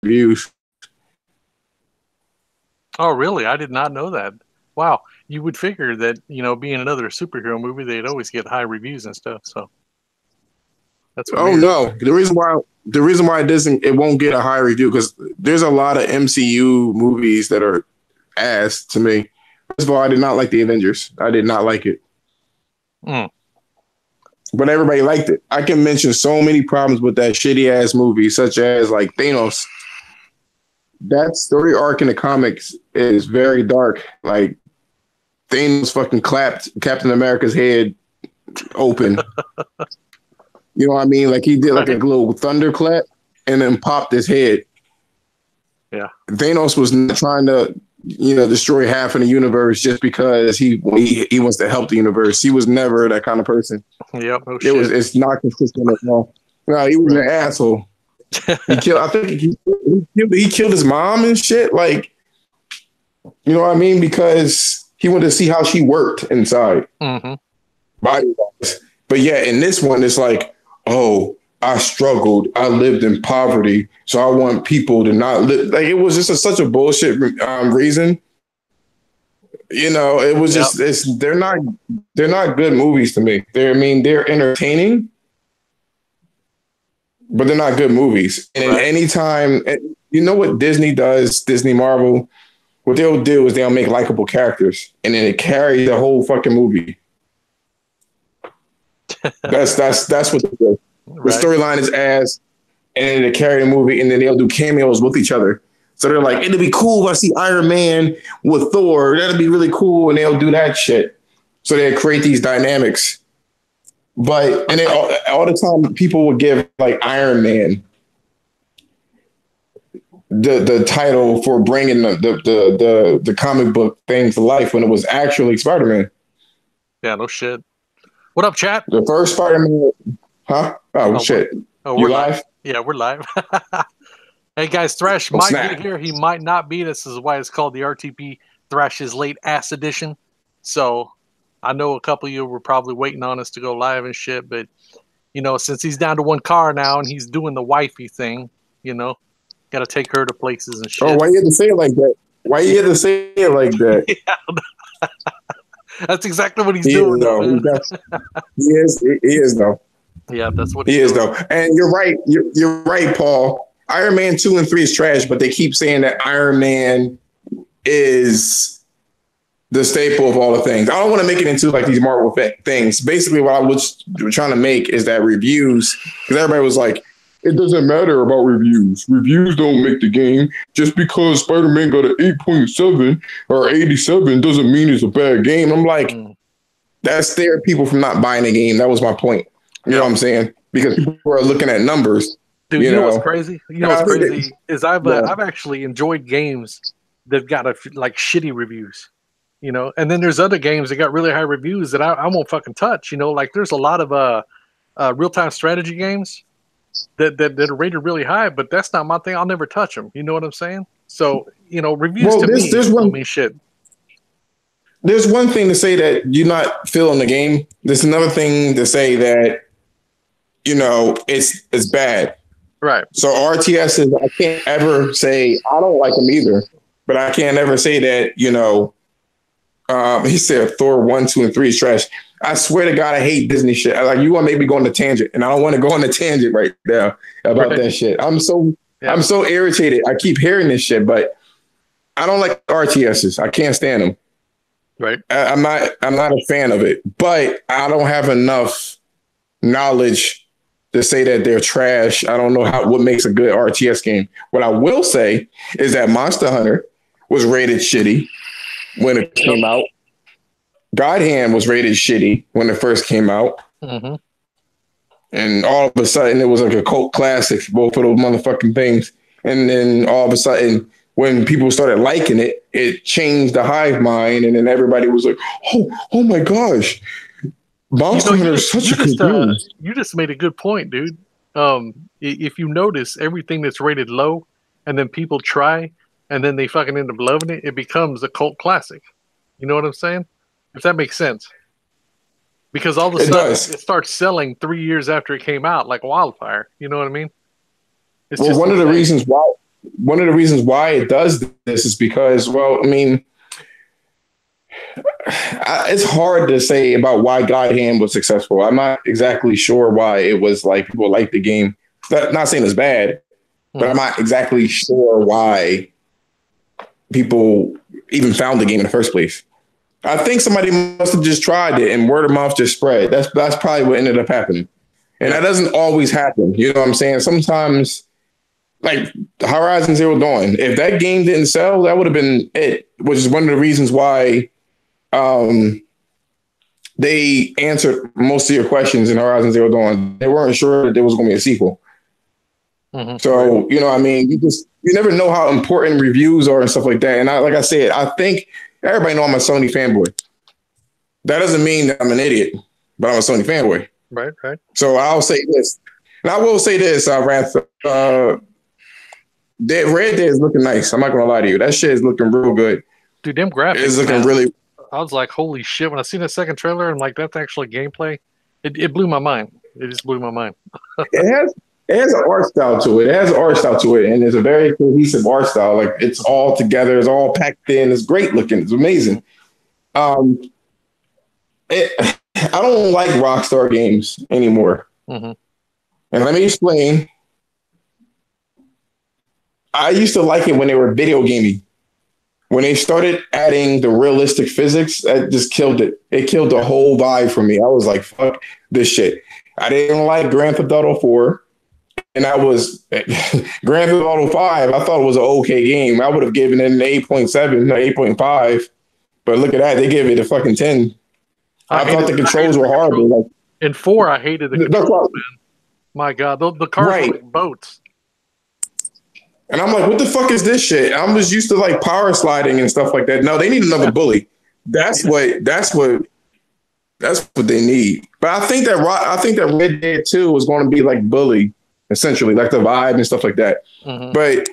reviews. Oh, really? I did not know that. Wow. You would figure that, being another superhero movie, they'd always get high reviews and stuff. So that's Oh weird. no, the reason why it won't get a high review because there's a lot of MCU movies that are ass to me. First of all, I did not like the Avengers. I did not like it, Mm. but everybody liked it. I can mention so many problems with that shitty ass movie, such as like Thanos. That story arc in the comics is very dark. Like Thanos fucking clapped Captain America's head open. You know what I mean? Like he did like a Right. little thunderclap and then popped his head. Yeah. Thanos was not trying to, destroy half of the universe just because he wants to help the universe. He was never that kind of person. Yep. No shit. It's not consistent at all. No, he was an Right. asshole. He killed. I think he killed his mom and shit. Like, you know what I mean? Because he wanted to see how she worked inside Hmm. body wise. But yeah, in this one, it's like, oh, I struggled. I lived in poverty, so I want people to not live. Like it was just such a bullshit reason. It was Yep. just they're not good movies to me. They're entertaining, but they're not good movies. And in Right. any time, you know what Disney does, Disney Marvel, what they'll do is they'll make likable characters, and then it carries the whole fucking movie. That's what they do. The Right. storyline is ass, and then they carry the movie, and then they'll do cameos with each other. So they're like, it'd be cool if I see Iron Man with Thor. That'd be really cool, and they'll do that shit. So they create these dynamics. But and then all the time, people would give like Iron Man the title for bringing the comic book thing to life when it was actually Spider Man. Yeah. No shit. What up, chat? The first Spider Man, huh? Oh Oh, shit, we're you live. live? Yeah, we're live. Hey guys, Thrash Oh might be snap! here. He might not be. This is why it's called the RTP Thrash's Late Ass Edition. So I know a couple of you were probably waiting on us to go live and shit, but since he's down to one car now and he's doing the wifey thing, you know, got to take her to places and Oh, shit. why you had to say it like that? Why you had to say it like that? Yeah, that's exactly what he's He doing, is though, though. man. He is. He is though. Yeah, that's what He he's is doing. though. And you're right. You're right, Paul. Iron Man 2 and 3 is trash, but they keep saying that Iron Man is the staple of all the things. I don't want to make it into like these Marvel things. Basically, what I was trying to make is that reviews, because everybody was like, it doesn't matter about reviews. Reviews don't make the game. Just because Spider-Man got an 8.7 or 87 doesn't mean it's a bad game. I'm like, Mm. that scared people from not buying the game. That was my point. You know Yeah. what I'm saying? Because people are looking at numbers, Dude, you you know what's know. crazy? You know And what's I think crazy is I've yeah. I've actually enjoyed games that got like shitty reviews, and then there's other games that got really high reviews that I won't fucking touch. Like there's a lot of real time strategy games that are rated really high, but that's not my thing. I'll never touch them. You know what I'm saying? So reviews Well, to there's me there's don't one mean shit. there's one thing to say that you're not feeling the game. There's another thing to say that it's bad. Right. So RTSs, I can't ever say I don't like them either, but I can't ever say that he said Thor 1, 2, and 3 is trash. I swear to God, I hate Disney shit. Like you want to make me go on a tangent, and I don't want to go on a tangent right now about Right. that shit. I'm so Yeah. I'm so irritated. I keep hearing this shit, but I don't like RTSs. I can't stand them. Right. I'm not a fan of it, but I don't have enough knowledge to say that they're trash. I don't know what makes a good RTS game. What I will say is that Monster Hunter was rated shitty when it came out. God Hand was rated shitty when it first came out. Mm-hmm. And all of a sudden it was like a cult classic, both of those motherfucking things. And then all of a sudden, when people started liking it, it changed the hive mind, and then everybody was like, "Oh my gosh, Monster Hunter is such a good game." You just made a good point, dude. If you notice everything that's rated low, and then people try, and then they fucking end up loving it, it becomes a cult classic. You know what I'm saying? If that makes sense. Because all of a It sudden does. it starts selling 3 years after it came out like wildfire. You know what I mean? It's Well, just one of the insane. reasons why one of the reasons why it does this is because, well, I mean, it's hard to say about why God Hand was successful. I'm not exactly sure why it was like people like the game. Not saying it's bad, but I'm not exactly sure why people even found the game in the first place. I think somebody must have just tried it and word of mouth just spread. That's probably what ended up happening. And that doesn't always happen. You know what I'm saying? Sometimes, like Horizon Zero Dawn, if that game didn't sell, that would have been it, which is one of the reasons why they answered most of your questions in Horizon Zero Dawn. They weren't sure that there was going to be a sequel. So, you know, I mean, you never know how important reviews are and stuff like that. And like I said, I think everybody know I'm a Sony fanboy. That doesn't mean that I'm an idiot, but I'm a Sony fanboy. Right. So I'll say this, and I will say this, Wrath. Red Dead is looking nice. I'm not gonna lie to you. That shit is looking real good. Dude, them graphics. It's looking really. I was like, holy shit! When I seen the second trailer, and like that's actually gameplay. It blew my mind. It just blew my mind. It has an art style to it. It has an art style to it, and it's a very cohesive art style. Like it's all together. It's all packed in. It's great looking. It's amazing. I don't like Rockstar games anymore. And let me explain. I used to like it when they were video gaming. When they started adding the realistic physics, that just killed it. It killed the whole vibe for me. I was like, fuck this shit. I didn't like Grand Theft Auto 4. And I was Grand Theft Auto 5. I thought it was an okay game. I would have given it an 8.7 or 8.5. But look at that. They gave it a fucking 10. I thought the controls were horrible. Like, in 4, I hated the controls, man. My God, the cars were like boats. And I'm like, what the fuck is this shit? I was used to like power sliding and stuff like that. No, they need another bully. That's what they need. But I think that Red Dead 2 was going to be like bully, essentially, like the vibe and stuff like that. But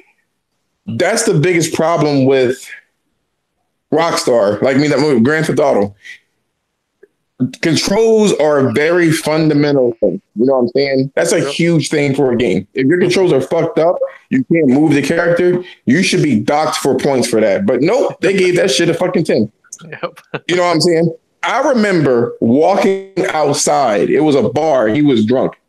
that's the biggest problem with Rockstar. Like that movie, Grand Theft Auto. Controls are a very fundamental thing. You know what I'm saying? That's a huge thing for a game. If your controls are fucked up, you can't move the character, you should be docked for points for that. But nope, they gave that shit a fucking 10. You know what I'm saying? I remember walking outside. It was a bar. He was drunk.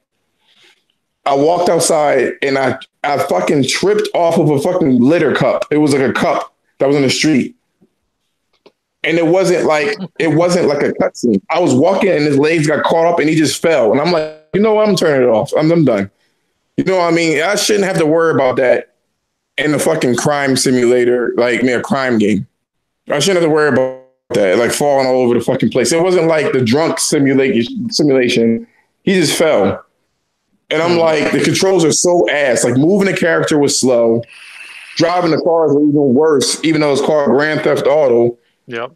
I walked outside and I fucking tripped off of a fucking litter cup. It was like a cup that was in the street. And it wasn't like a cutscene. I was walking and his legs got caught up and he just fell. And I'm like, you know what? I'm turning it off. I'm done. You know what I mean? I shouldn't have to worry about that in a fucking crime simulator, like a crime game. I shouldn't have to worry about that, like falling all over the fucking place. It wasn't like the drunk simulation. He just fell. And I'm like, the controls are so ass. Like moving the character was slow. Driving the cars were even worse, even though it's called Grand Theft Auto. Yep.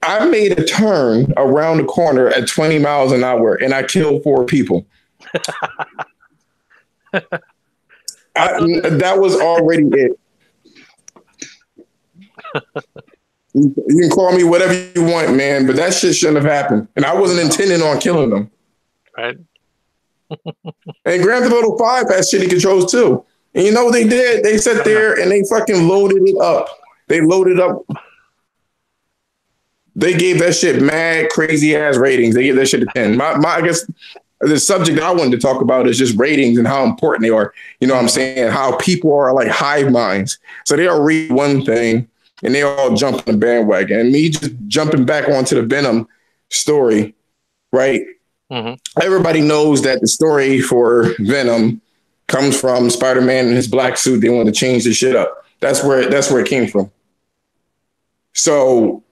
I made a turn around the corner at 20 miles an hour and I killed 4 people. That was already it. You can call me whatever you want, man, but that shit shouldn't have happened. And I wasn't intending on killing them. Right. And Grand Theft Auto 5 has shitty controls too. And you know what they did? They sat there and they fucking loaded it up. They loaded up. They gave that shit mad, crazy ass ratings. They gave that shit a 10. I guess the subject I wanted to talk about is just ratings and how important they are. You know what I'm saying? How people are like hive minds. So they'll read one thing and they all jump on the bandwagon. And me just jumping back onto the Venom story, right? Everybody knows that the story for Venom comes from Spider-Man in his black suit. They want to change the shit up. That's where it came from. So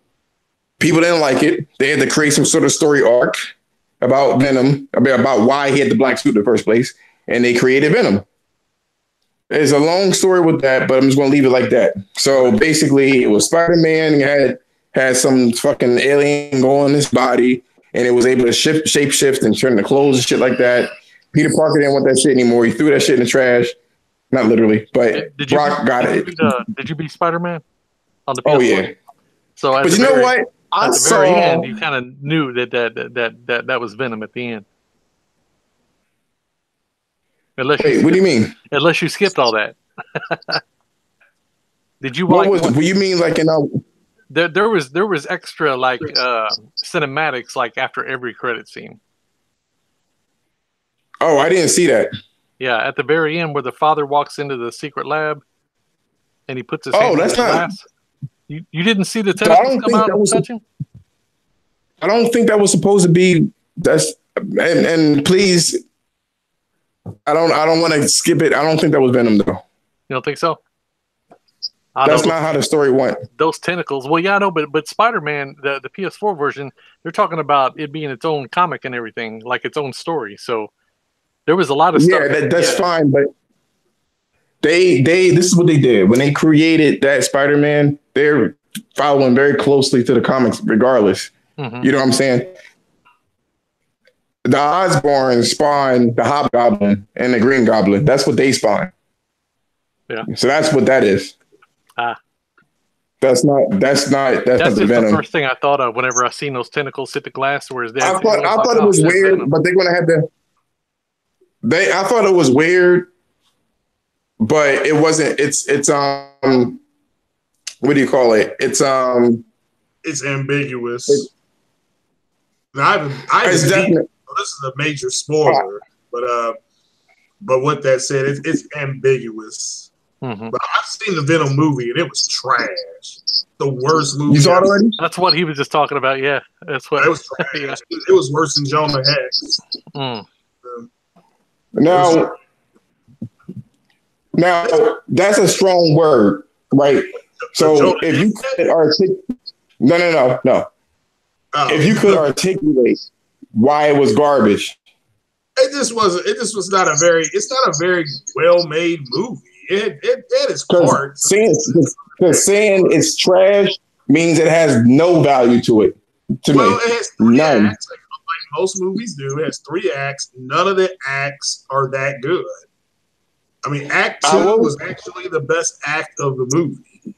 people didn't like it. They had to create some sort of story arc about Venom, about why he had the black suit in the first place, and they created Venom. There's a long story with that, but I'm just going to leave it like that. So basically, it was Spider-Man had some fucking alien go in his body, and it was able to shape shift and turn the clothes and shit like that. Peter Parker didn't want that shit anymore. He threw that shit in the trash. Not literally, but Brock got it. Did you beat Spider-Man on the PS4? Oh yeah. So, but you know what? At the very end, you kind of knew that was Venom at the end. Wait, what do you mean? Unless you skipped all that. Did you What you mean like in there was extra like cinematics like after every credit scene. Oh, I didn't see that. Yeah, at the very end where the father walks into the secret lab and he puts his hand in the glass. You didn't see the tentacles come out and touch him? I don't think that was supposed to be and please I don't want to skip it. I don't think that was Venom though. You don't think so? That's not how the story went. Those tentacles. Well, yeah, I know, but Spider-Man, the PS4 version, they're talking about it being its own comic and everything, like its own story. So there was a lot of stuff. Yeah, that's fine, but they this is what they did when they created that Spider-Man. They're following very closely to the comics, regardless. Mm-hmm. You know what I'm saying? The Osborns spawned the Hobgoblin and the Green Goblin. That's what they spawned. Yeah. So that's what that is. That's not just the Venom. The first thing I thought of whenever I seen those tentacles hit the glass. Whereas I thought it was weird, Venom. But they're gonna have to. I thought it was weird, but it wasn't. It's what do you call it? It's ambiguous. This is a major spoiler, but what that said, it's ambiguous. Mm-hmm. But I've seen the Venom movie and it was trash. The worst movie. You saw it already? That's what he was just talking about. Yeah, that's what it was trash. Yeah. It was worse than Jonah Hex. Now that's a strong word, right? So if you could articulate, no. If you could articulate why it was garbage, it just was not a very. It's not a very well made movie. It is parts. Saying it's trash means it has no value to it. Me, it has three acts, like most movies do. It has 3 acts. None of the acts are that good. I mean, Act 2 was actually the best act of the movie, and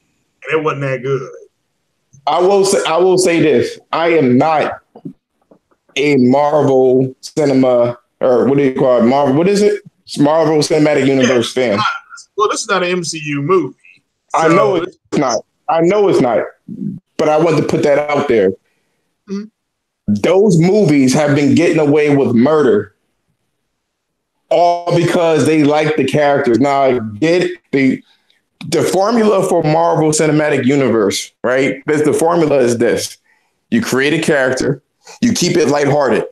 it wasn't that good. I will say this: I am not a Marvel cinema, or what do you call it? Marvel? What is it? It's Marvel Cinematic Universe fan. Well, this is not an MCU movie. So. I know it's not. But I wanted to put that out there. Mm-hmm. Those movies have been getting away with murder, all because they like the characters. Now, I get the formula for Marvel Cinematic Universe, right? The formula is this: you create a character, you keep it lighthearted,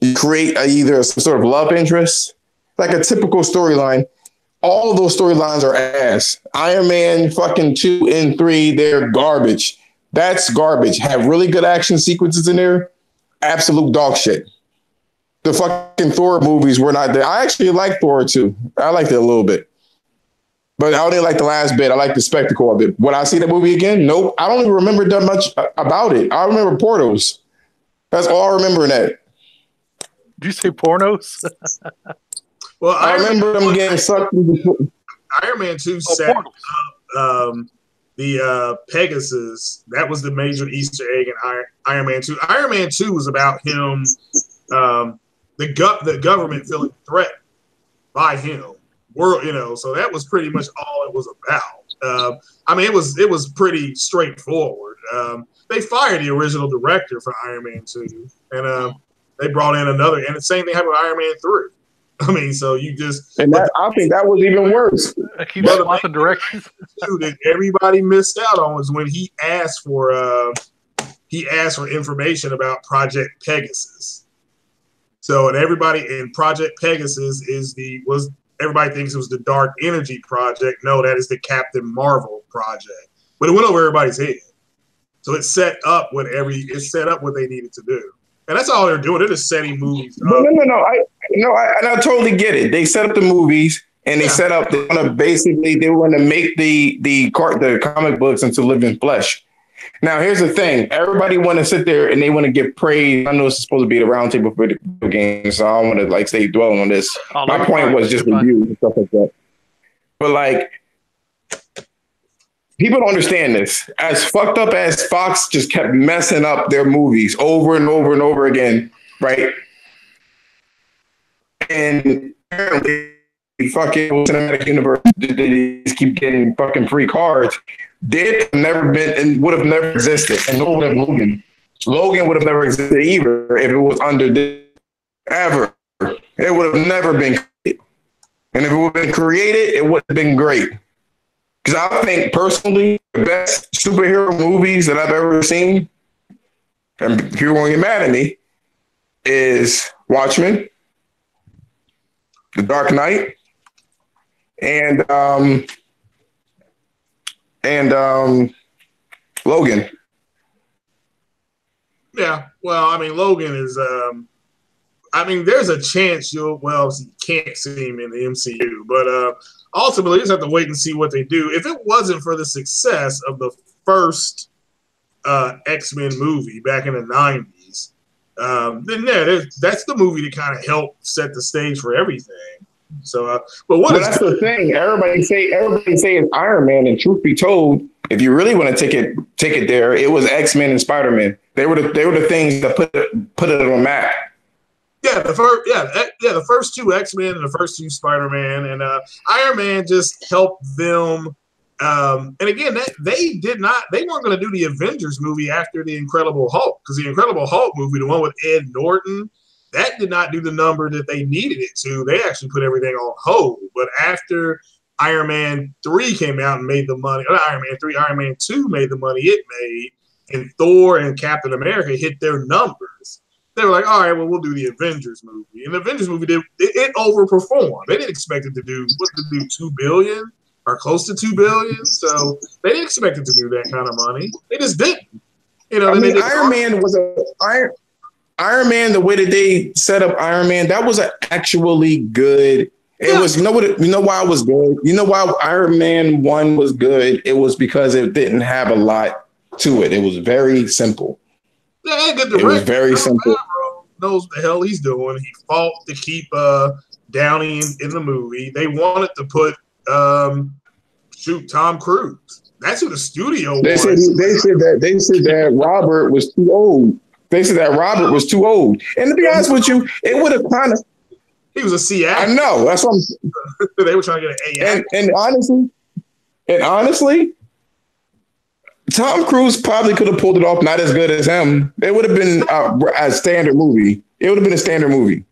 you create either some sort of love interest, like a typical storyline. All of those storylines are ass. Iron Man fucking 2 and 3, they're garbage. That's garbage. Have really good action sequences in there. Absolute dog shit. The fucking Thor movies were not there. I actually like Thor 2. I liked it a little bit. But I only like the last bit. I like the spectacle of it. Would I see that movie again? Nope. I don't even remember that much about it. I remember portals. That's all I remember in that. Did you say pornos? Well, I remember them getting sucked into Iron Man 2 set up the Pegasus. That was the major Easter egg in Iron Man 2. Iron Man 2 was about him, the government feeling threatened by him. So that was pretty much all it was about. I mean, it was pretty straightforward. They fired the original director for Iron Man 2, and they brought in another. And the same thing happened with Iron Man 3. I mean, so you just and I think that was even worse. I keep swapping directions. That everybody missed out on was when he asked for information about Project Pegasus. So, and everybody in Project Pegasus everybody thinks it was the Dark Energy Project. No, that is the Captain Marvel project. But it went over everybody's head. So it set up what they needed to do. And that's all they're doing. They're just setting movies up. No, I totally get it. They set up the movies and they set up, they were going to make the comic books into living flesh. Now, here's the thing. Everybody want to sit there and they want to get praise. I know it's supposed to be the roundtable for the video games, so I don't want to stay dwelling on this. My point was just reviews and stuff like that. But people don't understand this. As fucked up as Fox just kept messing up their movies over and over and over again, right? And apparently fucking cinematic universe, they just keep getting fucking free cards. They'd never been and would have never existed, and nor would have Logan. Logan would have never existed either if it was under this ever. It would have never been created. And if it would have been created, it would have been great. Because I think personally, the best superhero movies that I've ever seen, and people won't get mad at me, is Watchmen, The Dark Knight, and Logan. Yeah, well, I mean, Logan is. I mean, there's a chance you can't see him in the MCU, but ultimately, you just have to wait and see what they do. If it wasn't for the success of the first X-Men movie back in the '90s, then that's the movie that kind of helped set the stage for everything. So, but that's the thing. Everybody say it's Iron Man, and truth be told, if you really want to take it there, it was X-Men and Spider-Man. They were the things that put it on the map. Yeah, the first two X-Men and the first two Spider-Man, and Iron Man just helped them. And again, they weren't going to do the Avengers movie after the Incredible Hulk, because the Incredible Hulk movie, the one with Ed Norton, that did not do the number that they needed it to. They actually put everything on hold. But after Iron Man 3 came out and made the money, or Iron Man 3, Iron Man 2 made the money it made, and Thor and Captain America hit their numbers, they were like, all right, well, we'll do the Avengers movie. And the Avengers movie, it overperformed. They didn't expect it to do $2 billion or close to $2 billion. So they didn't expect it to do that kind of money. They just didn't. Iron Man, the way that they set up Iron Man, that was actually good. It was, you know why it was good? You know why Iron Man 1 was good? It was because it didn't have a lot to it. It was very simple. Yeah, good. It was very simple. Knows what the hell he's doing. He fought to keep Downey in the movie. They wanted to put Tom Cruise. That's who the studio was. They said that Robert was too old. They said that Robert was too old. And to be honest with you, it would have kind of. He was a C actor. I know. That's what I'm. They were trying to get an A actor. And honestly, Tom Cruise probably could have pulled it off not as good as him. It would have been a standard movie. It would have been a standard movie.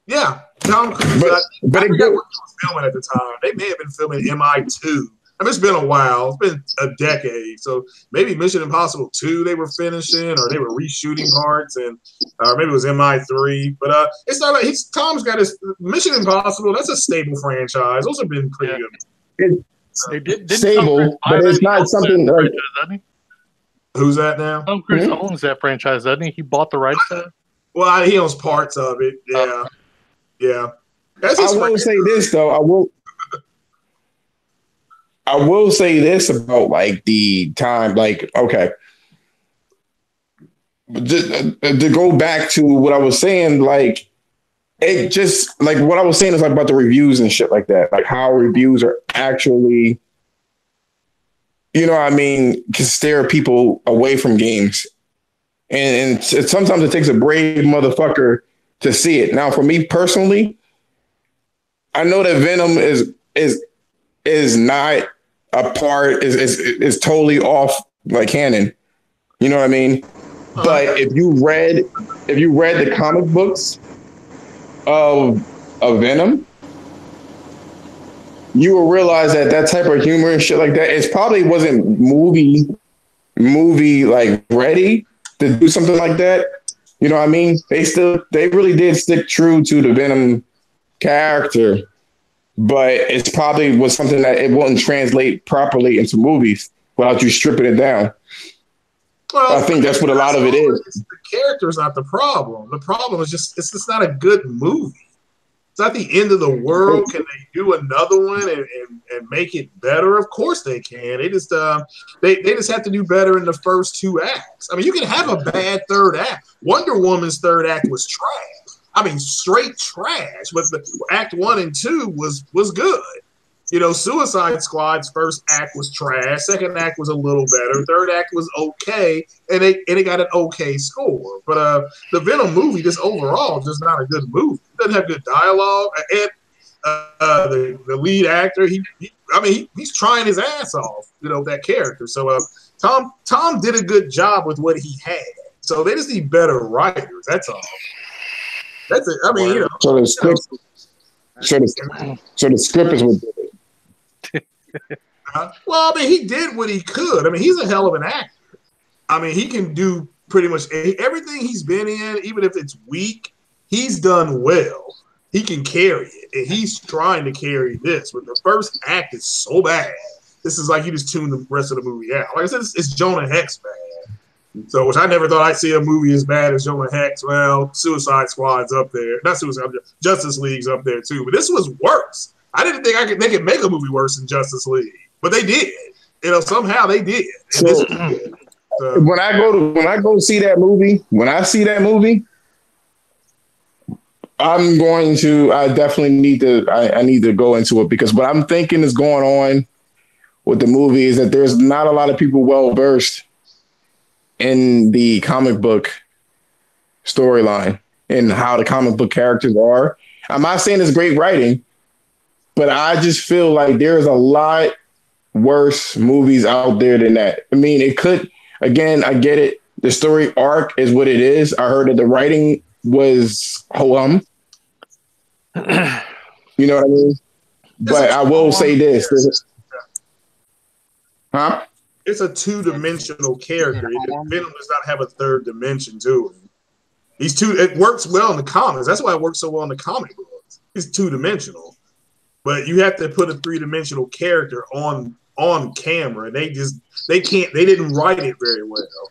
Yeah, Tom Cruise. But I forgot what he was filming at the time. They may have been filming MI2. I mean, it's been a while. It's been a decade. So maybe Mission Impossible 2 they were finishing, or they were reshooting parts, and maybe it was MI3. But it's not like Tom's got his Mission Impossible. That's a stable franchise. Those have been pretty good. They did stable, but it's not something like. Who's that now? Tom Cruise owns that franchise, doesn't he? He bought the rights to it. Well, he owns parts of it. Yeah, yeah. I will say this though. I will say this about like the time, like, okay. To go back to what I was saying, like, it just, like, what I was saying is like about the reviews and shit like that, like how reviews are actually, you know what I mean, can steer people away from games. And sometimes it takes a brave motherfucker to see it. Now, for me personally, I know that Venom is not a part, is totally off like canon. You know what I mean? But if you read the comic books of Venom, you will realize that type of humor and shit like that, it probably wasn't movie like ready to do something like that. You know what I mean? They really did stick true to the Venom character, but it's probably was something that it wouldn't translate properly into movies without you stripping it down. Well, I think that's what a lot of it is. The character is not the problem. The problem is just it's not a good movie. It's not the end of the world. Can they do another one and make it better? Of course they can. They just they just have to do better in the first two acts. I mean, you can have a bad third act. Wonder Woman's third act was trash. I mean, straight trash. But the act 1 and 2 was good. You know, Suicide Squad's first act was trash. Second act was a little better. Third act was okay, and it got an okay score. But the Venom movie, just overall, just not a good movie. doesn't have good dialogue. And the lead actor, he's trying his ass off, that character. So Tom did a good job with what he had. So they just need better writers. That's all. That's it. I mean, So the script, so the script is what did it. Well, I mean, he did what he could. I mean, he's a hell of an actor. I mean, he can do pretty much everything he's been in, even if it's weak. He's done well. He can carry it, and he's trying to carry this. But the first act is so bad. This is like you just tune the rest of the movie out. Like I said, it's Jonah Hex bad. So, which I never thought I'd see a movie as bad as Jonah Hex. Well, Suicide Squad's up there. Not Suicide, Justice League's up there too. But this was worse. I didn't think they could make a movie worse than Justice League, but they did. Somehow they did. And this was good. So, when I go see that movie, I definitely need to go into it, because what I'm thinking is going on with the movie is that there's not a lot of people well versed in the comic book storyline and how the comic book characters are. I'm not saying it's great writing, but I just feel like there's a lot worse movies out there than that. I mean, it could, again, I get it. The story arc is what it is. I heard that the writing was You know what I mean? But I will say this. Huh? It's a two-dimensional character. Venom does not have a third dimension to him. It works well in the comics. That's why it works so well in the comic books. It's two-dimensional. But you have to put a three-dimensional character on camera. They didn't write it very well.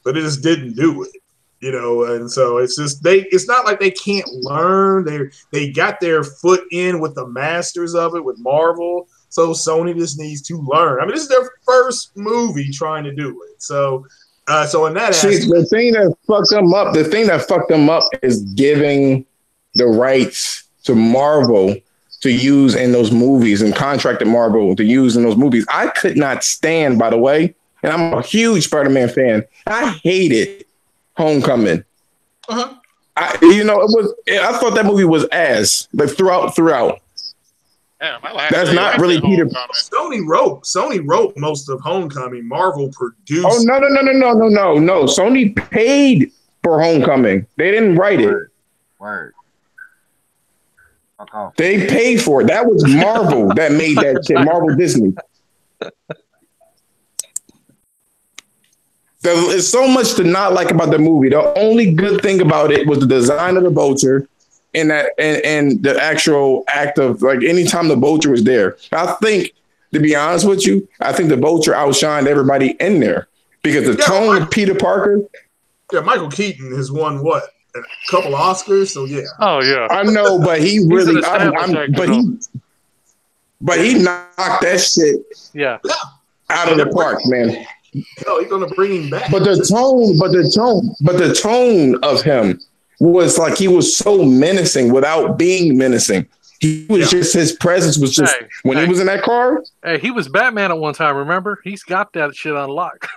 But it just didn't do it. And so it's not like they can't learn. They got their foot in with the masters of it with Marvel. So Sony just needs to learn. I mean, this is their first movie trying to do it. So in that aspect, the thing that fucked them up is giving the rights to Marvel to use in those movies and contracted Marvel to use in those movies. I could not stand, by the way, and I'm a huge Spider-Man fan. I hated Homecoming. Uh-huh. I thought that movie was ass, like throughout. Damn, that's not really Peter. Sony wrote most of Homecoming. Marvel produced. Oh no! Sony paid for Homecoming. They didn't write it. Word. They paid for it. That was Marvel that made that shit. Marvel Disney. There's so much to not like about the movie. The only good thing about it was the design of the Vulture and the actual act of, like, anytime the Vulture was there. I think, to be honest with you, I think the Vulture outshined everybody in there, because the tone of Peter Parker. Yeah, Michael Keaton has won what? A couple Oscars, so yeah. Oh yeah, I know, but he really, but he knocked that shit out of the park, man. Hell, he's gonna bring him back. But the tone of him was like, he was so menacing without being menacing. He was just, his presence was just, he was in that car. Hey, he was Batman at one time, remember? He's got that shit on lock.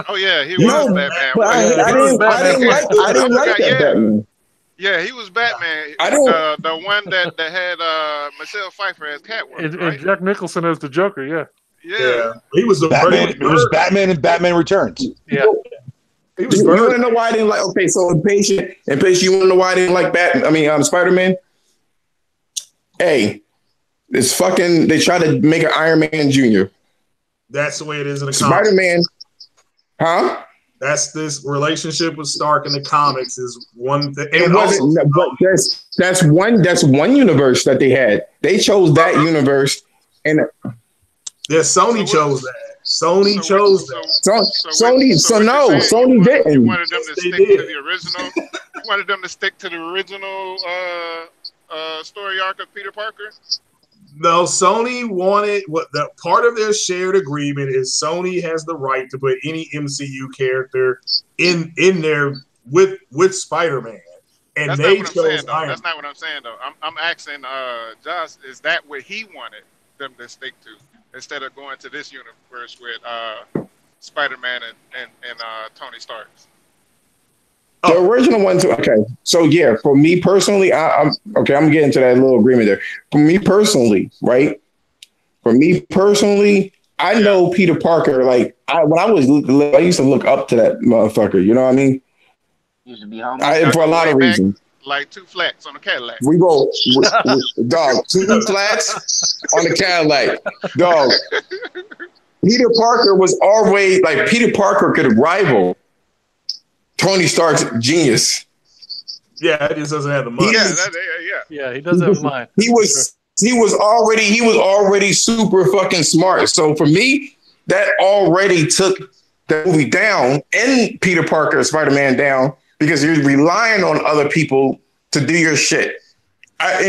Oh yeah, he was Batman. But I didn't like that Batman. Yeah, he was Batman. The one that had Michelle Pfeiffer as Catwoman, and Jack Nicholson as the Joker. Yeah. He was the Batman. It was Batman and Batman Returns. Yeah. He was you want to know why I didn't like? Okay, so impatient. You want to know why I didn't like Batman? I mean, Spider-Man. Hey, it's fucking. They try to make an Iron Man Jr. That's the way it is in the Spider-Man. Huh? That's this relationship with Stark in the comics is one thing. It wasn't, but that's one universe that they had. They chose that universe, and Sony chose that. Sony chose that. Sony didn't. You wanted them to stick to the original. You wanted them to stick to the original story arc of Peter Parker. No, Sony wanted the part of their shared agreement is Sony has the right to put any MCU character in there with Spider-Man, and that's they not what chose I'm saying, Iron. That's not what I'm saying though. I'm asking Josh, is that what he wanted them to stick to instead of going to this universe with Spider-Man and Tony Stark? The original one too. Okay, so yeah, for me personally, I'm okay. I'm getting to that little agreement there. For me personally, right? For me personally, I know Peter Parker. Like when I was little, I used to look up to that motherfucker. You know what I mean? Used to be home. For a lot of reasons. Like two flats on a Cadillac. We go, dog, 2 flats on the Cadillac. Dog. Peter Parker was always like Peter Parker could rival Tony Stark's genius. Yeah, he just doesn't have the money. Yeah, he doesn't have money. He was already super fucking smart. So for me, that already took the movie down and Peter Parker, Spider-Man down because you're relying on other people to do your shit. I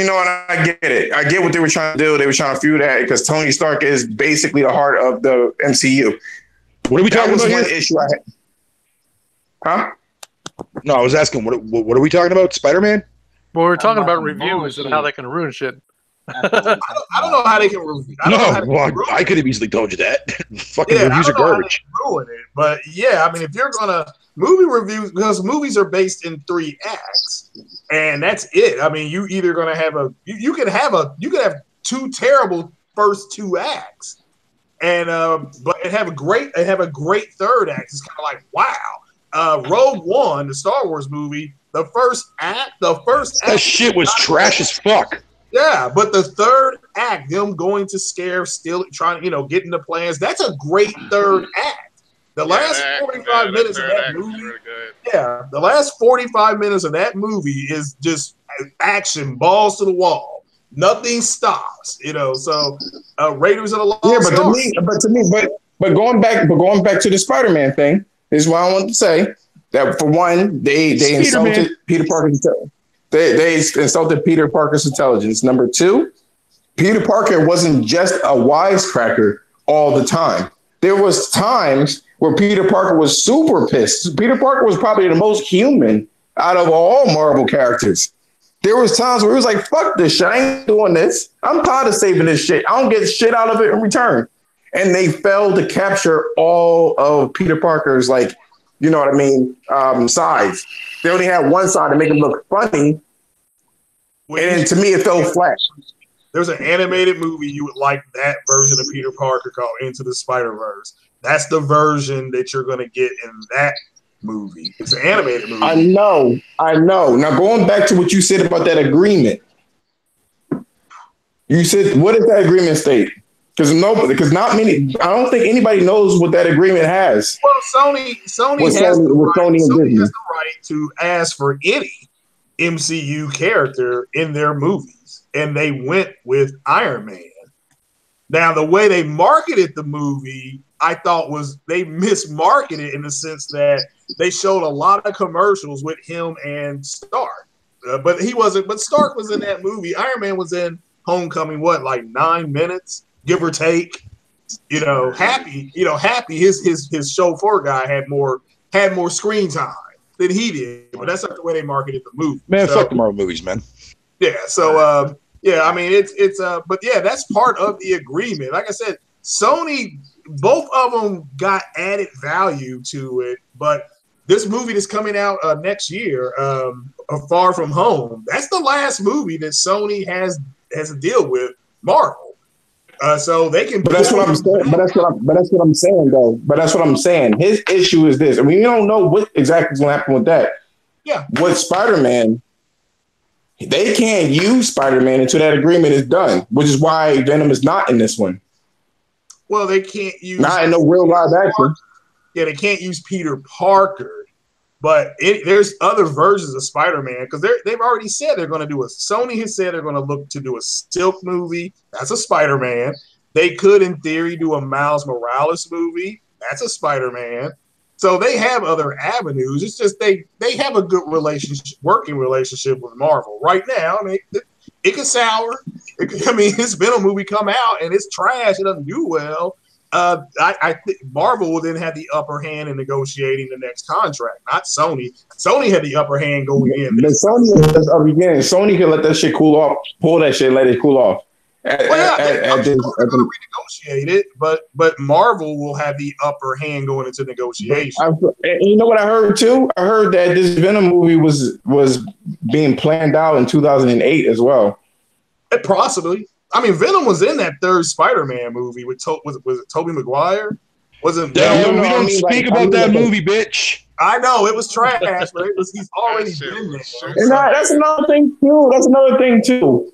get it. I get what they were trying to do. They were trying to fuel that because Tony Stark is basically the heart of the MCU. What are we talking about? One issue I had. Huh? No, I was asking, what are we talking about? Spider-Man? Well, we're talking about reviews and how they can ruin shit. I don't know how they can review. I could have easily told you that. Fucking reviews are garbage. Ruin it, but yeah, I mean, if you're gonna movie reviews, because movies are based in 3 acts, and that's it. I mean, you either gonna have you could have 2 terrible first 2 acts, and but it have a great third act. It's kind of like wow, Rogue One, the Star Wars movie, the first act, that shit was trash as fuck. Yeah, but the third act, them going to scare, still trying to, get into plans, that's a great third act. The last 45 minutes of that movie, the last 45 minutes of that movie is just action, balls to the wall. Nothing stops, so Raiders of the Lost Ark. But going back to the Spider-Man thing, this is what I want to say. That for one, they insulted Peter Parker's intelligence. They insulted Peter Parker's intelligence. Number 2, Peter Parker wasn't just a wisecracker all the time. There was times where Peter Parker was super pissed. Peter Parker was probably the most human out of all Marvel characters. There was times where he was like, fuck this shit. I ain't doing this. I'm tired of saving this shit. I don't get shit out of it in return. And they failed to capture all of Peter Parker's, you know what I mean, sides. They only had one side to make him look funny. And to me, it fell flat. There's an animated movie you would like that version of Peter Parker called Into the Spider-Verse. That's the version that you're going to get in that movie. It's an animated movie. I know. Now, going back to what you said about that agreement, you said, what does that agreement state? Because not many, I don't think anybody knows what that agreement has. Well, Sony has the right to ask for any MCU character in their movies, and they went with Iron Man. Now, the way they marketed the movie, I thought was they mismarketed in the sense that they showed a lot of commercials with him and Stark, but he wasn't. But Stark was in that movie. Iron Man was in Homecoming. What, like 9 minutes, give or take? Happy. His chauffeur guy had more screen time than he did, but that's not the way they marketed the movie. Man, fuck the Marvel movies, man. Yeah, so I mean it's but yeah, that's part of the agreement. Like I said, Sony, both of them got added value to it, but this movie that's coming out next year, Far From Home, that's the last movie that Sony has to deal with Marvel. So they can. But that's what I'm saying. But that's what I'm saying, though. But that's what I'm saying. His issue is this. I mean, we don't know what exactly is going to happen with that. Yeah. With Spider-Man, they can't use Spider-Man until that agreement is done, which is why Venom is not in this one. Well, they can't use not in no real live action. Yeah, they can't use Peter Parker. But there's other versions of Spider-Man because they've already said they're going to do Sony has said they're going to look to do a Silk movie. That's a Spider-Man. They could, in theory, do a Miles Morales movie. That's a Spider-Man. So they have other avenues. It's just they have a good working relationship with Marvel right now. I mean, it could sour. This Venom movie come out and it's trash. It doesn't do well. I think Marvel will then have the upper hand in negotiating the next contract, not Sony. Sony had the upper hand going in. But Sony can let that shit cool off, pull that shit, let it cool off. I'm sure they're going to renegotiate it, but Marvel will have the upper hand going into negotiations. You know what I heard too? I heard that this Venom movie was being planned out in 2008 as well. Possibly. I mean, Venom was in that third Spider-Man movie with was it Tobey Maguire? Wasn't Venom? We don't speak about that movie, bitch. I know it was trash, but he's already been there. And that's another thing too.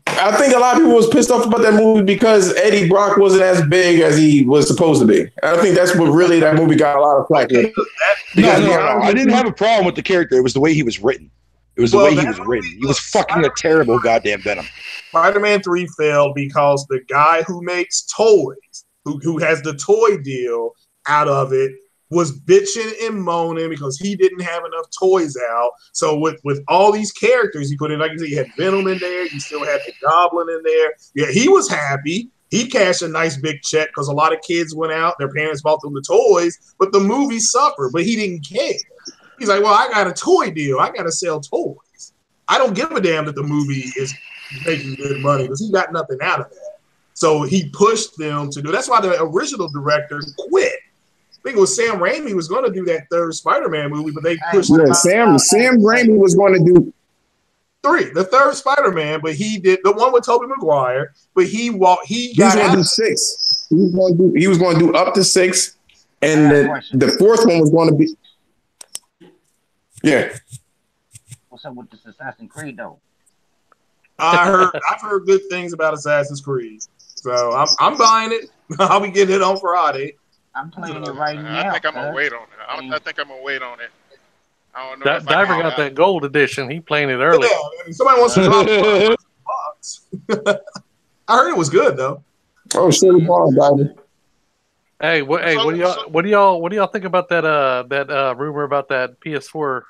I think a lot of people was pissed off about that movie because Eddie Brock wasn't as big as he was supposed to be. I think that's what really that movie got a lot of flack. No, I didn't have a problem with the character. It was the way he was written. It was the way he was written. He was fucking a terrible goddamn Venom. Spider-Man 3 failed because the guy who makes toys, who has the toy deal out of it, was bitching and moaning because he didn't have enough toys out. So with all these characters, he put in, like you said, you had Venom in there, you still had the Goblin in there. Yeah, he was happy. He cashed a nice big check because a lot of kids went out, their parents bought them the toys, but the movie suffered, but he didn't care. He's like, well, I got a toy deal. I got to sell toys. I don't give a damn that the movie is making good money because he got nothing out of that. So he pushed them to do. That's why the original director quit. I think it was Sam Raimi was going to do that third Spider-Man movie, but they pushed him. Sam Raimi was going to do the third Spider-Man, but he did the one with Tobey Maguire, but he got going to do 6. He was going to do up to 6, and the fourth one was going to be. Yeah. What's up with this Assassin's Creed though? I've heard good things about Assassin's Creed, so I'm buying it. I'll be getting it on Friday. I'm playing it right now. I think I'm gonna wait on it. I think I'm gonna wait on it. I don't know. That Diver got that gold edition. He playing it early. Yeah, somebody wants to drop $5. I heard it was good though. Oh, shit, Diver. Hey, what do y'all think about that rumor about that PS4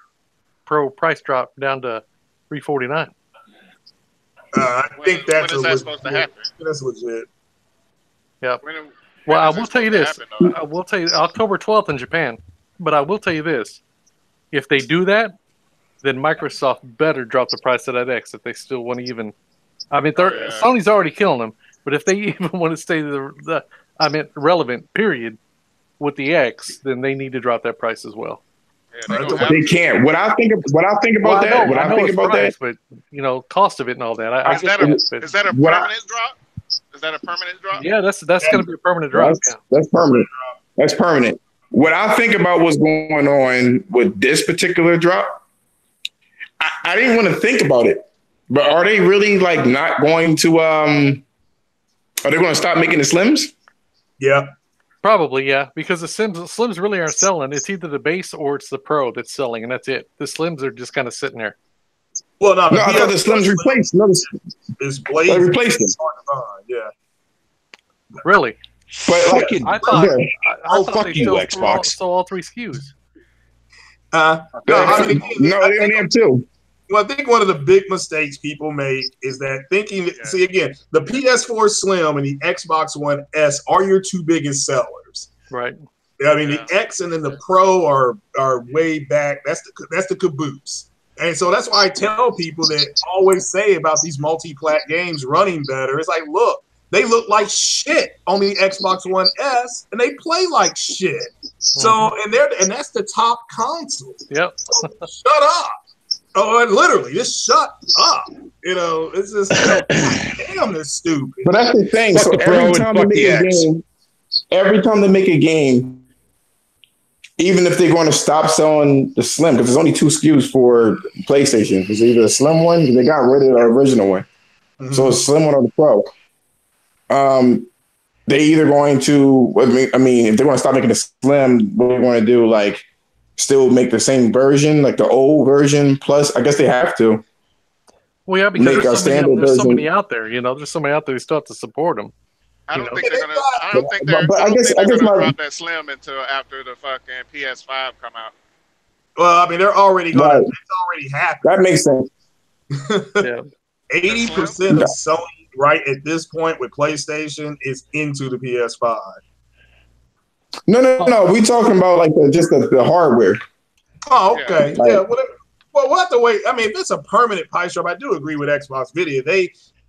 Pro price drop down to $349? I think that's when is that supposed to happen? That's legit. Yep. Well, I will tell you this. I will tell you October 12th in Japan. But I will tell you this. If they do that, then Microsoft better drop the price of that X if they still want to even. I mean, Sony's already killing them. But if they even want to stay relevant, period, with the X, then they need to drop that price as well. Yeah, they can't. What I think about that, but cost of it and all that. Is that a permanent drop? Is that a permanent drop? Yeah, that's going to be a permanent drop. That's permanent. That's permanent. What I think about what's going on with this particular drop, I didn't want to think about it, but are they really not going to? Are they going to stop making the Slims? Yeah, probably. Yeah, because the Slims really aren't selling. It's either the base or it's the Pro that's selling, and that's it. The Slims are just kind of sitting there. Well, I thought the Slims replaced. No, it's Blaze. They replaced it. Yeah. Really? But I thought fuck you, Xbox. Sold all 3 SKUs. No, they only have 2. Well, I think one of the big mistakes people make is that thinking. See, again, the PS4 Slim and the Xbox One S are your 2 biggest sellers. Right. I mean, the X and then the Pro are way back. That's the caboose. And so that's why I tell people that always say about these multi-plat games running better. It's like, look, they look like shit on the Xbox One S, and they play like shit. So, and that's the top console. Yep. So shut up. Oh, and literally, just shut up. It's just damn, this stupid. But that's the thing. So every time they make a game, even if they're going to stop selling the Slim, because there's only 2 SKUs for PlayStation. It's either the Slim one, they got rid of the original one. Mm-hmm. So it's Slim one or the Pro. They either going to, I mean, if they're going to stop making the Slim, what they're going to do, still make the same version, like the old version, plus, I guess they have to. Well, yeah, because there's so many out there, there's so many out there who still have to support them. I don't think they're gonna. I don't think they're gonna drop that Slim until after the fucking PS5 come out. Well, I mean, they're already gonna. It's already happened. That makes sense. 80% of Sony right at this point with PlayStation is into the PS5. No. We talking about just the hardware. Oh, okay. Yeah. Well, we'll have to wait. I mean, if it's a permanent price drop, I do agree with Xbox Video.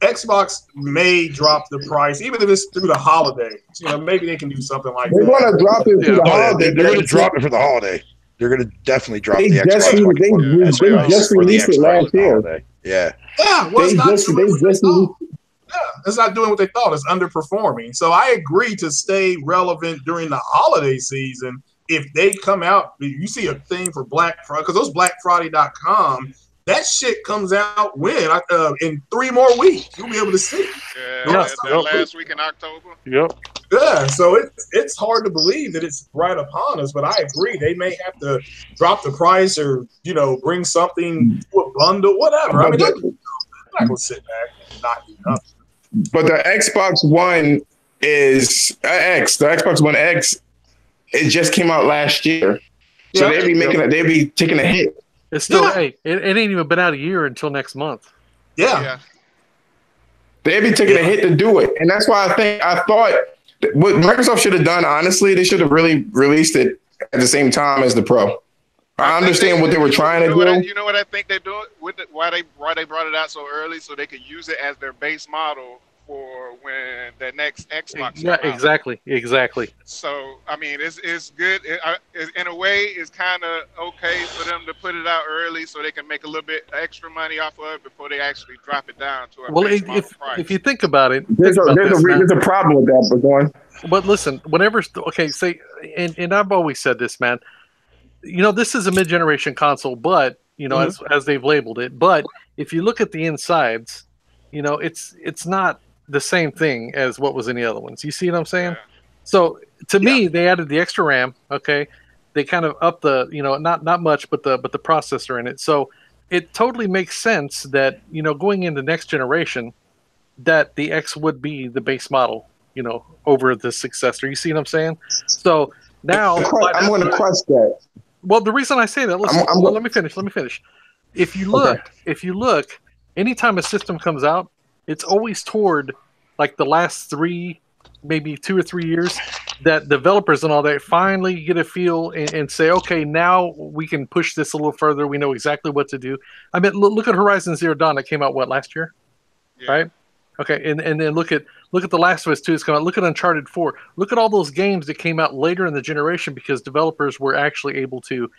Xbox may drop the price, even if it's through the holidays. You know, maybe they can do something like They're that. going to drop it through the holiday. They're going to drop it for the holiday. They're going to definitely drop They the just Xbox One they just released it last year. holiday. Yeah. Yeah, well, They just released. yeah, it's not doing what they thought. It's underperforming. So I agree to stay relevant during the holiday season. If they come out, you see a thing for Black Friday, because those BlackFriday.com, that shit comes out when? In 3 more weeks. You'll be able to see. Yeah, that last week in October. Yep. Yeah, so it's hard to believe that it's right upon us, but I agree. They may have to drop the price or, bring something to a bundle, whatever. I mean, they're not going to sit back and not do nothing. But the Xbox One is X. The Xbox One X, it just came out last year, so they'd be taking a hit. It's still it ain't even been out a year until next month. Yeah. They'd be taking a hit to do it, and that's why I thought what Microsoft should have done. Honestly, they should have really released it at the same time as the Pro. I understand what they were trying to do. You know what I think they're doing? Why they brought it out so early, so they could use it as their base model for when the next Xbox. Yeah, exactly. So I mean, it's good. In a way, it's kind of okay for them to put it out early, so they can make a little bit extra money off of it before they actually drop it down to a base model price. If you think about it, there's a problem with that, but go on. But listen, say, and I've always said this, man. This is a mid-generation console, but as they've labeled it. But if you look at the insides, it's not the same thing as what was in the other ones. You see what I'm saying? Yeah. So to me, they added the extra RAM. Okay, they kind of upped the not much, but the processor in it. So it totally makes sense that going into next generation, that the X would be the base model, over the successor. You see what I'm saying? So now I'm going to crush that. Well, the reason I say that, listen, let me finish. If you look, anytime a system comes out, it's always toward like the last 3, maybe 2 or 3 years that developers and all that finally get a feel and say, okay, now we can push this a little further. We know exactly what to do. I mean, look at Horizon Zero Dawn that came out last year, right? Okay, and then look at The Last of Us 2 is coming out. Look at Uncharted 4. Look at all those games that came out later in the generation because developers were actually able to,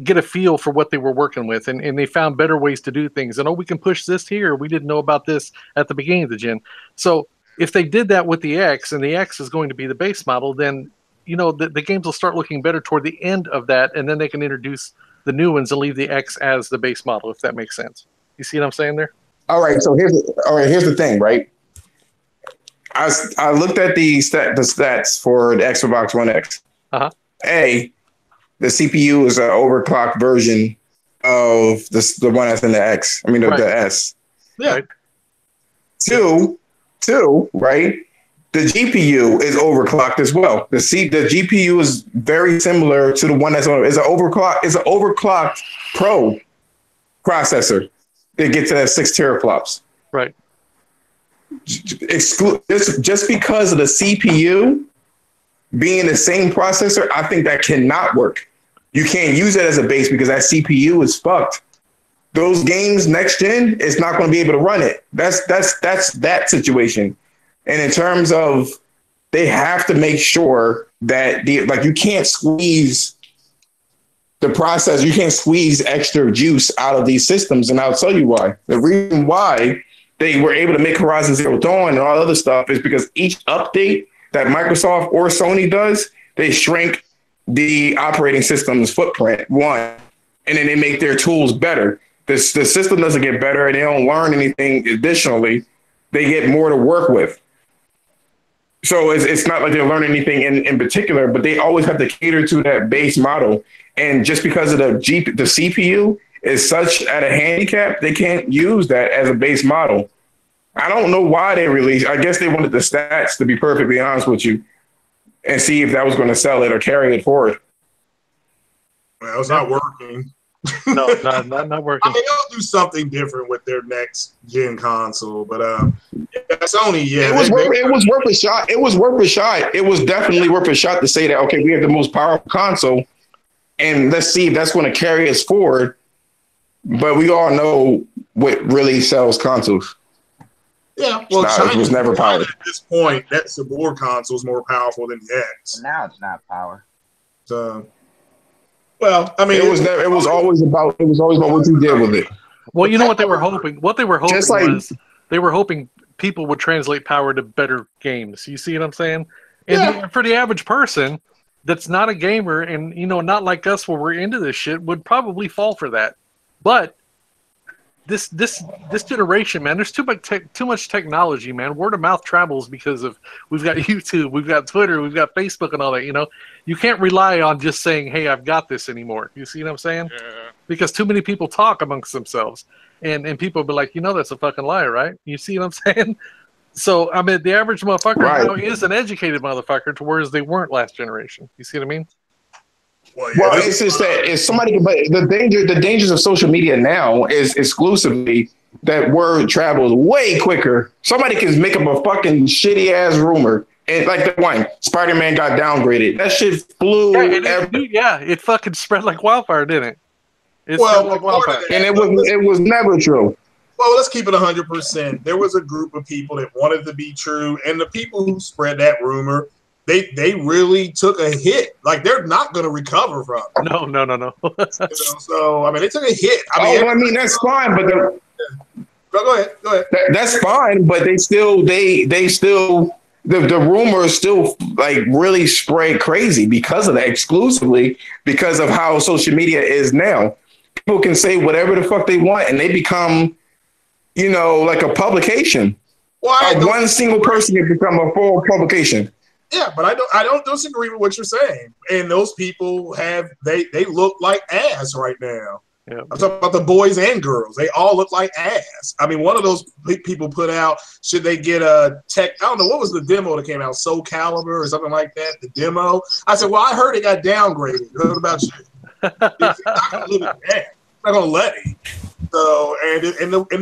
get a feel for what they were working with, and they found better ways to do things. And we can push this here. We didn't know about this at the beginning of the gen. So if they did that with the X, and the X is going to be the base model, then the games will start looking better toward the end of that, and then they can introduce the new ones and leave the X as the base model, if that makes sense. You see what I'm saying there? All right, so here's the thing, right? I looked at the stats for the Xbox One X. The CPU is an overclocked version of the one that's in the X. I mean the S. Yeah. Two, right? The GPU is overclocked as well. The GPU is very similar to the one that's on. It's an overclocked Pro processor. They get to that 6 teraflops. Right. Just because of the CPU being the same processor, I think that cannot work. You can't use it as a base because that CPU is fucked. Those games next gen, it's not going to be able to run it. That's that situation. And in terms of, they have to make sure that you can't squeeze the process, you can't squeeze extra juice out of these systems, and I'll tell you why. The reason why they were able to make Horizon Zero Dawn and all other stuff is because each update that Microsoft or Sony does, they shrink the operating system's footprint, one, and then they make their tools better. The system doesn't get better, and they don't learn anything additionally. They get more to work with. So it's not like they're learning anything in particular, but they always have to cater to that base model. And just because of the CPU is such at a handicap, they can't use that as a base model. I don't know why they released. I guess they wanted the stats, to be perfectly honest with you, and see if that was going to sell it or carry it forward. Well, it's not working. No, not working. I mean, they'll do something different with their next gen console, but Sony, it was worth a shot. It was worth a shot. It was definitely worth a shot to say that, okay, we have the most powerful console, and let's see if that's going to carry us forward. But we all know what really sells consoles. Yeah, well, it was never powered. At this point, that's the board console is more powerful than the X. Now it's not power. So, well, I mean, it was always about what you did with it. Well, you know what they were hoping? What they were hoping was they were hoping people would translate power to better games. You see what I'm saying? And for the average person that's not a gamer and, you know, not like us where we're into this shit would probably fall for that. But this generation, man, there's too much technology, man. Word of mouth travels because of we've got YouTube, we've got Twitter, we've got Facebook and all that, you know. You can't rely on just saying, hey, I've got this anymore. You see what I'm saying? Yeah. Because too many people talk amongst themselves. And people will be like, you know, that's a fucking lie, right? You see what I'm saying? So, I mean, the average motherfucker now is an educated motherfucker to whereas they weren't last generation. You see what I mean? Well, it's just that if somebody, but the dangers of social media now is exclusively that word travels way quicker. Somebody can make up a fucking shitty ass rumor. And like the one, Spider-Man got downgraded. That shit flew. It fucking spread like wildfire, didn't it? And it was never true. Well, let's keep it 100%. There was a group of people that wanted to be true, and the people who spread that rumor, they really took a hit. Like they're not going to recover from it. No. So I mean, they took a hit. I mean, that's fine, but go ahead. That's fine, but they still the rumors still like really spread crazy because of that, exclusively because of how social media is now. People can say whatever the fuck they want, and they become, you know, like a publication. Well, one single person can become a full publication. Yeah, but I don't disagree with what you're saying. And those people they look like ass right now. Yeah. I'm talking about the boys and girls. They all look like ass. I mean, one of those people put out, should they get a tech? I don't know, what was the demo that came out? Soul Calibur or something like that, the demo? I said, well, I heard it got downgraded. What about you? It's not going to live it down. Not going to let him. So, and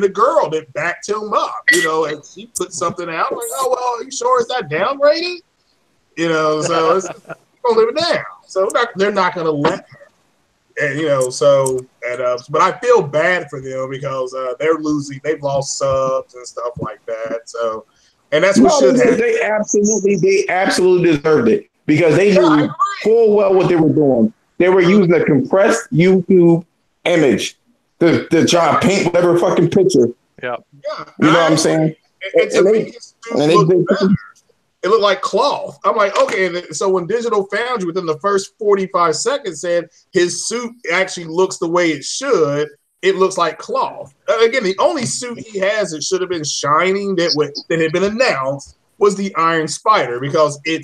the girl that backed him up, you know, and she put something out like, oh, well, are you sure it's not downgraded? You know, so it's going to live it down. So they're not going to let her. And you know, but I feel bad for them because they're losing. They've lost subs and stuff like that. So, and that's what should happen. They absolutely deserved it because they knew full well what they were doing. They were using a compressed YouTube image to try to paint whatever fucking picture. Yeah, you know what I'm saying? It looked like cloth. I'm like, okay. And so when Digital Foundry, within the first 45 seconds, said his suit actually looks the way it should, it looks like cloth. Again, the only suit he has that should have been shining that had been announced was the Iron Spider because he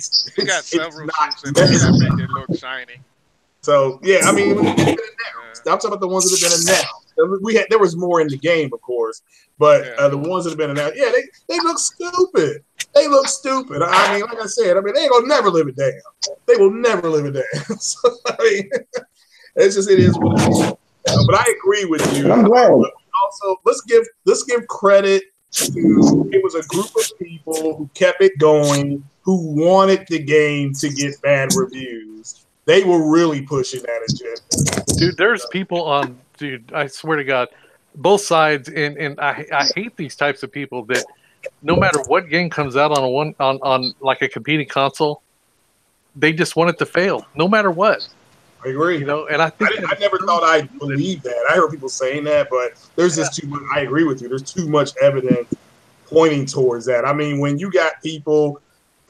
got several suits in there that make it look shiny. So yeah, I mean, it's been announced. I'm talking about the ones that have been announced. There was more in the game, of course, but the ones that have been announced, they look stupid. They look stupid. I mean, like I said, they ain't gonna never live it down. They will never live it down. So, I mean, it is what it is. But I agree with you. I'm glad. Also, let's give credit to it was a group of people who kept it going, who wanted the game to get bad reviews. They were really pushing that agenda. Dude, there's people on. Dude, I swear to God, both sides, and I hate these types of people that. No matter what game comes out on like a competing console, they just want it to fail, no matter what. I agree. You know, and I think I never thought I'd believe that. I heard people saying that, but there's just too much. I agree with you. There's too much evidence pointing towards that. I mean, when you got people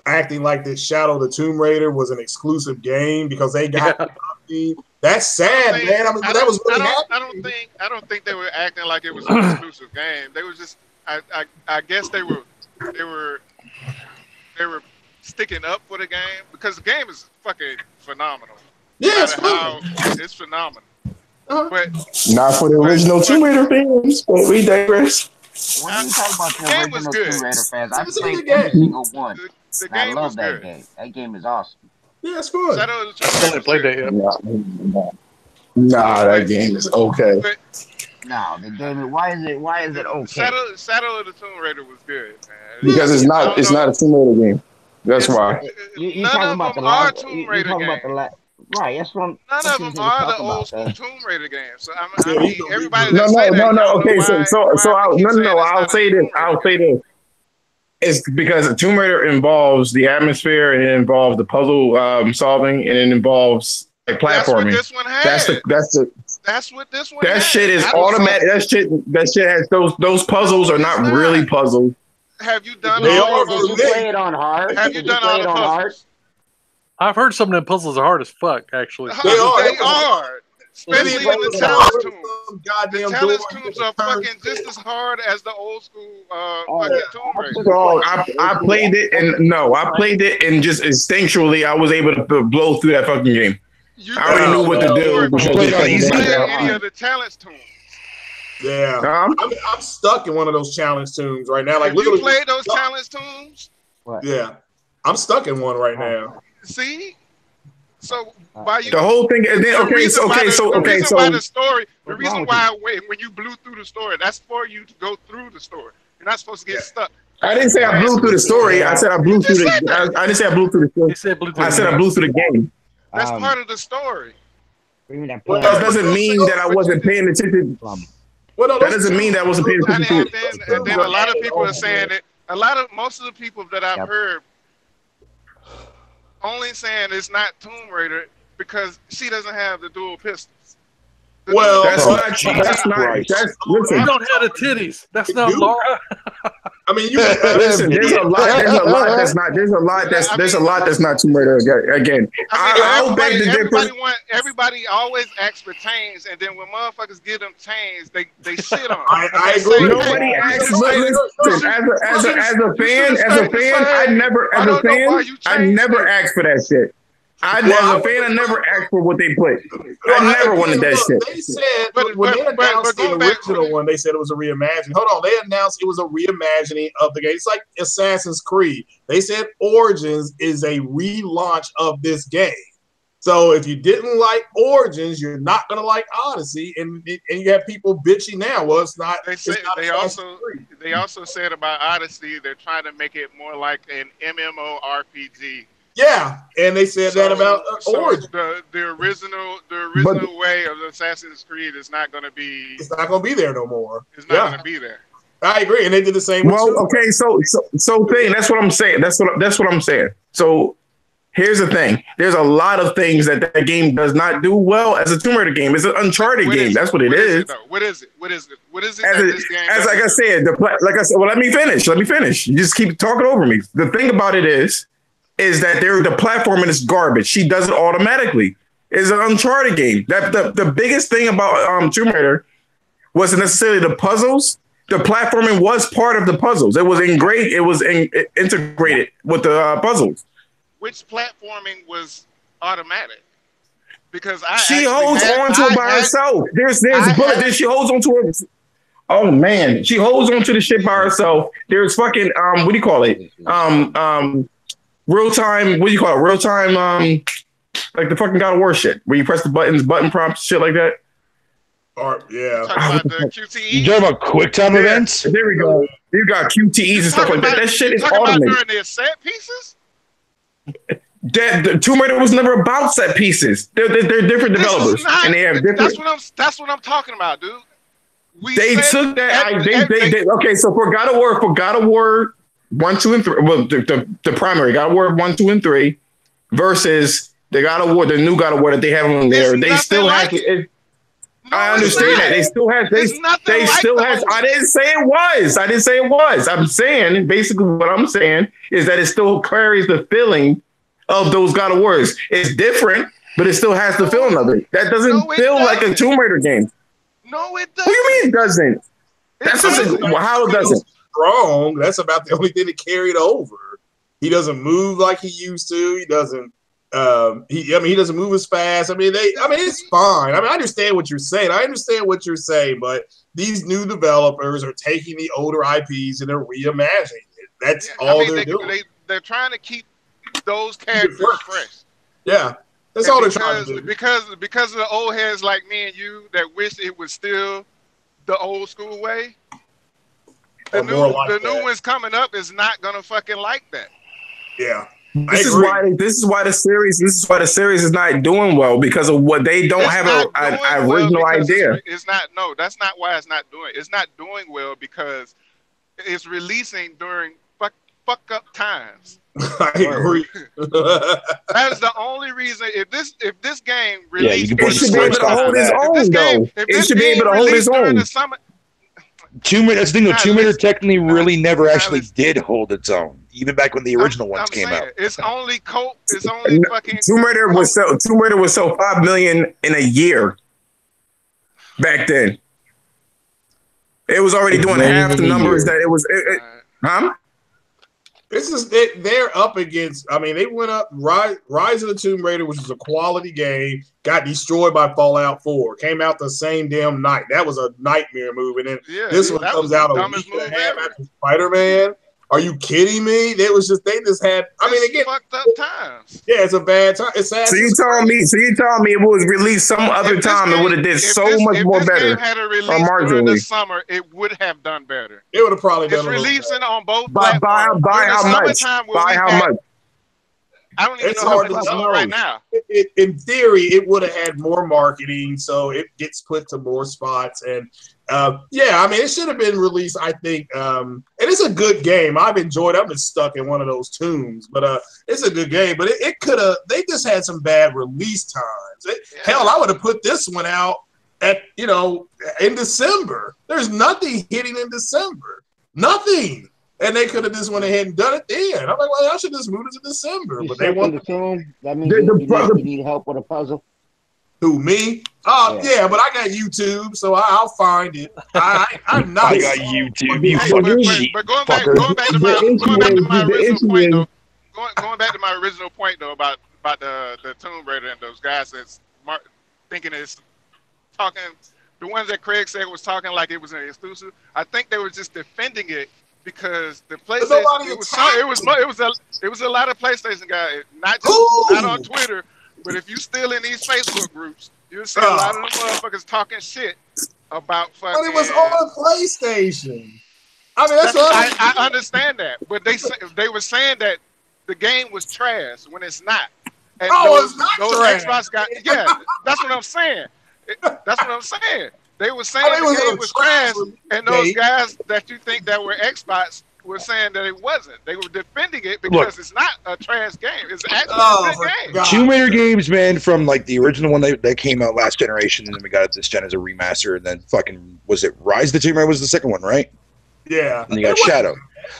acting like that Shadow of the Tomb Raider was an exclusive game because they got the company, that's sad, man. I mean, that was really happening. I don't think they were acting like it was an exclusive game. They was just. I guess they were sticking up for the game because the game is fucking phenomenal. Yeah, it's phenomenal. But not for the original Tomb Raider fans, but we digress. When you talk about the original Tomb Raider fans, I've played every single one. I love that game. That game is awesome. Yeah, it's good. I haven't played that yet. Nah, that game is okay. No, the game. Why is it okay? Shadow of the Tomb Raider was good, man. Because it's not a Tomb Raider game. That's why. You talking about the last Tomb Raider game? Right, that's one. None of them are the old school Tomb Raider games. So I mean, everybody. No. Okay, so I'll say this. It's because Tomb Raider involves the atmosphere, and it involves the puzzle solving, and it involves like platforming. That's what this one had. That's what this one. That shit is automatic. That shit has those puzzles are not really puzzles. Have you done Did you play it on hard? Have you done all the puzzles? I've heard some of them puzzles are hard as fuck, actually. They are. Especially in the Talents Tombs. The Talents Tombs are fucking just as hard as the old school fucking Tomb Raider. So I played it, and just instinctually I was able to blow through that fucking game. I already knew what to do. You played any of the Talents Tombs. Yeah, I'm stuck in one of those challenge tombs right now. Like, you played those challenge tombs? What? Yeah, I'm stuck in one right now. See, so why you? The whole thing. And then, the reason why when you blew through the story, that's for you to go through the story. You're not supposed to get stuck. I didn't say I blew through the story. I said I blew through the. I didn't say I blew through the story. I said I blew through the game. That's part of the story. That doesn't mean that I wasn't paying attention. That doesn't mean that I wasn't paying attention. And then a lot of people are saying it. Most of the people that I've heard only saying it's not Tomb Raider because she doesn't have the dual pistols. Well, that's not true. That's not right. Listen, you don't have the titties. That's not Laura. I mean, listen. There's a lot that's not Tomb Raider again. I'll beg the difference. Everybody always asks for chains, and then when motherfuckers give them chains, they shit on them. I agree. Nobody asks. Listen, as a fan, I never asked for that shit. As a fan, I never asked for what they put. I never wanted that shit. They said when they announced the original one, they said it was a reimagining. Hold on, they announced it was a reimagining of the game. It's like Assassin's Creed. They said Origins is a relaunch of this game. So if you didn't like Origins, you're not gonna like Odyssey, and you have people bitching now. Well, it's not. They also said about Odyssey, they're trying to make it more like an MMORPG. Yeah, and they said that about Origins. The original way of Assassin's Creed is not going to be. It's not going to be there no more. It's not going to be there. I agree, and they did the same. Okay, so thing. That's what I'm saying. That's what I'm saying. So here's the thing. There's a lot of things that game does not do well as a Tomb Raider game. It's an Uncharted game. That's what it is. What is it? What is it? Like I said, well, let me finish. You just keep talking over me. The thing about it is that the platforming is garbage. She does it automatically. It's an Uncharted game. The biggest thing about Tomb Raider wasn't necessarily the puzzles. The platforming was part of the puzzles. It was integrated with the puzzles. Which platforming was automatic? Because she holds on to it by herself. There's bullet. She holds on to it. Oh man, she holds on to the shit by herself. There's fucking what do you call it? Real time, what do you call it? Real time, like the fucking God of War shit, where you press the buttons, button prompts, shit like that. Yeah. Talking about the QTE. You talking about quick time events? There we go. You got QTEs and stuff like that. That shit is automated. During their set pieces? The Tomb Raider was never about set pieces. They're different developers, and they have different. That's what I'm talking about, dude. They took that. Okay, so for God of War 1, 2, and 3. Well, the primary God of War 1, 2, and 3 versus the God of War, the new God of War that they have on there. They still have it. I understand that they still have. They still have. I didn't say it was. I'm saying basically what I'm saying is that it still carries the feeling of those God of Wars. It's different, but it still has the feeling of it. That doesn't feel like a Tomb Raider game. No, it doesn't. What do you mean it doesn't? That's just how it doesn't. Strong. That's about the only thing that carried over. He doesn't move like he used to. He doesn't. He doesn't move as fast. It's fine. I understand what you're saying. But these new developers are taking the older IPs and they're reimagining it. That's all they're doing. They're trying to keep those characters fresh. Yeah, that's all they're trying to do. Because of the old heads like me and you that wish it was still the old school way. The new ones coming up is not gonna fucking like that. Yeah. This is why the series is not doing well, because of what they don't have an original idea. It's not. No, that's not why it's not doing. It's not doing well because it's releasing during fuck up times. I agree. That is the only reason. If this game released, it should be able to hold its own, though. It should be able to hold its own. Tomb Raider, that's the thing, though. Tomb Raider technically really never actually did hold its own, even back when the original ones came out. It's only Colt. It's only fucking. Tomb Raider was so 5 million in a year back then. It was already doing half the numbers that it was. Huh? This is they're up against. I mean, they went up. Rise of the Tomb Raider, which was a quality game, got destroyed by Fallout 4. Came out the same damn night. That was a nightmare move. And then this one comes out a week and a half after Spider-Man. Are you kidding me? They just had. I mean, again, fucked up times. Yeah, it's a bad time. It's sad. So you telling me it was released some other time, it would have did so much more better. If this game had a release during the summer, it would have done better. It would have probably done. It's releasing on both platforms. By how much? By how much? I don't even know how it's doing right now. In theory, it would have had more marketing, so it gets put to more spots. And I mean, it should have been released, I think. And it's a good game. I've enjoyed it. I've been stuck in one of those tombs, but it's a good game. But it could have. They just had some bad release times. Hell, I would have put this one out at in December. There's nothing hitting in December. Nothing. And they could have just went ahead and done it then. I'm like, well, I should just move it to December. But they want the tomb. That means you need help with a puzzle. Who, me? Yeah, but I got YouTube, so I'll find it. I'm not. I got YouTube. But going back to my original point, though. Going back to my original point, though, about the Tomb Raider and those guys that's thinking it's talking. The ones that Craig said was talking like it was an exclusive. I think they were just defending it. Because the PlayStation, it was a lot of PlayStation guys, not on Twitter, but if you still in these Facebook groups, you'll see a lot of them motherfuckers talking shit about fucking. But it was on PlayStation. I mean, I understand that, but they were saying that the game was trash when it's not. And it's not trash. Xbox guys, that's what I'm saying. That's what I'm saying. They were saying the game was trash, and those guys that you think that were Xbox were saying that it wasn't. They were defending it because it's not a trash game. It's actually a good game. Tomb Raider games, man, from like the original one that came out last generation, and then we got it this gen as a remaster, and then fucking, was it Rise of the Tomb Raider was the second one, right? Yeah. And you got Shadow.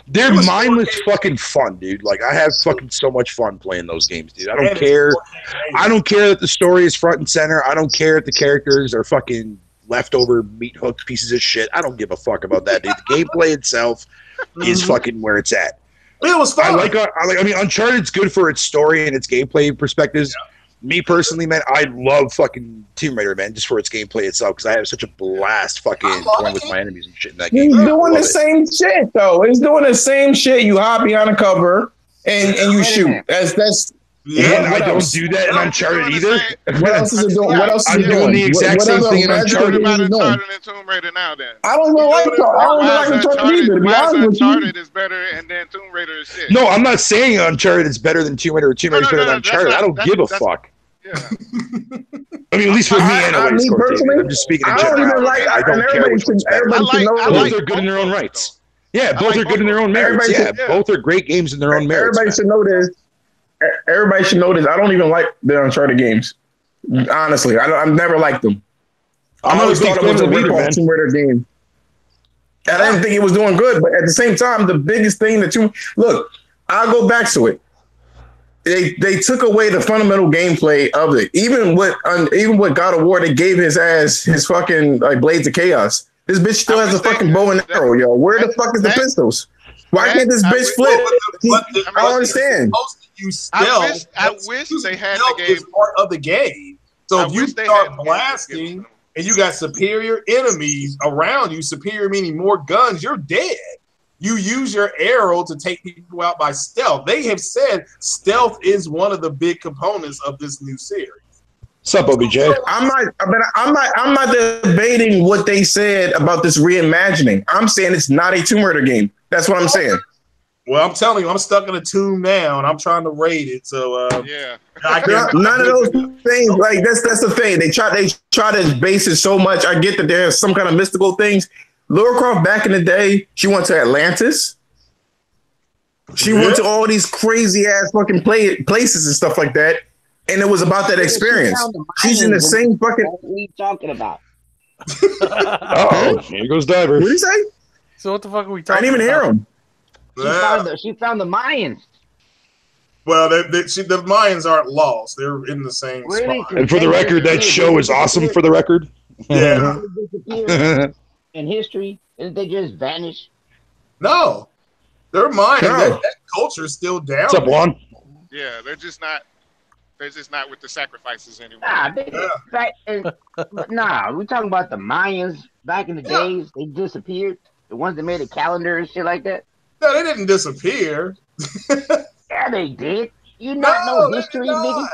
They're mindless fucking fun, dude. Like, I have fucking so much fun playing those games, dude. I don't care. I don't care that the story is front and center. I don't care if the characters are fucking leftover meat hook pieces of shit. I don't give a fuck about that, dude. The gameplay itself is fucking where it's at. It was fun. I mean, Uncharted's good for its story and its gameplay perspectives. Yeah. Me personally, man, I love fucking Tomb Raider, man, just for its gameplay itself, because I have such a blast fucking playing with my enemies and shit in that game. It's doing the same shit, though. It's doing the same shit. You hop behind a cover and you shoot. That's I don't do that in Uncharted either. What else is it doing? What else is it doing? I'm doing the exact same thing in Uncharted. Uncharted and Tomb Raider now, then. I don't even like Uncharted either, to be honest with you. Uncharted is better, and then Tomb Raider is shit. No, I'm not saying Uncharted is better than Tomb Raider or Tomb Raider is better than Uncharted. I don't give a fuck. Yeah. I mean, at least for me, anyways. I'm just speaking in general. I don't care which one's better. Both are good in their own rights. Yeah, both are good in their own merits. Yeah, both are great games in their own merits. Everybody should know this. Everybody should know this. I don't even like the Uncharted games. Honestly, I've never liked them. I always thought it was a rip-off Tomb Raider game. And I didn't think it was doing good, but at the same time, the biggest thing that look, I'll go back to it. They took away the fundamental gameplay of it. Even with God of War, they gave his ass his fucking like Blades of Chaos. This bitch still has a fucking bow and arrow, yo. Where the fuck is the pistols? Why can't this bitch flip? I don't understand. I wish they had the game. Part of the game. So if you start blasting and you got superior enemies around you, superior meaning more guns, you're dead. You use your arrow to take people out by stealth. They have said stealth is one of the big components of this new series. What's up, OBJ? I'm not debating what they said about this reimagining. I'm saying it's not a Tomb Raider game. That's what I'm saying. Well, I'm telling you, I'm stuck in a tomb now, and I'm trying to raid it. So none of those things. Like that's the thing. They try to base it so much. I get that there's some kind of mystical things. Lara Croft back in the day, she went to Atlantis. She went to all these crazy ass fucking places and stuff like that, and it was about that experience. She's in the same fucking. What are you talking about? Oh, here goes Diver. What did he say? So what the fuck are we talking? I didn't even hear him. She found the Mayans. Well, the Mayans aren't lost. They're in the same spot. And for the record, that show is awesome. For the record, Yeah. In history, didn't they just vanish? No, they're Mayans. No. That culture is still down. what's up, Juan? Yeah, they're just not with the sacrifices anymore. Nah, we're talking about the Mayans back in the days. They disappeared. The ones that made a calendar and shit like that. No, they didn't disappear. Yeah, they did. You not know history, nigga?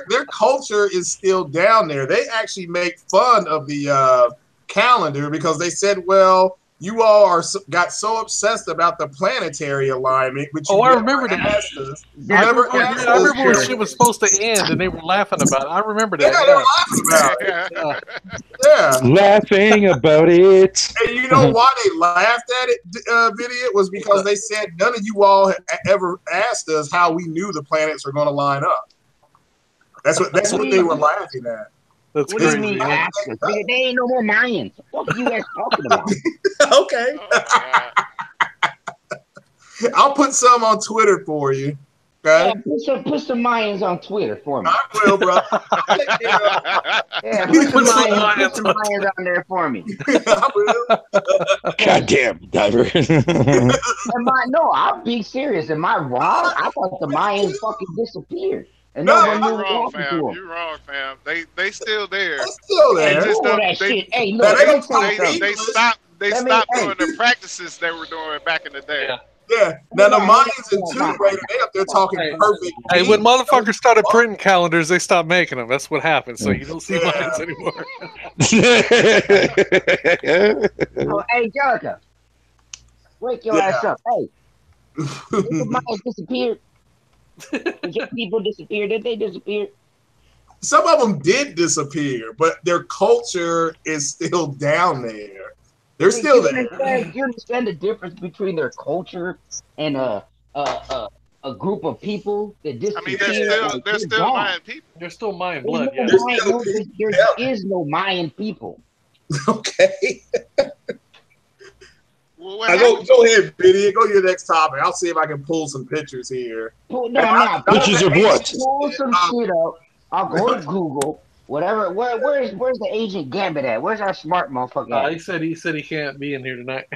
their culture is still down there. They actually make fun of the calendar because they said, well, you all got so obsessed about the planetary alignment, which you I remember that. I remember when shit was supposed to end and they were laughing about it. I remember that. Yeah, they were laughing about it. Yeah. Laughing about it. And you know why they laughed at it, Video? Was because they said none of you all had ever asked us how we knew the planets were going to line up. That's what they were laughing at. That's what crazy. do you mean ask us? They ain't no more Mayans. What are you guys talking about? Okay. I'll put some on Twitter for you. Okay? Yeah, put some Mayans on Twitter for me. I will, bro. Yeah, put some Mayans on there for me. I will. Goddamn, Diver. No, I'm being serious. Am I wrong? I thought the Mayans fucking disappeared. And No, no one you're wrong, fam. You're wrong, fam. They still there. They're still there. They just don't, that they, shit. Hey, look, they stopped doing the practices they were doing back in the day. Yeah. Now the Mayans and Tomb Raider, they up there talking perfect. Hey, when motherfuckers started printing calendars, they stopped making them. That's what happened. So you don't see Mayans anymore. Hey, Jerica, wake your ass up. Hey, the Mayans disappeared. Did your people disappear? Did they disappear? Some of them did disappear, but their culture is still down there. They're still there. You understand the difference between their culture and a group of people that disappear? I mean, they're still Mayan people. They're still Mayan blood. There is no Mayan people. Okay. Well, go ahead, Biddy. Go to your next topic. I'll see if I can pull some pictures here. Pictures of what? Pull some shit up. I'll go to Google. Whatever. Where's the Agent Gambit at? Where's our smart motherfucker at? He said he can't be in here tonight.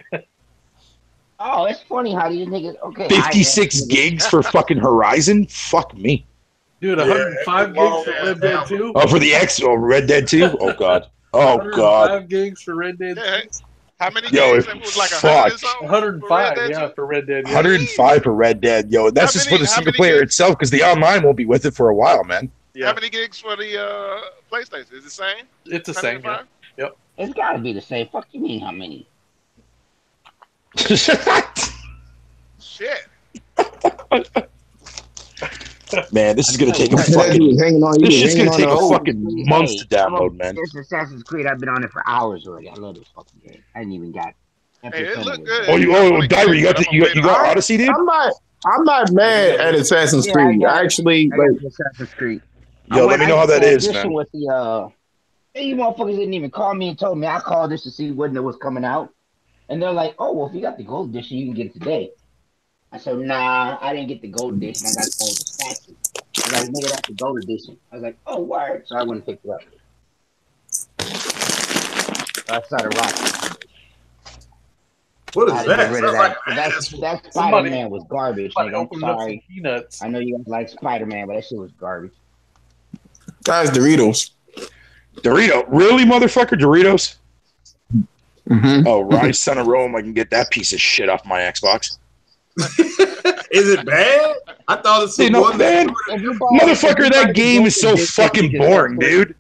Oh, it's funny how these niggas. Okay. 56 gigs for fucking Horizon? Fuck me. Dude, 105 gigs for Red Dead 2? Oh, for the X? Oh, Red Dead 2? Oh, God. Oh, God. 105 gigs for Red Dead 2? Yeah. How many games? It was like 105, for Red Dead. 105 for Red Dead, yo. That's just for the single player itself, because the online won't be with it for a while, man. Yeah. How many gigs for the PlayStation? Is it the same? It's the same, yeah. Yep. It's gotta be the same. Fuck you mean how many? Shit. Man, this is gonna take a fucking. This shit's gonna take a fucking month to download, man. This Assassin's Creed, I've been on it for hours already. I love this fucking game. I didn't even got. Hey, it looked good. Diver, you got Odyssey, dude? I'm not mad at Assassin's Creed. I actually like Assassin's Creed. Yo, let me know how that is, man. With the, you motherfuckers didn't even call me and told me. I called this to see when it was coming out, and they're like, "Oh, well, if you got the gold edition, you can get it today." I said, "Nah, I didn't get the gold edition. I got the gold statue." I was like, "Nigga, that's the gold edition." I was like, "Oh, word!" So I went and picked it up. I started rocking. What is that? That Spider-Man was garbage, nigga. I'm sorry. I know you guys like Spider-Man, but that shit was garbage. Guys, Doritos. Really, motherfucker? Doritos? Mm-hmm. Oh, Rise Son of Rome, I can get that piece of shit off my Xbox. Is it bad? I thought it's one bad. Motherfucker, that game is so fucking boring, dude.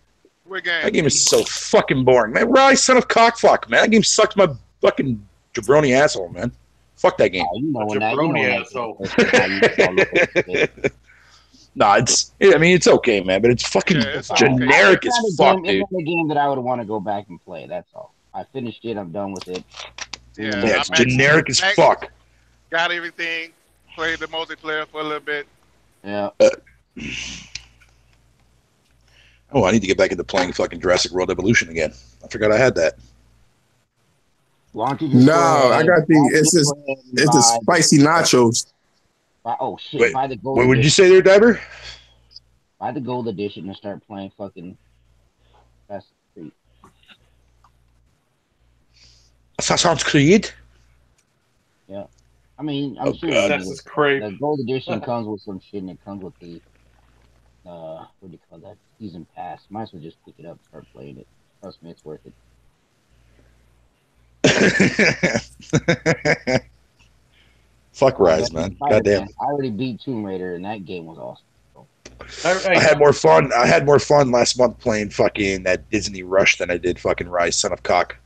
That game is so fucking boring. Man, Rise Son of Cockfuck, man. That game sucks my fucking jabroni asshole, man. Fuck that game. Oh, you know when jabroni asshole. Nah, it's okay, man, but it's fucking generic as fuck, dude. It's not a game that I would want to go back and play. That's all. I finished it. I'm done with it. Yeah, it's generic as fuck. got everything, played the multiplayer for a little bit. Yeah. Oh, I need to get back into playing fucking Jurassic World Evolution again. I forgot I had that. Why don't you just No, I got it's the spicy nachos. Oh shit! Wait, buy the gold. What would you say there, Diver? Buy the gold edition and start playing fucking Assassin's Creed. Assassin's Creed? Yeah. I mean, I'm sure Assassin's Creed. The gold edition comes with some shit, and it comes with the what do you call that? Season pass. Might as well just pick it up and start playing it. Trust me, it's worth it. Fuck Rise, man. Goddamn. I already beat Tomb Raider, and that game was awesome. I had more fun. I had more fun last month playing fucking that Disney Rush than I did fucking Rise, Son of Cock.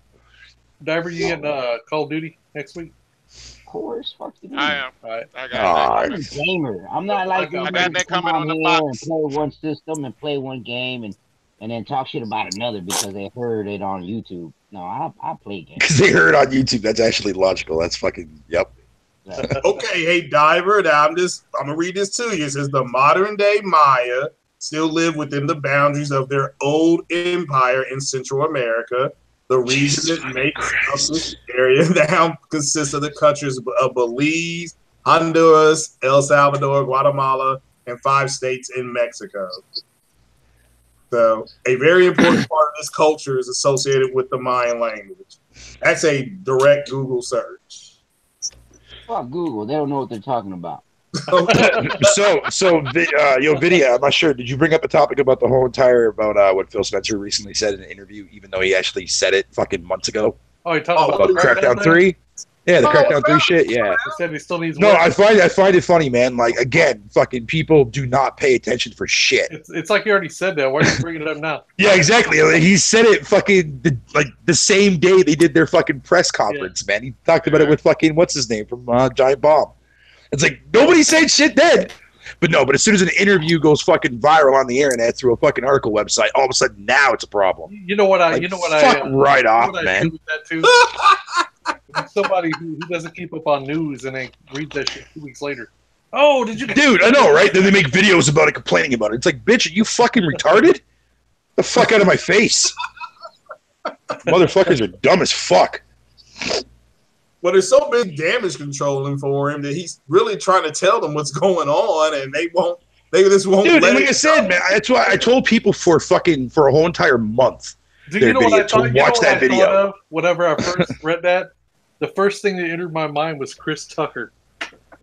Diver, you getting Call of Duty next week? Of course, fuck you. I am. All right. I got I'm a gamer. I'm not like I got that coming on the box. And play one system and play one game and then talk shit about another because they heard it on YouTube. No, I play games. Because they heard it on YouTube. That's actually logical. That's fucking yep. Okay, hey Diver, now I'm gonna read this to you. It says the modern day Maya still live within the boundaries of their old empire in Central America. The region that makes up this area now consists of the countries of Belize, Honduras, El Salvador, Guatemala, and 5 states in Mexico. So a very important part of this culture is associated with the Mayan language. That's a direct Google search. Fuck Google. They don't know what they're talking about. Vidya, I'm not sure. Did you bring up a topic about the whole entire about what Phil Spencer recently said in an interview, even though he actually said it fucking months ago? Oh, he talked about Crackdown 3? Yeah, the Crackdown 3 shit, yeah. He said he still needs No, work. I find it funny, man. Like, again, fucking people do not pay attention for shit. It's like you already said that. Why are you bringing it up now? Yeah, exactly. He said it fucking the same day they did their fucking press conference, man. He talked about it with fucking, what's his name, from Giant Bomb. It's like, nobody said shit then. But as soon as an interview goes fucking viral on the internet through a fucking article website, all of a sudden now it's a problem. You know what I fuck right off, man. With that too? Somebody who doesn't keep up on news and they read that shit 2 weeks later. Oh, did you? Dude, I know, right? Then they make videos about it, complaining about it. It's like, bitch, are you fucking retarded? Get the fuck out of my face. Motherfuckers are dumb as fuck. Well, there's so big damage controlling for him that he's really trying to tell them what's going on, and they just won't. Dude, let like I said, man, that's why I told people for a whole entire month. Do you know what I thought? Watch that video. Whenever I first read that, the first thing that entered my mind was Chris Tucker.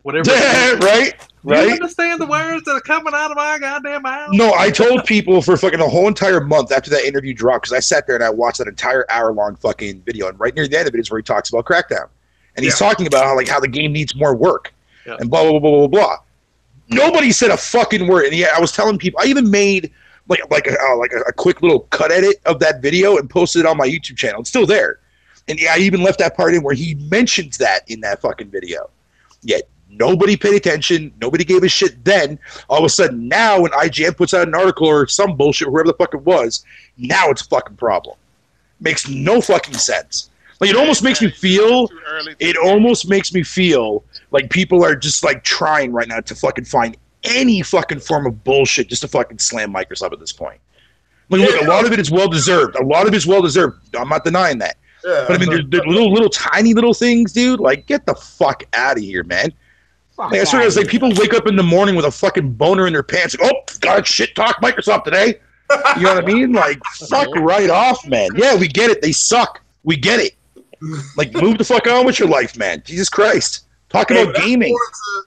Whatever. Right? Do you understand the words that are coming out of my goddamn mouth? No, I told people for fucking a whole entire month after that interview dropped, because I sat there and I watched that entire hour-long fucking video, and right near the end of it is where he talks about Crackdown. And he's talking about how the game needs more work and blah, blah, blah, blah, blah. Nobody said a fucking word. And yeah, I was telling people, I even made like a quick little cut edit of that video and posted it on my YouTube channel. It's still there. And yeah, I even left that part in where he mentions that in that fucking video. Yet nobody paid attention. Nobody gave a shit then. All of a sudden now when IGN puts out an article or some bullshit, whoever the fuck it was, now it's a fucking problem. Makes no fucking sense. Like, it almost makes me feel like people are just like trying right now to fucking find any fucking form of bullshit just to fucking slam Microsoft at this point. Look, a lot of it is well deserved. I'm not denying that. Yeah, but I mean, there's little tiny little things, dude. Like, get the fuck out of here, man. Like, I swear, it's like people wake up in the morning with a fucking boner in their pants. Like, oh, gotta shit talk Microsoft today. You know what I mean? Like, fuck right off, man. Yeah, we get it. They suck. We get it. Like, move the fuck on with your life, man. Jesus Christ. Talk about gaming.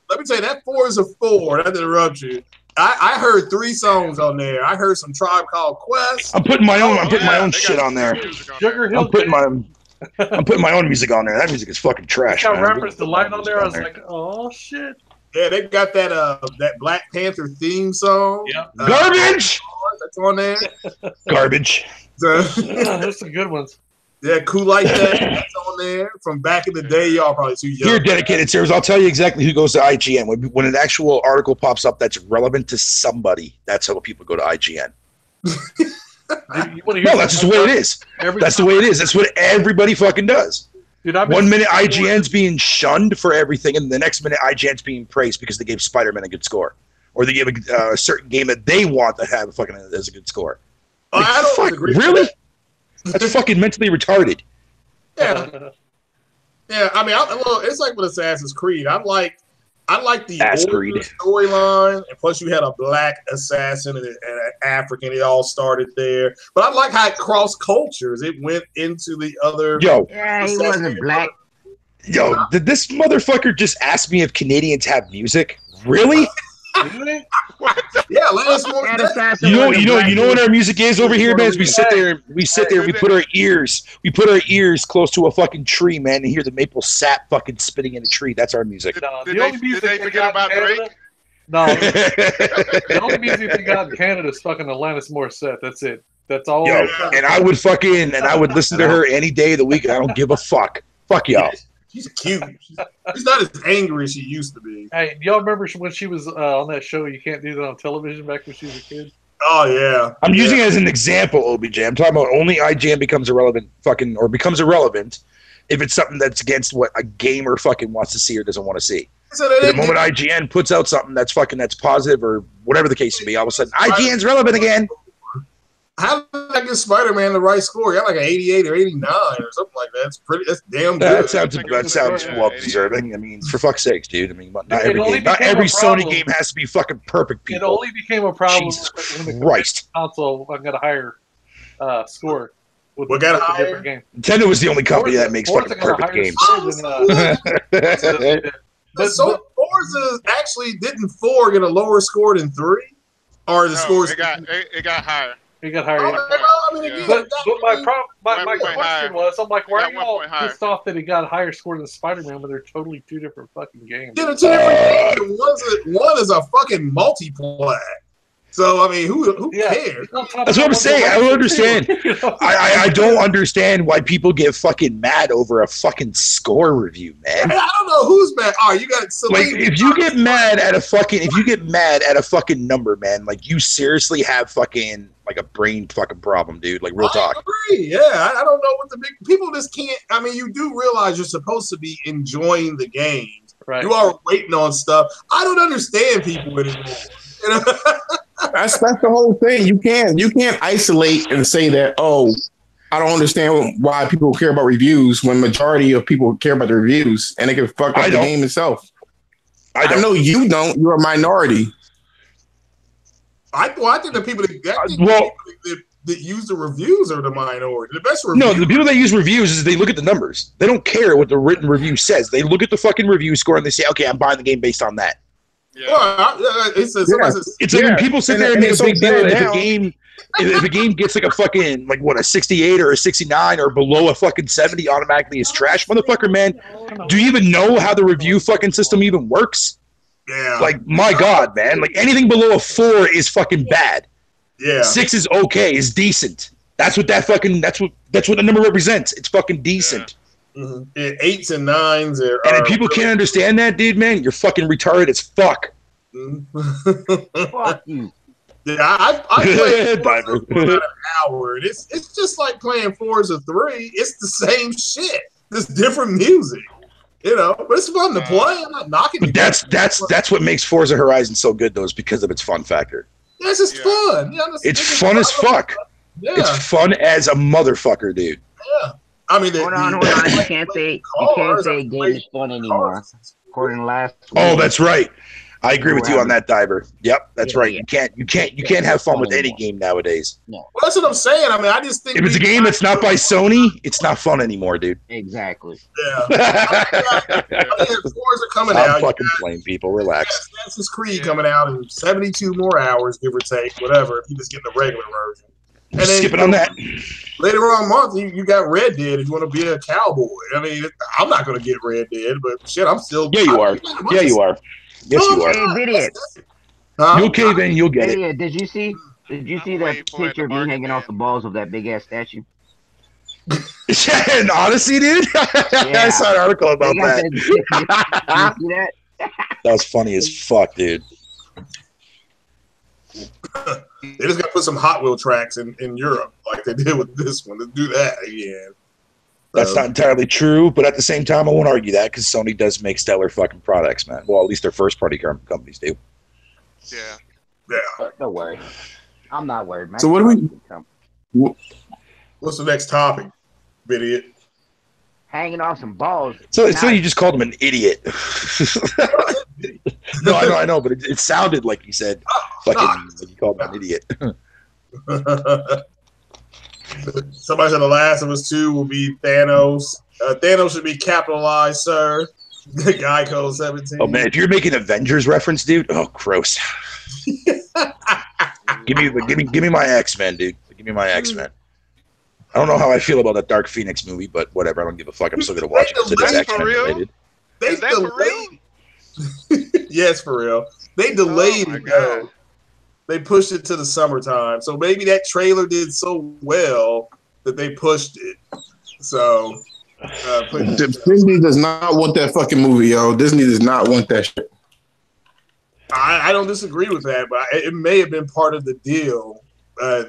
Let me tell you, that 4 is a 4. Not to interrupt you. I heard 3 songs on there. I heard some Tribe Called Quest. I'm putting my own shit on there. I'm putting my own music on there. That music is fucking trash. I referenced the light on there. I was like, oh shit. Yeah, they've got that Black Panther theme song. Yeah. Garbage. That's on there. Garbage. There's some good ones. Yeah, Cool Like That. That's on there from back in the day. Y'all probably too young. Here, dedicated servers. I'll tell you exactly who goes to IGN. When an actual article pops up that's relevant to somebody, that's how people go to IGN. No, that's just the way it is. That's the way it is. That's what everybody fucking does. Dude, one minute IGN's being shunned for everything, and the next minute IGN's being praised because they gave Spider-Man a good score, or they gave a certain game that they want to have fucking as a good score. Like, I don't fuck, agree. really? That's fucking mentally retarded. Yeah. Yeah, I mean, well, it's like with Assassin's Creed. I like the origin storyline, and plus you had a black assassin and an African. It all started there. But I like how it crossed cultures. It went into the other. Yeah, he wasn't black. Yo, did this motherfucker just ask me if Canadians have music? Really? Yeah, let us know. You know what our music is over here, man? Is we sit there, we put our ears close to a fucking tree, man, and hear the maple sap fucking spitting in a tree. That's our music. No, Did they forget about Drake? No, the only music they got in Canada is fucking Alanis Morissette. That's it. That's all. Yo, and I would listen to her any day of the week. And I don't give a fuck. Fuck y'all. She's cute. She's not as angry as she used to be. Hey, y'all remember when she was on that show? You Can't Do That on Television back when she was a kid. Oh yeah. I'm using it as an example, OBJ. I'm talking about only IGN becomes irrelevant if it's something that's against what a gamer fucking wants to see or doesn't want to see. So the moment IGN puts out something that's positive or whatever the case may be, all of a sudden IGN's relevant again. How did I get Spider-Man the right score? Got like an 88 or 89 or something like that. That's damn good. That sounds well deserving. I mean, for fuck's sakes, dude. I mean, not every Sony game has to be fucking perfect, people. It only became a problem Jesus when Christ. console got a higher score. What got a higher? Game. Nintendo was the only company that makes fucking perfect games. So Forza actually didn't 4 get a lower score than 3? Or the scores? It got higher. It got higher. But my question was, I'm like, why are you all pissed off that he got a higher score than Spider-Man when they're totally two different fucking games? Yeah, they're two different games. One is a fucking multiplayer. So, I mean, who cares? That's what I'm saying. I don't understand. I don't understand why people get fucking mad over a fucking score review, man. I don't know who's mad. Oh, you got like if you get mad at a fucking number, man, like you seriously have fucking like a brain fucking problem, dude. Like real talk. I agree. Yeah, I don't know what the big people just can't. I mean, you do realize you're supposed to be enjoying the games. Right. You are waiting on stuff. I don't understand people anymore. You know? That's the whole thing. You can't isolate and say that, oh, I don't understand why people care about reviews when majority of people care about the reviews and they can fuck up the game itself. I know you don't. You're a minority. I think the people that use the reviews are the minority. The best reviews. No, the people that use reviews is they look at the numbers. They don't care what the written review says. They look at the fucking review score and they say, okay, I'm buying the game based on that. Yeah. Well, it's like when people sit there and make a big deal if a game gets like a fucking a 68 or a 69 or below a fucking 70 automatically is trash. Motherfucker, man, do you even know how the review fucking system even works? Yeah. Like, my God, man. Like anything below a 4 is fucking bad. Yeah. 6 is okay, is decent. That's what that's what the number represents. It's fucking decent. Yeah. Mm-hmm. 8s and 9s are. And if people can't understand that, dude, man, you're fucking retarded as fuck. Fuck you. Yeah, I played Forza for about an hour. It's just like playing Forza 3. It's the same shit. Just different music. You know, but it's fun to play. I'm not knocking it. That's what makes Forza Horizon so good, though, is because of its fun factor. Yeah, it's just fun. Yeah, it's fun as fuck. Yeah. It's fun as a motherfucker, dude. Yeah. I mean, hold on. You can't say a game is fun anymore. According to last week. Oh, that's right. I agree with you on that, Diver. Yep, that's right. Yeah. You can't have fun with any game nowadays. No. Well, that's what I'm saying. I mean, I just think if it's a game that's not by Sony, it's not fun anymore, dude. Exactly. Yeah. Forza coming out. I'm fucking playing, people. Relax. Assassin's Creed coming out in 72 more hours, give or take, whatever. If you just get the regular version. And then skipping on that. Later on month, you got Red Dead if you want to be a cowboy. I mean, I'm not going to get Red Dead, but shit, I'm still. Yeah, you are. Yeah, you are. Yes, you are. You'll cave in, you'll get it. Did you see that picture of me hanging off the balls of that big ass statue? Yeah, an Odyssey, dude. Yeah. I saw an article about that. You see that? That was funny as fuck, dude. They just got to put some Hot Wheel tracks in Europe, like they did with this one. Let's do that again. That's not entirely true, but at the same time, I won't argue that because Sony does make stellar fucking products, man. Well, at least their first-party companies do. Yeah. Don't worry. I'm not worried, man. So what do we? What's the next topic, idiot? Hanging off some balls. So you just called him an idiot. No, I know, but it sounded like you said fucking. Like you called him an idiot. Somebody said The Last of Us 2 will be Thanos. Thanos should be capitalized, sir. Geico 17. Oh man, if you're making Avengers reference, dude, oh gross. give me my X-Men, dude. Give me my X-Men. I don't know how I feel about that Dark Phoenix movie, but whatever. I don't give a fuck. I'm still gonna watch it because it is X-Men related. Is that for real? Yes, for real. They delayed it, though. They pushed it to the summertime. So maybe that trailer did so well that they pushed it. So Disney does not want that fucking movie, yo. Disney does not want that shit. I don't disagree with that, but it may have been part of the deal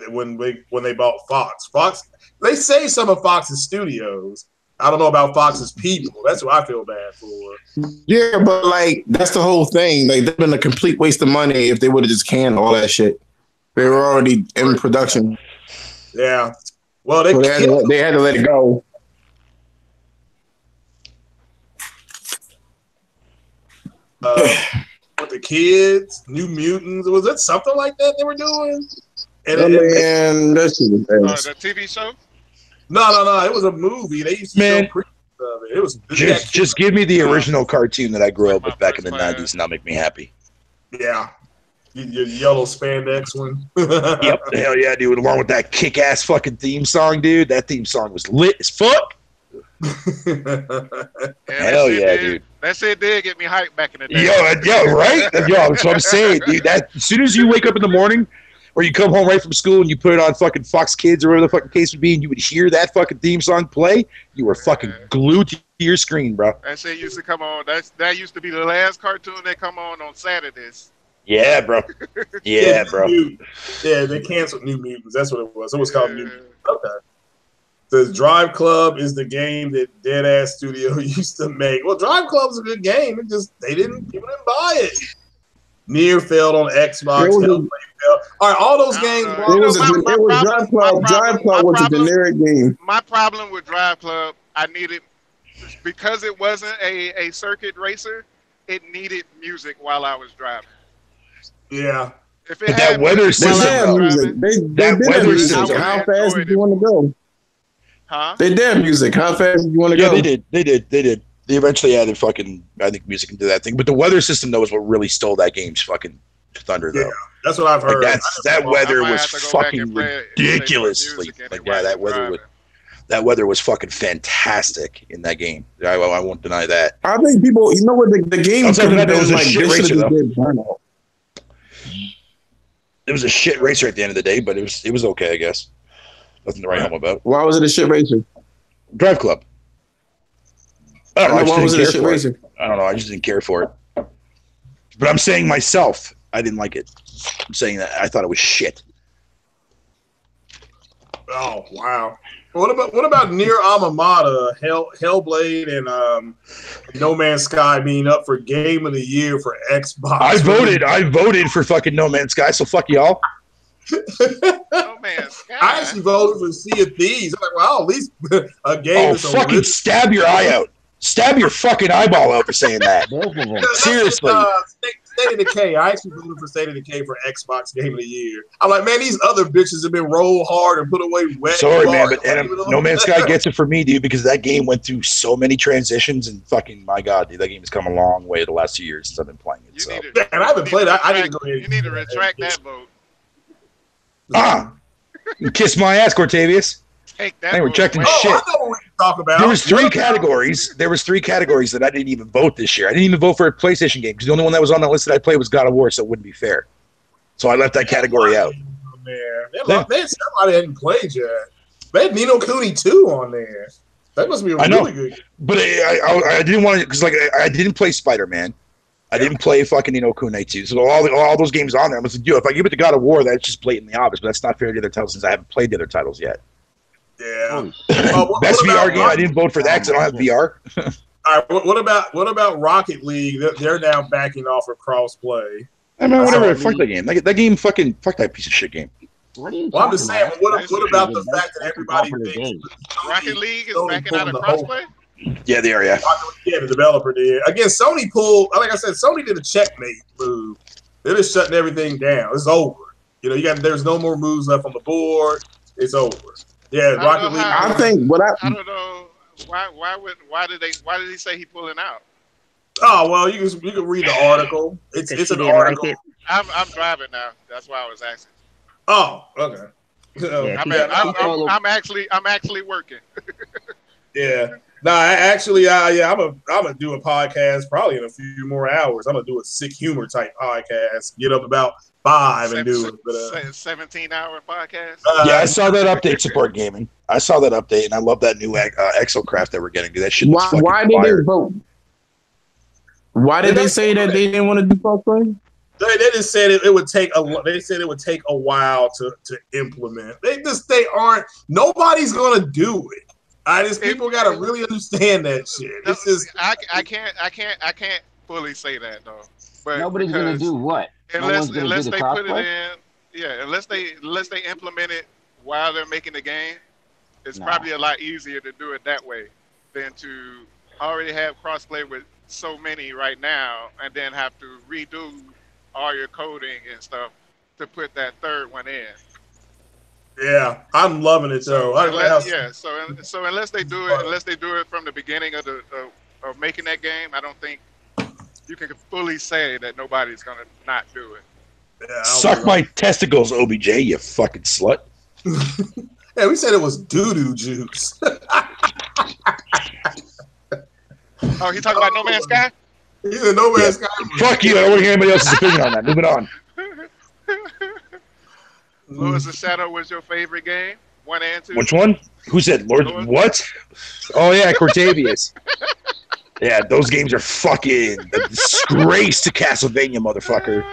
when they bought Fox. Fox, they say some of Fox's studios. I don't know about Fox's people. That's what I feel bad for. Yeah, but like that's the whole thing. Like that'd been a complete waste of money if they would have just canned all that shit. They were already in production. Yeah. Well, they had to let it go. With the kids, New Mutants, was it something like that they were doing? And that's the TV show. No. It was a movie. They used to show previews of it. It was just give me the original cartoon that I grew up with back in the '90s, and that'll make me happy. Yeah, your yellow spandex one. Yep, hell yeah, dude. Along with that kick-ass fucking theme song, dude. That theme song was lit as fuck. Hell yeah, dude. That shit did get me hyped back in the day. Yo, right? Yo, that's what I'm saying, dude. That as soon as you wake up in the morning, or you come home right from school and you put it on fucking Fox Kids or whatever the fucking case would be, and you would hear that fucking theme song play, you were fucking glued to your screen, bro. That shit used to come on. That used to be the last cartoon that come on Saturdays. Yeah, bro. Yeah, bro. Yeah, they canceled New Mutants. That's what it was. It was called New Mutants. Okay. The Drive Club is the game that Dead Ass Studio used to make. Well, Drive Club is a good game. It just people didn't buy it. Nier failed on Xbox. All right, all those games. Drive Club. Drive Club was a generic game. My problem with Drive Club, I needed because it wasn't a circuit racer. It needed music while I was driving. Yeah. If it had that weather system, how fast did you want to go? Huh? They did music. How fast did you want to go? Yeah, they did. They eventually added fucking, I think, music into that thing. But the weather system, though, was what really stole that game's fucking thunder, though. Yeah, that's what I've heard. Like that weather was fucking ridiculously. Like, yeah, that weather was fucking fantastic in that game. I won't deny that. I think people, you know what, the game was like shit racer, though. It was a shit racer at the end of the day, but it was okay, I guess. Nothing to write home about. Why was it a shit racer? Drive Club. I don't know. Why was it a shit racer? I don't know. I just didn't care for it. But I'm saying myself, I didn't like it. I'm saying that I thought it was shit. Oh wow! What about Nier Automata, Hellblade, and No Man's Sky being up for Game of the Year for Xbox? I voted for fucking No Man's Sky, so fuck y'all. No Man's Sky. I actually voted for Sea of Thieves. I'm like, well, at least a game. Oh, fucking stab your eye out. Stab your fucking eyeball out for saying that. Seriously. State of Decay. I actually voted for State of Decay for Xbox Game of the Year. I'm like, man, these other bitches have been rolled hard and put away wet. Sorry, man, but No Man's Sky gets it for me, dude, because that game went through so many transitions and fucking, my God, dude, that game has come a long way the last 2 years since I've been playing it. And I haven't played it. I didn't go ahead. You need to retract that vote. Kiss my ass, Cortavius. Take that. I ain't rejecting shit. I know what we can talk about. There was three categories. There was 3 categories that I didn't even vote this year. I didn't even vote for a PlayStation game because the only one that was on the list that I played was God of War, so it wouldn't be fair. So I left that category out. Man, somebody hadn't played yet. They had Nino Kuni 2 on there. That must be a really good game. But I didn't want to, because like I didn't play Spider-Man. I didn't play fucking Nino Kuni 2. So all those games on there, I was like, yo, if I give it to God of War, that's just blatantly obvious. But that's not fair to the other titles since I haven't played the other titles yet. Yeah. Best VR game. I didn't vote for that because I don't have VR. All right. What about Rocket League? They're now backing off of crossplay. I mean, whatever. Fuck that game. That game. Fucking fuck that piece of shit game. What are you Well, I'm just saying. about? What about the fact that everybody thinks Rocket League is backing out of crossplay? Yeah, they are. Yeah. Yeah, the developer did. Again, Sony pulled. Like I said, Sony did a checkmate move. They're just shutting everything down. It's over. You know, there's no more moves left on the board. It's over. Yeah, Rocket League. I think I don't know why did he say he pulling out? Oh well, you can read the article. It's an article. Like it. I'm driving now. That's why I was asking. Oh, okay. Yeah, I'm actually working. Yeah. No, I'm gonna do a podcast probably in a few more hours. I'm gonna do a sick humor type podcast. Get up about 5 and do it. But 17-hour podcast. Yeah, I saw that update. Support gaming. I saw that update, and I love that new Exocraft that we're getting. That shit. Why did they vote? Why did they say that they didn't want to do crossplay? They just said it would take a while to implement. They aren't. Nobody's gonna do it. People gotta really understand that shit. It's just I can't fully say that though. But nobody's gonna do what? Unless they put it in, unless they implement it while they're making the game, it's probably a lot easier to do it that way than to already have crossplay with so many right now and then have to redo all your coding and stuff to put that third one in. Yeah, I'm loving it though. So unless they do it from the beginning of of making that game, I don't think you can fully say that nobody's gonna not do it. Yeah, suck my testicles, OBJ, you fucking slut. Yeah, we said it was doo-doo juice. Oh, he talking about No Man's Sky? He said No Man's Sky. Fuck you, I don't want to hear anybody else's opinion on that. Moving on. Lords of Shadow was your favorite game? 1 and 2? Which one? Who said Lord? What? Oh yeah, Cortavius. Yeah, those games are fucking a disgrace to Castlevania, motherfucker.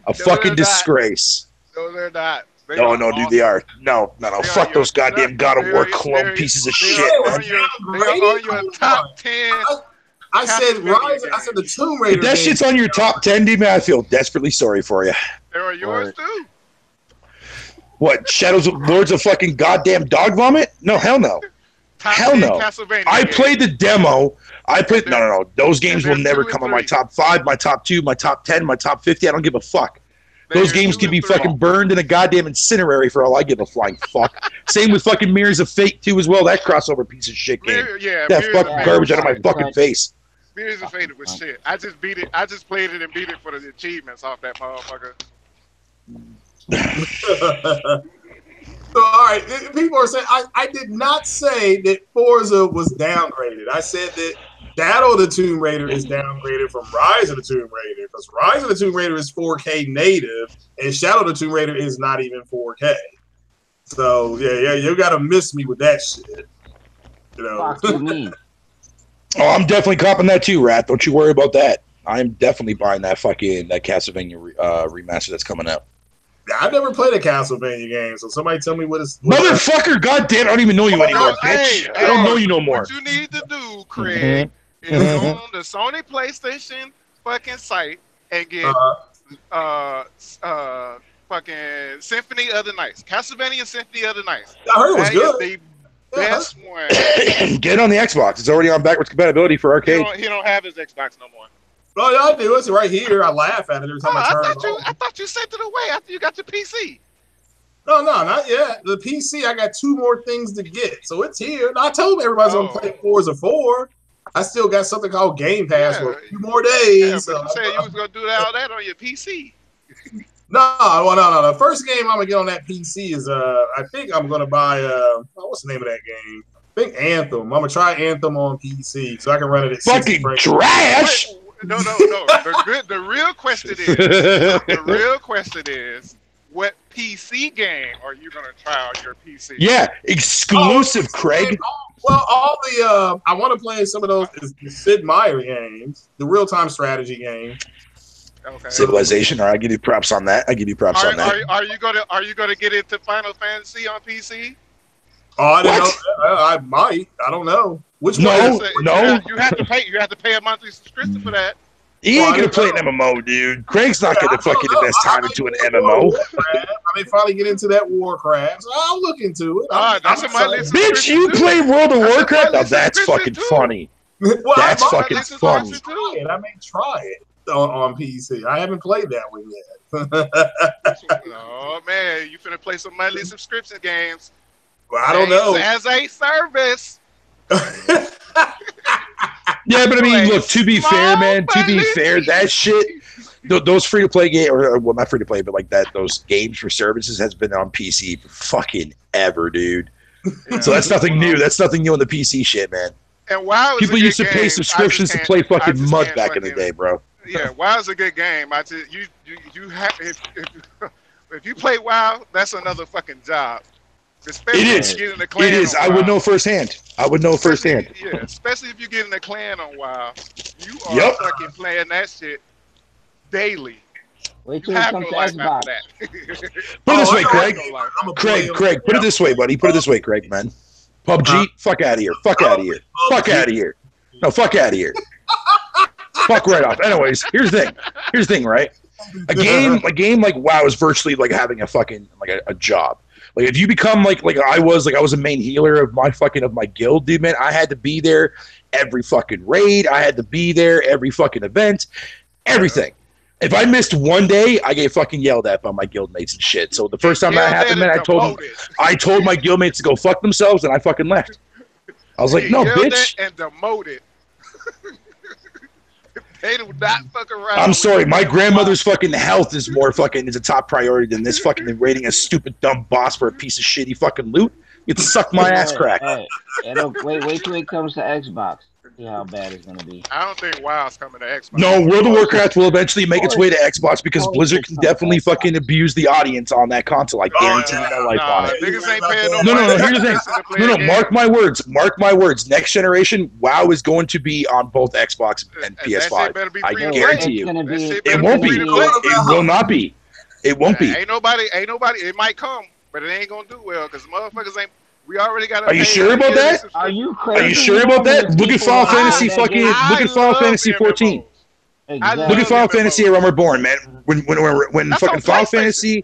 A fucking disgrace. No, they're not. No, dude, they are. No. Fuck those goddamn God of War clone pieces of shit, man. They are on your top 10. I said Rise. I said the Tomb Raider. If that shit's on your top 10, D-Man, I feel desperately sorry for you. They are yours too. What? Lords of fucking goddamn dog vomit? No, hell no. Hell no. I played the demo. No. Those games will never come on my top 5, my top 2, my top 10, my top 50. I don't give a fuck. Those games can be fucking burned in a goddamn incinerary for all I give a flying fuck. Same with fucking Mirrors of Fate 2 as well. That crossover piece of shit game. That fucking garbage out of my fucking face. Mirrors of Fate was shit. I just beat it. I just played it and beat it for the achievements off that motherfucker. So, all right, people are saying I did not say that Forza was downgraded. I said that Shadow of the Tomb Raider is downgraded from Rise of the Tomb Raider because Rise of the Tomb Raider is 4K native and Shadow of the Tomb Raider is not even 4K. So yeah, you gotta miss me with that shit. You know. Fuck you mean? Oh, I'm definitely copping that too, Rat. Don't you worry about that. I'm definitely buying that Castlevania remaster that's coming out. I've never played a Castlevania game, so somebody tell me what it's. Motherfucker, goddamn, I don't even know you anymore, bitch. I don't know you no more. What you need to do, Craig, is go on the Sony PlayStation fucking site and get fucking Symphony of the Night. Castlevania Symphony of the Night. I heard it was good. The best one. Get it on the Xbox. It's already on backwards compatibility for arcade. He don't have his Xbox no more. Oh, yeah, I do. It's right here. I laugh at it every time I turn it on. I thought you sent it away after you got your PC. No, not yet. The PC, I got 2 more things to get. So it's here. I told everybody's going to play Forza 4. I still got something called Game Pass for a few more days. Yeah, but you said you was going to do all that on your PC. No. The first game I'm going to get on that PC is, I think I'm going to buy, what's the name of that game? I think Anthem. I'm going to try Anthem on PC so I can run it at 60 frames. Fucking trash! No. The real question is, what PC game are you gonna try on your PC? Yeah, exclusive, Craig. Well, all the I want to play some of those the Sid Meier games, the real-time strategy games. Okay. Civilization. All right, I give you props on that. Are you gonna get into Final Fantasy on PC? Oh, I didn't know. I might. I don't know. Which No, one? You have to pay. You have to pay a monthly subscription for that. He ain't gonna play an MMO, dude. Craig's not gonna fucking invest time into an MMO. I may finally get into that Warcraft. So I'll look into it. Bitch, you play World of Warcraft? Now that's fucking funny. That's fucking funny. I may try it on PC. I haven't played that one yet. Oh man, you finna play some monthly subscription games? Well, I don't know. As a service. Yeah, but I mean, look, to be fair, man, that shit, those free-to-play games, or well, not free-to-play, but like that, those games for services has been on PC for fucking ever, dude. Yeah. So that's nothing new. That's nothing new on the PC shit, man. And WoW is people used to pay subscriptions to play fucking mud back in the day, bro. Yeah, WoW is a good game. I just, you have if you play WoW, that's another fucking job. Especially it is. If you get in a clan it is. I would know firsthand. Yeah, especially if you get in a clan on WoW, you are fucking playing that shit daily. Wait till it comes to Xbox. Put it this way, Craig. Craig, put it this way, buddy. Put it this way, Craig, man. PUBG, fuck out of here. Fuck out of here. Fuck out of here. No, fuck out of here. Fuck right off. Anyways, here's the thing, right? A game like WoW is virtually like having a fucking like a job. Like if you become like I was a main healer of my guild, dude, man, I had to be there every fucking raid. I had to be there every fucking event, everything. If I missed one day, I get fucking yelled at by my guildmates and shit. So the first time that happened, man, I told my guildmates to go fuck themselves, and I fucking left. I was like, no, bitch. And demoted. They do not fuck around. I'm sorry, my grandmother's fucking health is a top priority than this fucking raiding a stupid dumb boss for a piece of shitty fucking loot. You'd suck my ass crack. Hey, wait till it comes to Xbox. See how bad it's gonna be. I don't think WoW's coming to Xbox. No, World of Warcraft will eventually make its way to Xbox because Blizzard can definitely fucking abuse the audience on that console. I guarantee you no life on it. Niggas ain't paying No. Here's the thing. No. Mark my words. Mark my words. Next generation, WoW is going to be on both Xbox and PS5. I guarantee you. It won't be. It will not be. It won't be. Ain't nobody. It might come, but it ain't gonna do well because motherfuckers ain't. We already got. Are you sure about that? Are you crazy? Are you sure about that? Look at Final Fantasy fucking. Look at Final Fantasy 14. Exactly. Look at Final Fantasy A Realm Reborn, man. When fucking Final Fantasy.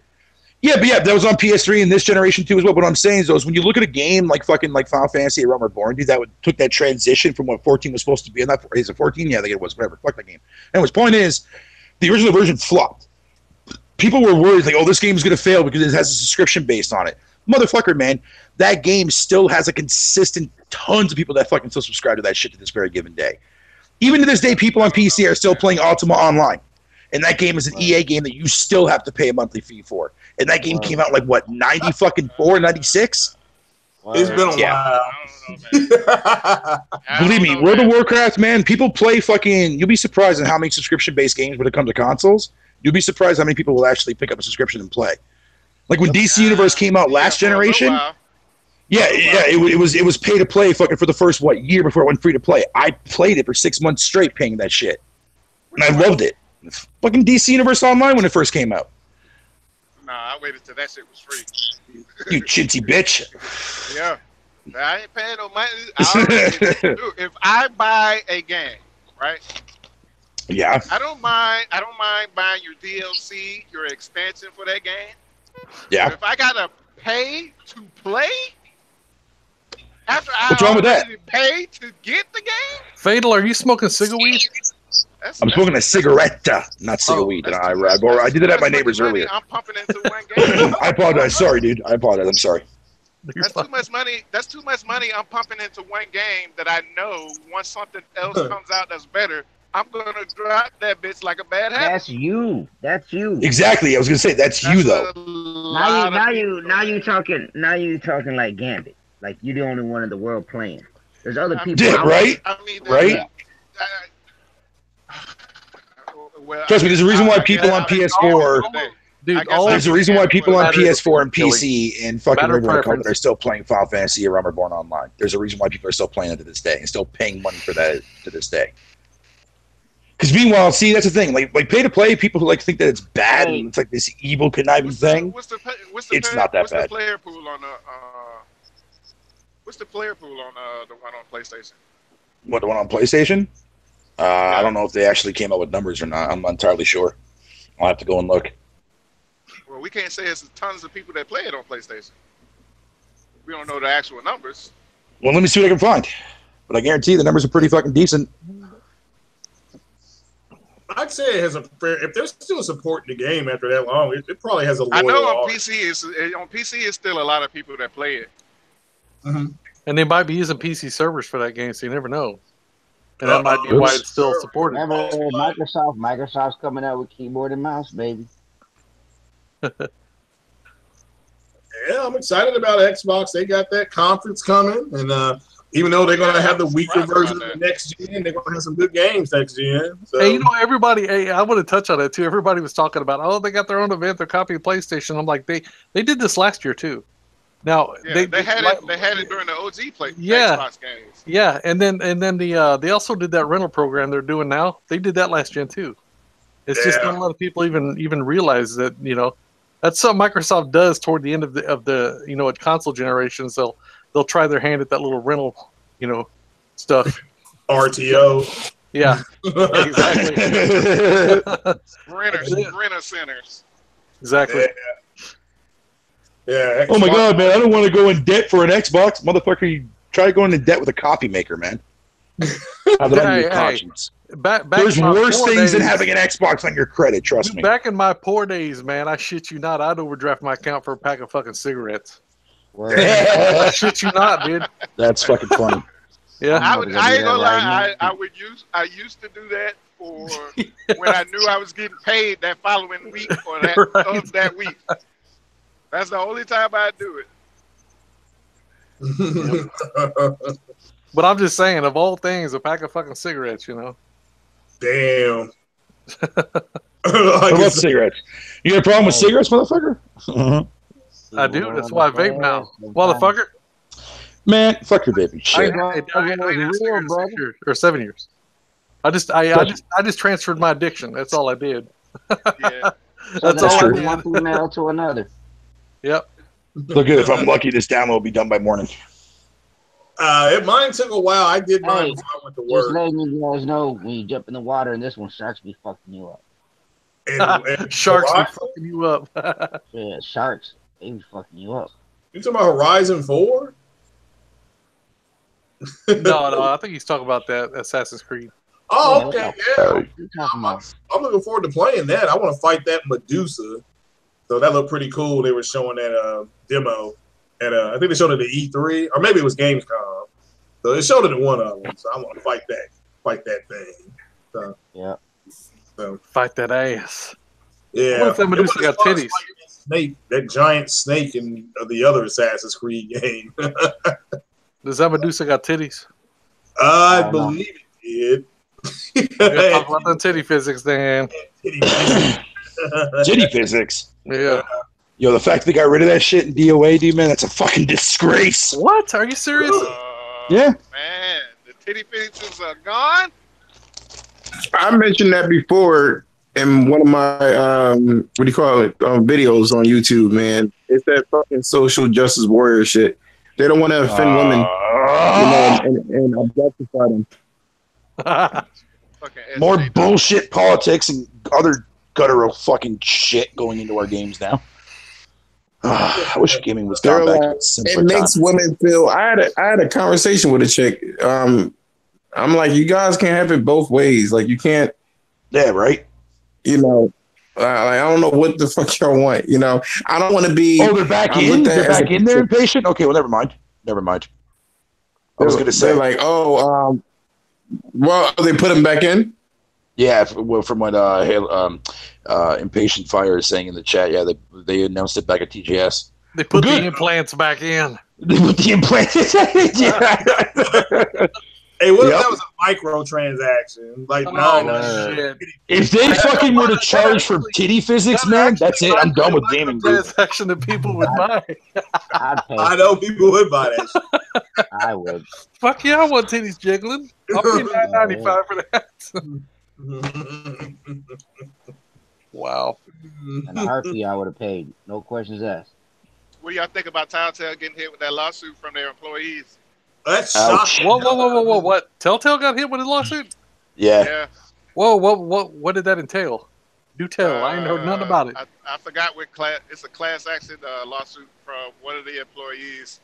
Yeah, that was on PS3 and this generation too as well. What I'm saying is when you look at a game like Final Fantasy A Realm Reborn, dude, took that transition from what 14 was supposed to be. Is it 14? Yeah, I think it was. Whatever. Fuck that game. Anyways, point is, the original version flopped. People were worried like, oh, this game's gonna fail because it has a subscription based on it. Motherfucker, man, that game still has a consistent tons of people that fucking still subscribe to that shit to this very given day. Even to this day, people on PC are still playing Ultima Online. And that game is an EA game that you still have to pay a monthly fee for. And that game came out like, what, 94, 96? It's been a while. Believe me, World of Warcraft, man, people play fucking... You'll be surprised at how many subscription-based games when it comes to consoles. You'll be surprised how many people will actually pick up a subscription and play. Like when DC Universe came out last generation, it was pay to play fucking for the first year before it went free to play. I played it for 6 months straight paying that shit, and I loved it. Fucking DC Universe Online when it first came out. Nah, I waited till that shit was free. You chintzy bitch. Yeah, I ain't paying no money. If I buy a game, right? Yeah. I don't mind buying your DLC, your expansion for that game. Yeah. But if I gotta pay to play after what's wrong with that? Pay to get the game. Fatal, are you smoking cigarette weed? I'm smoking a cigarette, not cigarette weed. I did it at my neighbor's earlier. I'm pumping into one game. I apologize. Sorry, dude. I apologize. I'm sorry. That's too much money. That's too much money I'm pumping into one game that I know once something else comes out that's better, I'm gonna drop that bitch like a bad habit. That's you. That's you. Exactly. I was gonna say that's you though. Now you talking like Gambit. Like you're the only one in the world playing. There's other people. Yeah, right. Right. Trust me. There's a reason why people on PS4. Dude, there's a reason why people on PS4 and PC and fucking Reborn are still playing Final Fantasy A Realm Reborn online. There's a reason why people are still playing it to this day and still paying money for that to this day. Because meanwhile, see, that's the thing. Like pay to play, people who think that it's bad and it's like this evil conniving thing. What's it's not that bad. The player pool on What's the player pool on the one on PlayStation? What, the one on PlayStation? I don't know if they actually came up with numbers or not. I'm not entirely sure. I'll have to go and look. Well, we can't say it's tons of people that play it on PlayStation. We don't know the actual numbers. Well, let me see what I can find. But I guarantee the numbers are pretty fucking decent. I'd say it has a fair. If they're still supporting the game after that long, it probably has a loyal I know on audience. PC is still a lot of people that play it. Mm-hmm. And they might be using PC servers for that game, so you never know. And that might be why it's still supported. Remember, Microsoft's coming out with keyboard and mouse, baby. Yeah, I'm excited about Xbox. They got that conference coming, and even though they're going to have the weaker version of the next gen, they're going to have some good games next gen. So. Hey, you know, everybody. Hey, I want to touch on that too. Everybody was talking about, oh, they got their own event. They're copying PlayStation. I'm like, they did this last year too. Now they had it during the OG Xbox games. Yeah, and then they also did that rental program they're doing now. They did that last gen too. It's just not a lot of people even realize that, you know, that's something Microsoft does toward the end of the you know, console generations. They'll try their hand at that little rental, you know, stuff. RTO. Yeah, exactly. Renter centers. Exactly. Yeah. Oh my god, man! I don't want to go in debt for an Xbox, motherfucker. You try going in debt with a coffee maker, man. Have that on your conscience. Back There's worse things than having an Xbox on your credit. Trust me. Back in my poor days, man, I shit you not, I'd overdraft my account for a pack of fucking cigarettes. I shit you not, dude. That's fucking funny. Yeah, I ain't gonna lie. I used to do that for when I knew I was getting paid that following week or that week. That's the only time I do it. But I'm just saying, of all things, a pack of fucking cigarettes, you know. Damn. I love cigarettes. You got a problem with cigarettes, motherfucker? I do. That's why I vape now, motherfucker. Man, fuck your vaping shit. I had cigarettes 6 years, or 7 years. I just transferred my addiction. That's all I did. Yeah. That's all I did. One female to another. Yep. Look good. If I'm lucky, this download will be done by morning. Mine took a while. I did mine before I went to work. Just letting you guys know, when you jump in the water in this one, sharks be fucking you up. And Sharks be fucking you up. Yeah, sharks, they be fucking you up. You talking about Horizon 4? No, I think he's talking about that Assassin's Creed. Oh, okay, yeah. I'm I'm looking forward to playing that. I want to fight that Medusa. So that looked pretty cool. They were showing that demo at I think they showed it at E3, or maybe it was Gamescom. So they showed it at one of them. So I want to fight that thing. So, yeah. So fight that ass. Yeah. What if that Medusa got titties? Snake, that giant snake in the other Assassin's Creed game. Does that Medusa got titties? I believe it did. Talk about the titty physics, then. Titty physics. Yeah. Yo, the fact they got rid of that shit in DOA, dude, man, that's a fucking disgrace. What? Are you serious? Yeah. Man, the titty physics are gone. I mentioned that before in one of my what do you call it, videos on YouTube, man. It's that fucking social justice warrior shit. They don't want to offend women, you know, and objectify them. More bullshit politics and other guttural fucking shit going into our games now. I wish gaming was gone back. It makes women feel. I had a conversation with a chick. I'm like, you guys can't have it both ways. Like, you can't. Yeah, right. You know, I don't know what the fuck y'all want. You know, I don't want to be. Oh, they're back in. They're back in there, impatient. Okay, well, never mind. Never mind. I was going to say, they're like, well, they put him back in. Yeah, from what Impatient Fire is saying in the chat, yeah, they announced it back at TGS. They put the implants back in. They put the implants. Hey, what if that was a microtransaction? Like, shit. If they fucking were to charge for titty physics, man, that's it. I'm done with gaming, dude. Transaction that people would buy. I know people would buy that shit. I would. Fuck yeah, I want titties jiggling. I'll pay $9.95 for that. And Wow. a heartbeat I would have paid. No questions asked. Well, do y'all think about Telltale getting hit with that lawsuit from their employees? That's shocking. Whoa! What? Telltale got hit with a lawsuit? Yeah. Whoa! What did that entail? Do tell. I ain't heard nothing about it. I forgot what class. It's a class action lawsuit from one of the employees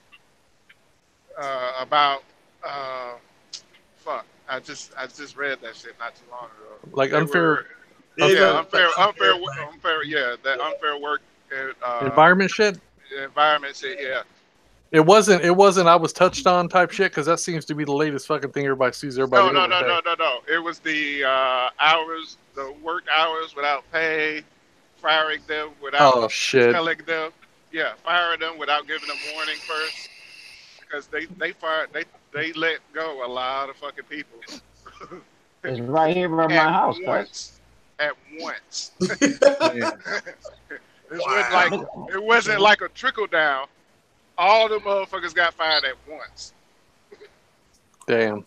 about fuck. I just read that shit not too long ago. Like unfair. Unfair. Yeah, that unfair work. Environment shit. Environment shit. Yeah. It wasn't. I was touched on type shit because that seems to be the latest fucking thing everybody sees. No. It was the hours, the work hours without pay, firing them without telling them. Yeah, firing them without giving them warning first, because they let go a lot of fucking people. It's right here by my house. At once. It wasn't like a trickle down. All the motherfuckers got fired at once. Damn.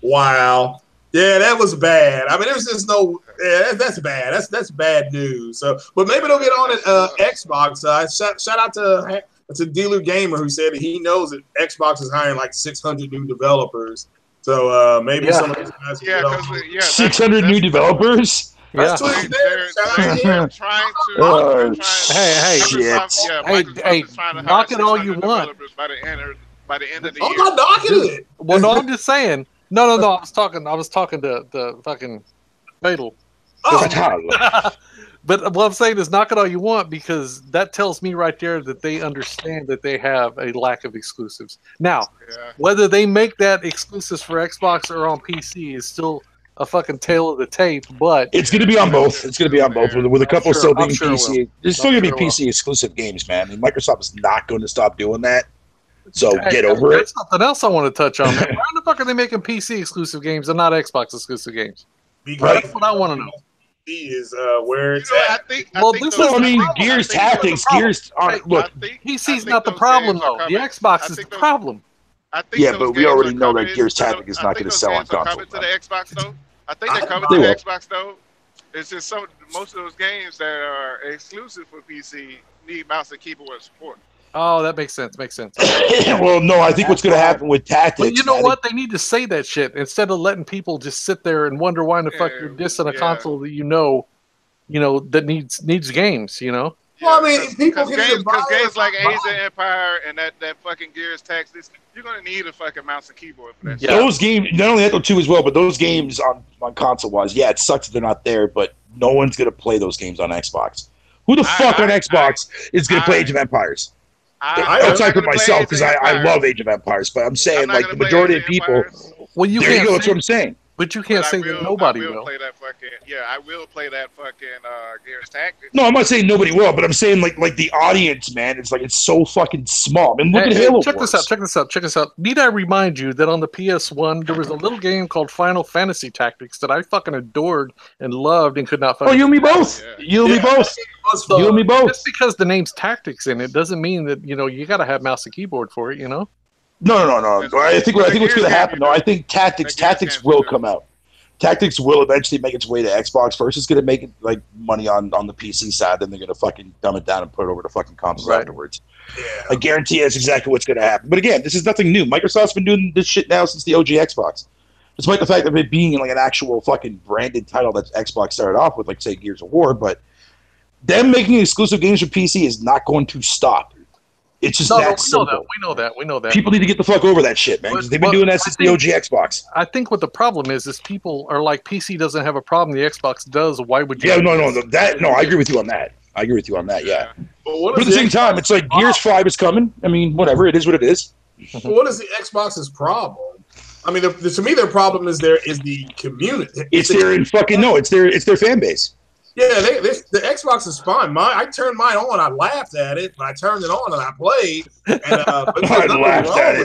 Wow. Yeah, that was bad. I mean, there's just no. Yeah, that's bad. That's bad news. So, but maybe they'll get on at Xbox. Shout out to Dealer Gamer, who said that he knows that Xbox is hiring like 600 new developers. So maybe some of these guys. 600 new developers. That's they're trying to. Hey, knock it all you want. By the end of the year. I'm not knocking it. Well, no, I'm just saying. No. I was talking to the fucking Fatal. Oh. But what I'm saying is, knock it all you want, because that tells me right there that they understand that they have a lack of exclusives. Now, whether they make that exclusives for Xbox or on PC is still a fucking tail of the tape, but it's going to be on both. It's going to be on both with a couple still being PC. There's still going to be PC exclusive games, man. I mean, Microsoft is not going to stop doing that. So get over it. That's something else I want to touch on, man. Why the fuck are they making PC exclusive games and not Xbox exclusive games? Because that's what I want to know. Is where it's at. I mean, Gears Tactics. Gears. Look, PC's not the problem though. The Xbox is the problem. But we already know that Gears Tactics is not going to sell on console. To the Xbox though. I think they're coming to the Xbox though. It's just most of those games that are exclusive for PC need mouse and keyboard support. Oh, that makes sense. Well, no, I think what's going to happen with Tactics. But you know what? They need to say that shit instead of letting people just sit there and wonder why in the fuck you're dissing a console that you know that needs games. You know. Well, I mean, because games like Age of Empire and that fucking Gears Tactics, you're gonna need a fucking mouse and keyboard for that. Yeah. Those games, not only that though too as well, but those games on console wise, it sucks that they're not there, but no one's gonna play those games on Xbox. Who the fuck on Xbox is gonna play Age of Empires? I'll type it myself because I love Age of Empires, but I'm saying like the majority of people. Well, you there you go. That's what I'm saying. But you can't say that nobody will. Play that fucking, I will play that fucking Gears Tactics. No, I'm not saying nobody will, but I'm saying like the audience, man, it's so fucking small. I mean, look at Halo. Check this out. Need I remind you that on the PS1 there was a little game called Final Fantasy Tactics that I fucking adored and loved and could not. You and me both. You and me both. You and me both. Just because the name's Tactics in it doesn't mean that you got to have mouse and keyboard for it. No. I think what's going to happen, though, I think Tactics will come out. Tactics will eventually make its way to Xbox first. It's going to make it like money on the PC side, then they're going to fucking dumb it down and put it over to fucking consoles afterwards. Yeah. I guarantee that's exactly what's going to happen. But again, this is nothing new. Microsoft's been doing this shit now since the OG Xbox. Despite the fact of it being like an actual fucking branded title that Xbox started off with, like say Gears of War, but them making exclusive games for PC is not going to stop. It's just that simple. We know that. People need to get the fuck over that shit, man, because they've been doing that since the OG Xbox. I think what the problem is people are like, PC doesn't have a problem, the Xbox does. Why would you? Yeah, no, I agree with you on that. Yeah. But at the same time, it's like Gears 5 is coming. I mean, whatever. It is what it is. But what is the Xbox's problem? I mean, to me, their problem is the community. It's their fan base. Yeah, the Xbox is fine. I turned mine on. I laughed at it, but I turned it on and I played. And I laughed at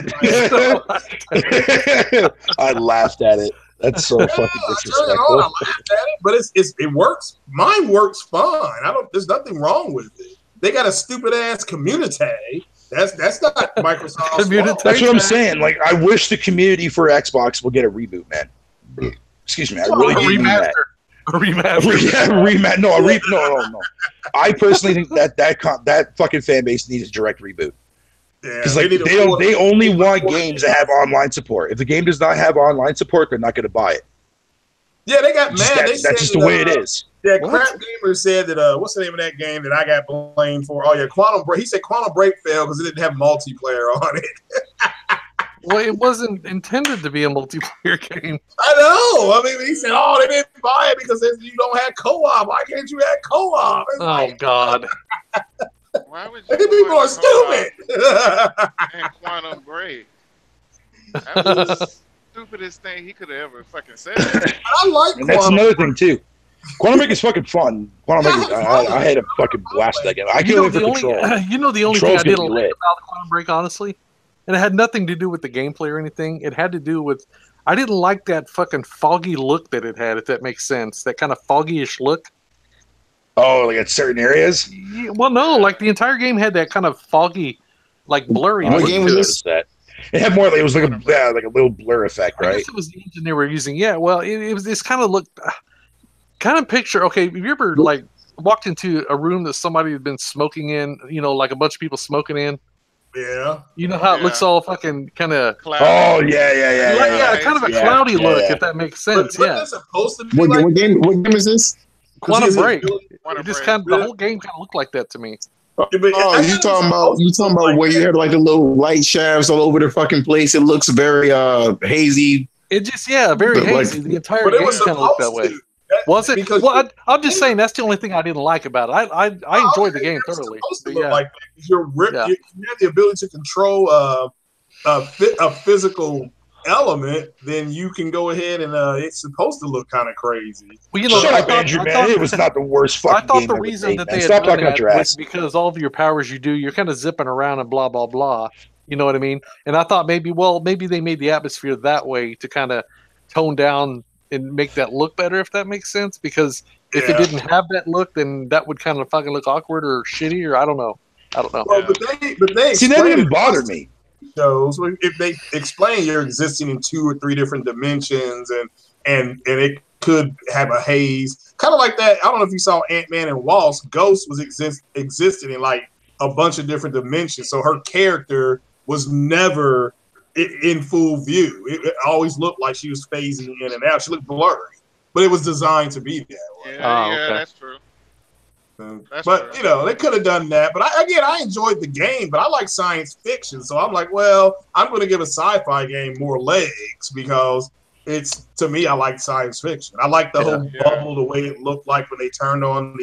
it. I laughed at it. That's so fucking disrespectful. I laughed at it, but it works. Mine works fine. There's nothing wrong with it. They got a stupid ass community. That's not Microsoft's fault. That's what I'm saying. Like, I wish the community for Xbox will get a reboot, man. Excuse me. I really do that. A remaster. No. I personally think that fucking fan base needs a direct reboot. Because like they only want games that have online support. If the game does not have online support, they're not going to buy it. Yeah, they got mad. That's just the way it is. Yeah, Crap Gamer said that. What's the name of that game that I got blamed for? Oh yeah, Quantum Break. He said Quantum Break failed because it didn't have multiplayer on it. Well, it wasn't intended to be a multiplayer game. I know. I mean, he said, "Oh, they didn't buy it because you don't have co-op. Why can't you have co-op?" God. Why would you people are stupid. And Quantum Break. That was the stupidest thing he could have ever fucking said. I like. And that's another thing too. Quantum Break is fucking fun. Quantum Break, I had a fucking blast that game. I can't wait for Control. The only thing I didn't like about Quantum Break, honestly, and it had nothing to do with the gameplay or anything. It had to do with I didn't like that fucking foggy look that it had. If that makes sense, that kind of foggy-ish look. Oh, like at certain areas? Yeah, well, no, like the entire game had that kind of foggy, like blurry. What game was this? That. It had more. It was like a little blur effect, right? I guess it was the engine they were using. Yeah, well, it was this kind of look, kind of picture. Okay, have you ever like walked into a room that somebody had been smoking in? You know, like a bunch of people smoking in. Yeah. You know how it looks all fucking kind of. Oh yeah. Like, kind of a cloudy look, if that makes sense. But yeah. Supposed to be what game is this? Quantum Break. It just kind of the whole game kind of looked like that to me. Oh, you talking about where you had like the little light shafts all over the fucking place? It looks very hazy. It just very hazy. The entire game kind of looked that way. Was it? Well, I'm just saying that's the only thing I didn't like about it. I enjoyed the game thoroughly. Like you have the ability to control a physical element, then you can go ahead and it's supposed to look kind of crazy. Well, shut up, Andrew, man. It was not the worst fucking game. I thought the reason that they had done that was because all of your powers you're kind of zipping around and blah, blah, blah. You know what I mean? And I thought maybe they made the atmosphere that way to kind of tone down and make that look better, if that makes sense. Because if it didn't have that look, then that would kind of fucking look awkward or shitty, or I don't know. Well, but they see, that didn't bother me. Shows if they explain you're existing in 2 or 3 different dimensions and it could have a haze, kind of like that. I don't know if you saw Ant-Man and Wasp. Ghost was existing in like a bunch of different dimensions, so her character was never in full view. It always looked like she was phasing in and out. She looked blurry, but it was designed to be that way. Yeah, that's true. But they could have done that. But I enjoyed the game, but I like science fiction, so I'm like, well, I'm going to give a sci-fi game more legs because it's, to me, I like science fiction. I like the whole bubble, the way it looked like when they turned on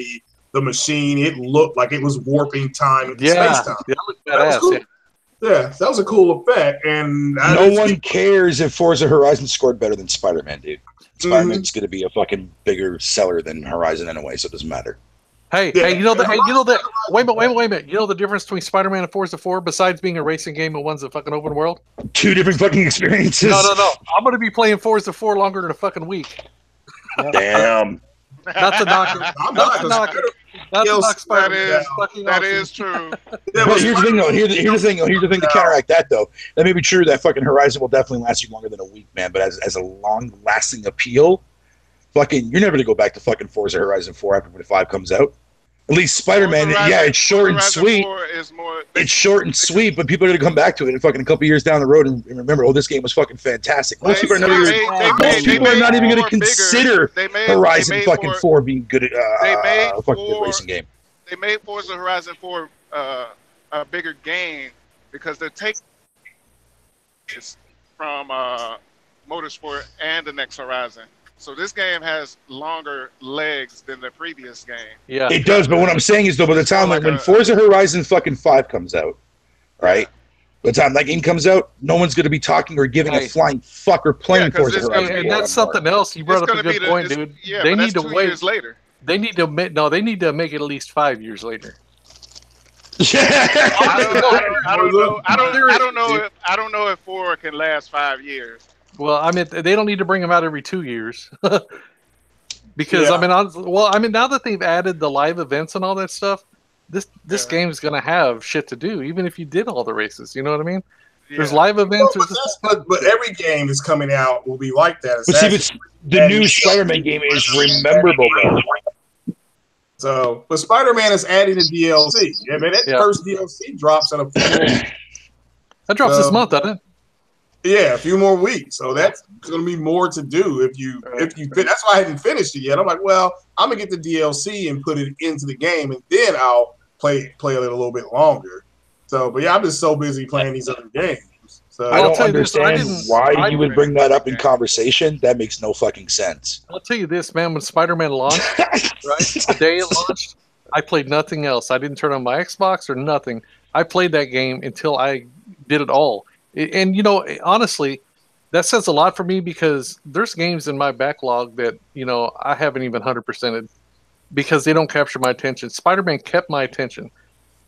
the machine. It looked like it was warping time and space time. Yeah, that was cool. Yeah, that was a cool effect. And no one cares if Forza Horizon scored better than Spider-Man, dude. Spider-Man's going to be a fucking bigger seller than Horizon anyway, so it doesn't matter. Hey, you know that. Wait a minute. You know the difference between Spider-Man and Forza 4, besides being a racing game and one's a fucking open world? 2 different fucking experiences. No. I'm going to be playing Forza 4 longer than a fucking week. Damn. Not to knock it. Not to knock Spider-Man. That is true. But here's the thing, though. Here's the thing to counteract that, though. That may be true that fucking Horizon will definitely last you longer than a week, man. But as a long-lasting appeal, fucking, you're never going to go back to fucking Forza Horizon 4 after the 5 comes out. At least Spider-Man, it's short and sweet. It's short and sweet, but people are going to come back to it in fucking a couple years down the road and remember, this game was fucking fantastic. Most people are not even going to consider Horizon fucking 4 being good at a fucking good racing game. They made Forza Horizon 4 a bigger game because they're taking from Motorsport and the next Horizon. So this game has longer legs than the previous game. Yeah, it does. But what I'm saying is, though, by the time when Forza Horizon fucking 5 comes out, right? By the time that game comes out, no one's going to be talking or giving a flying fuck or playing Forza Horizon. And that's something else. You brought up a good point, dude. Yeah, they need to 2 wait. Years later. They need to they need to make it at least 5 years later. I don't know if 4 can last 5 years. Well, I mean, they don't need to bring them out every 2 years. Because now that they've added the live events and all that stuff, this game is going to have shit to do, even if you did all the races. You know what I mean? Yeah. There's live events. But every game that's coming out will be like that. But see, the new Spider-Man game is rememberable, though. So, but Spider-Man is adding the DLC. I mean, that first DLC drops in a few more weeks. That drops this month, doesn't it? Yeah, a few more weeks. So that's going to be more to do if you that's why I hadn't finished it yet. I'm like, well, I'm gonna get the DLC and put it into the game, and then I'll play it a little bit longer. So, but yeah, I'm just so busy playing these other games. So I don't understand why you would bring that up in conversation. That makes no fucking sense. I'll tell you this, man. When Spider-Man launched, right, the day it launched, I played nothing else. I didn't turn on my Xbox or nothing. I played that game until I did it all. And, you know, honestly, that says a lot for me because there's games in my backlog that, you know, I haven't even 100%ed because they don't capture my attention. Spider-Man kept my attention,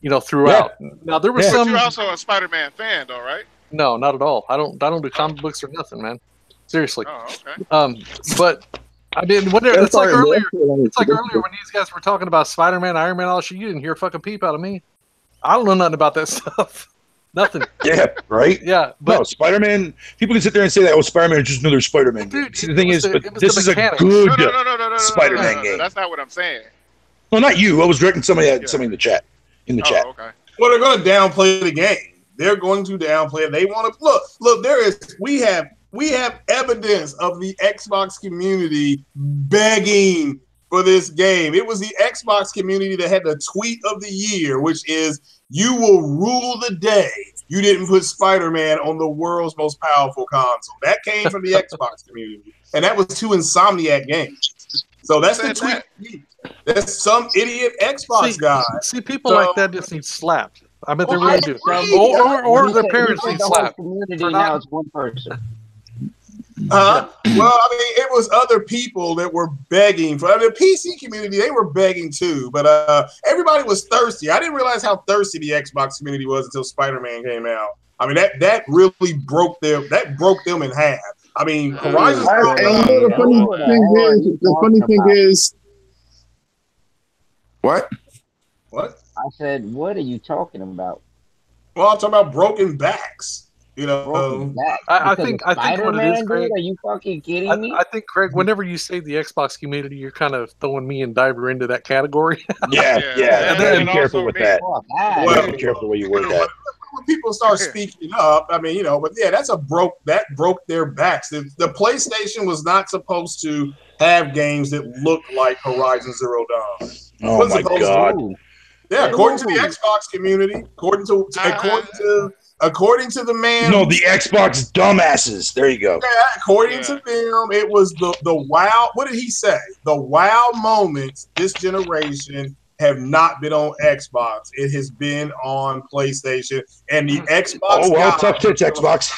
you know, throughout. Yeah. Now, there was some... But you're also a Spider-Man fan, though, right? No, not at all. I don't do comic books or nothing, man. Seriously. Oh, okay. But, I mean, it's like earlier. It's like earlier when these guys were talking about Spider-Man, Iron Man, all that shit. You didn't hear a fucking peep out of me. I don't know nothing about that stuff. Nothing. Yeah, right? Yeah. But no, Spider-Man, people can sit there and say that, Spider-Man is just another Spider-Man game. See, the thing is, this is a good Spider-Man game. That's not what I'm saying. No, not you. I was directing somebody in the chat. Chat. Okay. Well, they're going to downplay the game. They're going to downplay it. They want to look. We have evidence of the Xbox community begging for this game. It was the Xbox community that had the tweet of the year, which is, "You will rule the day you didn't put Spider-Man on the world's most powerful console." That came from the Xbox community. And that was 2 Insomniac games. So that's the tweet. That's some idiot Xbox guy. See, people like that just need slapped. I bet they really do. Or their parents need slapped. Now it's one person. Well, I mean, it was other people that were begging for the PC community. They were begging too, but everybody was thirsty. I didn't realize how thirsty the Xbox community was until Spider-Man came out. I mean, that really broke them. That broke them in half. I mean, Horizon. The funny thing is, what? What? I said, what are you talking about? Well, I'm talking about broken backs. You know, I think what it is, Craig. Are you fucking kidding me? I think, Craig, whenever you say the Xbox community, you're kind of throwing me and Diver into that category. Yeah. Be careful with that. Be careful where you word that. When people start speaking up, I mean, you know, but yeah, that broke their backs. The PlayStation was not supposed to have games that looked like Horizon Zero Dawn. Oh my God. Yeah, according to the Xbox community, according to the man. No, the Xbox dumbasses. There you go. Yeah, according to them, it was the wow. What did he say? The wow moments this generation have not been on Xbox. It has been on PlayStation and the Xbox. Oh well, tough tits, Xbox.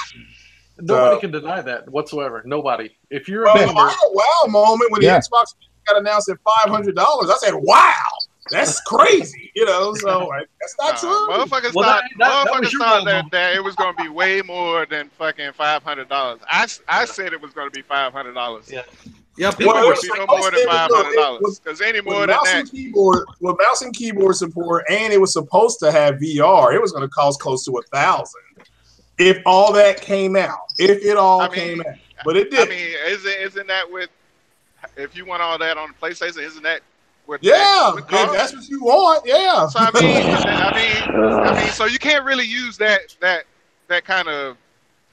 Nobody can deny that whatsoever. Nobody. If you're a member, a wow moment when the Xbox got announced at $500, I said, "Wow." That's crazy, you know. So that's not true. Motherfuckers thought that it was going to be way more than fucking $500. I said it was going to be $500. Yeah, people would be no more than $500 because any more than that. With mouse and keyboard support, and it was supposed to have VR, it was going to cost close to $1,000 if all that came out. If it all came out, but it didn't. I mean, isn't that with if you want all that on the PlayStation? Isn't that? If that's what you want, yeah. So I mean, so you can't really use that kind of.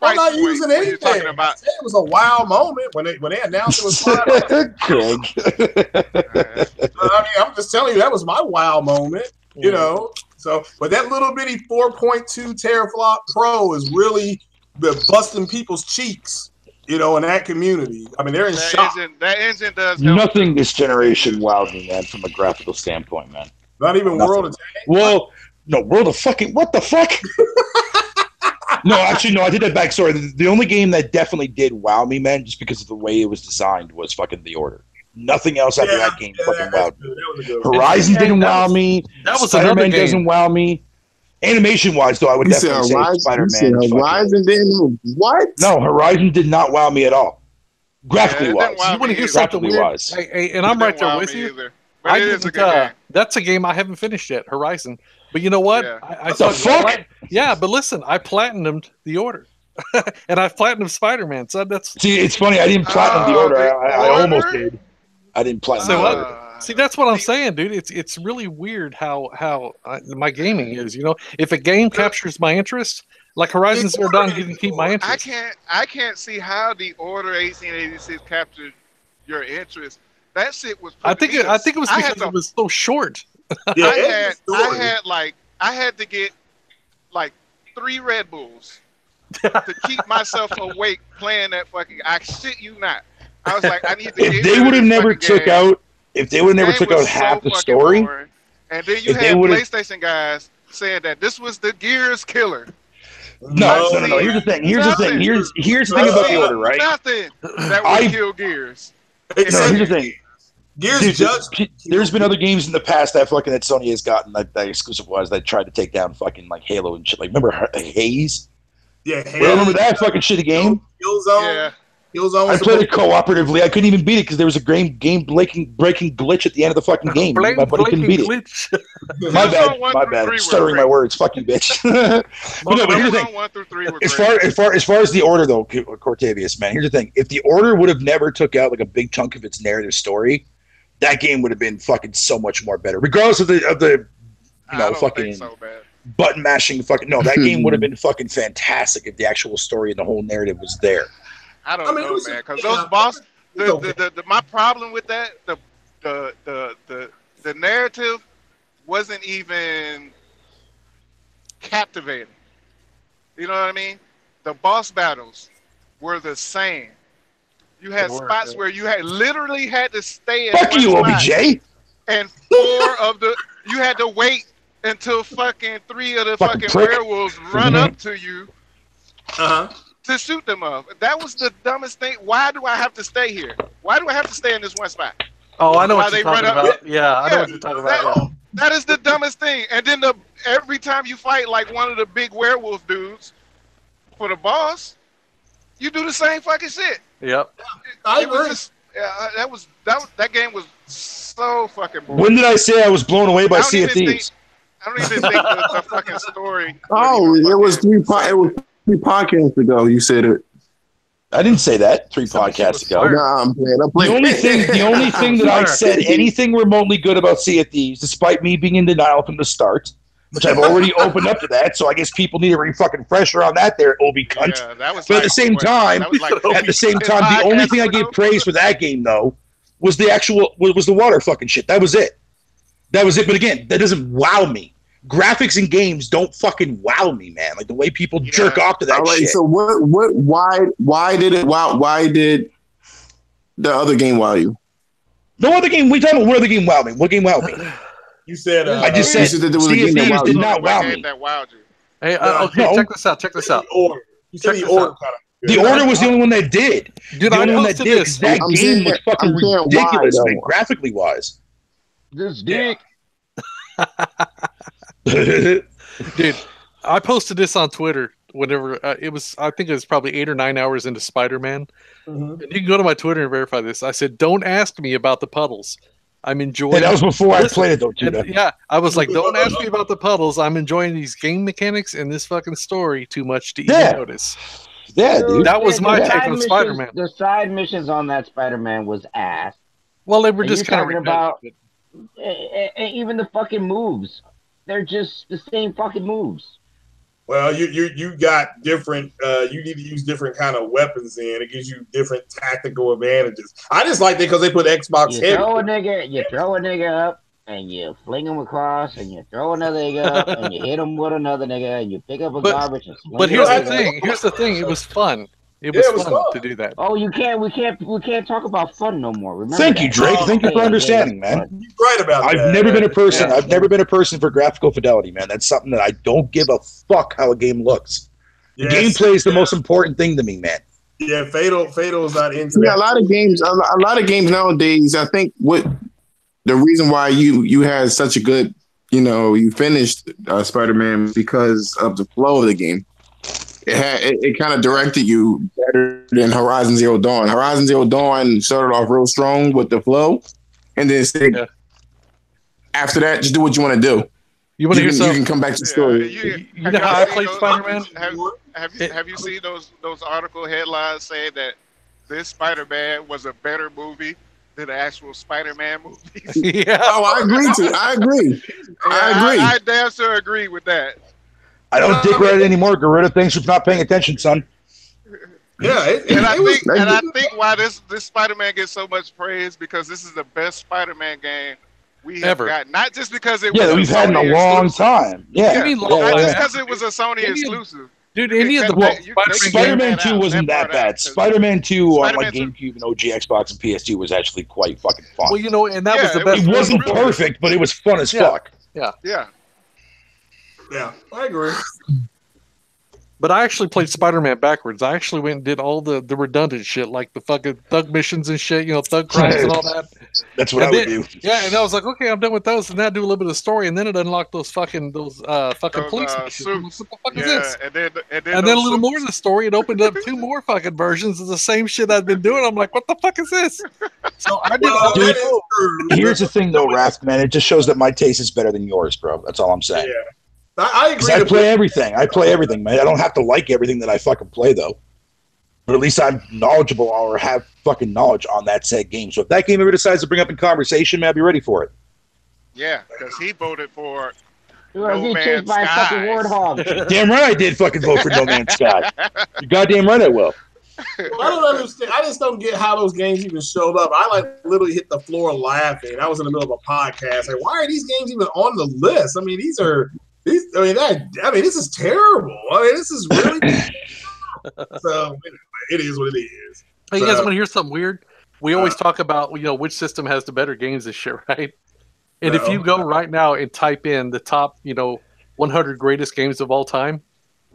I'm not using anything. Talking about. I said it was a wow moment when they announced it was $5. I mean, I'm just telling you that was my wow moment. You know, so but that little bitty 4.2 teraflop Pro is really busting people's cheeks. You know, in that community, I mean, they're in shock. That engine does nothing this generation wowed me, man, from a graphical standpoint, man. Not even World of Tanks? Well, no, World of fucking what the fuck? No, actually, no, I did that back. Sorry, the only game that definitely did wow me, man, just because of the way it was designed, was fucking The Order. Nothing else after that game fucking wowed me. Horizon didn't wow me. That was Spider-Man doesn't wow me. Animation-wise, though, I would definitely say Spider-Man. Horizon didn't what? No, Horizon did not wow me at all. Graphically-wise. You want to hear something weird? And I'm right there with you. I didn't. That's a game I haven't finished yet, Horizon. But you know what? I thought, fuck? Yeah, but listen, I platinumed The Order. And I platinumed Spider-Man. So that's. See, it's funny. I didn't platinum The Order. I almost did. I didn't platinum The Order. See, that's what I'm saying, dude. It's really weird how my gaming is. You know, if a game captures my interest, like Horizon Zero Dawn didn't keep my interest. I can't see how the Order 1886 captured your interest. That shit was. I think it was because it was so short. Yeah, I had to get like 3 Red Bulls to keep myself awake playing that fucking. I shit you not. I was like, I need to. If they would have never took out half the story, boring. And then you had PlayStation guys saying that this was the Gears killer. No. Here's the thing. Here's the thing about the Order, right? Nothing that would kill Gears. Here's the thing. Gears there's been other games in the past that Sony has gotten that exclusive was that tried to take down fucking like Halo and shit. Like remember Haze? Yeah, Haze. Remember that fucking shitty game? Killzone. I played it cooperatively. I couldn't even beat it because there was a game breaking glitch at the end of the fucking game. My buddy couldn't beat it. My bad. Stuttering my words. Fuck you, bitch. But here's the thing. 1 through 3 were As far as the Order though, Cortavius, man. Here's the thing. If the Order would have never took out like a big chunk of its narrative story, that game would have been fucking so much more better. Regardless of the fucking button mashing fucking that game would have been fucking fantastic if the actual story and the whole narrative was there. I don't know, man, because those bosses. My problem with that, the narrative wasn't even captivating. You know what I mean? The boss battles were the same. You had spots where you literally had to stay in Fuck you, OBJ. And 4 of the you had to wait until fucking 3 of the fucking werewolves run up to you. To shoot them up. That was the dumbest thing. Why do I have to stay here? Why do I have to stay in this one spot? Oh, I know what you're talking about. Yeah, I know what you're talking about. That is the dumbest thing. And then every time you fight like one of the big werewolf dudes for the boss, you do the same fucking shit. Yep. That game was so fucking boring. When did I say I was blown away by Sea of Thieves? I don't even think the fucking story. Oh, it was 3 podcasts ago. You said it. I didn't say that 3 podcasts ago. Nah, I'm playing. The only thing that I said anything remotely good about Sea of Thieves, despite me being in denial from the start, which I've already opened up to that, so I guess people need a fucking fresher on that there, Obi cunt. Yeah, that was but at the same time, the only thing I gave praise for that game though was the water fucking shit. That was it. But again, that doesn't wow me. Graphics in games don't fucking wow me, man. Like the way people jerk off to that shit. So why did the other game wow you? No other game. We talking about what other game wowed me? What game wowed me? You said I just said that there was a game that did not wow me. That wowed you. Hey, okay, check this out. You said the Order. The Order was the only one that did. Dude, the only one that did because that game was fucking ridiculous, man, graphically wise. This dick. Dude, I posted this on Twitter whenever I think it was probably 8 or 9 hours into Spider-Man. And you can go to my Twitter and verify this. I said, don't ask me about the puddles. I'm enjoying that was before I played it though, too. Yeah, I was like, don't ask me about the puddles. I'm enjoying these game mechanics and this fucking story too much to even notice. Yeah, dude. That was my take on Spider-Man. The side missions on that Spider-Man was ass. Well, they were just kind of about even the fucking moves. They're just the same fucking moves. Well, you got different. You need to use different kind of weapons in. It gives you different tactical advantages. I just like it because they put Xbox. You throw a nigga up, and you fling him across, and you throw another nigga up, and you hit him with another nigga, and you pick up a garbage. And but here's the thing. Here's the thing. It was fun. It was fun to do that. Oh, we can't talk about fun no more. Remember Thank you, Drake. Thank you for understanding, man. You're right about that. I've never been a person for graphical fidelity, man. That's something that I don't give a fuck how a game looks. Yes. Gameplay is the most important thing to me, man. Yeah, Fatal is not into that. Yeah, a lot of games nowadays, I think what the reason why you had such a good, you finished Spider-Man because of the flow of the game. It kind of directed you better than Horizon Zero Dawn. Horizon Zero Dawn started off real strong with the flow, and then after that, just do what you want to do. You can come back to the story. You know how I played Spider-Man? Have you seen those article headlines saying that this Spider-Man was a better movie than the actual Spider-Man movies. Yeah. Oh, I agree. I damn sure agree with that. I don't dick Reddit anymore. Gorilla, thanks for not paying attention, son. Yeah, I think why this Spider-Man gets so much praise because this is the best Spider-Man game we have Ever. got. Not just because it Yeah, was that we've had in a long time. Yeah, You mean yeah, long not yeah. just because it was a Sony exclusive. Dude, any of the Spider-Man 2 wasn't that bad. Spider-Man 2 on Spider-Man like 2 GameCube and OG Xbox and PS2 was actually quite fucking fun. Well, you know, and that was the Yeah, best. It wasn't one. perfect, but it was fun as Yeah. fuck. Yeah. yeah, I agree. But I actually played Spider-Man backwards. I actually went and did all the redundant shit, like the fucking thug missions and shit, you know, thug crimes and all that. That's what And I would then- do. Yeah, and I was like, okay, I'm done with those, and then I do a little bit of story, and then it unlocked those fucking police missions. suits. What the fuck is Yeah, this? and then And then a those little suits- more of the story, it opened up 2 more fucking versions of the same shit I've been doing. I'm like, what the fuck is this? So I did all Dude, that is true. Here's the thing, though, Raph, man. It just shows that my taste is better than yours, bro. That's all I'm saying. Yeah. I agree. 'Cause I play everything. I play everything, man. I don't have to like everything that I fucking play, though. But at least I'm knowledgeable or have fucking knowledge on that said game. So if that game ever decides to bring up in conversation, man, I'll be ready for it. Yeah, because he voted for You are No getting chased by a Man's fucking Sky. warthog. Damn right I did fucking vote for No Man's Sky. You're goddamn right I will. I don't understand. I just don't get how those games even showed up. I like literally hit the floor laughing. I was in the middle of a podcast. Like, why are these games even on the list? I mean, this is terrible. I mean, this is really so. It is what it is. Hey, you guys want to hear something weird? We always talk about, you know, which system has the better games and shit, right? And if you go right now and type in the top, 100 greatest games of all time.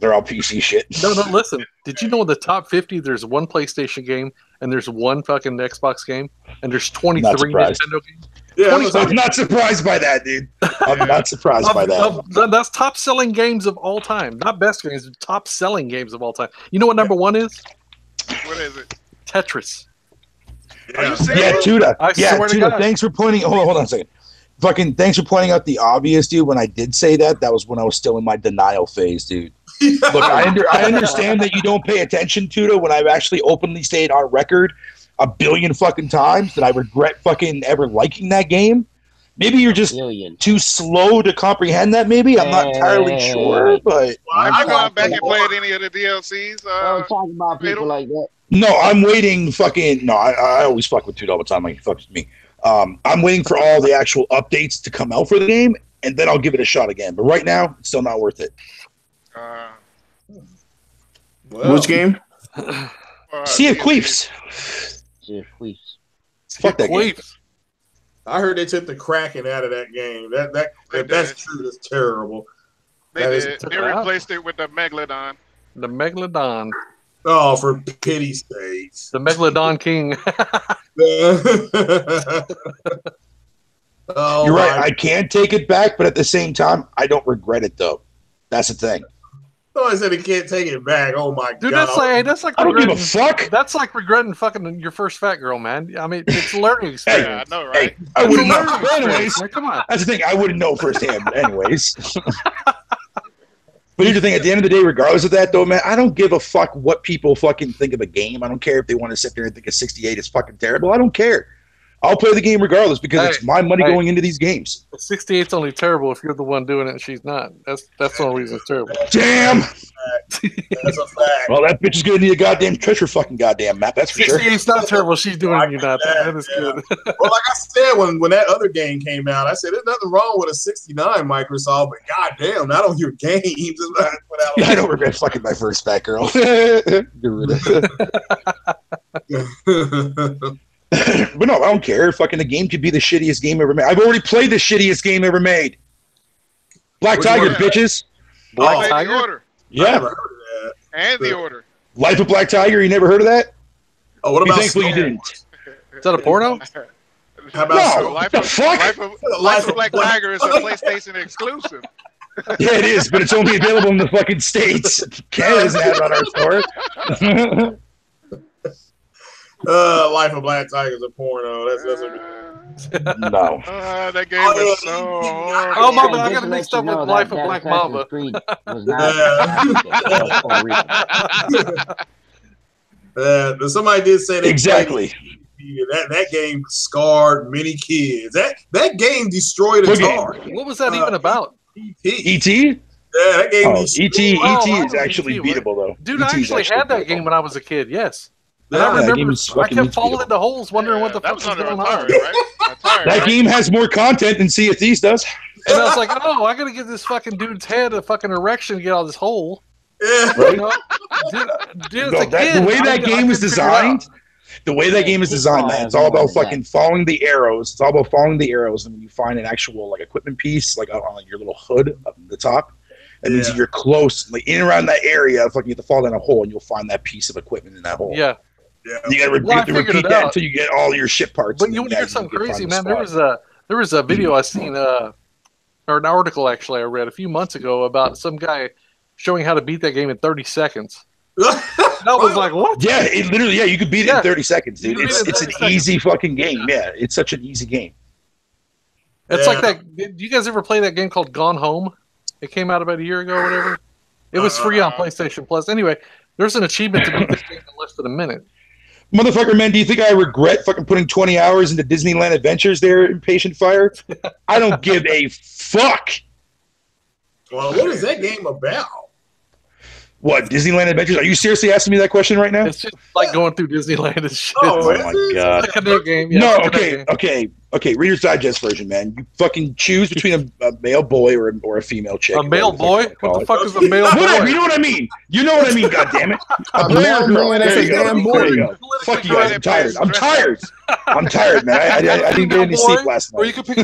They're all PC shit. No, listen. Did you know in the top 50 there's one PlayStation game and there's one fucking Xbox game and there's 23 Nintendo games? Yeah, I'm not surprised by that, dude. I'm not surprised by that. That's top selling games of all time. Not best games, but top selling games of all time. You know what number 1 is? what is it? Tetris. Are you Yeah, serious? Tuda. I swear to God. Thanks for pointing. Hold on a second. Fucking thanks for pointing out the obvious, dude. When I did say that, that was when I was still in my denial phase, dude. Look, I understand that you don't pay attention, Tuda, when I've actually openly stated on record a billion fucking times that I regret fucking ever liking that game. Maybe you're just too slow to comprehend that. Maybe I'm not entirely sure, but Have you gone back and played any of the DLCs? Don't talk about people like that. no, I'm waiting. I always fuck with Tuda all the time. Like he fucks with me. I'm waiting for all the actual updates to come out for the game, and then I'll give it a shot again. But right now, it's still not worth it. Which game? Sea of Queefs. Sea of Queefs. Fuck that game. I heard they took the Kraken out of that game. If that's true, that's terrible. They replaced it with the Megalodon. The Megalodon. Oh, for pity's sakes. The Megalodon King. Oh, you're right. I can't take it back, but at the same time, I don't regret it though. That's the thing. I said he can't take it back. Oh my Dude, god. that's like I don't give a regretting- fuck. That's like regretting fucking your first fat girl, man. I mean, it's a learning Hey, experience. I know, right? Hey, I It's a wouldn't know. learning But anyways, experience, man. Come on. that's the thing. I wouldn't know firsthand. But anyways. But here's the thing. At the end of the day, regardless of that, though, man, I don't give a fuck what people fucking think of a game. I don't care if they want to sit there and think a 68 is fucking terrible. I don't care. I'll play the game regardless because it's my money going into these games. 68's only terrible if you're the one doing it and she's not. That's the only reason it's terrible. Damn. That's a fact. Well, that bitch is gonna need a goddamn treasure fucking goddamn map. That's for sure. 68's not terrible. She's doing it and you're not. That is good. Well, like I said, when that other game came out, I said there's nothing wrong with a 69 Microsoft, but goddamn, not on your games. I don't regret fucking my first fat girl. Get rid of it. But no, I don't care. Fucking the game could be the shittiest game ever made. I've already played the shittiest game ever made. Black Tiger, bitches. Black The Tiger? Order. Yeah. And The Order. Life of Black Tiger. You never heard of that? Oh, what Be about thankful you Star didn't. Is that a porno? How about No. Life The of, fuck? Life of Black Tiger is a PlayStation exclusive. Yeah, it is, but it's only available in the fucking States. Canada doesn't have it on our store. Life of Black Tiger is a porno. That's No. That game was so horrible. Oh, my bad. I Just got to it let mixed you up with know Life that of Black Assassin's Mamba. Creed was not somebody did say they Exactly. That game scarred many kids. That game destroyed Atari. What was that even about? E.T.? Yeah, that game. E.T. is actually beatable though. Dude, I actually had that game when I was a kid. Yes. And Yeah, I remember I kept falling into holes, wondering what the fuck was going on. That game has more content than Sea of Thieves does. And I was like, oh, I gotta give this fucking dude's head a fucking erection to get out of this hole. Yeah. Right? You know? Dude, No, the way that game is designed, man, it's all about fucking following the arrows. It's all about following the arrows, and when you find an actual like equipment piece, like on your little hood up at the top, and means you're close, like in and around that area. Fucking you have to fall down a hole, and you'll find that piece of equipment in that hole. Yeah. Yeah. You gotta repeat that until you get all your ship parts. But you want to hear something crazy, man? There was a video I seen, or an article actually I read a few months ago about some guy showing how to beat that game in 30 seconds. I was like, what? Yeah, it literally. Yeah, you could beat it in 30 seconds, dude. It's an easy fucking game. Yeah, it's such an easy game. It's like that. Did you guys ever play that game called Gone Home? It came out about a year ago or whatever. It was free on PlayStation Plus. Anyway, there's an achievement to beat this game in less than a minute. Motherfucker, man, do you think I regret fucking putting 20 hours into Disneyland Adventures there, Impatient Fire? I don't give a fuck. Well, what is that game about? What, Disneyland Adventures? Are you seriously asking me that question right now? It's just like going through Disneyland and shit. Oh my god. It's like a new game. Yeah, No, okay. Reader's Digest version, man. You fucking choose between a male boy or a female chick. A male boy? What the fuck is a male boy? Whatever, you know what I mean. You know what I mean, goddammit. A boy or a girl. There you go. There you go. Fuck you guys, I'm tired. I'm tired, man. I didn't get any sleep last night. Or you could pick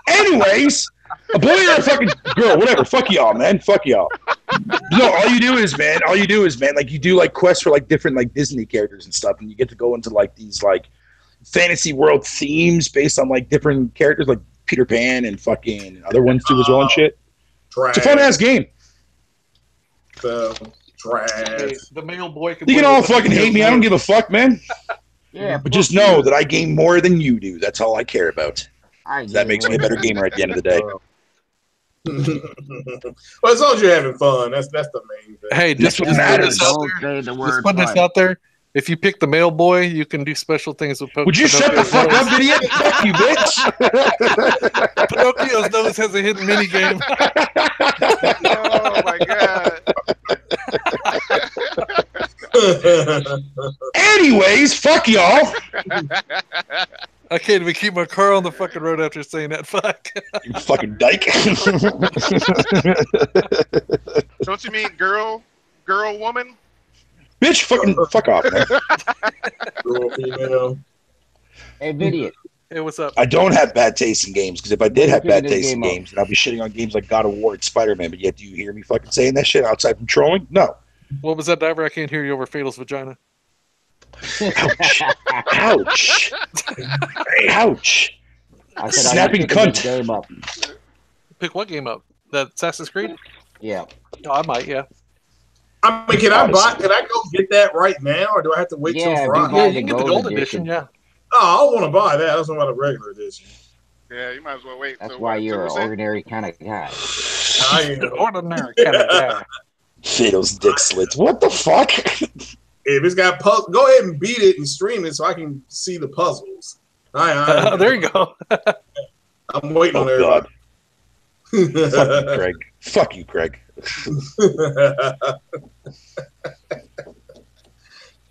Anyways, a boy or a fucking girl, whatever. Fuck y'all, man. Fuck y'all. No, all you do is, man, like you do like quests for like different like Disney characters and stuff, and you get to go into like these like fantasy world themes based on like different characters like Peter Pan and fucking other ones too as well and shit. Trash. It's a fun ass game. Trash. The male boy You can all fucking hate me. I don't give a fuck, man. Yeah, But just know that I game more than you do. That's all I care about. That makes me a better gamer at the end of the day. Well, as long as you're having fun, that's the main thing. Hey, just put this out there. If you pick the male boy, you can do special things with Pinocchio's. Would you shut the fuck up, idiot? Fuck you, bitch. Pinocchio's nose has a hidden mini game. Oh my god. Anyways, fuck y'all. I can't even keep my car on the fucking road after saying that. Fuck. You fucking dyke. Don't you mean girl, woman? Bitch, fuck off, man. Girl, female. Hey, Vidiot. Hey, what's up? I don't have bad taste in games, because if I did have bad taste in games, then I'll be shitting on games like God of War and Spider-Man, but yet do you hear me fucking saying that shit outside from trolling? No. What was that, Diver? I can't hear you over Fatal's vagina. Ouch. Ouch. Ouch. I said Snapping cunt. Game up. Pick what game up? That Assassin's Creed? Yeah. Oh, I might, yeah. I mean, can I go get that right now, or do I have to wait till Friday? Yeah, you can get the gold edition, yeah. Oh, I don't want to buy that. I was talking about a regular edition. Yeah, you might as well wait. That's why you're an ordinary kind of guy. I am an ordinary kind of guy. Fiddles dick slits. What the fuck? If it's got puzzles, go ahead and beat it and stream it so I can see the puzzles. There you go. I'm waiting on everybody. Fuck you, Craig. Fuck you, Craig.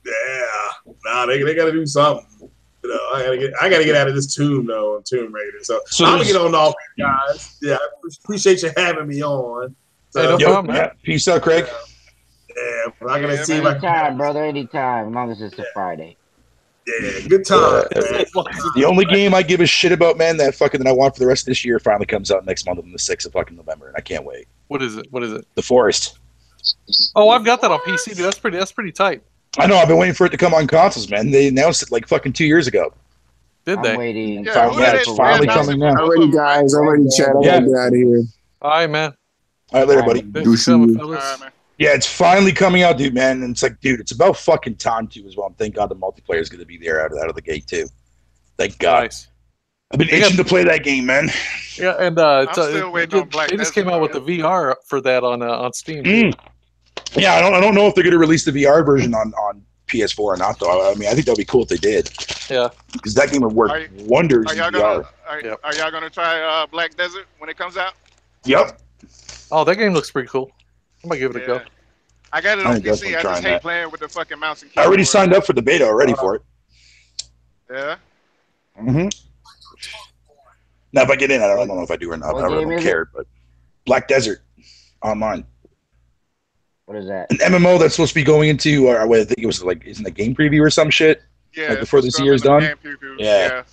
Yeah. Nah, they got to do something. You know, I gotta get out of this Tomb though on Tomb Raider. So I'm gonna get on all guys. Yeah, I appreciate you having me on. So, hey, no problem, man. Peace out, Craig. Yeah, but I gotta see my time, brother. Anytime, as long as it's a Friday. Yeah, good time. The only game I give a shit about, man, that I want for the rest of this year finally comes out next month on the 6th of fucking November, and I can't wait. What is it? The Forest. Oh, I've got that on PC, dude. That's pretty tight. I know. I've been waiting for it to come on consoles, man. They announced it like fucking 2 years ago. Did they? I'm waiting. Yeah, it's finally coming now. Already, guys. Already, chat. I gotta get out of here. All right, man. All right, later, buddy. Thanks for coming, fellas. man. Yeah, it's finally coming out, dude, man. And it's like, dude, it's about fucking time, too, as well. And thank God the multiplayer is going to be there out of the gate, too. Thank God. Nice. I've been itching to play that game, man. Yeah, and I'm still waiting on Black they just Desert, came out with the VR for that on Steam. Yeah, I don't know if they're going to release the VR version on PS4 or not, though. I mean, I think that'd be cool if they did. Yeah. Because that game would work wonders in VR. Are y'all gonna try Black Desert when it comes out? Yep. Oh, that game looks pretty cool. I'm gonna give it a go. I got it on PC. I just hate playing with the fucking mouse and keyboard. I already signed up for the beta already for it. Yeah. Mm-hmm. Now, if I get in, I don't know if I do or not. I really don't care. But Black Desert online. What is that? An MMO that's supposed to be going into, or I think it was like, isn't a game preview or some shit? Yeah. Like before this year's done. Yeah.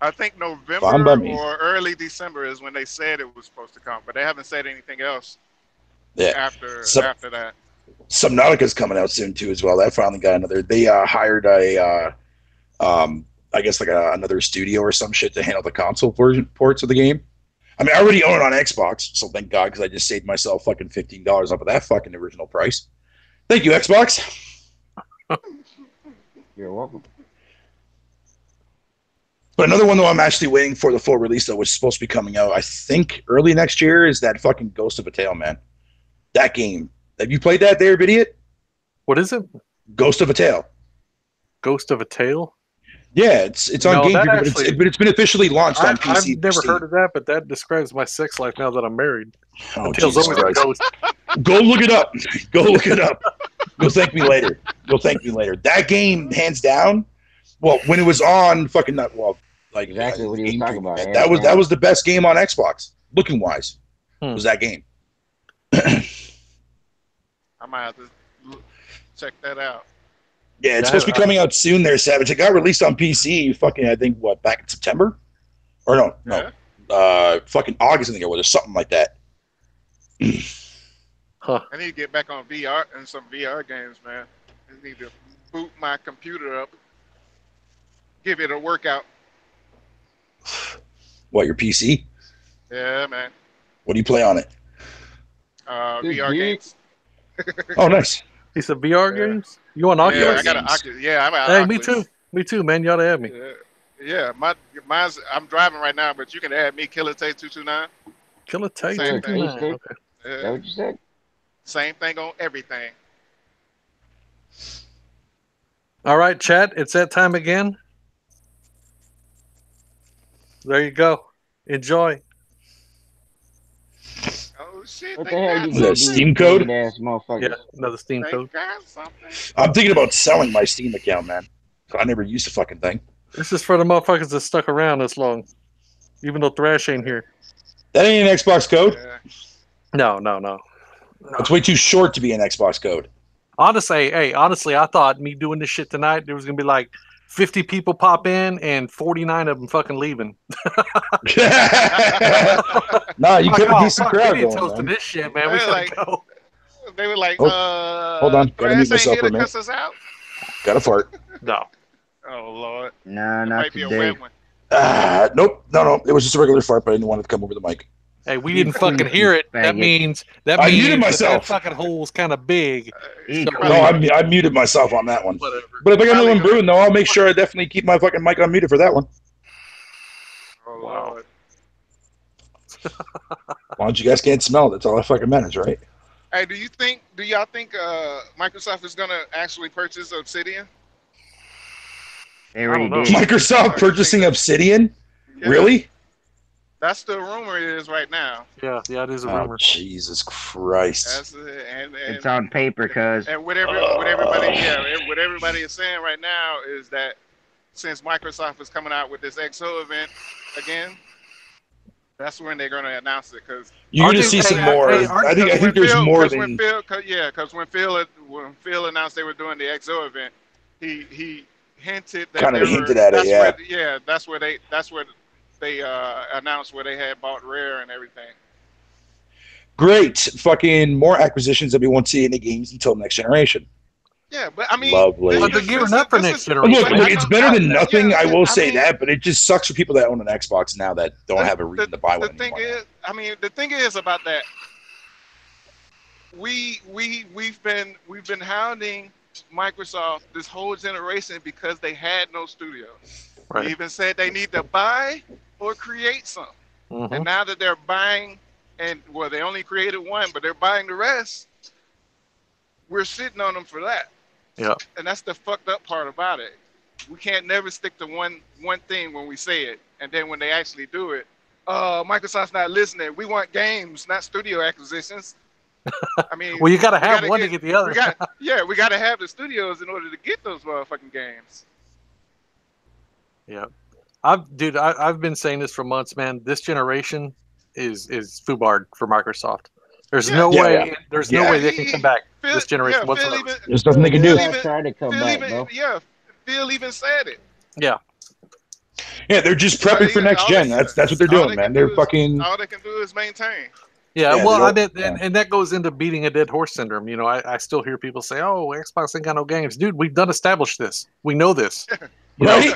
I think November or early December is when they said it was supposed to come, but they haven't said anything else. Yeah. After that. Subnautica's coming out soon too, as well. That finally got another. They hired a, I guess like another studio or some shit to handle the console version ports of the game. I mean, I already own it on Xbox, so thank God, because I just saved myself fucking $15 off of that fucking original price. Thank you, Xbox. You're welcome. But another one, though, I'm actually waiting for the full release, though, which is supposed to be coming out, I think, early next year, is that fucking Ghost of a Tale, man. That game. Have you played that there, idiot? What is it? Ghost of a Tale. Ghost of a Tale? Yeah, it's on GameCube, but it's been officially launched on PC. I've never heard of that, but that describes my sex life now that I'm married. Oh, Jesus Christ. Go look it up. Go look it up. You'll thank me later. That game, hands down, well, when it was on fucking like exactly what he was talking about. That was the best game on Xbox, looking wise. Was that game? I might have to check that out. Yeah, it's supposed to be coming out soon there, Savage. It got released on PC fucking, I think, back in September? Or no. Fucking August, I think it was, or something like that. Huh. I need to get back on VR and some VR games, man. I need to boot my computer up, give it a workout. What, your PC? Yeah, man. What do you play on it? VR games. Oh, nice. He said VR games? You want Oculus? Yeah, I got an Oculus. Yeah, I'm Hey, Oculus. Me too, man. You ought to have me. Yeah, mine's. I'm driving right now, but you can add me, Killer Tay 229. Killer Tay 229. Okay. Is that what you said? Same thing on everything. All right, chat. It's that time again. There you go. Enjoy. Oh shit! What the hell Is that a Steam code? Yeah, another Steam code. I'm thinking about selling my Steam account, man. I never used the fucking thing. This is for the motherfuckers that stuck around this long, even though Thrash ain't here. That ain't an Xbox code. No. It's way too short to be an Xbox code. Honestly, I thought me doing this shit tonight, there was gonna be like 50 people pop in and 49 of them fucking leaving. Nah, you kept a decent crowd going, toasting this shit, man. We gotta go. They were like, hold on, gotta mute myself for a minute. Got a fart. No. Oh Lord. No, not might be today. a wet one. Nope. No. It was just a regular fart, but I didn't want it to come over the mic. Hey, we didn't fucking hear it. That means I muted myself. That fucking hole's kind of big. No, I muted myself on that one. Whatever. But if I got another one brewing, though, I'll make sure I definitely keep my fucking mic unmuted for that one. Oh Lord. As long as you guys can't smell it, that's all I fucking manage, right? Hey, do y'all think Microsoft is gonna actually purchase Obsidian? They already did. Microsoft purchasing Obsidian? Yeah. Really? That's the rumor it is right now. Yeah, it is a rumor. Jesus Christ. That's and it's on paper, cuz. And what everybody is saying right now is that since Microsoft is coming out with this XO event again, that's when they're going to announce it. Because you're going to see some more. I think there's more than. Because when Phil announced they were doing the XO event, he hinted that kind of hinted at it. Yeah. That's where they announced where they had bought Rare and everything. Great. Fucking more acquisitions that we won't see in the games until next generation. Yeah, but I mean, lovely. But they're gearing up for next generation. Look, it's better than nothing. I will say that, but it just sucks for people that own an Xbox now that don't have a reason to buy one. The thing is about that. We've been hounding Microsoft this whole generation because they had no studio. Right. They even said they need to buy or create something. Mm-hmm. And now that they're buying, they only created one, but they're buying the rest. We're sitting on them for that. Yeah. And that's the fucked up part about it. We can't never stick to one thing when we say it, and then when they actually do it, Microsoft's not listening. We want games, not studio acquisitions. I mean, well, you got to have one to get the other. we got to have the studios in order to get those motherfucking games. Yeah, I've been saying this for months, man. This generation is foobarred for Microsoft. There's no way. There's no way they can come back this generation whatsoever. There's nothing they can do. Trying to come back, bro. Yeah, Phil even said it. Yeah. Yeah, they're just prepping for next gen. That's what they're doing, man. They're fucking. All they can do is maintain. Yeah, well, and that goes into beating a dead horse syndrome. You know, I still hear people say, "Oh, Xbox ain't got no games." Dude, we've done established this. We know this. Right?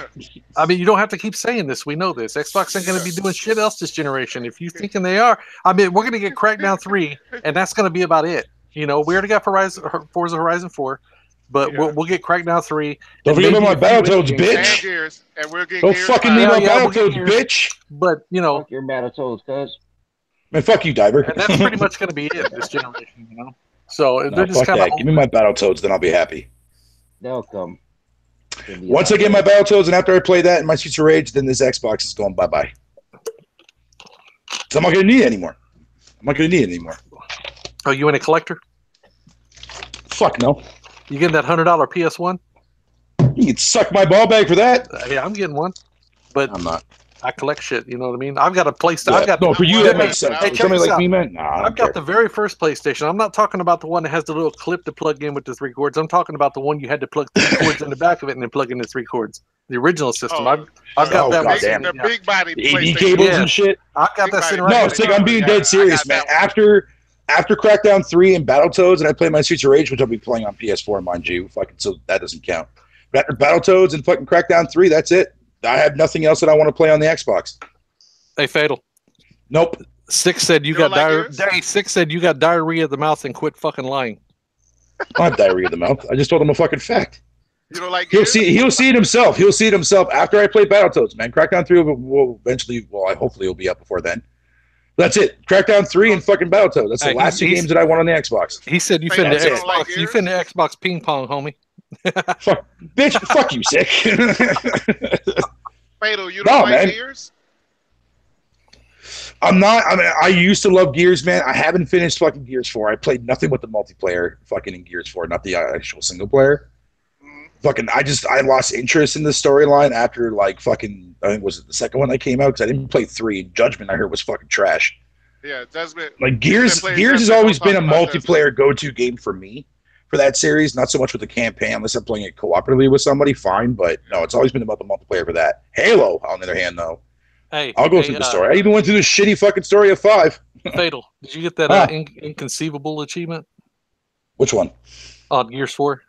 I mean, you don't have to keep saying this. We know this. Xbox ain't going to be doing shit else this generation. If you thinking they are, I mean, we're going to get Crackdown 3, and that's going to be about it. You know, we already got Forza Horizon 4, but we'll get Crackdown 3. Don't forget about my Battletoads, bitch. And we'll get Don't fucking leave my Battletoads, bitch. But, you know. Fuck your Battletoads, cuz. Man, fuck you, Diver. And that's pretty much going to be it this generation, you know? So they're just kind of. Give me my Battletoads, then I'll be happy. They'll come. Once I get my Battletoads and after I play that and my Streets of Rage, then this Xbox is going bye-bye. So I'm not going to need it anymore. Oh, you ain't a collector? Fuck no. You getting that $100 PS1? You can suck my ball bag for that. Yeah, I'm getting one. But I'm not. I collect shit, you know what I mean? I've got a PlayStation. Yeah, I've got for you that makes sense. Hey, For somebody like me, man, I've got the very first PlayStation. I'm not talking about the one that has the little clip to plug in with the 3 cords. I'm talking about the one you had to plug 3 cords in the back of it and then plug in the 3 cords. The original system. I've got that one. The big body AV cables and shit. I've got that sitting right now. No, it's like I'm being dead serious, man. After Crackdown 3 and Battletoads, and I play my Streets of Rage, which I'll be playing on PS4, mind you. Fucking, so that doesn't count. But after Battletoads and fucking Crackdown 3, that's it. I have nothing else that I want to play on the Xbox. Hey, Fatal. Nope. Six said you got diarrhea. Six said you got diarrhea of the mouth and quit fucking lying. I don't have diarrhea of the mouth. I just told him a fucking fact. You don't like? He'll see it himself. He'll see it himself after I play Battletoads, man. Crackdown 3 will eventually. Well, hopefully, it'll be up before then. That's it. Crackdown 3 and fucking Battletoads. That's the last 2 games that I want on the Xbox. He said you finna Xbox. You finna Xbox ping pong, homie. Bitch, fuck you, sick. Fatal, you don't like Gears? I'm not. I mean, I used to love Gears, man. I haven't finished fucking Gears 4. I played nothing but the multiplayer fucking in Gears 4, not the actual single player. Fucking, I lost interest in the storyline after like fucking. I think was it the second one that came out because I didn't play 3. Judgment I heard was fucking trash. Yeah, Judgment. Like Gears has always been a multiplayer go-to game for me for that series. Not so much with the campaign, unless I'm playing it cooperatively with somebody. Fine, but no, it's always been about the multiplayer for that. Halo, on the other hand, though. Hey, I'll go through the story. I even went through the shitty fucking story of 5. Fatal. Did you get that inconceivable achievement? Which one? On Gears 4.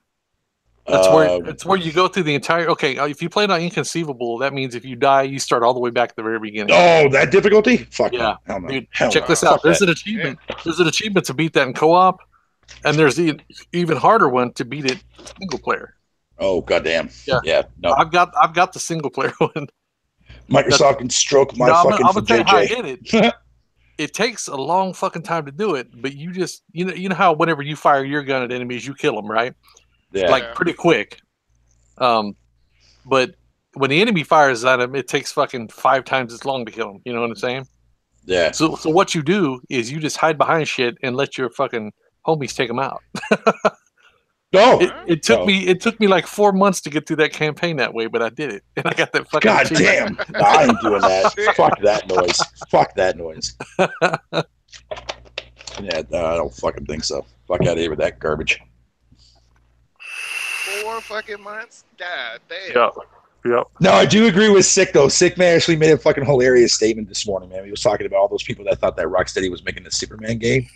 It's where you go through the entire. Okay, if you play on inconceivable, that means if you die, you start all the way back at the very beginning. Oh, that difficulty? Fuck yeah, no. Dude, check this out. There's an achievement. Yeah. There's an achievement to beat that in co-op, and there's the even harder one to beat it single player. Oh goddamn! Yeah. No, I've got the single player one. Microsoft can stroke my fucking I'm gonna tell you how I JJ. did it. It takes a long fucking time to do it, but you just you know how whenever you fire your gun at enemies, you kill them, right? Yeah. Like pretty quick. But when the enemy fires at him, it takes fucking 5 times as long to kill him. You know what I'm saying? Yeah. So what you do is you just hide behind shit and let your fucking homies take them out. No, it took me like 4 months to get through that campaign that way, but I did it, and I got that fucking. God damn! No, I ain't doing that. Fuck that noise. Fuck that noise. Yeah, I don't fucking think so. Fuck out of here with that garbage. 4 fucking months? God damn. Yep. No, I do agree with Sick though. Sick man actually made a fucking hilarious statement this morning, man. He was talking about all those people that thought that Rocksteady was making a Superman game.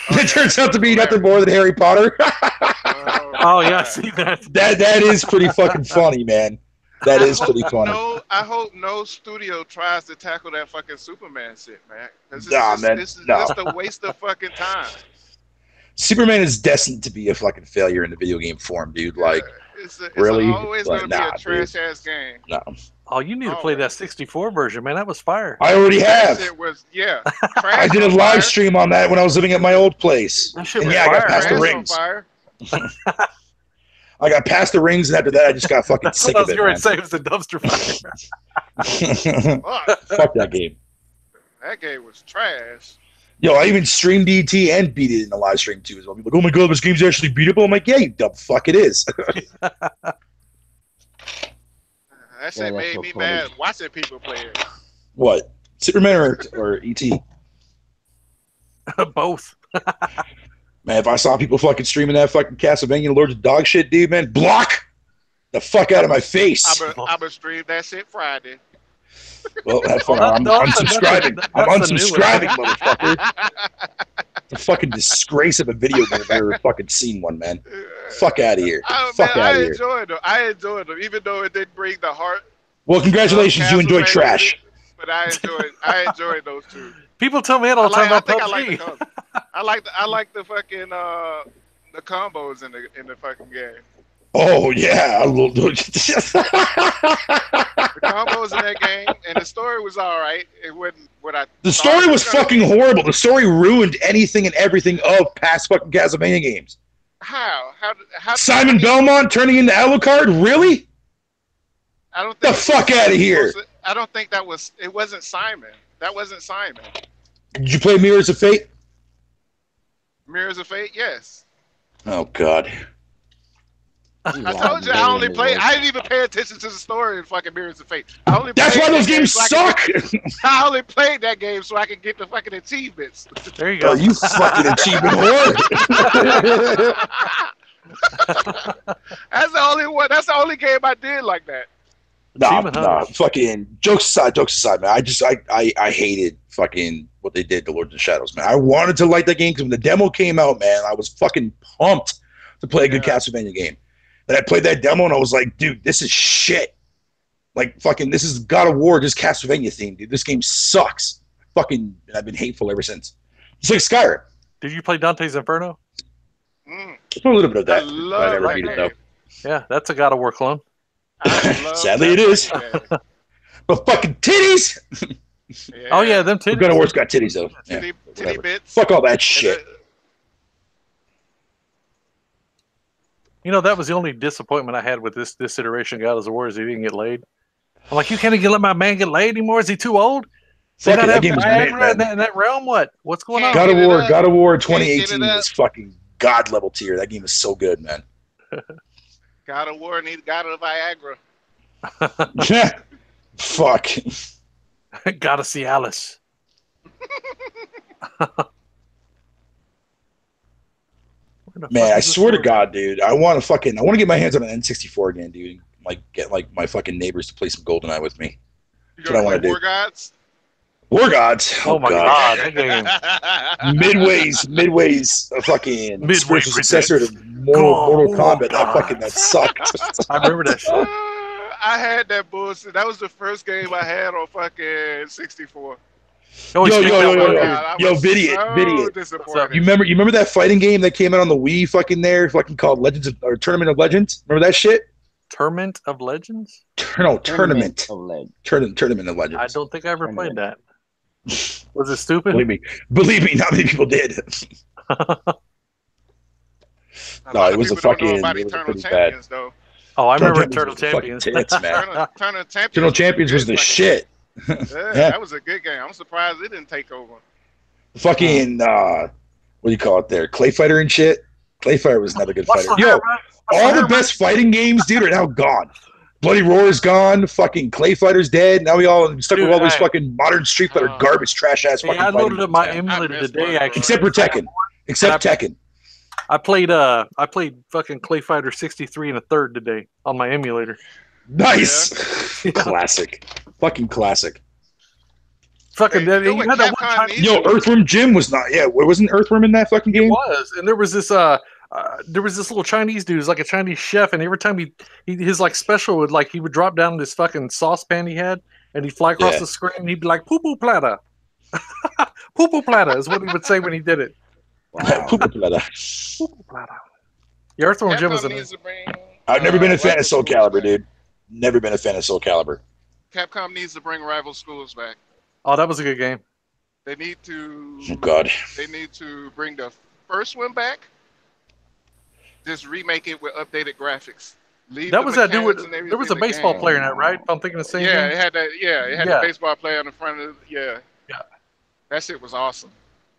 It turns out to be nothing more than Harry Potter. Oh yeah, see that. That is pretty fucking funny, man. That is pretty funny. I hope no studio tries to tackle that fucking Superman shit, man. This is just a waste of fucking time. Superman is destined to be a fucking failure in the video game form, dude. Like, it's really? Always going to be a trash ass game. No. Oh, you need to play that 64 version, man. That was fire. I already have. It was, yeah. I did a live stream on that when I was living at my old place. That shit and was yeah, fire. I got past the rings. I got past the rings, and after that, I just got fucking sick of it. I was going to say it was the dumpster fire. Fuck that game. That game was trash. Yo, I even streamed DT and beat it in the live stream too as well. People like, oh my god, this game's actually beatable. I'm like, yeah, you dumb fuck, it is. That shit made me mad watching people play it. What? Superman or ET? Both. Man, if I saw people fucking streaming that fucking Castlevania Lords of Dog shit, dude, man, block the fuck out of my face. I'm gonna stream that shit Friday. Well, have fun. I'm unsubscribing. I'm unsubscribing, motherfucker. It's a fucking disgrace of a video game if I've ever fucking seen one, man. Fuck out of here. Fuck out of here. I enjoyed them, even though it didn't bring the heart. Well, congratulations, you enjoyed Trash. But I enjoyed those two. People tell me that all the time about PUBG. I like the fucking the combos in the fucking game. Oh yeah, the combos in that game, and the story was all right. It wasn't what I. The story was fucking horrible. The story ruined anything and everything of past fucking Castlevania games. How Simon Belmont turning into Alucard? Really? I don't think the fuck out of here. I don't think that was. It wasn't Simon. That wasn't Simon. Did you play Mirrors of Fate? Mirrors of Fate, yes. Oh God. I told you I only played. I didn't even pay attention to the story in fucking Mirrors of Fate. That's why those games suck. I only played that game so I could get the fucking achievements. There you go. Oh, you fucking achievement whore. That's the only one. That's the only game I did like that. Nah, fucking jokes aside, man. I hated fucking what they did to Lords of the Shadows, man. I wanted to like that game because when the demo came out, man, I was fucking pumped to play a good Castlevania game. And I played that demo and I was like, dude, this is shit. Like fucking, this is God of War, just Castlevania theme, dude. This game sucks. Fucking, and I've been hateful ever since. It's like Skyrim. Did you play Dante's Inferno? A little bit of that. I never beat it though. Yeah, that's a God of War clone. Sadly, it is. But fucking titties. Yeah. Oh yeah, them titties. God of War's got titties though. Titty bits. Fuck all that shit. You know, that was the only disappointment I had with this iteration of God of War is he didn't get laid. I'm like, you can't even let my man get laid anymore? Is he too old? Fuck it, that game was great, man. In that realm, What's going on? God of War 2018 is fucking God level tier. That game is so good, man. God of War needs God of Viagra. Yeah. Fuck. Gotta see Alice. Man, I swear to God, dude, I want to get my hands on an N64 again, dude. Like, get like my fucking neighbors to play some GoldenEye with me. That's what I want to do. War Gods? War Gods? Oh my God. That game. Midway's a fucking spiritual successor to Mortal Kombat. That sucked. I remember that shit. I had that bullshit. That was the first game I had on fucking 64. Yo, Vidiot. You remember that fighting game that came out on the Wii fucking called Tournament of Legends? Remember that shit? Tournament of Legends? Tournament of Legends. I don't think I ever played that. Was it stupid? Believe me, not many people did. No, it was a fucking pretty bad. Though. Oh, I remember Turtle Champions. Tits, man. Turtle Champions was the shit. That was a good game. I'm surprised it didn't take over. Fucking what do you call it there? Clay Fighter and shit. Clay Fighter was another good fighter. Yo, all the best fighting games, dude, are now gone. Bloody Roar's gone. Fucking Clay Fighter's dead. Now we all stuck with all these fucking modern Street Fighter garbage, trash ass fucking. I loaded up my emulator today, actually. Except for Tekken. Tekken. I played fucking Clay Fighter 63 and a third today on my emulator. Nice. Yeah. Classic. Fucking classic. Fucking Yo, Earthworm Jim was not. Yeah, wasn't Earthworm in that fucking game? It was, and there was this little Chinese dude, who's like a Chinese chef, and every time his like special would he would drop down this fucking saucepan he had, and he'd fly across the screen, and he'd be like, "Poo poo plata." Poo poo plata is what he would say when he did it. Wow. Poo poo plata. Poo poo plata. Yeah, Earthworm Jim was amazing. I've never been a fan of Soul Calibur, dude. Never been a fan of Soul Calibur. Capcom needs to bring Rival Schools back. Oh, that was a good game. They need to. Oh God. They need to bring the first one back. just remake it with updated graphics. Leave That was that dude. there Was a baseball player in that, right? If I'm thinking the same Yeah, thing. it had that. Yeah, it had the baseball player on the front of. Yeah. That shit was awesome.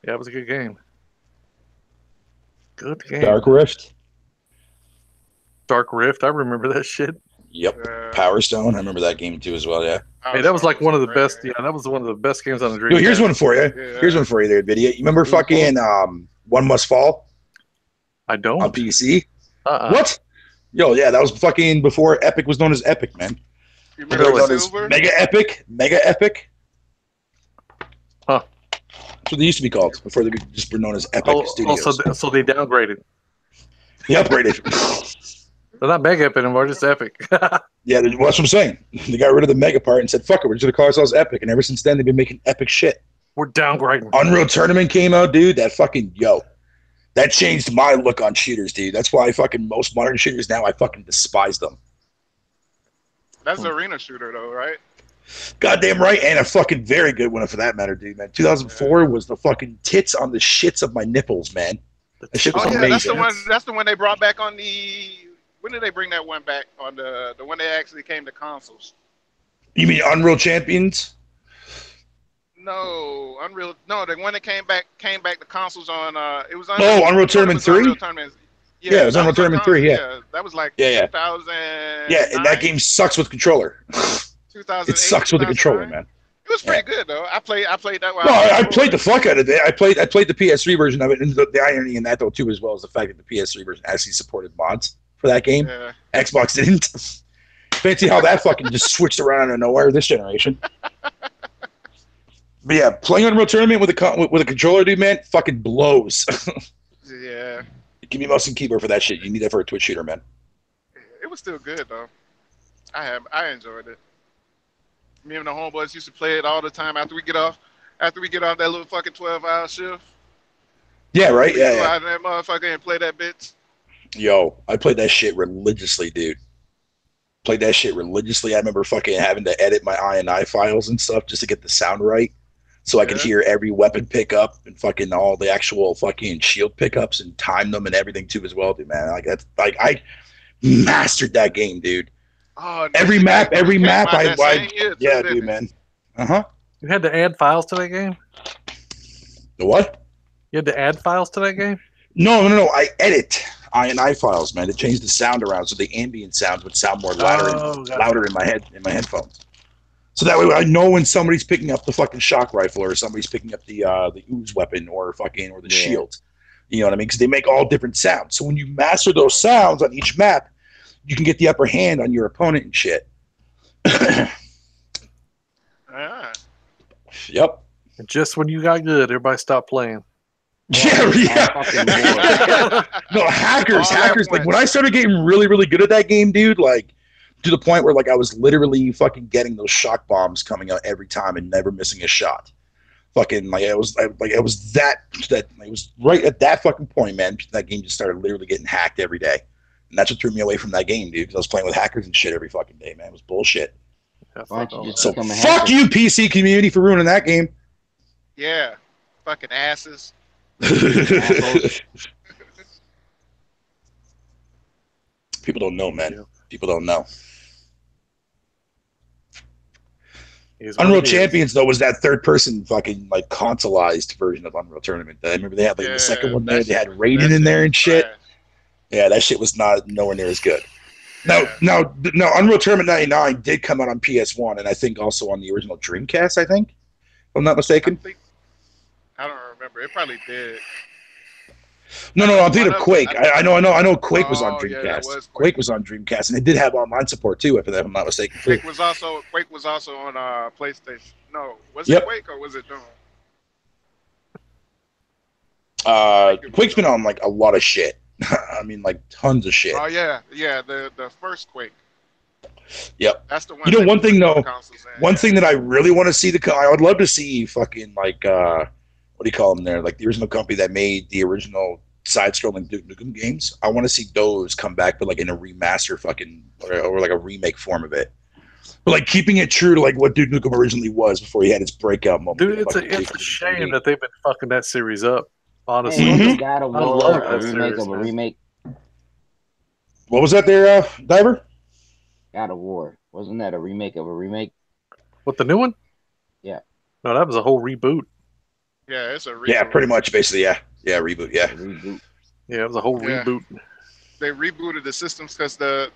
Yeah, it was a good game. Good game. Dark Rift. Dark Rift. I remember that shit. Yep. Power Stone. I remember that game too as well. Yeah. Hey, that was like one of the best. Yeah, that was one of the best games on the Dreamcast. Yo, here's one for you. Yeah. Here's one for you there, video. You remember fucking One Must Fall? I don't. On PC. What? Yo, yeah, that was fucking before Epic was known as Epic, man. You remember Silver? Mega Epic. Huh. That's what they used to be called before they just were known as Epic Studios. So they downgraded. They upgraded. They're not Mega Epic anymore, just Epic. Yeah, that's what I'm saying. They got rid of the Mega part and said, fuck it, we're just going to call ourselves Epic. And ever since then, they've been making epic shit. We're downgrading. Unreal Tournament came out, dude. That fucking, that changed my look on shooters, dude. That's why most modern shooters now, I fucking despise them. That's an arena shooter, though, right? Goddamn right, and a fucking very good one for that matter, dude, man. 2004 was the fucking tits on the shits of my nipples, man. That shit was amazing. That's the one they brought back on the... When did they bring that one back on the one they actually came to consoles? You mean Unreal Champions? No, the one that came back to consoles on it was Unreal Tournament 3? Yeah, it was Unreal Tournament 3, yeah. That was like 2000. Yeah, and that game sucks with controller. 2008. It sucks with the controller, man. It was pretty good though. I played that one. No, I played the fuck out of it. I played the PS3 version of it, and the irony in that though too, as well as the fact that the PS3 version actually supported mods for that game. Yeah. Xbox didn't. Fancy how that fucking just switched around out of nowhere this generation. But yeah, playing Unreal Tournament with a controller, dude, man, fucking blows. Yeah. Give me mouse and keyboard for that shit. You need that for a Twitch shooter, man. It was still good though. I enjoyed it. Me and the homeboys used to play it all the time after we get off that little fucking 12-hour shift. Yeah, right. Yeah. Go out in that motherfucker and play that bitch. Yo, I played that shit religiously, dude. Played that shit religiously. I remember fucking having to edit my INI files and stuff just to get the sound right, so I could hear every weapon pickup and fucking all the actual fucking shield pickups and time them and everything too as well, dude. Man, I mastered that game, dude. Oh, every map, yeah, dude, man. You had to add files to that game? The what? You had to add files to that game? No. I edit INI files, man. To change the sound around so the ambient sounds would sound more louder in my headphones. So that way I know when somebody's picking up the fucking shock rifle or somebody's picking up the ooze weapon or the shield. You know what I mean? Because they make all different sounds. So when you master those sounds on each map, you can get the upper hand on your opponent and shit. Yep. And just when you got good, everybody stopped playing. Yeah. No, hackers. Like when I started getting really, really good at that game, dude, like to the point where like I was literally fucking getting those shock bombs coming out every time and never missing a shot. Fucking like it was right at that fucking point, man. That game just started literally getting hacked every day. And that's what threw me away from that game, dude, because I was playing with hackers and shit every fucking day, man. It was bullshit. So fuck you, PC community, for ruining that game. Yeah. Fucking asses. People don't know, man. People don't know. Unreal Champions, though, was that third-person fucking like consoleized version of Unreal Tournament. I remember they had like the second one there. They had Raiden in there and shit. Yeah, that shit was nowhere near as good. Now, Unreal Tournament 99 did come out on PS1, and I think also on the original Dreamcast, I think. If I'm not mistaken. I don't remember. It probably did. No, I'm thinking of Quake. I know Quake was on Dreamcast. Yeah, Quake was on Dreamcast, and it did have online support too, if I'm not mistaken. Quake was also on PlayStation. No, was it Quake or was it Doom? Quake's been on like a lot of shit. I mean, like tons of shit. Oh yeah, the first Quake. Yep. That's the one. You know, one thing though, thing that I really want to see I would love to see fucking like what do you call them there? Like the original company that made the original side-scrolling Duke Nukem games. I want to see those come back, but like in a remaster fucking or like a remake form of it. But like keeping it true to like what Duke Nukem originally was before he had his breakout moment. Dude, it's a shame that they've been fucking that series up. Honestly, God of War, a remake of a remake. What was that there, Diver? God of War. Wasn't that a remake of a remake? What, the new one? Yeah. No, that was a whole reboot. Yeah, it's a reboot. Yeah, pretty much, basically, yeah. Yeah, reboot, yeah. Reboot. Yeah, it was a whole reboot. They rebooted the systems because the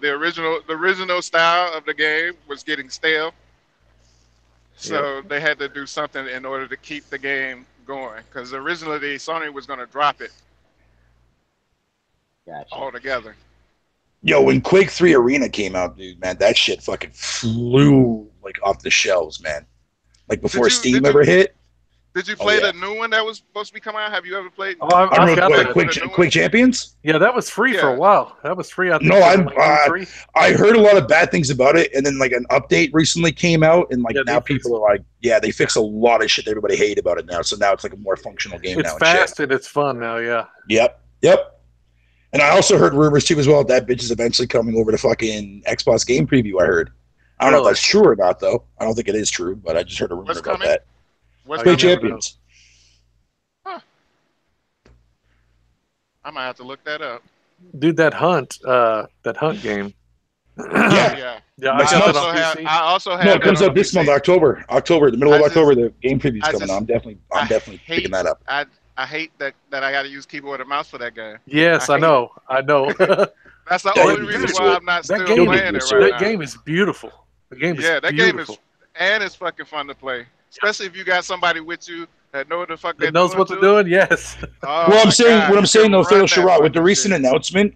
original style of the game was getting stale. So they had to do something in order to keep the game going. Because originally Sony was going to drop it altogether. Yo, when Quake 3 Arena came out, dude, man, that shit fucking flew like off the shelves, man. Like before Steam ever hit. Did you play the new one that was supposed to be coming out? Have you ever played? Oh, I've got that. Quake Champions? Yeah, that was free for a while. That was free. I heard a lot of bad things about it, and then like an update recently came out, and like now people are like, yeah, they fixed a lot of shit that everybody hated about it now. So now it's like a more functional game now. It's fast and it's fun now, yeah. Yep. And I also heard rumors too as well that bitch is eventually coming over to fucking Xbox Game Preview. I heard. I don't know if that's true or not, though. I don't think it is true, but I just heard a rumor about that. Quake Champions. Huh. I might have to look that up. Dude, that hunt game. Yeah. I also have. No, it comes out this month, October. The middle of October. The game preview's coming out. I'm definitely picking that up. I hate that I got to use keyboard and mouse for that game. Yes, I know. That's the only reason why I'm not still playing it right now. That game is beautiful. The game is beautiful. Game is, and it's fucking fun to play. Especially if you got somebody with you that know what the fuck they're doing. Yes. What I'm saying though, Fatal Sherrod, with the recent announcement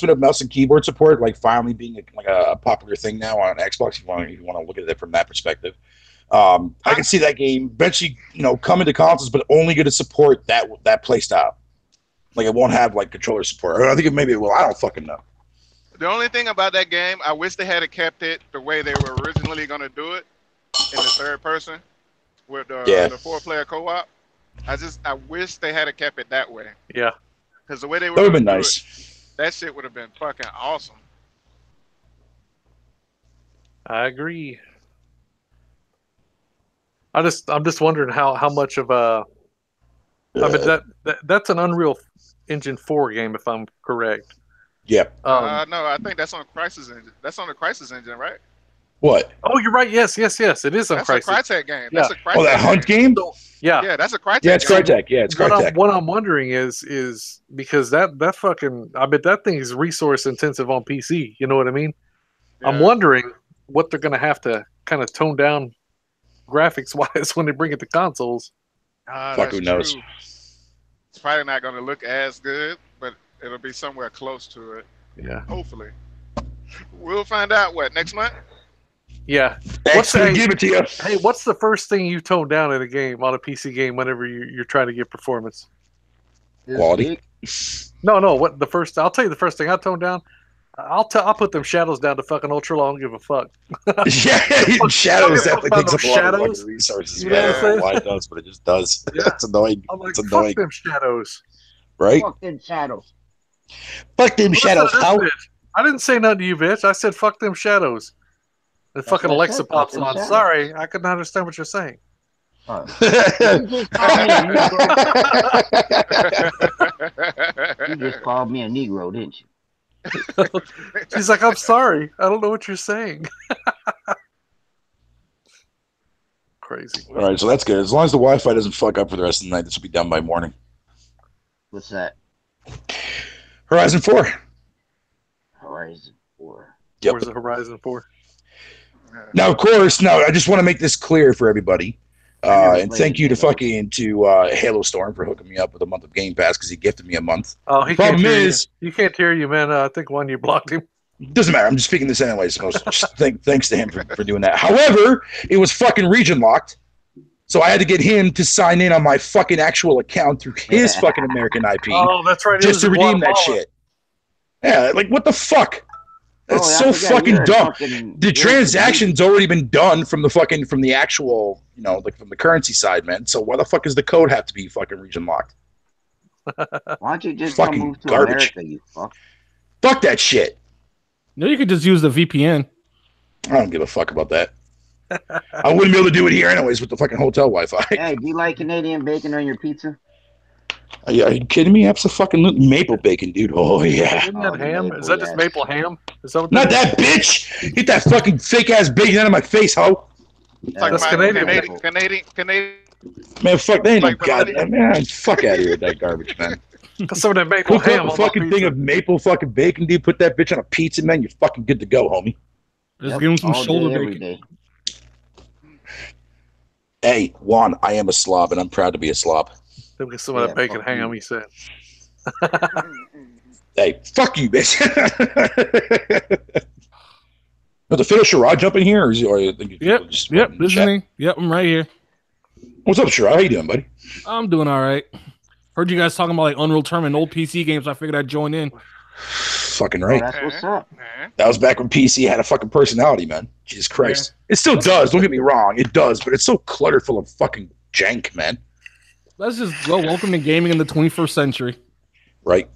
of mouse and keyboard support, like finally being a popular thing now on Xbox, if you want to look at it from that perspective, I can see that game eventually, coming to consoles, but only going to support that play style. Like it won't have like controller support. I think maybe it will. I don't fucking know. The only thing about that game, I wish they had kept it the way they were originally going to do it. In the third person with the 4-player co-op, I wish they had kept it that way. Yeah, because the way they would have been nice. That shit would have been fucking awesome. I agree. I'm just wondering how much of a. I mean that's an Unreal Engine 4 game, if I'm correct. Yeah. No, I think that's on Crysis Engine. That's on the Crysis Engine, right? What? Oh, you're right. Yes. It is on Crysis. That's a Crytek game. Yeah. That's a Crytek that hunt game? Yeah, that's a Crytek game. Yeah, it's Crytek. Yeah, it's Crytek. What I'm wondering is because that fucking, I bet that thing is resource intensive on PC. You know what I mean? Yeah. I'm wondering what they're going to have to kind of tone down graphics wise when they bring it to consoles. Fuck, who knows? True. It's probably not going to look as good, but it'll be somewhere close to it. Yeah. Hopefully. We'll find out next month? Yeah. Give it to you. Hey, what's the first thing you tone down in a game, on a PC game, whenever you're trying to get performance? Quality. No. What the first? I'll tell you the first thing I tone down. I'll put them shadows down to fucking ultra low. I don't give a fuck. Yeah, shadows definitely takes up a lot of resources. You know what I'm saying? Why it does, but it just does. Yeah. It's annoying. I'm like, it's annoying. Fuck them shadows. Right? Fuck them shadows. Fuck them shadows. How? I didn't say nothing to you, bitch. I said fuck them shadows. And fucking Alexa pops on. Sorry, I couldn't understand what you're saying. You just called me a Negro, didn't you? She's like, I'm sorry. I don't know what you're saying. Crazy. All right, so that's good. As long as the Wi-Fi doesn't fuck up for the rest of the night, this will be done by morning. What's that? Horizon 4. Horizon 4. Yep. Where's the Horizon 4? Now, of course, I just want to make this clear for everybody. And thank you to Halo Storm for hooking me up with a month of Game Pass because he gifted me a month. Oh, he Problem can't hear is, you can't hear you, man. I think you blocked him. Doesn't matter. I'm just speaking this anyway. So thanks to him for doing that. However, it was fucking region locked, so I had to get him to sign in on my fucking actual account through his fucking American IP. Oh, that's right. Just to redeem that shit. Yeah, like what the fuck? That's so fucking dumb. The transaction's already been done from the actual, from the currency side, man. So why the fuck does the code have to be fucking region locked? Why don't you just fucking move to garbage. America, you fuck? Fuck that shit. No, you could just use the VPN. I don't give a fuck about that. I wouldn't be able to do it here anyways with the fucking hotel Wi-Fi. Hey, do you like Canadian bacon on your pizza? Are you kidding me? Absolutely. Maple bacon, dude. Oh yeah. Isn't that ham? Is that just maple ham? Is that what Not that bitch. Get that fucking fake ass bacon out of my face, ho. That's Canadian. Man, fuck. They ain't no Like goddamn man. Fuck out of here with that garbage, man. Some of that maple Cook ham. up a fucking thing of maple fucking bacon, dude. Put that bitch on a pizza, man. You're fucking good to go, homie. Just give him some shoulder bacon. Hey, Juan, I am a slob, and I'm proud to be a slob. Let me get some of that bacon ham, he said. Hey, fuck you, bitch. The Fatal Sherrod jump in here? Yep, this is me. Yep, I'm right here. What's up, Sherrod? How you doing, buddy? I'm doing all right. Heard you guys talking about like Unreal Tournament and old PC games. I figured I'd join in. Fucking right. That's what's up. That was back when PC had a fucking personality, man. Jesus Christ. It still does. Don't get me wrong. It does, but it's so cluttered full of fucking jank, man. Let's just go. Welcome to gaming in the 21st century. Right.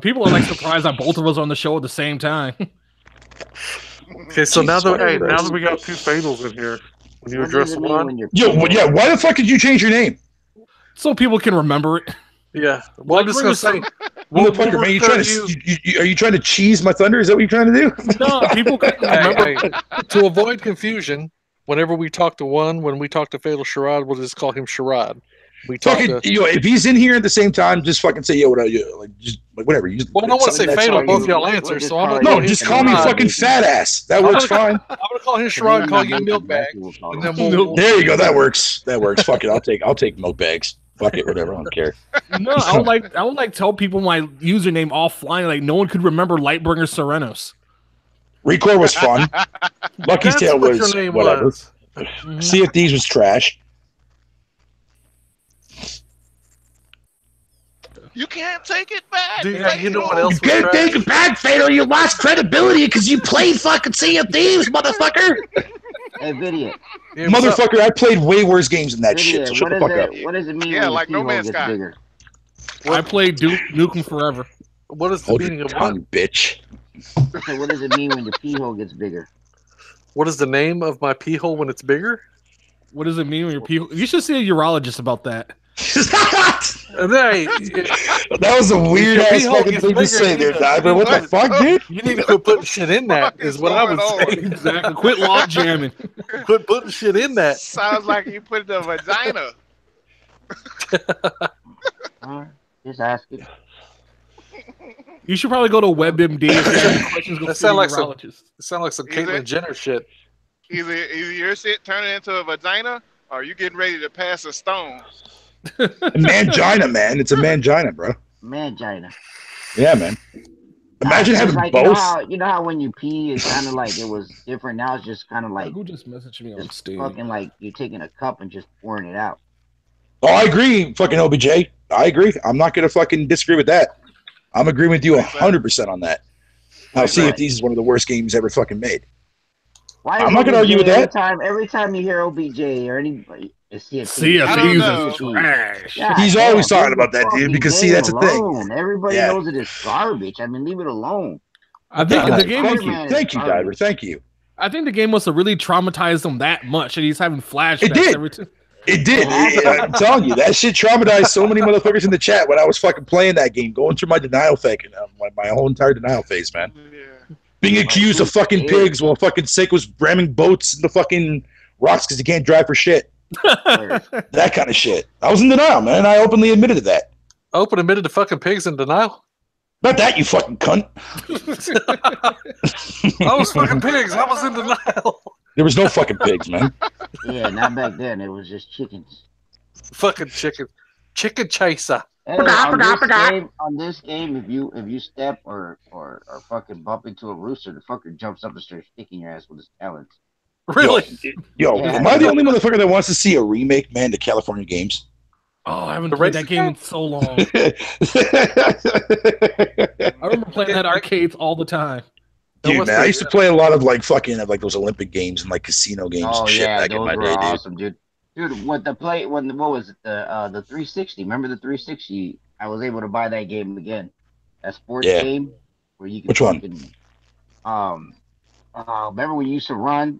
People are like surprised that both of us are on the show at the same time. Okay, so now that we got two Fatals in here, when you address one, yeah. Why the fuck did you change your name? So people can remember it. Yeah. Well, I'm just gonna say, motherfucker, man, are you trying to cheese my thunder? Is that what you're trying to do? No, people can remember. To avoid confusion, whenever we talk to one, when we talk to Fatal Sherrod, we'll just call him Sherrod. We talk to, if he's in here at the same time, just fucking say, yo, what are you? Whatever. I don't want to say Fatal, both y'all answer, so I'm gonna just call me fucking fat ass. That works fine. I'm gonna call him Sherrod and call you Milk Bag. And then there you go. That works. Fuck it. I'll take Milk Bags. Fuck it, whatever. I don't care. No, I would like tell people my username offline. Like no one could remember Lightbringer Serenos. Recore was fun. Lucky's Tale was whatever. Sea of Thieves was trash. You can't take it back. Dude, you know what else? You can't take it back, Fatal. You lost credibility because you played fucking Sea of Thieves, motherfucker. Hey, video. Motherfucker, I played way worse games than that shit. So shut the fuck up. What does it mean? Yeah, when like No Man's gets Sky. Bigger? I played Nukem Forever. What is the meaning of tongue, bitch? So what does it mean when your pee hole gets bigger? What is the name of my pee hole when it's bigger? What does it mean when your pee hole? You should see a urologist about that. That was a weird ass fucking thing to say there, Diver. What the fuck, dude? You need to quit putting shit in that, is what I would say. Exactly. Quit log jamming. Quit putting shit in that. Sounds like you put it in a vagina. Just ask it. You should probably go to WebMD if you have any questions. That sounds like some Caitlyn Jenner shit. Either your shit turning into a vagina, or you getting ready to pass a stone. Mangina, man. It's a mangina, bro. Mangina. Yeah, man. Imagine having like, both. You know how when you pee, it's kind of like it was different. Now it's just kind of like who just messaged me on Steam? Fucking like you're taking a cup and just pouring it out. Oh, I agree, fucking OBJ. I agree. I'm not gonna fucking disagree with that. I'm agreeing with you 100% on that. I'll see if these is one of the worst games ever fucking made. I'm not gonna argue with that. Every time you hear OBJ or anybody. See, I don't know. He's always talking about that, dude. Because see, that's the thing. Everybody knows it is garbage. I mean, leave it alone. I think the game. Thank you, Diver. Thank you. I think the game must have really traumatized him that much, and he's having flashbacks. It did. I'm telling you, that shit traumatized so many motherfuckers in the chat when I was fucking playing that game, going through my denial phase, my whole entire denial phase, man. Yeah. Being accused of fucking pigs while fucking Seiko's ramming boats in the fucking rocks because he can't drive for shit. That kind of shit. I was in denial, man. I openly admitted to that. Open admitted to fucking pigs in denial? Not that, you fucking cunt. I was fucking pigs. I was in denial. There was no fucking pigs, man. Yeah, not back then. It was just chickens. Fucking chicken. Chicken chaser. Hey, on this game, if you step or fucking bump into a rooster, the fucker jumps up and starts kicking your ass with his talons. Really? Yo, am I the only motherfucker that wants to see a remake, man, to California Games? Oh, I haven't played that game in so long. I remember playing that arcades all the time. Dude, man, I used to play a lot of like fucking like those Olympic games and like casino games and shit back in my day, dude. Awesome, dude. Dude, what was it? The 360. Remember the 360? I was able to buy that game again. That sports game where you could. Which one? Remember when you used to run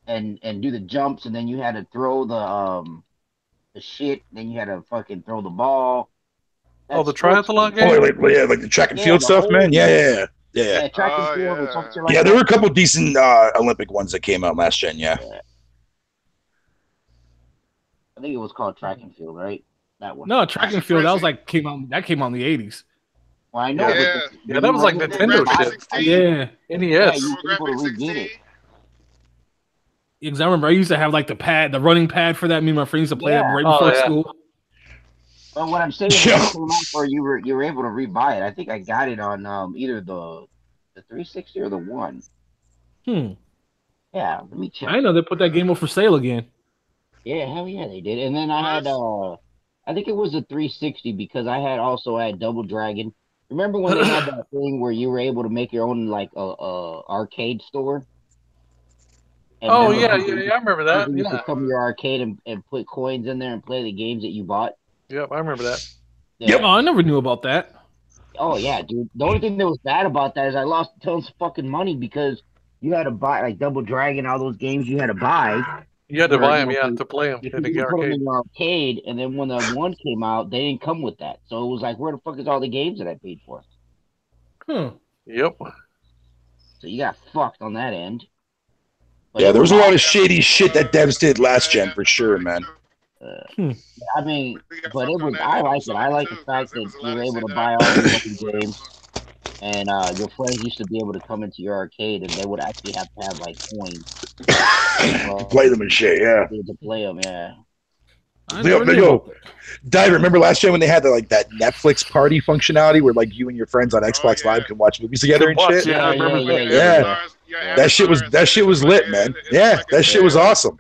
and do the jumps and then you had to throw the the shit. Then you had to fucking throw the ball. Oh, the triathlon game? Oh, like the track and field stuff, man. Yeah. Yeah, track and field or something like that. Yeah, there were a couple decent Olympic ones that came out last gen. Yeah. I think it was called track and field, right? That one. No, track and field. That was like came out in the 80s. Well, I know. Yeah, that was like Nintendo shit. Yeah, NES. You were able to re-get it. Because I remember I used to have like the running pad for that. Me and my friends used to play that right before school. But what I'm saying is, you were able to rebuy it. I think I got it on either the 360 or the One. Yeah, let me check. I know they put that game up for sale again. Yeah, hell yeah, they did. And then I had I think it was the 360 because I had Double Dragon. Remember when they had that thing where you were able to make your own like arcade store? And I remember that. You could come to your arcade and put coins in there and play the games that you bought. Yep, I remember that. Yeah. Yep, I never knew about that. Oh yeah, dude. The only thing that was bad about that is I lost tons of fucking money because you had to buy like Double Dragon, all those games you had to buy. You had to buy them, to play them in the arcade. Put them in your arcade, and then when the One came out, they didn't come with that. So it was like, where the fuck is all the games that I paid for? Yep. So you got fucked on that end. But yeah, there was a lot of shady shit that devs did last gen for sure, man. I mean, but it was. I like it. I like the fact that you were able to buy all these fucking games, and your friends used to be able to come into your arcade, and they would actually have to have like coins to play them and shit. Yeah, to play them. Yeah. Dive, remember last year when they had that Netflix party functionality where like you and your friends on Xbox Live can watch movies together and shit? Yeah, I remember that. Yeah. That shit was lit, man. Yeah, that shit was awesome.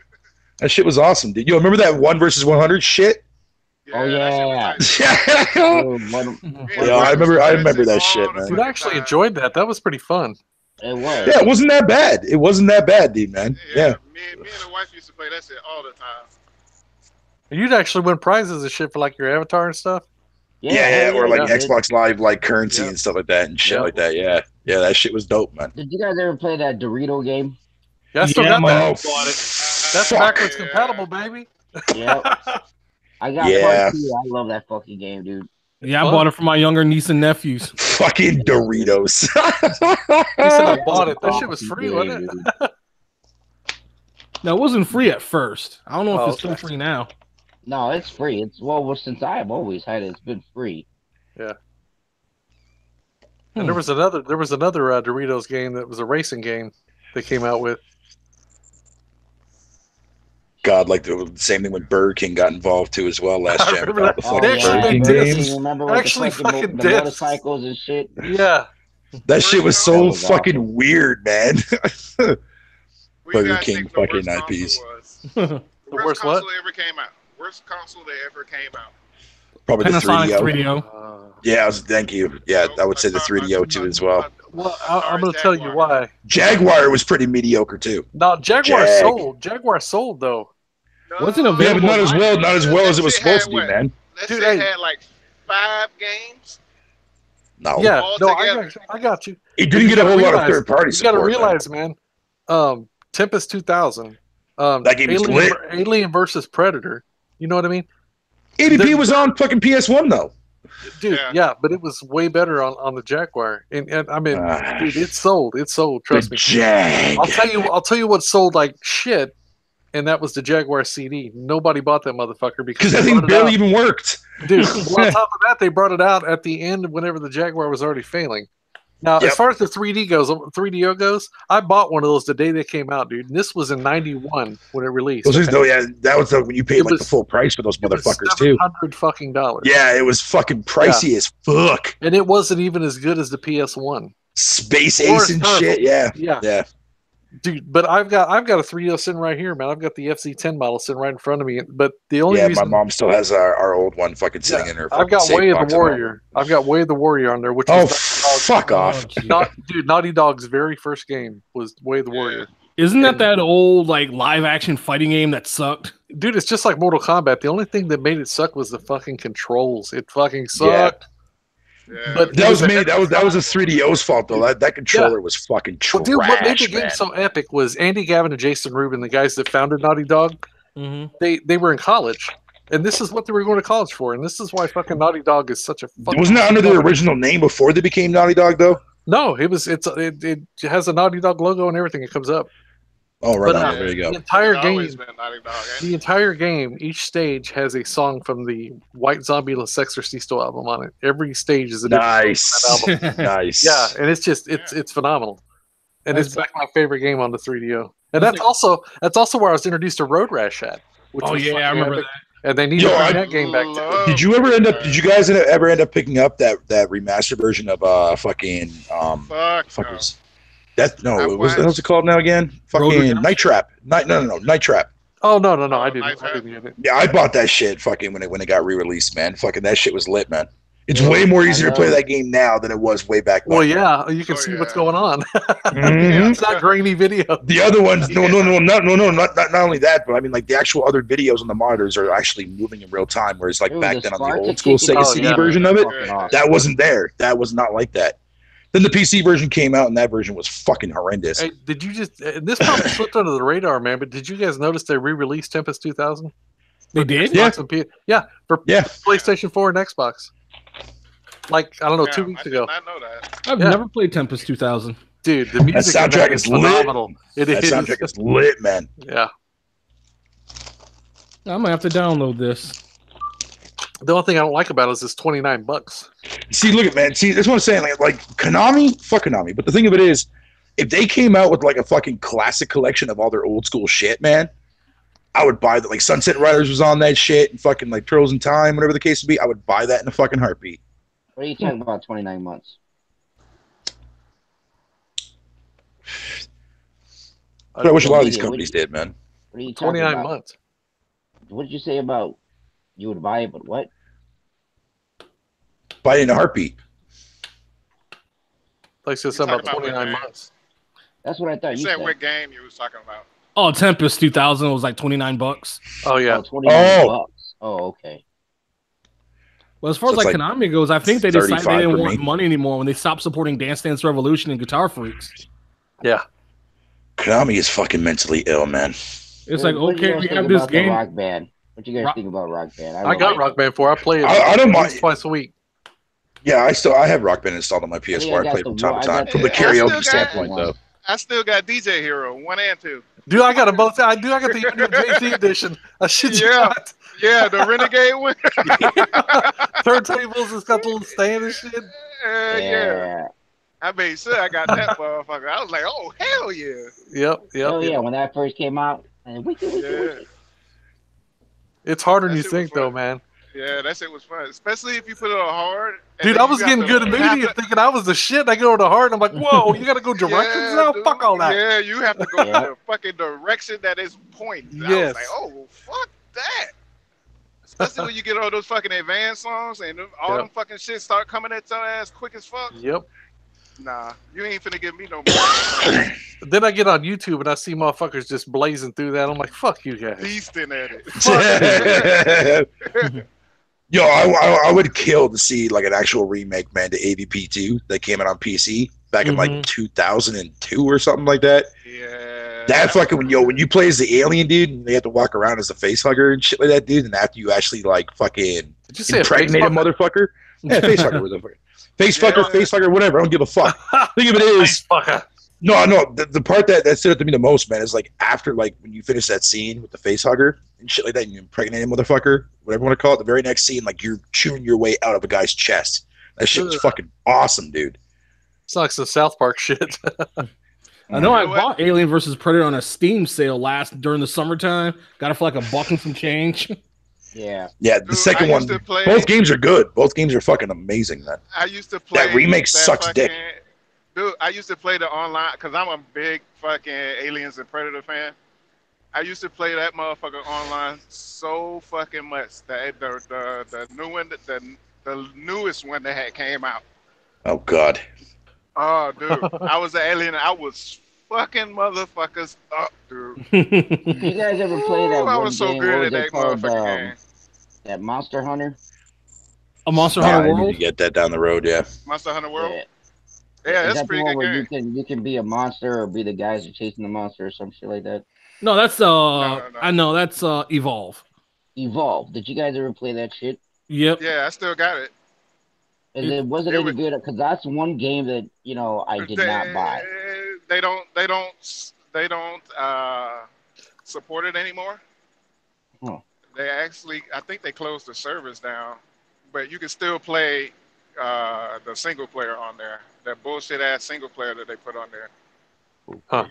That shit was awesome, dude. Yo, remember that 1 versus 100 shit? Oh yeah. I remember that shit, man. I actually enjoyed that. That was pretty fun. It was. Yeah, it wasn't that bad. It wasn't that bad, dude, man. Yeah. Me and the wife used to play that shit all the time. You'd actually win prizes and shit for like your avatar and stuff. Yeah, or like Xbox Live like currency and stuff like that and shit like that. Yeah, that shit was dope, man. Did you guys ever play that Dorito game? Yeah, I still got that. That's backwards compatible, baby. Yeah. I got part 2. I love that fucking game, dude. Yeah, I bought it for my younger niece and nephews. Fucking Doritos. He said I bought it. That shit was free, wasn't it? No, it wasn't free at first. I don't know if it's still free now. No, it's free. Since I have always had it, it's been free. Yeah. And there was another Doritos game that was a racing game they came out with. God, like the same thing when Burger King got involved too as well last gen. Actually, fucking the motorcycles and shit. Yeah. That shit was so fucking weird, man. Burger King fucking IPs. The worst console ever came out. Worst console that ever came out. Probably the 3DO. 3DO. Yeah, thank you. Yeah, I would say the 3DO too as well. Well, I'm going to tell you why. Jaguar was pretty mediocre too. No, Jaguar sold. Jaguar sold though. Wasn't available. Yeah, but not as well as it was supposed to be, man. Dude, they had like 5 games. No. Yeah, no, I got you. It didn't get a whole lot of third-party support. You got to realize, man. Tempest 2000. That game is lit. Alien versus Predator. You know what I mean? ATP was on fucking PS1 though. Dude, yeah, but it was way better on the Jaguar. And I mean, dude, it sold. It sold. Trust me. Jag. I'll tell you what sold like shit, and that was the Jaguar CD. Nobody bought that motherfucker because that thing barely even worked. Dude, well, on top of that, they brought it out at the end whenever the Jaguar was already failing. Now, as far as the 3DO goes, I bought one of those the day they came out, dude. And this was in '91 when it released. That was when you paid the full price for those motherfuckers too. $700 fucking dollars. Yeah, it was fucking pricey as fuck. And it wasn't even as good as the PS1. Space Ace and shit. Yeah. Dude, but I've got a 3DO sitting right here, man. I've got the FC10 model sitting right in front of me. But the only reason my mom still has our old one fucking sitting in her. I've got Way of the Warrior. I've got Way of the Warrior on there, which fuck off. Naughty Dog's very first game was Way of the Warrior. Isn't that old like live action fighting game that sucked? Dude, it's just like Mortal Kombat. The only thing that made it suck was the fucking controls. It fucking sucked. Yeah. But that was a 3DO's fault though. That controller was fucking trash. Dude, what made the game so epic was Andy Gavin and Jason Rubin, the guys that founded Naughty Dog. They were in college, And this is what they were going to college for, and this is why fucking Naughty Dog is such a fucking. Wasn't that under their original name before they became Naughty Dog, though? No, it has a Naughty Dog logo and everything. It comes up. Oh, right on. There you go. The entire game, each stage has a song from the White Zombie Les Exorcisto album on it. Every stage is a different song from that album. Nice. Yeah, and it's just it's phenomenal, and it's like my favorite game on the 3DO. And that's also where I was introduced to Road Rash at. Oh yeah, I remember that. And they need to bring that game back too. Did you guys ever end up picking up that remastered version of fucking what's it called now again? Fucking Night Trap. Night Trap. Oh no, I didn't. Yeah, I bought that shit fucking when it got re-released, man. Fucking that shit was lit, man. It's way more easier to play that game now than it was way back then. Well, yeah, you can see what's going on. It's not grainy video. The other ones, no, not only that, but I mean, like the actual other videos on the monitors are actually moving in real time. Whereas, like back then on the old school Sega CD version of it, that wasn't there. That was not like that. Then the PC version came out, and that version was fucking horrendous. Hey, did you just? This probably slipped under the radar, man. But did you guys notice they re-released Tempest 2000? They did, for PlayStation 4 and Xbox. Like, I don't know, 2 weeks ago. I did not know that. I've never played Tempest 2000. Dude, the music that soundtrack is phenomenal. That soundtrack is lit, man. Yeah. I'm gonna have to download this. The only thing I don't like about it is it's $29. See, look at man. See, that's what I'm saying. Like Konami, fuck Konami. But the thing of it is, if they came out with like a fucking classic collection of all their old school shit, man, I would buy that. Like Sunset Riders was on that shit, and fucking like Turtles in Time, whatever the case would be. I would buy that in a fucking heartbeat. What are you talking about? 29 months. I wish a lot of these companies did, man. What are you talking 29 about? months. What did you say about you would buy it, but what? Buy it in a heartbeat. Like something about 29 months. That's what I thought. You said what game you was talking about? Oh, Tempest 2000 was like $29. Oh yeah. $29. Oh, okay. Well, as far as like Konami goes, I think they decided they didn't want money anymore when they stopped supporting Dance Dance Revolution and Guitar Freaks. Yeah. Konami is fucking mentally ill, man. It's like, okay, we have this game. Rock Band. What you guys think about Rock Band? I got Rock Band 4. I play it I don't mind. twice a week. Yeah, I have Rock Band installed on my PS4. I play it from time to time. From the karaoke standpoint, though. I still got DJ Hero 1 and 2. Dude, I got both. I got the JC edition. I shit you not. Yeah, the Renegade one. Turntables, it's got the little stand and shit. Yeah. I made sure I got that motherfucker. I was like, oh, hell yeah. Yep. Oh, yeah, when that first came out. And it's harder than you think, though, man. Yeah, that shit was fun. Especially if you put it on hard. Dude, I was getting good immediately thinking I was the shit. I go to hard, and I'm like, whoa, you got to go directions now? Dude. Fuck all that. Yeah, you have to go to the fucking direction that is pointing. Yes. I was like, oh, fuck that. Especially when you get all those fucking advanced songs and all them fucking shit start coming at your ass quick as fuck. Yep. Nah, you ain't finna give me no more. Then I get on YouTube and I see motherfuckers just blazing through that. I'm like, fuck you guys. Beasting at it. Yo, I would kill to see like an actual remake, man, to AVP 2 that came out on PC back in like 2002 or something like that. Yeah. That fucking when you play as the alien dude and they have to walk around as a face hugger and shit like that, dude, and after you actually like fucking impregnate a motherfucker. Yeah, face hugger was a fucking face fucker, whatever. I don't give a fuck. Think of it is no. The part that stood out to me the most, man, is like after like when you finish that scene with the face hugger and shit like that, and you impregnate a motherfucker, whatever you want to call it. The very next scene, like you're chewing your way out of a guy's chest. That shit was fucking awesome, dude. It's like some South Park shit. I know I bought Alien vs. Predator on a Steam sale during the summertime. Got it for like $1 and some change. Yeah. Yeah, the second one. Both games are good. Both games are fucking amazing, man. I used to play that remake sucks dick. Dude, I used to play the online because I'm a big fucking Aliens and Predator fan. I used to play that motherfucker online so fucking much. The new one, the newest one that had came out. Oh God. Oh, dude, I was an alien. I was fucking motherfuckers up, dude. You guys ever play that? I was so good at that motherfucking game. That Monster Hunter. A Monster Hunter World. I need to get that down the road, yeah. Monster Hunter World. Yeah, that's pretty good game. You can be a monster or be the guys who are chasing the monster or some shit like that. No, that's I know that's Evolve. Evolve. Did you guys ever play that shit? Yep. Yeah, I still got it. And then was it any good? Because that's one game that I did not buy. They don't support it anymore. Huh. They actually, I think they closed the servers down, but you can still play the single player on there. That bullshit ass single player that they put on there. Huh.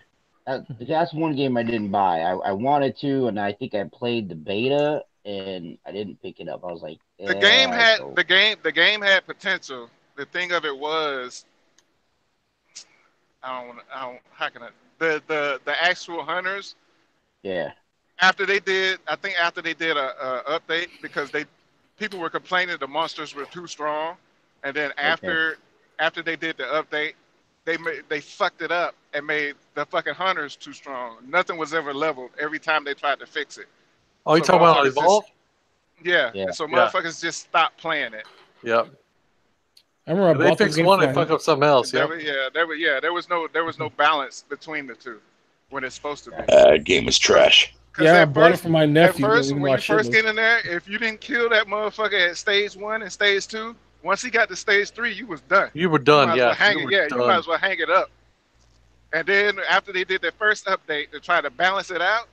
That's one game I didn't buy. I wanted to, and I think I played the beta, and I didn't pick it up. I was like, the game had potential. The thing of it was, how can I? The actual hunters. Yeah. After they did a update, because people were complaining the monsters were too strong, and then after they did the update, they fucked it up and made the fucking hunters too strong. Nothing was ever leveled every time they tried to fix it. Oh, you talking about Evolve? Yeah. So motherfuckers just stopped playing it. Yep. I remember they fixed one and fuck up something else. There was no balance between the two when it's supposed to be. Game was trash. Yeah, I bought it for my nephew. At first, when you first get in there, if you didn't kill that motherfucker at stage 1 and stage 2, once he got to stage 3, you was done. You were done, you might as well hang it up. And then after they did their first update to try to balance it out,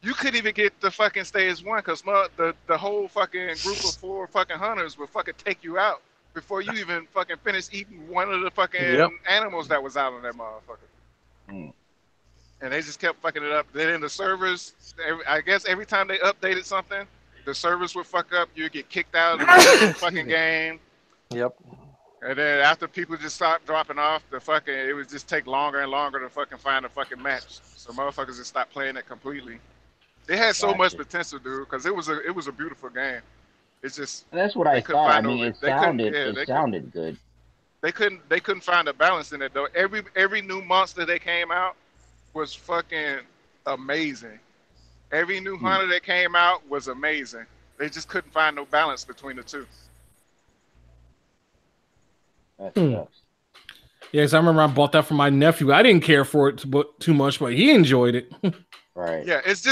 you couldn't even get to fucking stage 1 because the whole fucking group of 4 fucking hunters would fucking take you out before you even fucking finish eating one of the fucking animals that was out on that motherfucker. And they just kept fucking it up. Then in the servers, I guess every time they updated something, the servers would fuck up. You'd get kicked out of the fucking game. Yep. And then after people just stopped dropping off, it would just take longer and longer to fucking find a fucking match. So motherfuckers just stopped playing it completely. It had so much potential, dude, because it was a beautiful game. It's just that's what I thought. I mean, it sounded good. They couldn't find a balance in it though. Every new monster that came out was fucking amazing. Every new hunter that came out was amazing. They just couldn't find no balance between the two. Yes, I remember I bought that for my nephew. I didn't care for it too much, but he enjoyed it. Right. Yeah, it's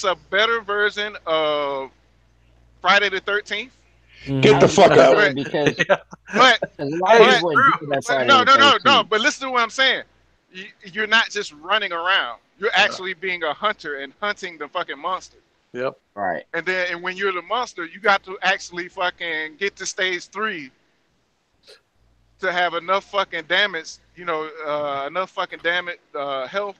a better version of Friday the 13th. Get the fuck out. But listen to what I'm saying. You're not just running around. You're actually being a hunter and hunting the fucking monster. Yep. Right. And when you're the monster, you got to actually fucking get to stage 3 to have enough fucking damage, enough fucking damage, health,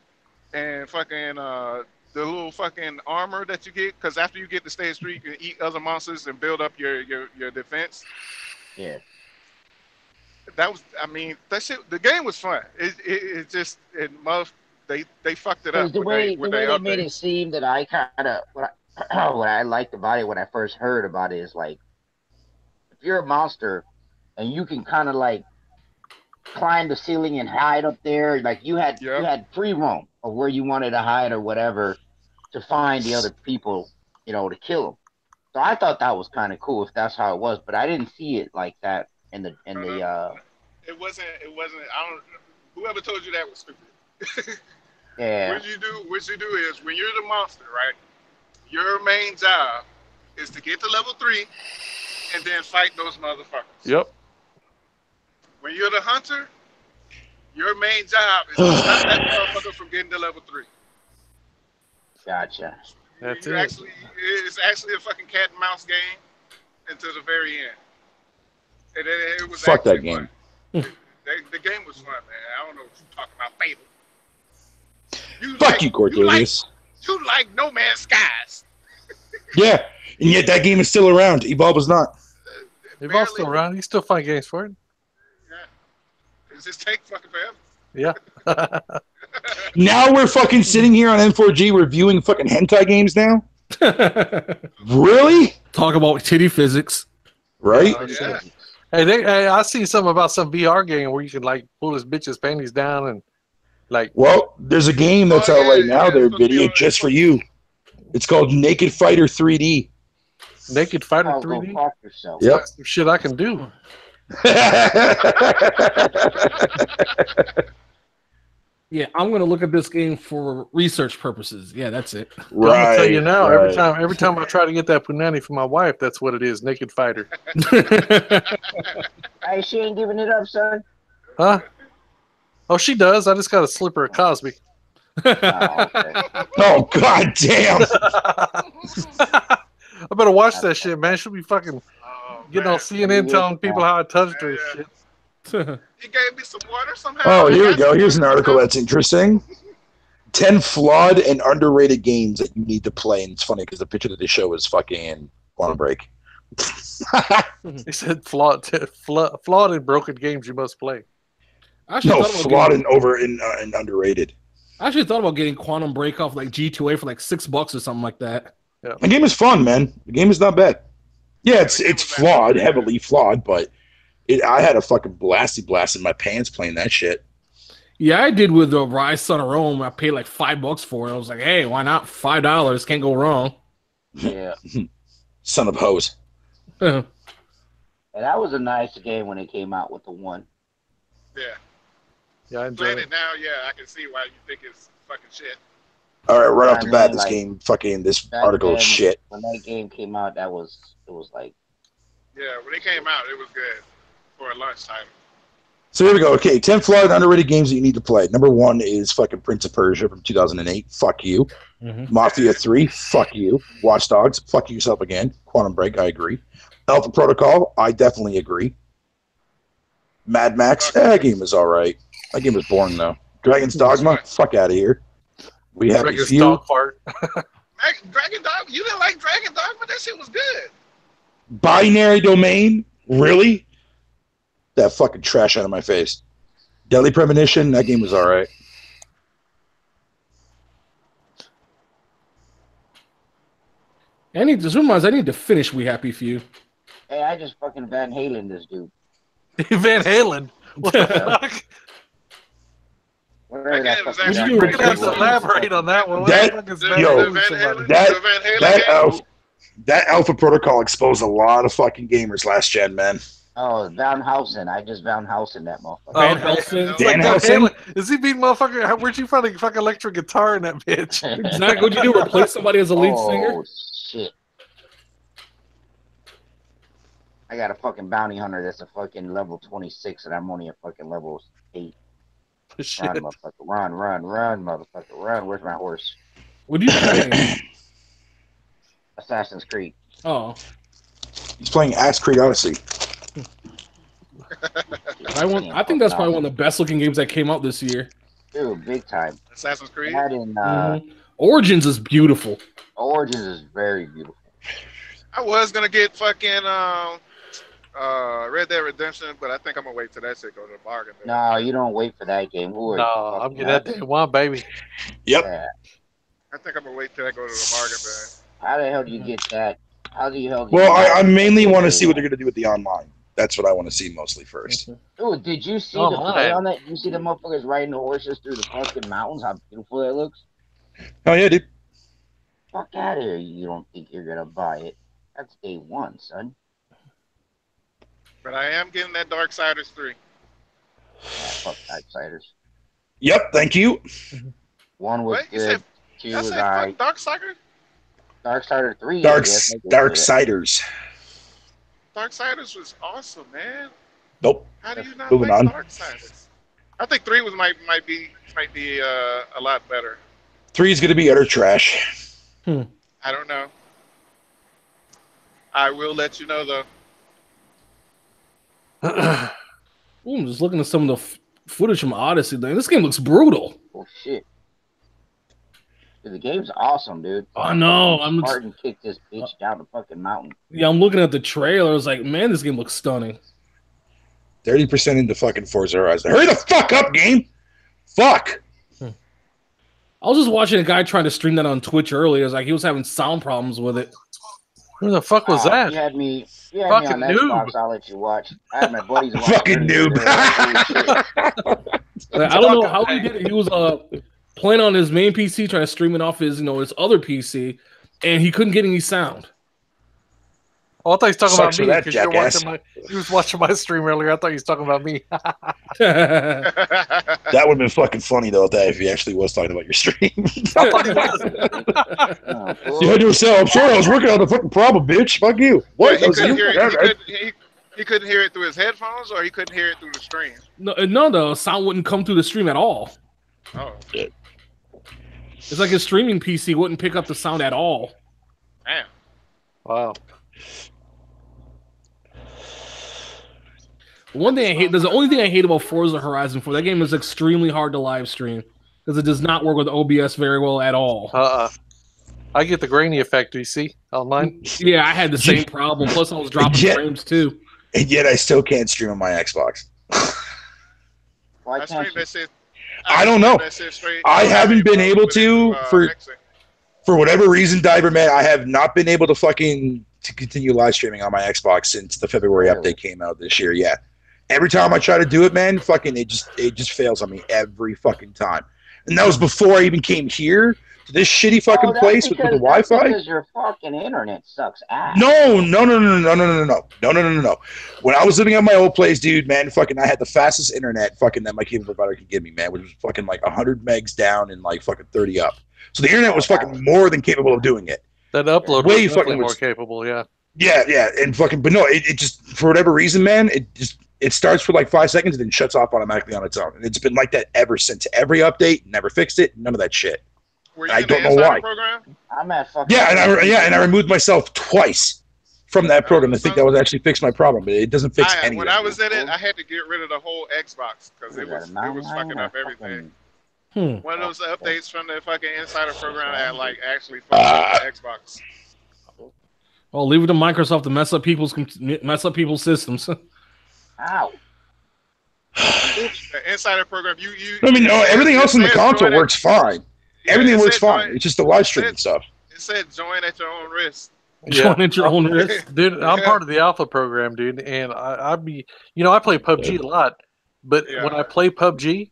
and fucking the little fucking armor that you get. Because after you get to stage 3, you can eat other monsters and build up your defense. Yeah. That shit. The game was fun. They fucked it up. The way they made it seem that I kind of what I liked about it when I first heard about it is like, if you're a monster and you can kind of like climb the ceiling and hide up there, like you had free roam of where you wanted to hide or whatever to find the other people, to kill them. So I thought that was kind of cool if that's how it was, but I didn't see it like that. It wasn't. Whoever told you that was stupid. Yeah. What you do is when you're the monster, right? Your main job is to get to level 3 and then fight those motherfuckers. Yep. When you're the hunter, your main job is to stop that motherfucker from getting to level 3. Gotcha. That's It's actually a fucking cat and mouse game until the very end. And it was fuck that game. The game was fun, man. I don't know what you're talking about, Fable. Fuck you, Cortelius. You like No Man's Skies. Yeah, and yet that game is still around. Evolve is not. Evolve's still around. You still find games for it. Yeah. It just takes fucking forever. Yeah. Now we're fucking sitting here on M4G reviewing fucking hentai games now? Really? Talk about titty physics. Right? Yeah. Hey, I see something about some VR game where you can like pull this bitch's panties down and like. Well, there's a game that's out right now there, Biddy, just for you. It's called Naked Fighter 3D. Naked Fighter 3D? Go fuck yourself. Yep. That's some shit I can do. Yeah, I'm gonna look at this game for research purposes. Yeah, that's it. Right. I'm gonna tell you now. Right. Every time I try to get that punani for my wife, that's what it is. Naked Fighter. Hey, she ain't giving it up, son. Huh? Oh, she does. I just got to slip her a Cosby. Oh, okay. Oh, god damn! I better watch that shit, man. She'll be fucking getting on CNN telling people how I touched her and shit. He gave me some water somehow. Oh, here we go. Here's an article that's interesting. 10 flawed and underrated games that you need to play. And it's funny because the picture that they show is fucking Quantum Break. He said flawed and broken games you must play. No, flawed and and underrated. I actually thought about getting Quantum Break off like G2A for like $6 or something like that. Yeah. The game is fun, man. The game is not bad. Yeah, it's flawed, heavily flawed, but I had a fucking blast in my pants playing that shit. Yeah, I did with the Rise Son of Rome. I paid like $5 for it. I was like, hey, why not? $5 can't go wrong. Yeah. Son of hose. And that was a nice game when it came out with the 1. Yeah. Yeah, I enjoyed it now. Yeah, I can see why you think it's fucking shit. All right, right off the bat, this article is shit. When that game came out, it was like. Yeah, when it came out, it was good for a lunchtime. So here we go. Okay, 10 flawed and underrated games that you need to play. Number 1 is fucking Prince of Persia from 2008. Fuck you. Mm-hmm. Mafia 3. Fuck you. Watch Dogs. Fuck yourself again. Quantum Break. I agree. Alpha Protocol. I definitely agree. Mad Max. That game is all right. That game was boring though. Dragon's Dogma. Fuck out of here. We have Dragon's a few. Dog part. Dragon Dog. You didn't like Dragon Dogma? That shit was good. Binary Domain. Really? That fucking trash out of my face. Deadly Premonition, that game was alright. I need to finish We Happy Few. Hey, I just fucking Van Halen this dude. Van Halen? What the fuck? You're gonna have to elaborate on that one. That Alpha Protocol exposed a lot of fucking gamers last gen, man. Oh, Van Helsing. I just Van Helsing that motherfucker. Van Helsing? Van Helsing? Is he being motherfucker? Where'd you find a fucking electric guitar in that bitch? Exactly. What'd you do? Replace somebody as a lead singer? Oh, shit. I got a fucking bounty hunter that's a fucking level 26, and I'm only a fucking level 8. Shit. Run, motherfucker. Run, motherfucker. Run. Where's my horse? What are you playing? Assassin's Creed. Oh. He's playing Ass Creed Odyssey. I think that's probably one of the best looking games that came out this year. Dude, big time. Assassin's Creed? Origins is beautiful. Origins is very beautiful. I was going to get fucking Red Dead Redemption, but I think I'm going to wait till that shit go to the bargain. No, you don't wait for that game. No, I'm getting that day one, baby. Yep. Yeah. I think I'm going to wait till that go to the bargain, man. How the hell do you get that? How do you hell? Well, I mainly want to see what they're going to do with the online. That's what I want to see mostly first. Dude, did you see the play on that? You see the motherfuckers riding the horses through the fucking mountains? How beautiful that looks. Oh yeah, dude. Fuck out of here! You don't think you're gonna buy it? That's day one, son. But I am getting that Darksiders 3. Yeah, fuck Darksiders. Yep, thank you. 1 was good. 2 was alright. Darksiders? Darksiders 3. Darksiders. Darksiders was awesome, man. Nope. How do you not Moving like on. Darksiders? I think 3 might be a lot better. 3 is going to be utter trash. I don't know. I will let you know though. Ooh, I'm just looking at some of the footage from Odyssey. This game looks brutal. Oh shit! Dude, the game's awesome, dude. I know. I'm Martin kicked this bitch down the fucking mountain. Yeah, I'm looking at the trailer. I was like, man, this game looks stunning. 30% into fucking Forza Horizon. Hurry the fuck up, game! Fuck! I was just watching a guy trying to stream that on Twitch earlier. It was like he was having sound problems with it. Who the fuck was that? You had me Fucking on Xbox. I'll let you watch. I had my buddies. Fucking noob. I don't know how he did it. He was playing on his main PC, trying to stream it off his, his other PC, and he couldn't get any sound. Oh, I thought he was talking Sucks about me for that because jackass. he was watching my stream earlier. I thought he was talking about me. That would have been fucking funny though, if he actually was talking about your stream. I thought he was. You had to yourself. I'm sorry, I was working on the fucking problem, bitch. Fuck you. What? He couldn't hear it. He couldn't hear it through his headphones, or he couldn't hear it through the stream. No, the sound wouldn't come through the stream at all. Oh, shit. It's like his streaming PC wouldn't pick up the sound at all. Damn. Wow. One thing I hate, there's the only thing I hate about Forza Horizon 4. That game is extremely hard to live stream because it does not work with OBS very well at all. I get the grainy effect. Do you see on mine? Yeah, I had the same problem. Plus, I was dropping frames too. And yet, I still can't stream on my Xbox. Why can't you? I don't know. I haven't been able to for whatever reason, Diver Man. I have not been able to continue live streaming on my Xbox since the February update came out this year. Yeah, every time I try to do it, man, it just fails on me every fucking time. And that was before I even came here to this shitty fucking place with the Wi-Fi. Because your fucking internet sucks ass. No. When I was living at my old place, dude, man, fucking, I had the fastest internet fucking that my cable provider could give me, man, which was fucking like 100 megs down and like fucking 30 up. So the internet was fucking more than capable of doing it. That upload way was fucking more capable, yeah. Yeah, and fucking, but no, it just, for whatever reason, man, it starts for like 5 seconds and then shuts off automatically on its own. And it's been like that ever since. Every update, never fixed it, none of that shit. I don't know why. I'm at fucking. And I removed myself twice from that program to think that would actually fix my problem, but it doesn't fix anything. When I was in it, I had to get rid of the whole Xbox because it was fucking up everything. One of those updates from the fucking insider program that like actually fucked up the Xbox. Well, leave it to Microsoft to mess up people's systems. Ow. The insider program, everything else in the console works fine. Everything works fine. It's just the live streaming stuff. It said join at your own risk. Join at your own risk, dude. I'm part of the alpha program, dude, and I play PUBG a lot, but when I play PUBG,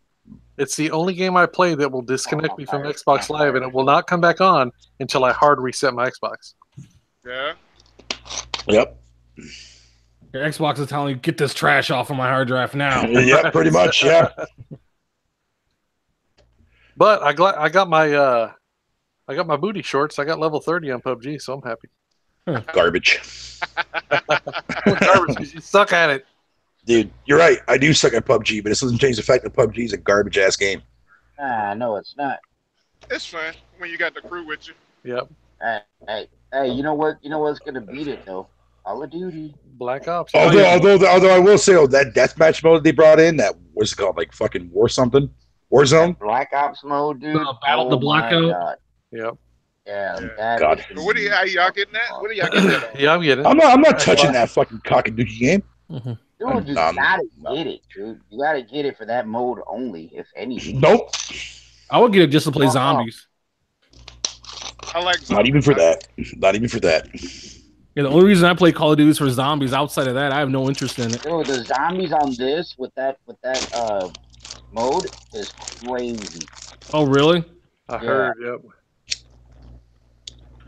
it's the only game I play that will disconnect me from Xbox Live, and it will not come back on until I hard reset my Xbox. Yeah. Yep. Your Xbox is telling you, get this trash off of my hard drive now. Yeah, pretty much, yeah. But I got my booty shorts. I got level 30 on PUBG, so I'm happy. Garbage. Garbage. You suck at it. Dude, you're right. I do suck at PUBG, but it doesn't change the fact that PUBG is a garbage ass game. No, it's not. It's fun when you got the crew with you. Yep. Hey, you know what? You know what's gonna beat it though? Call of Duty. Black Ops. Although I will say, that deathmatch mode they brought in, that what's it called, like fucking Warzone? Black Ops mode, dude. Battle the Blackout. Yep. Yeah. God. What are y'all getting at? What are y'all getting at? Yeah, I'm getting it. I'm not touching that fucking cock and dookie game. Mm-hmm. Dude, you gotta get it, dude. You gotta get it for that mode only, if anything. Nope. I would get it just to play zombies. I like zombies. Not even for that. Not even for that. Yeah, the only reason I play Call of Duty is for zombies. Outside of that, I have no interest in it. Dude, the zombies on this with that mode is crazy. Oh, really? I heard. Yep.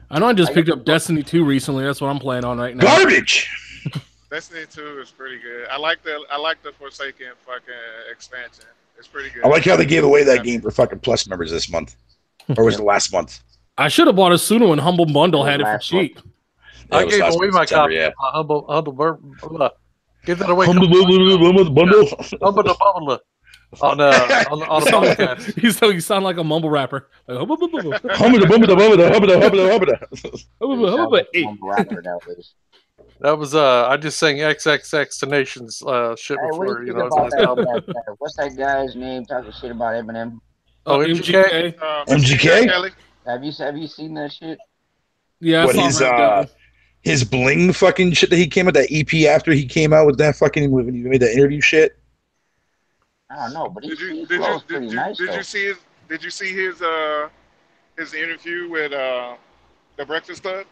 I know I just picked up Destiny 2 recently. That's what I'm playing on right now. Garbage. Destiny 2 is pretty good. I like the Forsaken fucking expansion. It's pretty good. I like how they gave away that game for fucking Plus members this month, or was it last month? I should have bought a Suno and Humble Bundle. Had it for cheap. Yeah, I gave away my copy. Yeah. Humble give that away. Humble Bundle. Humble on a podcast. You sound like a mumble rapper. Like, that was I just sang XXX Tenacious shit before. What's that guy's name talking shit about Eminem? Oh, MGK. MGK. Have you seen that shit? Yeah. What his bling fucking shit that he came with, that EP after he came out with that fucking when he made that interview shit. I don't know, but did you see his interview with the Breakfast Club?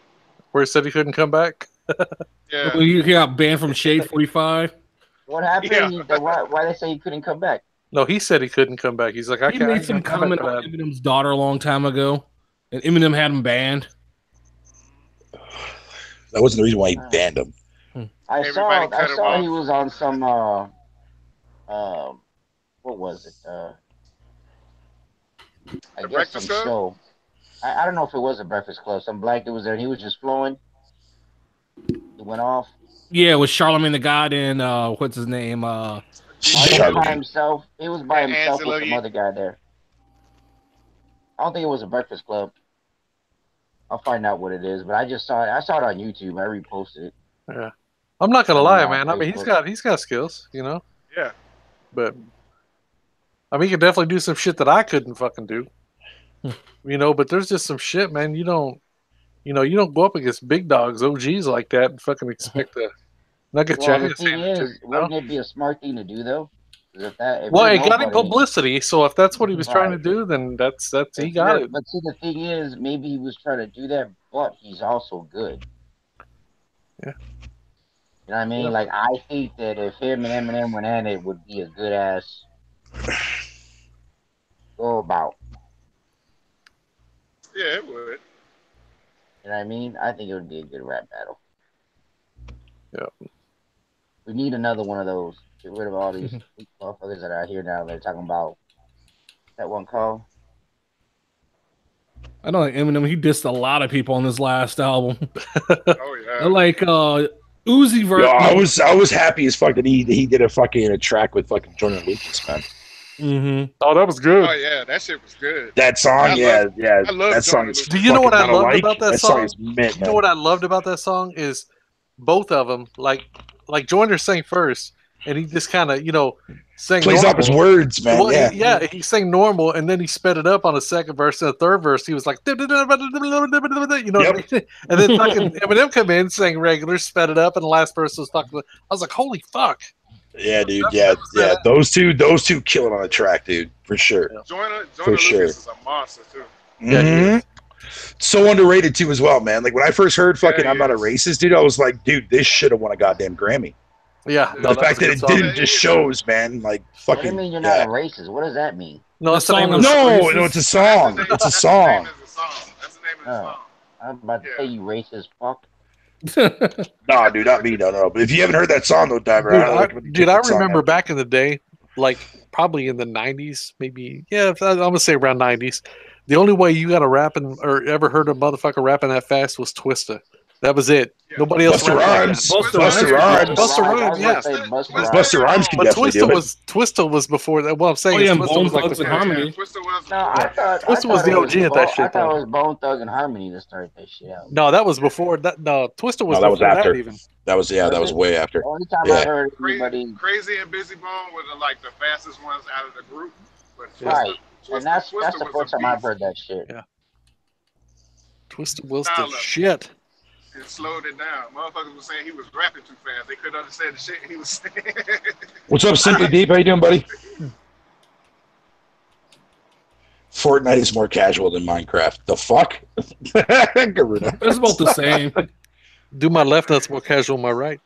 Where he said he couldn't come back? Yeah. Well, he got banned from Shade 45. What happened? Yeah. Why they say he couldn't come back? No, he said he couldn't come back. He's like, he made some comment on Eminem's daughter a long time ago, and Eminem had him banned. That wasn't the reason why he banned him. I saw he was on some what was it? I guess some show. I don't know if it was a Breakfast Club. Some black dude was there and he was just flowing. He went off. Yeah, it was Charlamagne the God and what's his name? He was by himself. He was by himself with some other guy there. I don't think it was a Breakfast Club. I'll find out what it is, but I just saw it. I saw it on YouTube. I reposted it. Yeah, I'm not gonna lie, man. I mean, he's got skills, you know. Yeah. But I mean, he could definitely do some shit that I couldn't fucking do. You know, but there's just some shit, man. You don't go up against big dogs, OGs like that, and fucking expect to not get your ass handed. Wouldn't it be a smart thing to do though? If it got him publicity, so if that's what he was trying to do, then that's he got it. But see, the thing is, maybe he was trying to do that, but he's also good. Yeah. You know what I mean? Yeah. Like, I think that if him and Eminem went at it, would be a good ass go about. Yeah, it would. You know what I mean? I think it would be a good rap battle. Yeah. We need another one of those. Get rid of all these motherfuckers that are out here now. They're talking about that one call. I know, like Eminem, he dissed a lot of people on his last album. Oh yeah. Like Uzi Vert. Yo, I was happy as fuck that he did a track with fucking Jordan Lucas, man. Mm-hmm. Oh, that was good. Oh yeah, that shit was good. That song, I love that song. Do you know what I loved about that song? You know what I loved about that song is both of them. Like Joyner sang first, and he just kind of sang. Plays normal. up his words, man. Well, he sang normal, and then he sped it up on the second verse. And the third verse, he was like, you know, yep. what I mean? And then fucking Eminem come in, sang regular, sped it up, and the last verse was talking. I was like, holy fuck. Yeah, dude. Yeah. Those two kill it on the track, dude, for sure. Joyner for sure. Lucas is a monster too. Yeah, so underrated too, as well, man. Like when I first heard fucking "I'm Not a Racist," dude, I was like, dude, this should have won a goddamn Grammy. Yeah, the fact that it didn't just shows, man. Like fucking. What do you mean you're not a racist? What does that mean? No, it's no, it's a song. It's a song. That's the name of the song. I'm about to say you racist fuck. Nah, dude, not me. No. But if you haven't heard that song, though, Diver, I remember back in the day, like probably in the '90s, maybe. Yeah, I'm gonna say around '90s. The only way you got a rapping or ever heard a motherfucker rapping that fast was Twista. That was it. Yeah. Nobody else. Busta Rhymes. Yeah. Busta Rhymes can definitely do it. Twista was before that. Well, I'm saying Bone Thugs and Harmony. Twista was the OG at that shit. I thought it was Bone Thugs and Harmony that started that shit out. No, that was before that. No, Twista was. No, that was after. That even. That was way after. The only time I heard anybody Crazy and Busy Bone were like the fastest ones out of the group. But right, and that's the first time I've heard that shit. Yeah. Twista was the shit. It slowed it down. Motherfuckers were saying he was rapping too fast. They couldn't understand the shit he was saying. What's up, Simply Deep? How you doing, buddy? Fortnite is more casual than Minecraft. The fuck? It's about the same. Do my left, that's more casual than my right.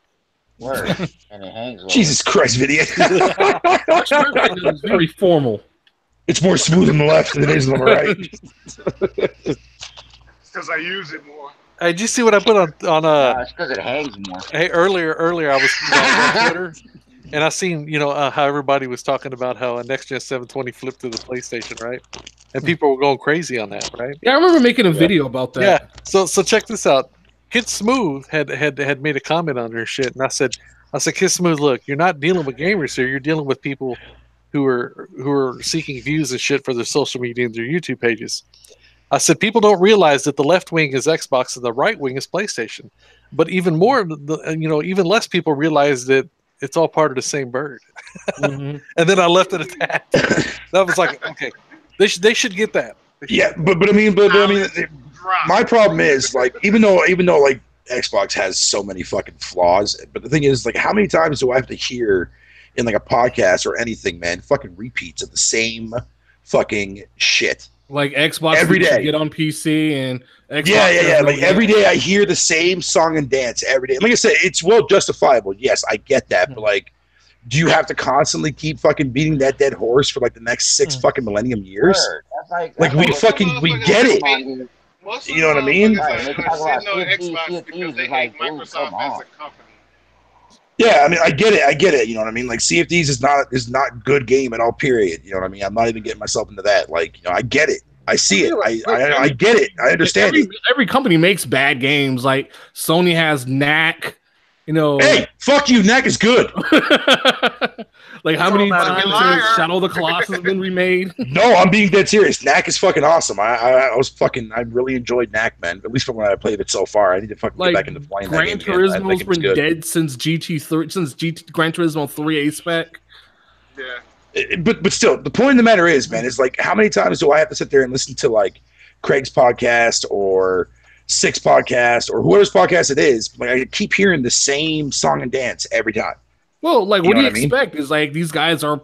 Word. And it hangs low. Jesus Christ, video. It's very formal. It's more smooth on the left than it is on the right. Because I use it more. Hey, did you see what I put on it's because it hangs more. Hey, earlier I was on Twitter, and I seen how everybody was talking about how a next gen 720 flipped to the PlayStation, right? And people were going crazy on that, right? Yeah, I remember making a video about that. Yeah. So check this out. Kid Smooth had made a comment on her shit, and I said, Kid Smooth, look, you're not dealing with gamers here. You're dealing with people who are seeking views and shit for their social media and their YouTube pages. I said, people don't realize that the left wing is Xbox and the right wing is PlayStation. But even more, even less people realize that it's all part of the same bird. Mm-hmm. And then I left it at that. That was like, okay, they should get that. Yeah, but I mean, my problem is like, even though like Xbox has so many fucking flaws, but the thing is, like, how many times do I have to hear in like a podcast or anything, man, fucking repeats of the same fucking shit? Like Xbox every day get on PC and Xbox yeah. Like every day I hear the same song and dance every day. Like I said, it's well justifiable. Yes, I get that, but like, do you have to constantly keep fucking beating that dead horse for like the next 6 fucking millennium years? That's like we get it. You know what I mean? Right, they talk about Xbox because they hate Microsoft as a company. Yeah, I mean, I get it. You know what I mean? Like, Sea of Thieves is not good game at all. Period. You know what I mean? I'm not even getting myself into that. Like, you know, I get it. I see it. I get it. I understand it. Every company makes bad games. Like Sony has Knack. You know, hey, fuck you. Knack is good. Like how many times has Shadow of the Colossus has been remade? No, I'm being dead serious. Knack is fucking awesome. I really enjoyed Knack, man. At least from when I played it so far. I need to fucking get back into playing that game. Gran Turismo's been dead since Gran Turismo 3 A-Spec. Yeah. But still, the point of the matter is, man, is like how many times do I have to sit there and listen to like Craig's podcast or Six podcast or whoever's podcast it is? Like I keep hearing the same song and dance every time. Well, like, what do you expect? Is like these guys are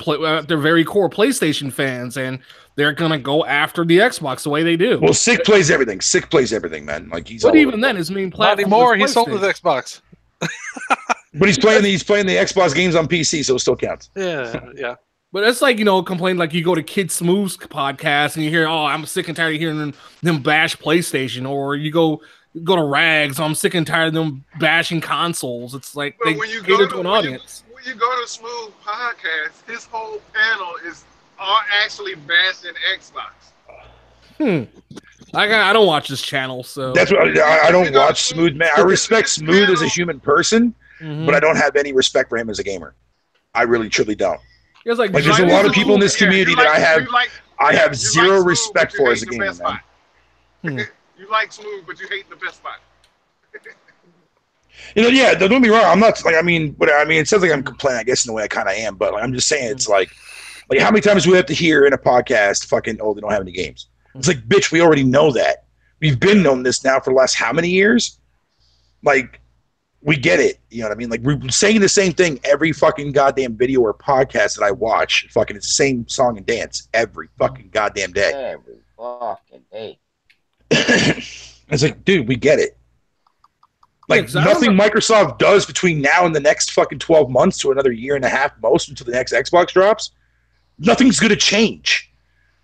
they're very core PlayStation fans, and they're gonna go after the Xbox the way they do. Well, Sick plays everything. Sick plays everything, man. Like he's. But even then, his main platform. Not anymore. He sold his Xbox. But he's playing the Xbox games on PC, so it still counts. Yeah. But it's like, you know, complain like you go to Kid Smooth's podcast and you hear, oh, I'm sick and tired of hearing them bash PlayStation, or you go to Rags, I'm sick and tired of them bashing consoles. It's like they cater to an audience. When you go to Smooth Podcast, his whole panel is all actually bashing Xbox. I don't watch this channel, so that's what I don't watch Smooth, man. I respect Smooth as a human person, but I don't have any respect for him as a gamer. I really truly don't. It's like there's a lot of people in this community that I have zero respect for as a gamer, man. You like Smooth, but you hate the best spot. You know, yeah, don't get me wrong. I'm not like, it sounds like I'm complaining, I guess, in the way I kind of am, but like, I'm just saying, it's like how many times do we have to hear in a podcast, fucking, oh, they don't have any games? It's like, bitch, we already know that. We've been known this now for the last how many years? Like, we get it. You know what I mean? Like, we're saying the same thing every fucking goddamn video or podcast that I watch. Fucking, it's the same song and dance every fucking goddamn day. Every fucking day. It's like, dude, we get it. Like, nothing Microsoft does between now and the next fucking 12 months to another year and a half most until the next Xbox drops, nothing's going to change.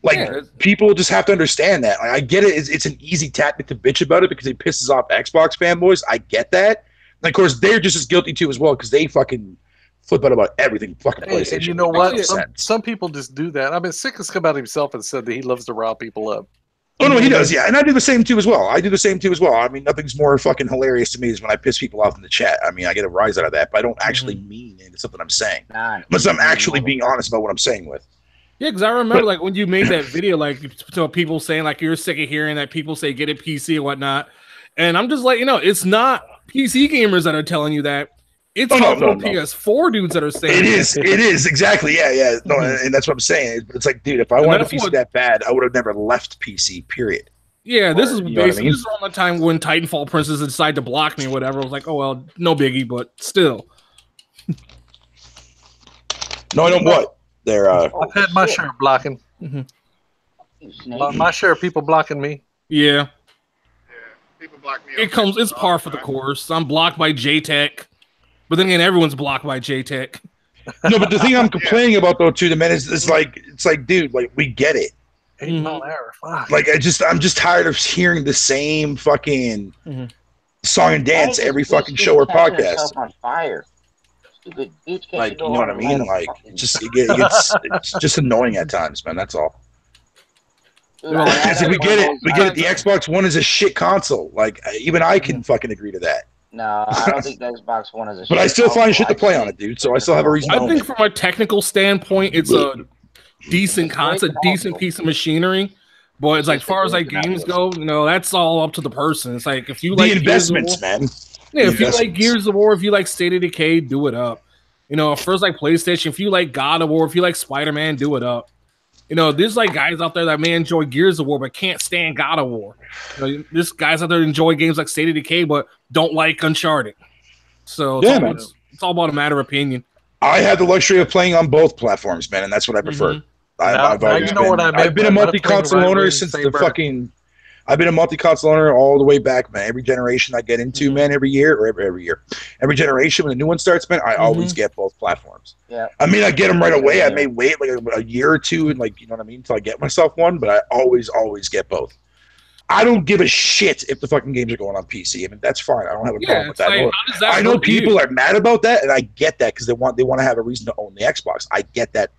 Like, people just have to understand that. Like, I get it. It's an easy tactic to bitch about it because it pisses off Xbox fanboys. I get that. And, of course, they're just as guilty, too, as well, because they fucking flip out about everything fucking PlayStation. And you know what? Some people just do that. I mean, Sick has come out himself and said that he loves to rile people up. Oh, no, he does, yeah. And I do the same, too, as well. I mean, nothing's more fucking hilarious to me is when I piss people off in the chat. I mean, I get a rise out of that, but I don't actually mean it. It's something I'm saying. Unless I'm actually being honest about what I'm saying with. Yeah, because I remember, like, when you made that video, like, to people saying, like, you're sick of hearing that people say get a PC and whatnot. And I'm just like, you know, it's not PC gamers that are telling you that. It's PS4 dudes that are saying it is exactly, yeah. No, and that's what I'm saying. But it's like, dude, if I wanted a PC that bad, I would have never left PC. Period. Yeah, this is basically this is around the time when Titanfall Princess decided to block me or whatever. I was like, oh well, no biggie, but still. No, I don't. What? They're. I've had my share of blocking. My share of people blocking me. Yeah. People block me. It's par for the course. I'm blocked by JTech. But then again, everyone's blocked by JTech. No, but the thing I'm complaining about though, too, the man is like, it's like, dude, like we get it. 8 mile an hour. Fuck. Like I'm just tired of hearing the same fucking song and dance every fucking show or podcast. On fire. Stupid bitch. Like, you know what I mean? Like, it's just annoying at times, man. That's all. We get it. We get it. The Xbox One is a shit console. Like, even I can fucking agree to that. No, I don't think the Xbox One is a shit. But I still find shit to play on it, dude. So I still have a reason. I think from a technical standpoint, it's a decent concept, decent piece of machinery. But it's like, as far as like games go, you know, that's all up to the person. It's like if you like the investments, man. Yeah, if you like Gears of War, if you like State of Decay, do it up. You know, first like PlayStation, if you like God of War, if you like Spider-Man, do it up. You know, there's like guys out there that may enjoy Gears of War but can't stand God of War. You know, there's guys out there that enjoy games like State of Decay but don't like Uncharted. So it's all about a matter of opinion. I have the luxury of playing on both platforms, man, and that's what I prefer. I've been a multi-console owner since the fucking. I've been a multi-console owner all the way back, man. Every generation I get into, man, every every generation when a new one starts, man, I always get both platforms. Yeah. I mean, I get them right away. I may wait like a year or two, and like, you know what I mean, until I get myself one. But I always get both. I don't give a shit if the fucking games are going on PC. I mean, that's fine. I don't have a problem with that. Like, I know people are mad about that, and I get that because they want to have a reason to own the Xbox. I get that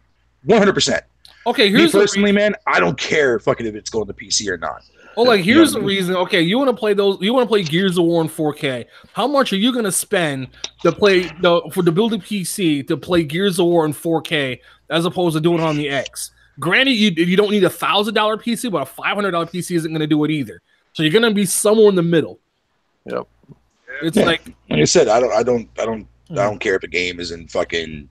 100%. Okay, here's me personally, man. I don't care fucking if it's going to PC or not. Oh, like here's the reason. Okay, you want to play those? You want to play Gears of War in 4K? How much are you going to spend to play to build a PC to play Gears of War in 4K as opposed to doing it on the X? Granted, you don't need $1,000 PC, but a $500 PC isn't going to do it either. So you're going to be somewhere in the middle. Yep. It's like I said, I don't care if a game is in fucking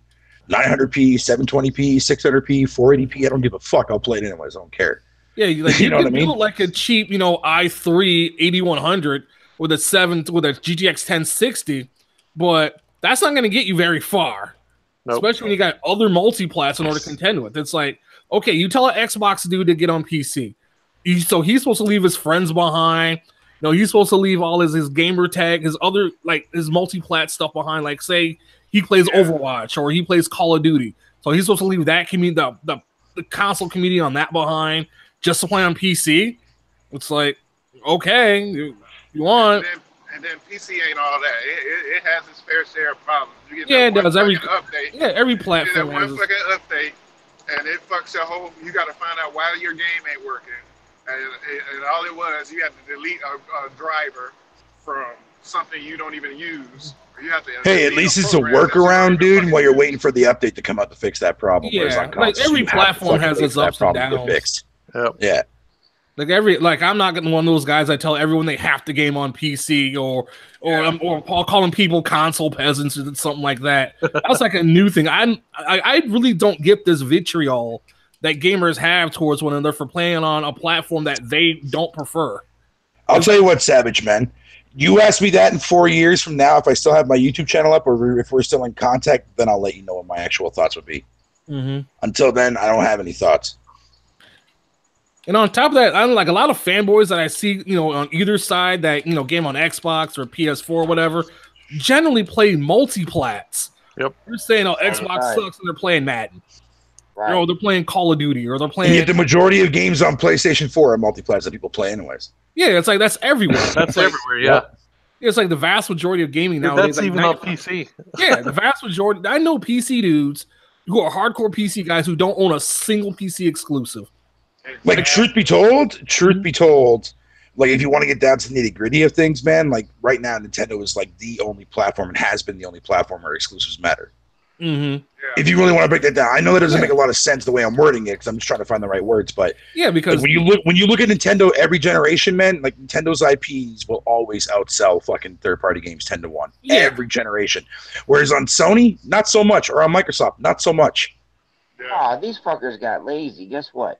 900p, 720p, 600p, 480p. I don't give a fuck. I'll play it anyways. I don't care. Yeah, like you know what I mean? Like a cheap, i3 8100 with a GTX 1060, but that's not going to get you very far. Nope. Especially when you got other multi-plats in order to contend with. It's like, okay, you tell an Xbox dude to get on PC. So he's supposed to leave his friends behind. He's supposed to leave all his gamer tag, his other, like, his multi-plat stuff behind. Like, say he plays Overwatch or he plays Call of Duty. So he's supposed to leave that community, the console community on that behind just to play on PC. It's like, okay, you want. And then PC ain't all that. It has its fair share of problems. You get it does. Every You platform get that one fucking update, and it fucks your whole. You got to find out why your game ain't working. And all it was, you had to delete a driver from something you don't even use. You have to hey, at least it's a workaround, dude, while you're waiting for the update to come out to fix that problem. Yeah, like every platform has its ups and downs. Fixed. Yep. Yeah. I'm not getting one of those guys I tell everyone they have to game on PC or calling people console peasants or something like that. That's like a new thing. I really don't get this vitriol that gamers have towards one another for playing on a platform that they don't prefer. I'll tell you what, Savage, man. You ask me that in 4 years from now, if I still have my YouTube channel up or if we're still in contact, then I'll let you know what my actual thoughts would be. Mm-hmm. Until then, I don't have any thoughts. And on top of that, I'm like a lot of fanboys that I see, on either side that, game on Xbox or PS4 or whatever, generally play multi-plats. Yep. They're saying, Xbox sucks and they're playing Madden. Right. Or they're playing Call of Duty or they're playing. And yet the majority of games on PlayStation 4 are multi-plats that people play anyways. Yeah, it's like that's everywhere. That's everywhere, yeah. It's like the vast majority of gaming nowadays. That's even on PC. Yeah, the vast majority. I know PC dudes who are hardcore PC guys who don't own a single PC exclusive. Like, truth be told, like, if you want to get down to the nitty gritty of things, man, like, right now, Nintendo is, like, the only platform and has been the only platform where exclusives matter. Mm-hmm. If you really want to break that down, I know that doesn't make a lot of sense the way I'm wording it because I'm just trying to find the right words, but because like, when you look at Nintendo every generation, man, like Nintendo's IPs will always outsell fucking third-party games 10-1 every generation. Whereas on Sony, not so much, or on Microsoft, not so much. These fuckers got lazy. Guess what?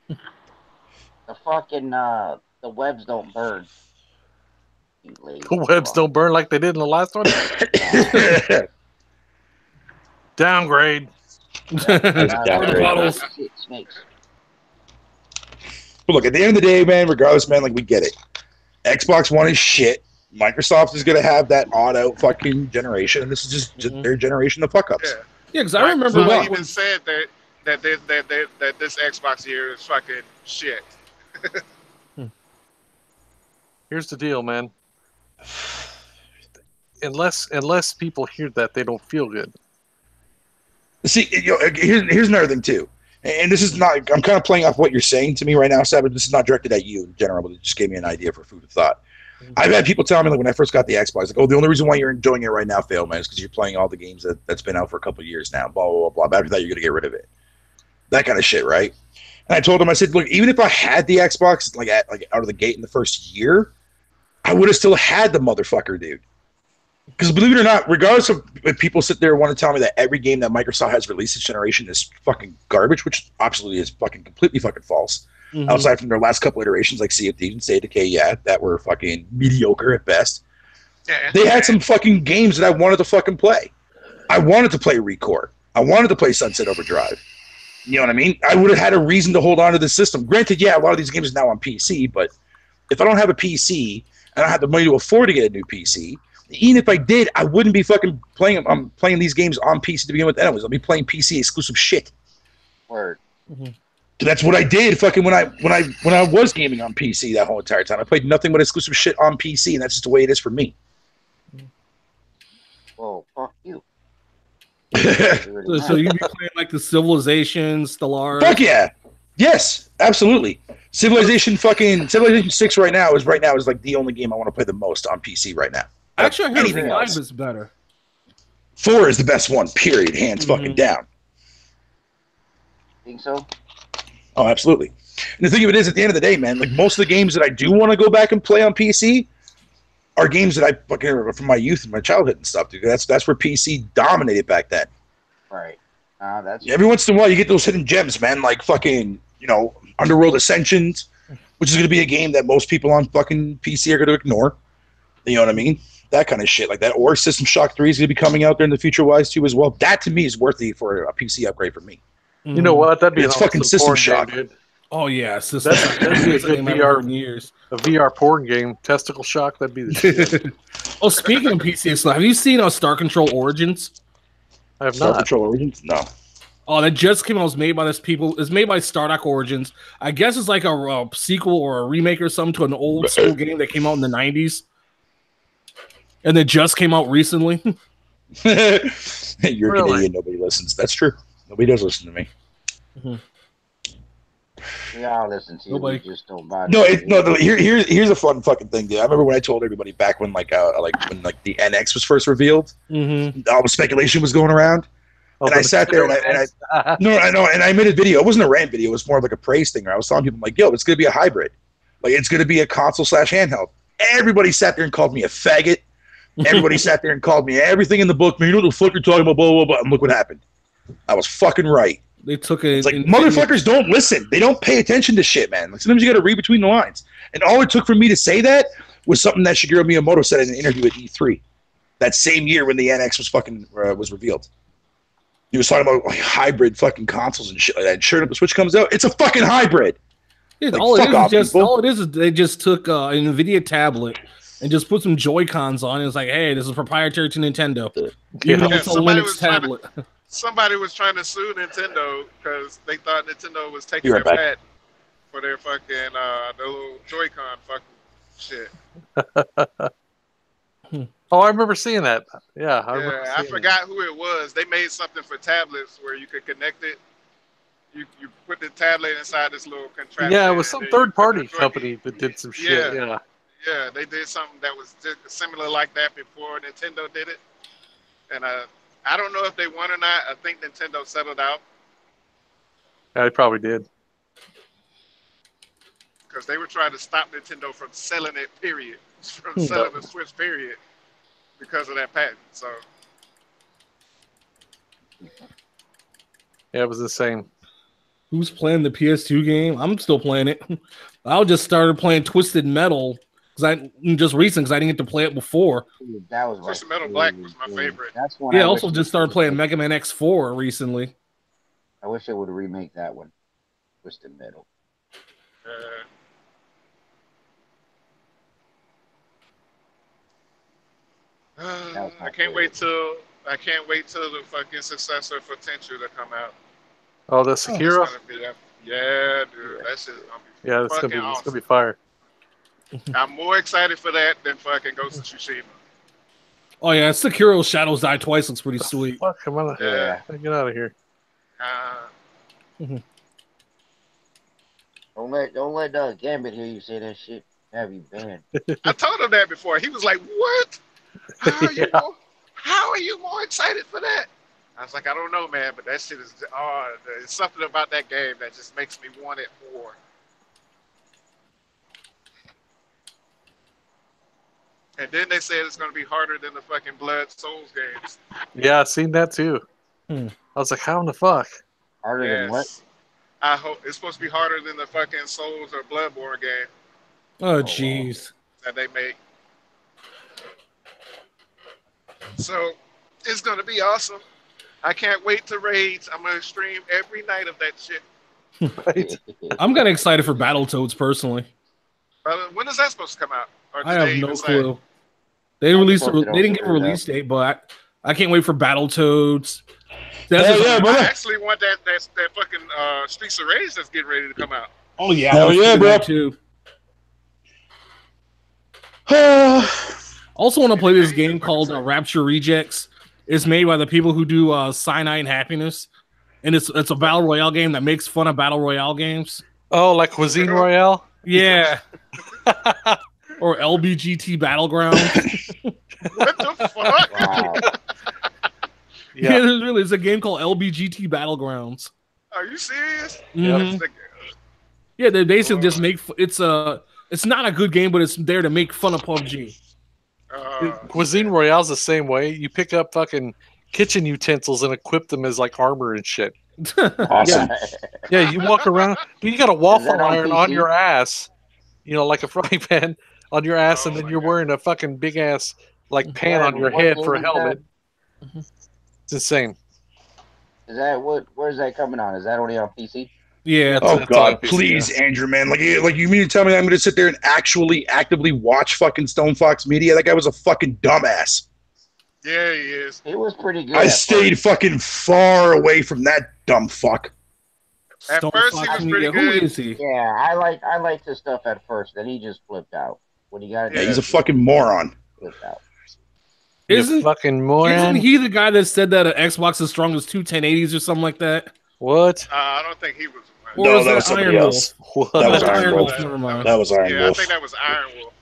The fucking the webs don't burn. The webs don't burn like they did in the last one. Downgrade. Downgrade. But look, at the end of the day, man, regardless, man, like, we get it. Xbox One is shit. Microsoft is going to have that odd-out fucking generation, and this is just their generation of fuck-ups. Yeah, because I remember when even said that this Xbox here is fucking shit. Here's the deal, man. Unless people hear that, they don't feel good. See, here's another thing too, and this is not. I'm kind of playing off what you're saying to me right now, Savage. This is not directed at you in general, but it just gave me an idea for food of thought. I've had people tell me, like, when I first got the Xbox, like, oh, the only reason why you're enjoying it right now, Phil, man, is because you're playing all the games that's been out for a couple of years now. Blah blah blah. But after that, you're gonna get rid of it. That kind of shit, right? And I told him, I said, look, even if I had the Xbox like out of the gate in the first year, I would have still had the motherfucker, dude. Because believe it or not, regardless of if people sit there and want to tell me that every game that Microsoft has released this generation is fucking garbage, which absolutely is fucking completely fucking false. Mm-hmm. Outside from their last couple iterations like Sea of Thieves and State of Decay, that were fucking mediocre at best. Yeah. They had some fucking games that I wanted to fucking play. I wanted to play Recore. I wanted to play Sunset Overdrive. You know what I mean? I would have had a reason to hold on to the system. Granted, yeah, a lot of these games are now on PC, but if I don't have a PC and I don't have the money to afford to get a new PC, even if I did, I wouldn't be fucking playing. I'm playing these games on PC to begin with. Anyways, I'll be playing PC exclusive shit. Word. Mm-hmm. That's what I did fucking when I was gaming on PC that whole entire time. I played nothing but exclusive shit on PC, and that's just the way it is for me. Well, fuck you. So you be playing like the Civilization, Stellaris? Fuck yeah. Yes, absolutely. Civilization 6 right now is like the only game I want to play the most on PC right now. Actually, I heard Anything 5 else. is better. 4 is the best one, period. Hands fucking down. Think so? Oh, absolutely. And the thing of it is, at the end of the day, man, like most of the games that I do want to go back and play on PC are games that I fucking remember from my youth and my childhood and stuff, dude. That's where PC dominated back then. Right. That's Every once in a while, you get those hidden gems, man, like fucking, Underworld Ascensions, which is going to be a game that most people on fucking PC are going to ignore. You know what I mean? That kind of shit, like that. Or System Shock 3 is going to be coming out there in the future-wise too as well. That to me is worthy for a PC upgrade for me. You know what? That'd be It's fucking System Shock. game, dude. Oh yeah, That'd be a good VR in years. A VR porn game, Testicle Shock. That'd be the shit. Oh, speaking of PC stuff, have you seen Star Control Origins? I have Star not. Control Origins? No. Oh, that just came out. It was made by this people. It's made by Stardock Origins. I guess it's like a sequel or a remake or something to an old school game that came out in the 90s. And it just came out recently. You're Really? Canadian, nobody listens. That's true. Nobody does listen to me. We all listen to you. Nobody. We just don't buy Here's a fun fucking thing, dude. I remember when I told everybody back when when the NX was first revealed, all the speculation was going around. And I sat there and I made a video. It wasn't a rant video. It was more of like a praise thing. Where I was telling people, I'm like, yo, it's going to be a hybrid. Like, it's going to be a console/handheld. Everybody sat there and called me a faggot. Everybody sat there and called me everything in the book. Man, you know what the fuck you're talking about, blah, blah, blah. And look what happened. I was fucking right. They took it. It's like, motherfuckers don't listen. They don't pay attention to shit, man. Like, sometimes you got to read between the lines. And all it took for me to say that was something that Shigeru Miyamoto said in an interview at E3 that same year when the NX was fucking was revealed. He was talking about like hybrid fucking consoles and shit like that. And sure enough, the Switch comes out. It's a fucking hybrid. Yeah, Like, all fuck it is they just took an NVIDIA tablet and just put some Joy-Cons on it. It's like, hey, this is proprietary to Nintendo. Even though it's a Linux tablet. Somebody was trying to sue Nintendo because they thought Nintendo was taking You're their right back. patent for their fucking their little Joy-Con fucking shit. Oh, I remember seeing that. Yeah, I forgot who it was. They made something for tablets where you could connect it. You put the tablet inside this little contraption. Yeah, it was some third-party company that did some shit. Yeah, they did something that was similar like that before Nintendo did it. And I don't know if they won or not. I think Nintendo settled out. Yeah, they probably did. Because they were trying to stop Nintendo from selling it, period. From selling the Switch, period. Because of that patent. So. Yeah, it was insane. Who's playing the PS2 game? I'm still playing it. I just started playing Twisted Metal because I didn't get to play it before. That was Twisted Metal Black was my favorite. That's one. Yeah, I also just started playing Mega Man X4 recently. I wish they would remake that one. Twisted Metal. I can't wait till the fucking successor for Tenchu to come out. Oh, the Sekiro? Yeah, dude, that shit's gonna be Yeah, it's fucking gonna awesome. be fire. I'm more excited for that than fucking Ghost of Tsushima. Oh yeah, Sekiro Shadows Die Twice looks pretty sweet. Fuck, come on. Yeah. Get out of here. Don't let Gambit hear you say that shit. Have you banned? I told him that before. He was like, "What? How are you more excited for that?" I was like, "I don't know, man, but that shit is there's something about that game that just makes me want it more." And then they said it's going to be harder than the fucking Blood Souls games. Yeah, I seen that too. I was like, how in the fuck? Harder than what? I hope it's supposed to be harder than the fucking Souls or Bloodborne game Oh jeez. that they make. So it's going to be awesome. I can't wait to rage. I'm going to stream every night of that shit. Right? I'm kind of excited for Battletoads personally. When is that supposed to come out? Or I did have they no even say? clue. They didn't give a release date, but I can't wait for Battletoads. I actually want that fucking Streets of Rage that's getting ready to come out. Oh yeah, hell yeah, bro. Too. Also want to play this game called Rapture Rejects. It's made by the people who do Cyanide and Happiness, and it's a battle royale game that makes fun of battle royale games. Oh, like Cuisine Royale? Yeah. Or LBGT Battlegrounds. What the fuck? Wow. Yeah, it's a game called LBGT Battlegrounds. Are you serious? Mm-hmm. Yeah, they basically just make it's not a good game, but it's there to make fun of PUBG. Cuisine Royale's the same way. You pick up fucking kitchen utensils and equip them as like armor and shit. Awesome. Yeah, you walk around. You got a waffle iron on your ass, like a frying pan on your ass, and then you're wearing a fucking big ass like pan on your head for a helmet. It's insane. Is that where's that coming on? Is that only on PC? Yeah. Oh God, please, Andrew, man. Like you mean to tell me I'm going to sit there and actually actively watch fucking Stone Fox Media? That guy was a fucking dumbass. Yeah, he is. It was pretty good. I stayed fucking far away from that dumb fuck. At first, he was pretty good. Who is he? Yeah, I liked his stuff at first. Then he just flipped out. When he got he's a fucking moron. Flipped out. Isn't he the guy that said that an Xbox is strong as two 1080s or something like that? What? I don't think he was. No, that was somebody else. What? That was Iron Wolf. That was Iron Wolf. Yeah, I think that was Iron Wolf.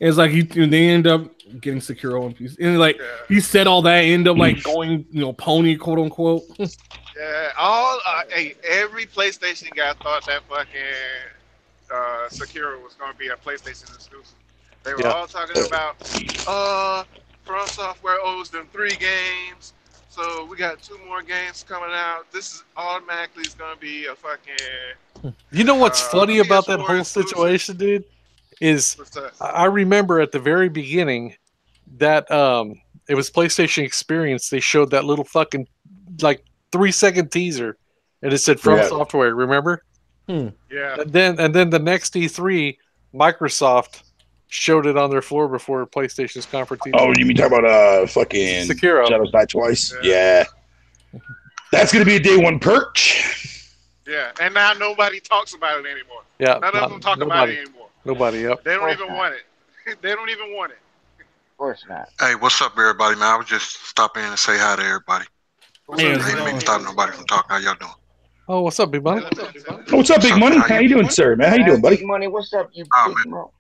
It's like they end up getting secure One Piece, and like he said all that, end up like going pony, quote unquote. Yeah, every PlayStation guy thought that fucking Sekiro was going to be a PlayStation exclusive. They were all talking about, From Software owes them 3 games, so we got 2 more games coming out. This is automatically is going to be a fucking. You know what's funny about that whole situation, dude? Is I remember at the very beginning that it was PlayStation Experience. They showed that little fucking like 3-second teaser, and it said From Software. Remember? Yeah. And then the next E3, Microsoft showed it on their floor before PlayStation's conference. Oh, you mean talk about fucking Sekiro? Shadows Die Twice? Yeah. That's gonna be a day 1 perch. Yeah, and now nobody talks about it anymore. Yeah, none of them talk about it anymore. Nobody. Yep. They don't even want it. They don't even want it. Of course not. Hey, what's up, everybody, man? I was just stopping in and say hi to everybody. I ain't even stop nobody from talking. How y'all doing? Oh, what's up, Big Money? What's up, Big Money? How you doing, sir, man? How you doing, buddy? Big Money, what's up, you big bro?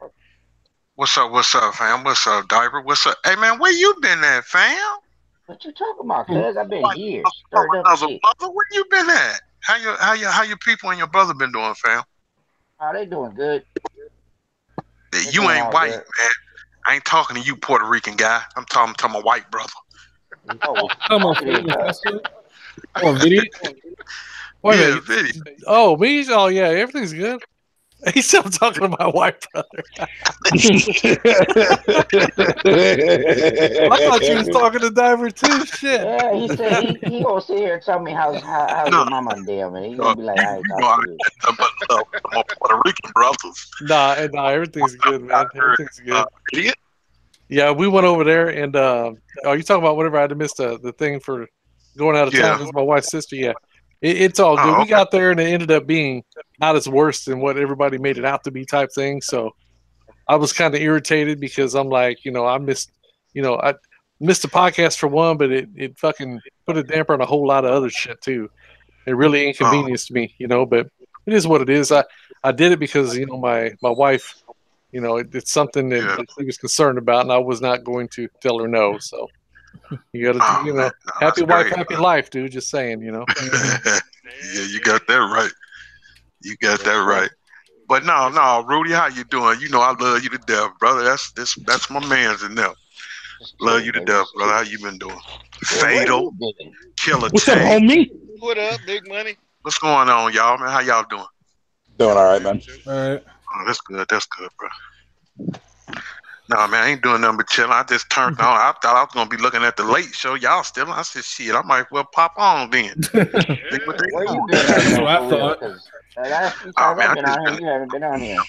What's up, fam? What's up, Diver? What's up? Hey, man, where you been at, fam? What you talking about, cuz? I've been years. Where you been at? How your people and your brother been doing, fam? Oh, they doing good. You ain't white, man. I ain't talking to you, Puerto Rican guy. I'm talking to my white brother. Oh, come on, video. Wait a minute. Oh, me? Oh, yeah, everything's good. He's still talking to my white brother. I thought you was talking to Diver too. Shit. Yeah, he said he gonna sit here and tell me how's your mama and damn, and he gonna be like, I ain't talking to you. My Puerto Rican brothers. Nah, everything's good, man. Everything's good. Idiot. Yeah, we went over there, and you talking about whatever I had to miss the thing for going out of town because my wife's sister. Yeah, it's all good. We got there, and it ended up being not as worse than what everybody made it out to be, type thing. So I was kind of irritated because I'm like, I missed the podcast for one, but it fucking put a damper on a whole lot of other shit too. It really inconvenienced me, but it is what it is. I did it because my wife. It's something that he was concerned about, and I was not going to tell her no. So you got to, happy wife, happy life, dude. Just saying, Yeah, you got that right. You got that right. But no, Rudy, how you doing? I love you to death, brother. That's my man's in there. Love you to death, brother. How you been doing? Fatal, Killer. What's up, homie? What up, Big Money? What's going on, y'all, man? How y'all doing? Doing all right, man. All right. Oh, that's good. That's good, bro. No, man, I ain't doing nothing but chilling. I just turned on. I thought I was gonna be looking at the late show. Y'all still? I said, shit, I might well pop on then. Where you been? That's what I thought. You haven't been on here.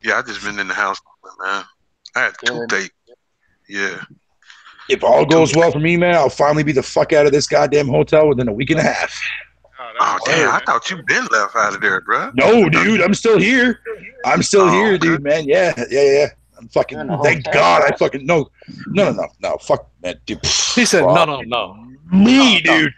Yeah, I just been in the house, man. I had a toothache. Yeah. If all goes well for me, man, I'll finally be the fuck out of this goddamn hotel within a week and a half. Oh, damn. I thought you been left out of there, bro. No, dude. I'm still here. I'm still here, dude, man. Yeah. I'm fucking, thank God I fucking, no. Fuck, man, dude. He said, no. Me, dude.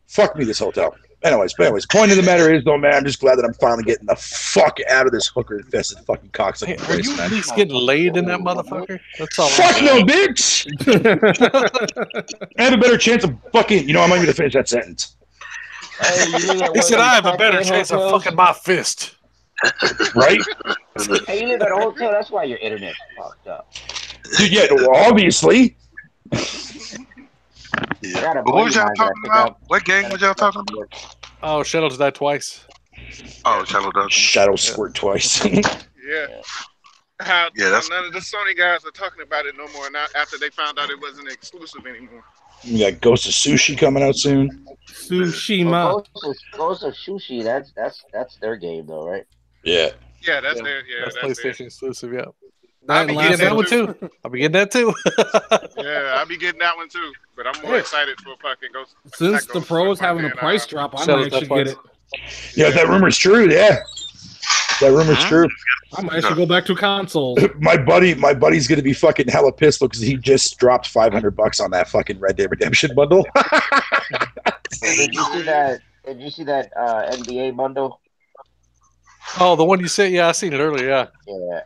Fuck me, this hotel. Anyways, point of the matter is, though, man, I'm just glad that I'm finally getting the fuck out of this hooker-infested fucking cocksucker place, man. Are you at least getting laid in that motherfucker? That's all. Fuck no, bitch! I have a better chance of fucking... You know, I'm not even going to finish that sentence. He said, I have a better chance of fucking my fist. Right? Hey, you live at a hotel, that's why your internet's fucked up. Dude, yeah, obviously. Yeah. But what was y'all talking about? What game was y'all talking about? Oh, Shadow's died twice. Oh, Shadow squirt twice. Yeah. That's none of the Sony guys are talking about it no more now after they found out it wasn't exclusive anymore. We got Ghost of Sushi coming out soon. Sushima. Ghost of Sushi, that's their game though, right? Yeah. Yeah, that's PlayStation exclusive, yeah. I'll be getting that one too. I'll be getting that too. Yeah, I'll be getting that one too. But I'm more excited for fucking Ghost. Since the Pro's having a price drop, I might actually get it. Yeah, that rumor's true. Yeah, that rumor's true. I might actually go back to consoles. My buddy's gonna be fucking hella pissed because he just dropped $500 on that fucking Red Dead Redemption bundle. Did you see that? Did you see that NBA bundle? Oh, the one you said? Yeah, I seen it earlier. Yeah. Yeah.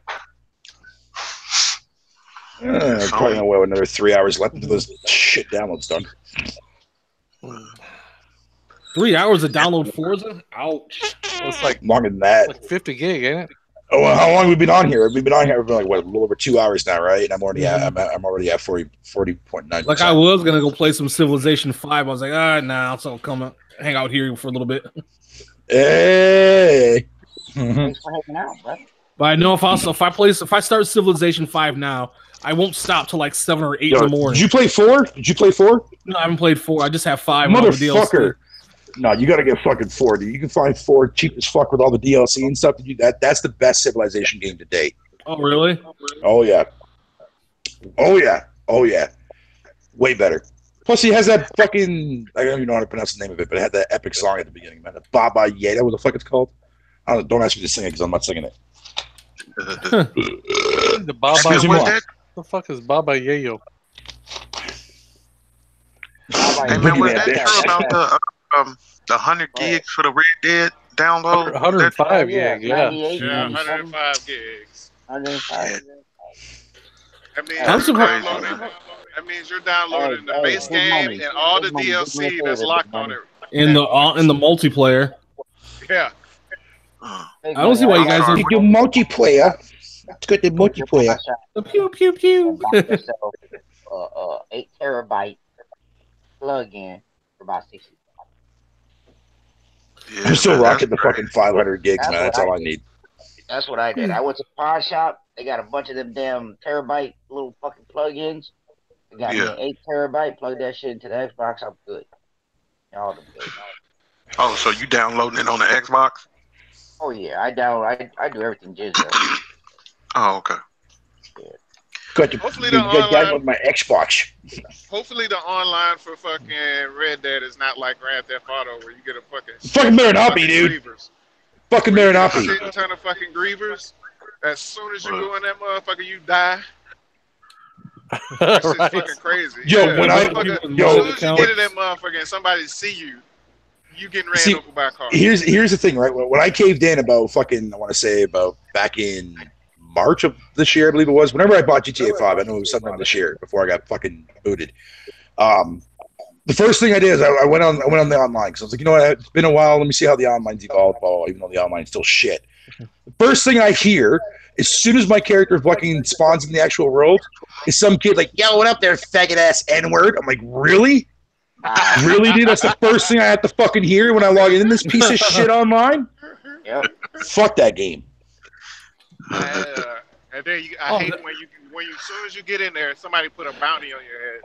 Probably gonna wait another 3 hours left until this shit download's done. 3 hours to download Forza? Ouch. It's like longer than that. Like 50 gig, ain't it? Oh, well, how long have we been on here? We've been on here for like what, a little over 2 hours now, right? And I'm already at 40.9. Like I was gonna go play some Civilization 5. I was like, nah, so I'll come hang out here for a little bit. Hey. Thanks for hanging out, bro. But I know if I start Civilization 5 now, I won't stop till like 7 or 8 in the morning. Did you play 4? No, I haven't played 4. I just have 5. Motherfucker. No, you gotta get fucking 4, dude. You can find 4 cheap as fuck with all the DLC and stuff. That's the best Civilization game to date. Oh, really? Oh yeah. Way better. Plus, he has that fucking, I don't even know how to pronounce the name of it, but it had that epic song at the beginning, man. The Baba Yeda, what the fuck it's called? Don't ask me to sing it because I'm not singing it. The Baba. What the fuck is Baba Yayo? Hey man, was that true about the 100 gigs for the Red Dead download? 105 gigs, yeah. 105 gigs. 105. That means you're downloading the base game and all the DLC that's locked on it. In the multiplayer. Yeah. I don't see why you guys do multiplayer. Let's go to multiplayer. The pew pew pew. 8 terabyte plug-in for about 60. Yeah, I'm still rocking the fucking 500 gigs, man. That's all I need. That's what I did. I went to the pawn shop. They got a bunch of them damn terabyte little fucking plug-ins. They got me an 8 terabyte. Plug that shit into the Xbox. I'm good. All the good. Oh, so you downloading it on the Xbox? Oh yeah, I do everything digital. Oh, okay. Yeah. Hopefully the online with my Xbox. Hopefully the online for fucking Red Dead is not like Grand Theft Auto where you get a fucking better not be, dude. Fucking better not be. A ton of fucking grievers. As soon as you go in that motherfucker, you die. That's just fucking crazy. Yo, yeah, when as soon as you get in that motherfucker and somebody see you, you getting ran over by a car. Here's the thing, right? When I caved in about fucking, I want to say about back in March of this year, I believe it was. Whenever I bought GTA 5, I know it was sometime this year before I got fucking booted. The first thing I did is I went on the online because I was like, you know what? It's been a while. Let me see how the online's evolved, even though the online's still shit. The first thing I hear, as soon as my character fucking spawns in the actual world, is some kid like, yo, what up there, faggot ass N-word? I'm like, really? Really, dude? That's the first thing I have to fucking hear when I log in this piece of shit online? Yep. Fuck that game. And then I hate when you as soon as you get in there, somebody put a bounty on your head.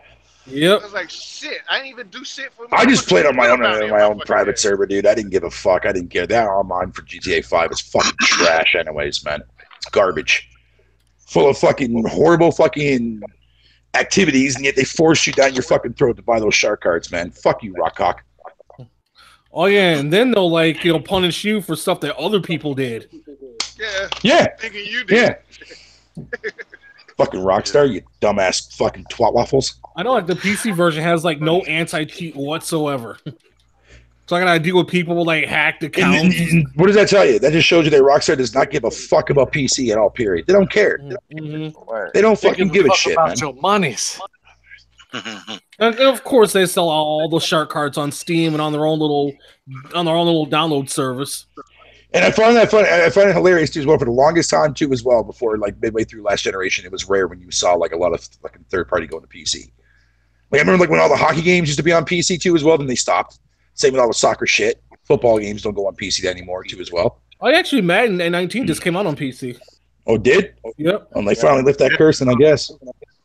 Yep. I was like, shit, I didn't even do shit for I just played on my own private server, dude. I didn't give a fuck. I didn't care. That online for GTA 5 is fucking trash anyways, man. garbage, full of fucking horrible fucking activities, and yet they force you down your fucking throat to buy those shark cards, man. Fuck you, Rockcock. Oh yeah, and then they'll punish you for stuff that other people did. Yeah. Thinking you did. Yeah. Fucking Rockstar, you dumbass fucking twat waffles. I know, like the PC version has like no anti-cheat whatsoever. So I gotta deal with people like hacked accounts. And what does that tell you? That just shows you that Rockstar does not give a fuck about PC at all. Period. They don't care. Mm-hmm. They don't fucking give a shit, about man. Your monies. And of course, they sell all those shark cards on Steam and on their own little download service. And I find that funny. I find it hilarious too as well. For the longest time too, as well, before like midway through last generation, it was rare when you saw like a lot of fucking third party going to PC. Like I remember like when all the hockey games used to be on PC too as well. Then they stopped. Same with all the soccer shit. Football games don't go on PC anymore too as well. Oh, actually, Madden 19 just came out on PC. Oh, did? Yep. And they finally lift that curse, then I guess.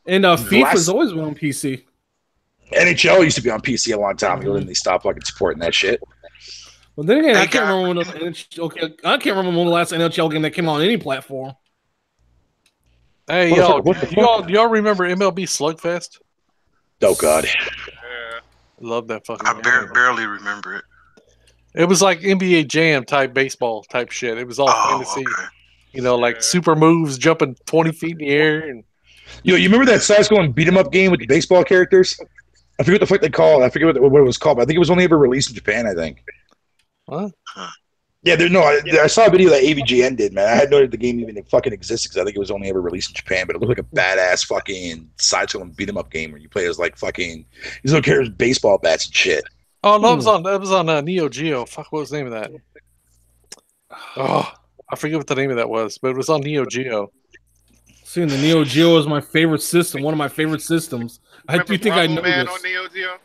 And FIFA's always been on PC. NHL used to be on PC a long time ago, and they stopped fucking supporting that shit. But then again, I can't remember when the last NHL game that came out on any platform. Hey, y'all remember MLB Slugfest? Oh God, love that fucking. I barely remember it. It was like NBA Jam type baseball type shit. It was all fantasy, like super moves, jumping 20 feet in the air. And you remember that side-scrolling beat 'em up game with the baseball characters? I forget what the fuck they call it. I forget what it was called. But I think it was only ever released in Japan. I think. What? Yeah, I saw a video that AVGN did, man. I had no idea the game even fucking existed because I think it was only ever released in Japan. But it looked like a badass fucking side-scrolling beat 'em up game where you play as like fucking these little characters, baseball bats and shit. Oh no, that was on Neo Geo. Fuck, what was the name of that? Oh, I forget what the name of that was, but it was on Neo Geo. See, the Neo Geo is my favorite system. One of my favorite systems. I do think I know Man this. on Neo Geo?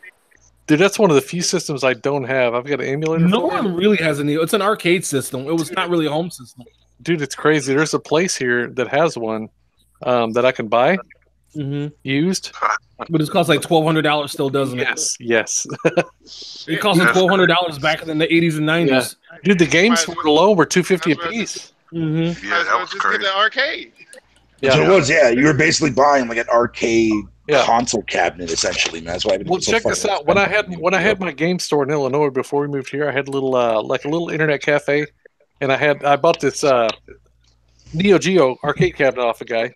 Dude, that's one of the few systems I don't have. I've got an emulator. No one really has a Neo. It's an arcade system. It was not really a home system. Dude, it's crazy. There's a place here that has one that I can buy used. But it costs like $1,200 still, doesn't it? Yes. It cost like $1,200 back in the 80s and 90s. Yeah. Dude, the games alone were $250 a piece. Yeah, that was just crazy. get the arcade. Yeah, so it was. Yeah, you were basically buying like an arcade console cabinet, essentially. Man, that's why. Well, check this out. When I had my game store in Illinois before we moved here, I had a little internet cafe, and I bought this Neo Geo arcade cabinet off a guy.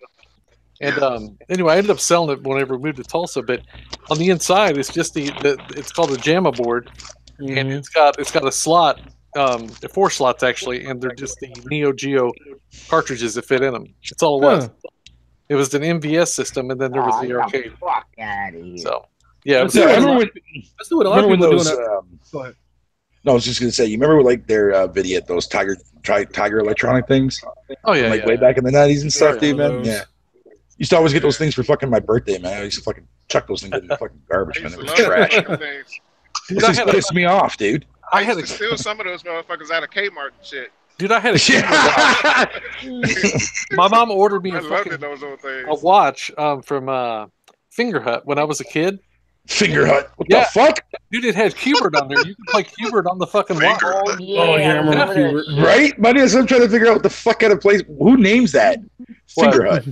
And anyway, I ended up selling it whenever we moved to Tulsa. But on the inside, it's just it's called a JAMA board, and it's got a slot, 4 slots actually, and they're just the Neo Geo cartridges that fit in them. That's all it was. It was an MVS system, and then there was the arcade. Fuck out of here. So yeah, Let's do what a lot of people are doing. Go ahead. No, I was just gonna say, you remember like their video, those Tiger electronic things? Oh yeah, like way back in the 90s and stuff, dude, man. Yeah. Used to always get those things for fucking my birthday, man. I used to fucking chuck those things in the fucking garbage, man. It was trash. It just pissed me off, dude. I had to steal some of those motherfuckers out of Kmart and shit. Dude, I had my mom ordered me a watch from Finger Hut when I was a kid. Finger Hut? What the fuck? Dude, it had Qbert on there. You can play Qbert on the fucking watch. Oh, yeah. I remember Qbert. Right? Buddy, I'm trying to figure out what the fuck kind of place. Who names that? Finger Hut.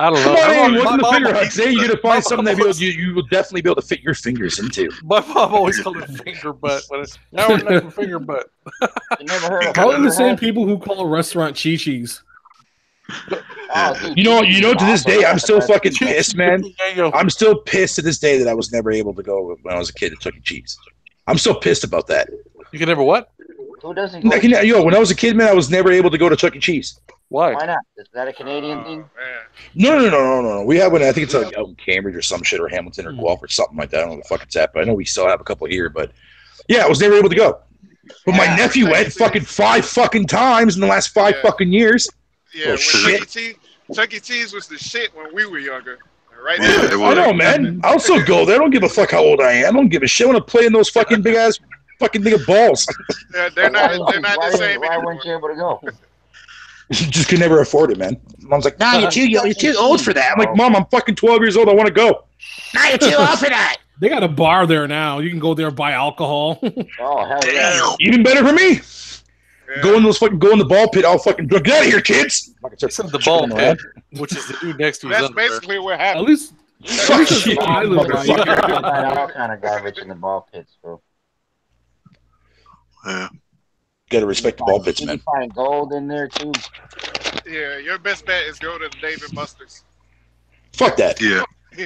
I don't know. Come on, welcome to Finger Hut. Today you're going to find something that you will definitely be able to fit your fingers into. My mom always called it finger butt. Now we're looking for finger butt. Probably the same people who call a restaurant Chi-Chi's. You know, to this day, I'm still fucking pissed, man. I'm still pissed to this day that I was never able to go when I was a kid to Chuck E. Cheese. I'm still pissed about that. You can never what? Who doesn't go? When I was a kid, man, I was never able to go to Chuck E. Cheese. Why? Why not? Is that a Canadian thing? No. We have one. I think it's like out in Cambridge or some shit, or Hamilton or Guelph or something like that. I don't know what the fuck it's at, but I know we still have a couple here. But yeah, I was never able to go. But my nephew went fucking 5 fucking times in the last 5 fucking years. Yeah, Chuck E. Cheese was the shit when we were younger. Right? Yeah, I know, man. I'll still go there. I don't give a fuck how old I am. I don't give a shit. I want to play in those fucking big ass fucking thing of balls. They're not the same. Why weren't you able to go? Just could never afford it, man. Mom's like, nah, you're too old for that. I'm like, Mom, I'm fucking 12 years old. I want to go. Nah, you're too old for that. They got a bar there now. You can go there and buy alcohol. Oh, hell yeah. Even better for me. Yeah. Go in the ball pit. I'll fucking get out of here, kids. Except the ball pit, which is the dude next to his That's underwear. basically what happened. At least Fuck you, I live by. I find all kind of garbage in the ball pits, bro. Yeah. Gotta respect the ball pits, You man. can find gold in there too. Yeah, your best bet is go to the David Buster's. Fuck that. Yeah.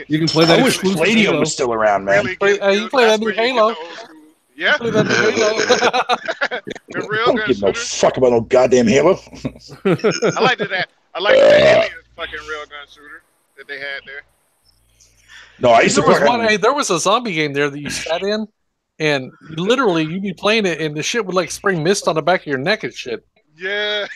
You can play that. I wish exclusive Palladium Halo. was still around, man. Really Play- get you play that's that new where you get Halo? the old school- Yeah, Play that Halo. the I real don't gun give no shooters. fuck about no goddamn Halo. I like that. I like the Aliens fucking real gun shooter that they had there. No, I used to There was fucking. one. Hey, there was a zombie game there that you sat in, and literally you'd be playing it, and the shit would like spray mist on the back of your neck and shit. Yeah.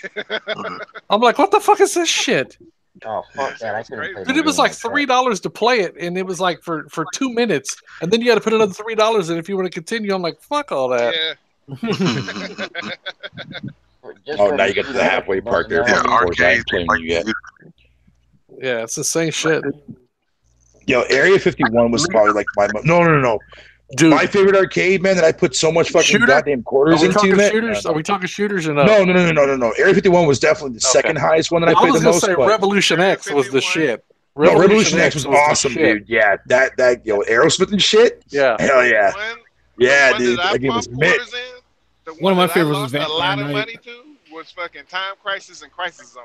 I'm like, what the fuck is this shit? Oh fuck that! I couldn't play. Dude, it was like $3 to play it, and it was like for 2 minutes, and then you had to put another $3 in if you want to continue. I'm like, fuck all that. Yeah. Oh, now you get to the halfway part there. Yeah, Fucking Forza, I arcade. ain't playing you yet. Yeah, it's the same shit. Yo, Area 51 was probably like my no. Dude, My favorite arcade, man, that I put so much fucking Shooter? goddamn are quarters we into, talking man. shooters? Are we talking shooters or no? No. Area 51 was definitely the second highest one that I I played was the gonna most. say but- Revolution X was the shit. No, Revolution X was the awesome, shit. dude. Yeah, that Aerosmith and shit. Yeah. Hell yeah. The one Dude. that I That game was pumped mid. quarters in, the One of my that I favorites lost was a lot of Vampire money to was fucking Time Crisis and Crisis Zone.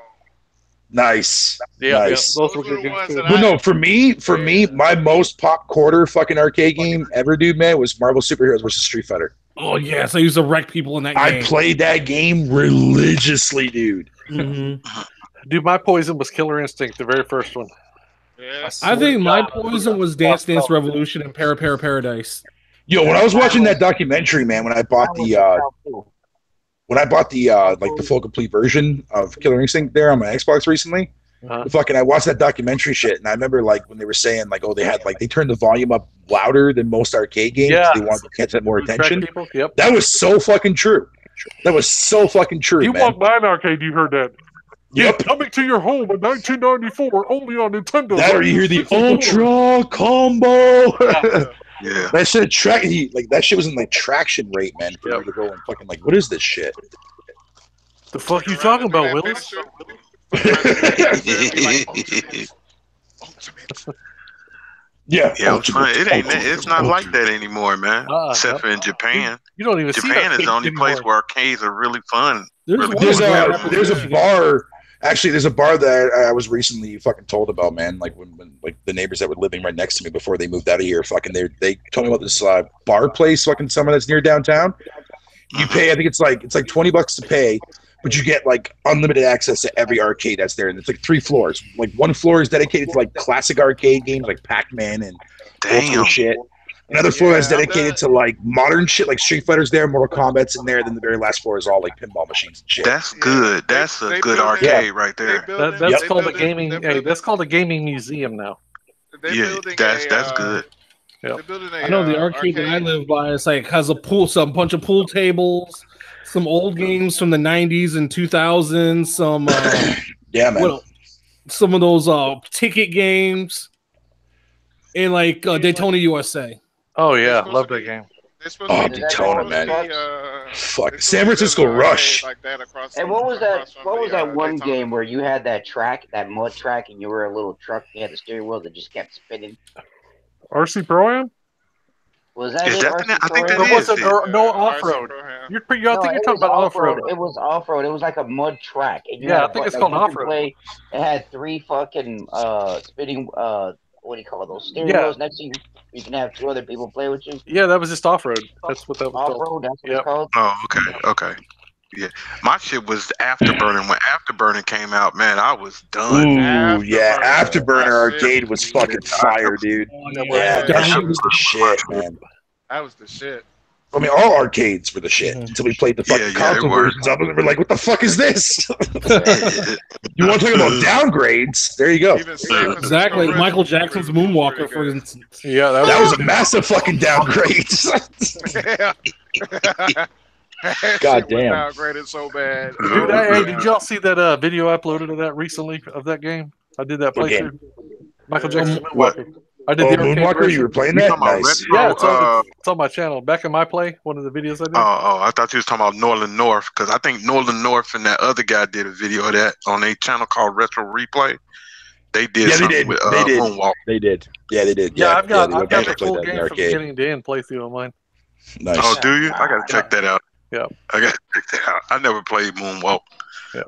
Nice. Yeah, Nice. those Those were were the good ones games that too. But no, for me, my most pop quarter fucking arcade game ever, dude, man, was Marvel Superheroes versus Street Fighter. Oh yes, I used to wreck people in that I game. played that game religiously, dude. Mhm. Dude, my poison was Killer Instinct, the very first one. Yeah. I think my poison was Dance Dance Revolution and Paradise. Yo, when I was watching that documentary, man, when I bought the like the full complete version of Killer Instinct there on my Xbox recently, fucking I watched that documentary shit, and I remember like when they were saying like, oh, they turned the volume up louder than most arcade games. Yeah. They wanted to catch that more attention. People? Yep. That was so fucking true. That was so fucking true, You man. walked by an arcade, you heard that. Yep. Coming to your home in 1994, only on Nintendo. That or you hear the Ultra Combo. Yeah. That shit that shit was in like traction rate, man. For me to go and fucking like, what is this shit? The fuck you talking about, Willis? Yeah. Yeah, I'm trying. It's not like that anymore, man. Except for in Yep. Japan. You don't even see Japan that is the only anymore. place where arcades are really fun. There's a bar. Actually, there's a bar that I was recently fucking told about, man. Like when like the neighbors that were living right next to me before they moved out of here, fucking they told me about this bar place, fucking somewhere that's near downtown. You pay, I think it's like $20 to pay, but you get like unlimited access to every arcade that's there, and it's like 3 floors. Like one floor is dedicated to like classic arcade games like Pac-Man and old school shit. Another floor is dedicated to like modern shit, like Street Fighter's there, Mortal Kombat's in there. Then the very last floor is all like pinball machines and shit. That's good. That's a good arcade right there. That's called a gaming. Hey, that's called a gaming museum now. Yeah, that's good. Yep. I know the arcade that I live by is like has a bunch of pool tables, some old games from the 90s and 2000s, some yeah, man. Some of those ticket games, and like Daytona USA. Oh yeah, love that game. Oh, Daytona, man. Fuck, San Francisco Rush. And what was that one game where you had that mud track, and you were a little truck? You had the steering wheel that just kept spinning. RC Pro-Am? Was that Is it? that I think that Or was is it no off-road? I think you're talking about off-road. It was off-road. It was like a mud track. And Yeah, I think it's called off-road. It had 3 fucking spinning what do you call those steering wheels next to you? You can have 2 other people play with you. Yeah, that was just off-road. That's what that was called. Off-road, that's what it's called. Oh, okay. Yeah, my shit was Afterburner. When Afterburner came out, man, I was done. Ooh, yeah, Afterburner arcade was fucking fire, dude. Yeah, that shit was the shit, man. That was the shit. I mean, all arcades were the shit until we played the fucking console versions of them, and we're like, "What the fuck is this?" You want to talk about downgrades? There you go. Exactly, Michael Jackson's Moonwalker, for instance. Yeah, that was a massive fucking downgrade. God damn. Downgraded so bad. Dude, hey, did y'all see that video I uploaded of that recently of that game? I did that playthrough. Michael Jackson's Moonwalker. I did the arcade Moonwalker, version. you were playing You that? talking about Nice. retro? Yeah, it's on my channel. Back in my play, one of the videos I did. I thought you was talking about Northern North, because I think Northern North and that other guy did a video of that on a channel called Retro Replay. They did something with Moonwalk. They did. Yeah, they did. Yeah, I've got they went the back and played full that in the game from arcade. beginning to end playthrough on mine. Nice. Oh, do you? I gotta check that out. Yeah. I gotta check that out. I never played Moonwalk. Yeah.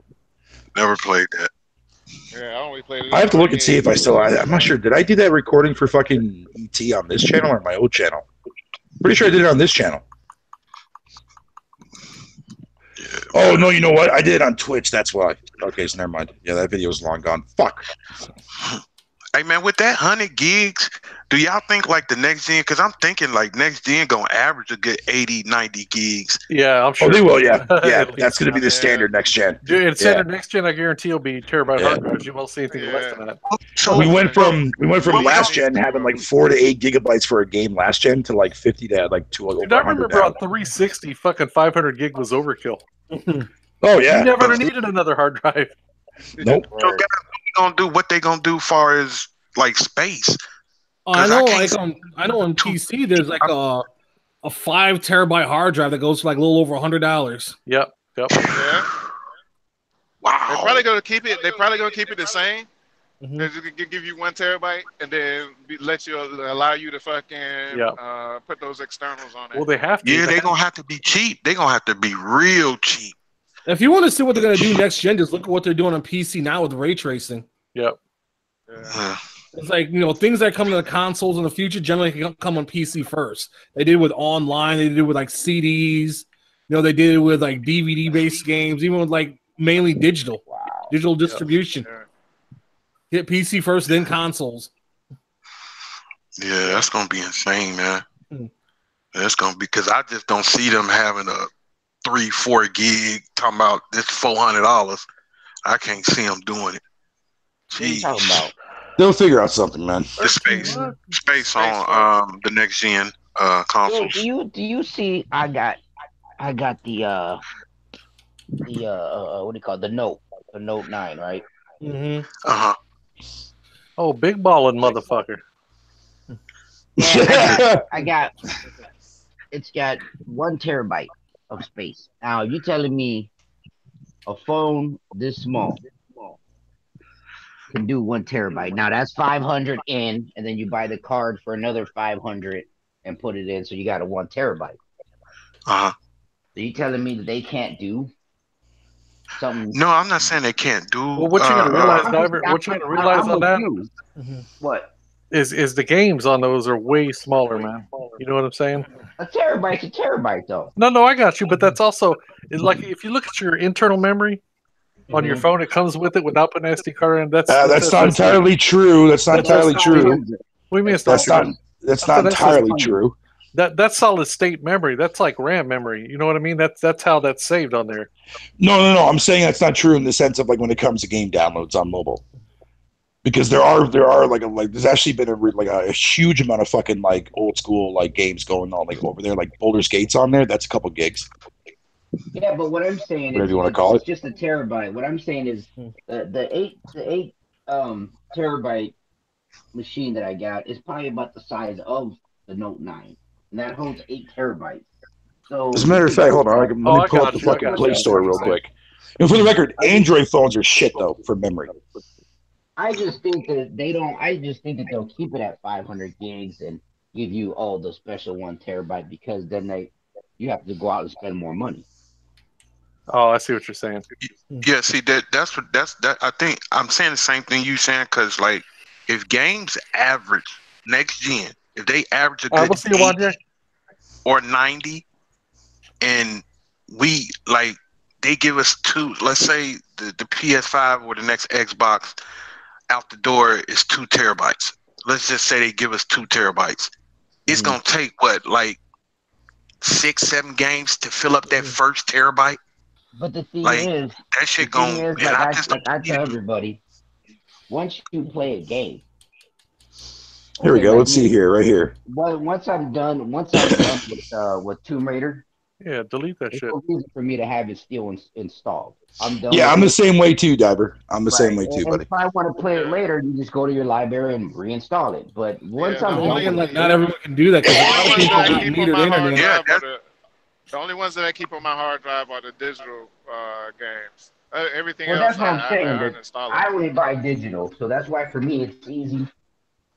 Never played that. Yeah, I only played it. I have to look and see if I still. I'm not sure. Did I do that recording for fucking ET on this channel or my old channel? Pretty sure I did it on this channel. Yeah. Oh no, you know what? I did it on Twitch. That's why. Okay, so never mind. Yeah, that video was long gone. Fuck. Hey man, with that 100 gigs, do y'all think like the next gen? Because I'm thinking like next gen gonna average a good 80, 90 gigs. Yeah, I'm sure. Oh, they will. Yeah, yeah. That's gonna be the standard next gen. Dude, it's standard next gen. I guarantee will be terabyte hard drives. You won't see anything less than that. So we went from last gen having like 4 to 8 gigabytes for a game last gen to like 50 to like 200. Dude, I remember on 360, fucking 500 gig was overkill. Oh yeah, you never needed another hard drive. Nope. So guys, gonna do what they gonna do far as like space. I know, I know on PC there's like a 5 terabyte hard drive that goes for like a little over $100. Yep. Yeah. Wow. They're probably gonna keep it. They're probably gonna keep it the same. Mm-hmm. They're just gonna give you 1 terabyte and then allow you to fucking put those externals on it. Well, they have to. Yeah, they're gonna have to be cheap. They're gonna have to be real cheap. If you want to see what they're gonna do next gen, just look at what they're doing on PC now with ray tracing. Yep. Yeah. It's like, things that come to the consoles in the future generally can come on PC first. They did it with online, they did it with like CDs, they did it with like DVD based games, even with like mainly digital distribution. Yeah. Hit PC first, then consoles. Yeah, that's gonna be insane, man. Mm. That's gonna be, because I just don't see them having a 3-4 gig talking about this $400. I can't see them doing it. What are you talking about? They'll figure out something, man. The space on the next gen consoles. Do you see? I got the what do you call it? The Note 9, right? Mm-hmm. Oh, big ballin' motherfucker. Yeah, it's got 1 terabyte of space. Now you telling me a phone this small can do 1 terabyte? Now that's 500 in, and then you buy the card for another 500 and put it in, so you got a 1 terabyte. So you telling me that they can't do something? No, I'm not saying they can't do. Well, what you gotta realize, Diver, what you gotta realize on that what is the games on those are way smaller, man. You know what I'm saying? a terabyte's a terabyte, though. No, I got you, but that's also like if you look at your internal memory on your phone, it comes with it without putting an SD card in. That's not entirely true. That's not entirely true. What do you mean it's not true? That's not entirely true. That's solid state memory. That's like RAM memory. You know what I mean? That's how that's saved on there. No. I'm saying that's not true in the sense of like when it comes to game downloads on mobile, because there are like there's actually been a huge amount of fucking like old school like games going on like over there, like Boulder's Gate's on there. That's a couple gigs. Yeah, but what I'm saying Whatever is you want to call it's just a terabyte. What I'm saying is the 8 terabyte machine that I got is probably about the size of the Note 9, and that holds 8 terabytes. So, as a matter of fact, hold on, let me pull up the fucking Play Store real quick. And for the record, Android phones are shit though for memory. I just think that they'll keep it at 500 gigs and give you all the special 1 terabyte, because then you have to go out and spend more money. Oh, I see what you're saying. Yeah, see that's I think I'm saying the same thing you saying, because like if games average next gen, if they average a good 80 or 90, and we like they give us 2, let's say the PS5 or the next Xbox out the door is 2 terabytes. Let's just say they give us 2 terabytes. It's gonna take what, like 6-7 games to fill up that first terabyte. But the thing is, that shit going. I tell everybody, once you play a game. Here we go. Let's see here, right here. Well, once I'm done with Tomb Raider, Yeah, delete that There's shit. no reason for me to have it still installed. I'm done. Yeah, with I'm the it. same way too, Diver. I'm the same way too, And buddy. if I want to play it later, you just go to your library and reinstall it. But once Yeah, I'm the done only- with Like, it, not everyone can do that because a lot of people got metered internet. Yeah, the only ones that I keep on my hard drive are the digital games. Everything well, else that's what I'm saying. I That uninstall I it. only buy digital, so that's why for me it's easy.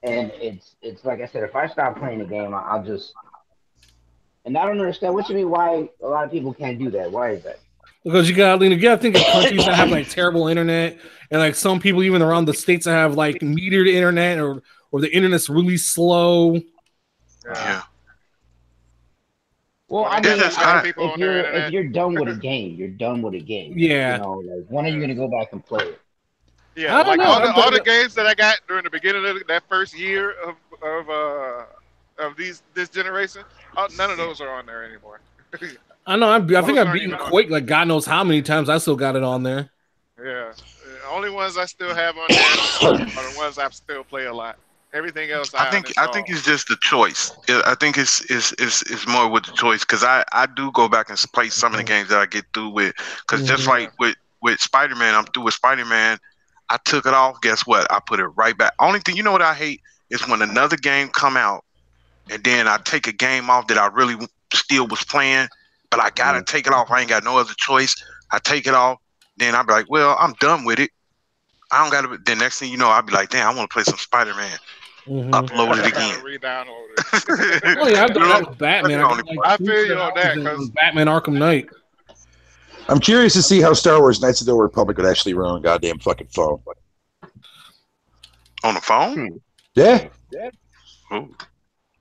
And it's like I said, if I stop playing the game, I'll just. And I don't understand what you mean. Why a lot of people can't do that? Why is that? Because you gotta think of countries that have like terrible internet, and like some people even around the states that have like metered internet, or the internet's really slow. Yeah. Well, I It's mean, just hot. if you're done with a game, you're done with a game. Yeah. You know, like when are you gonna go back and play it? Yeah, I don't like know. all the games that I got during the beginning of that first year of this generation, none of those are on there anymore. I know. I think Those I've aren't beaten even on Quake like God knows how many times. I still got it on there. Yeah, the only ones I still have on there are the ones I still play a lot. Everything else, I think it's just the choice. I think it's more with the choice because I do go back and play some of the games that I get through with. Because just like with Spider-Man, I'm through with Spider-Man. I took it off. Guess what? I put it right back. Only thing, you know what I hate is when another game come out and then I take a game off that I really still was playing, but I gotta take it off. I ain't got no other choice. I take it off. Then I'll be like, well, I'm done with it. I don't gotta. Then next thing you know, I'll be like, damn, I want to play some Spider-Man. Upload it again. Re-download it. Oh yeah, I've done that with Batman. I feel you on that because Batman Arkham Knight. I'm curious to see how Star Wars Knights of the Old Republic would actually run on a goddamn fucking phone. On the phone? Yeah. Ooh.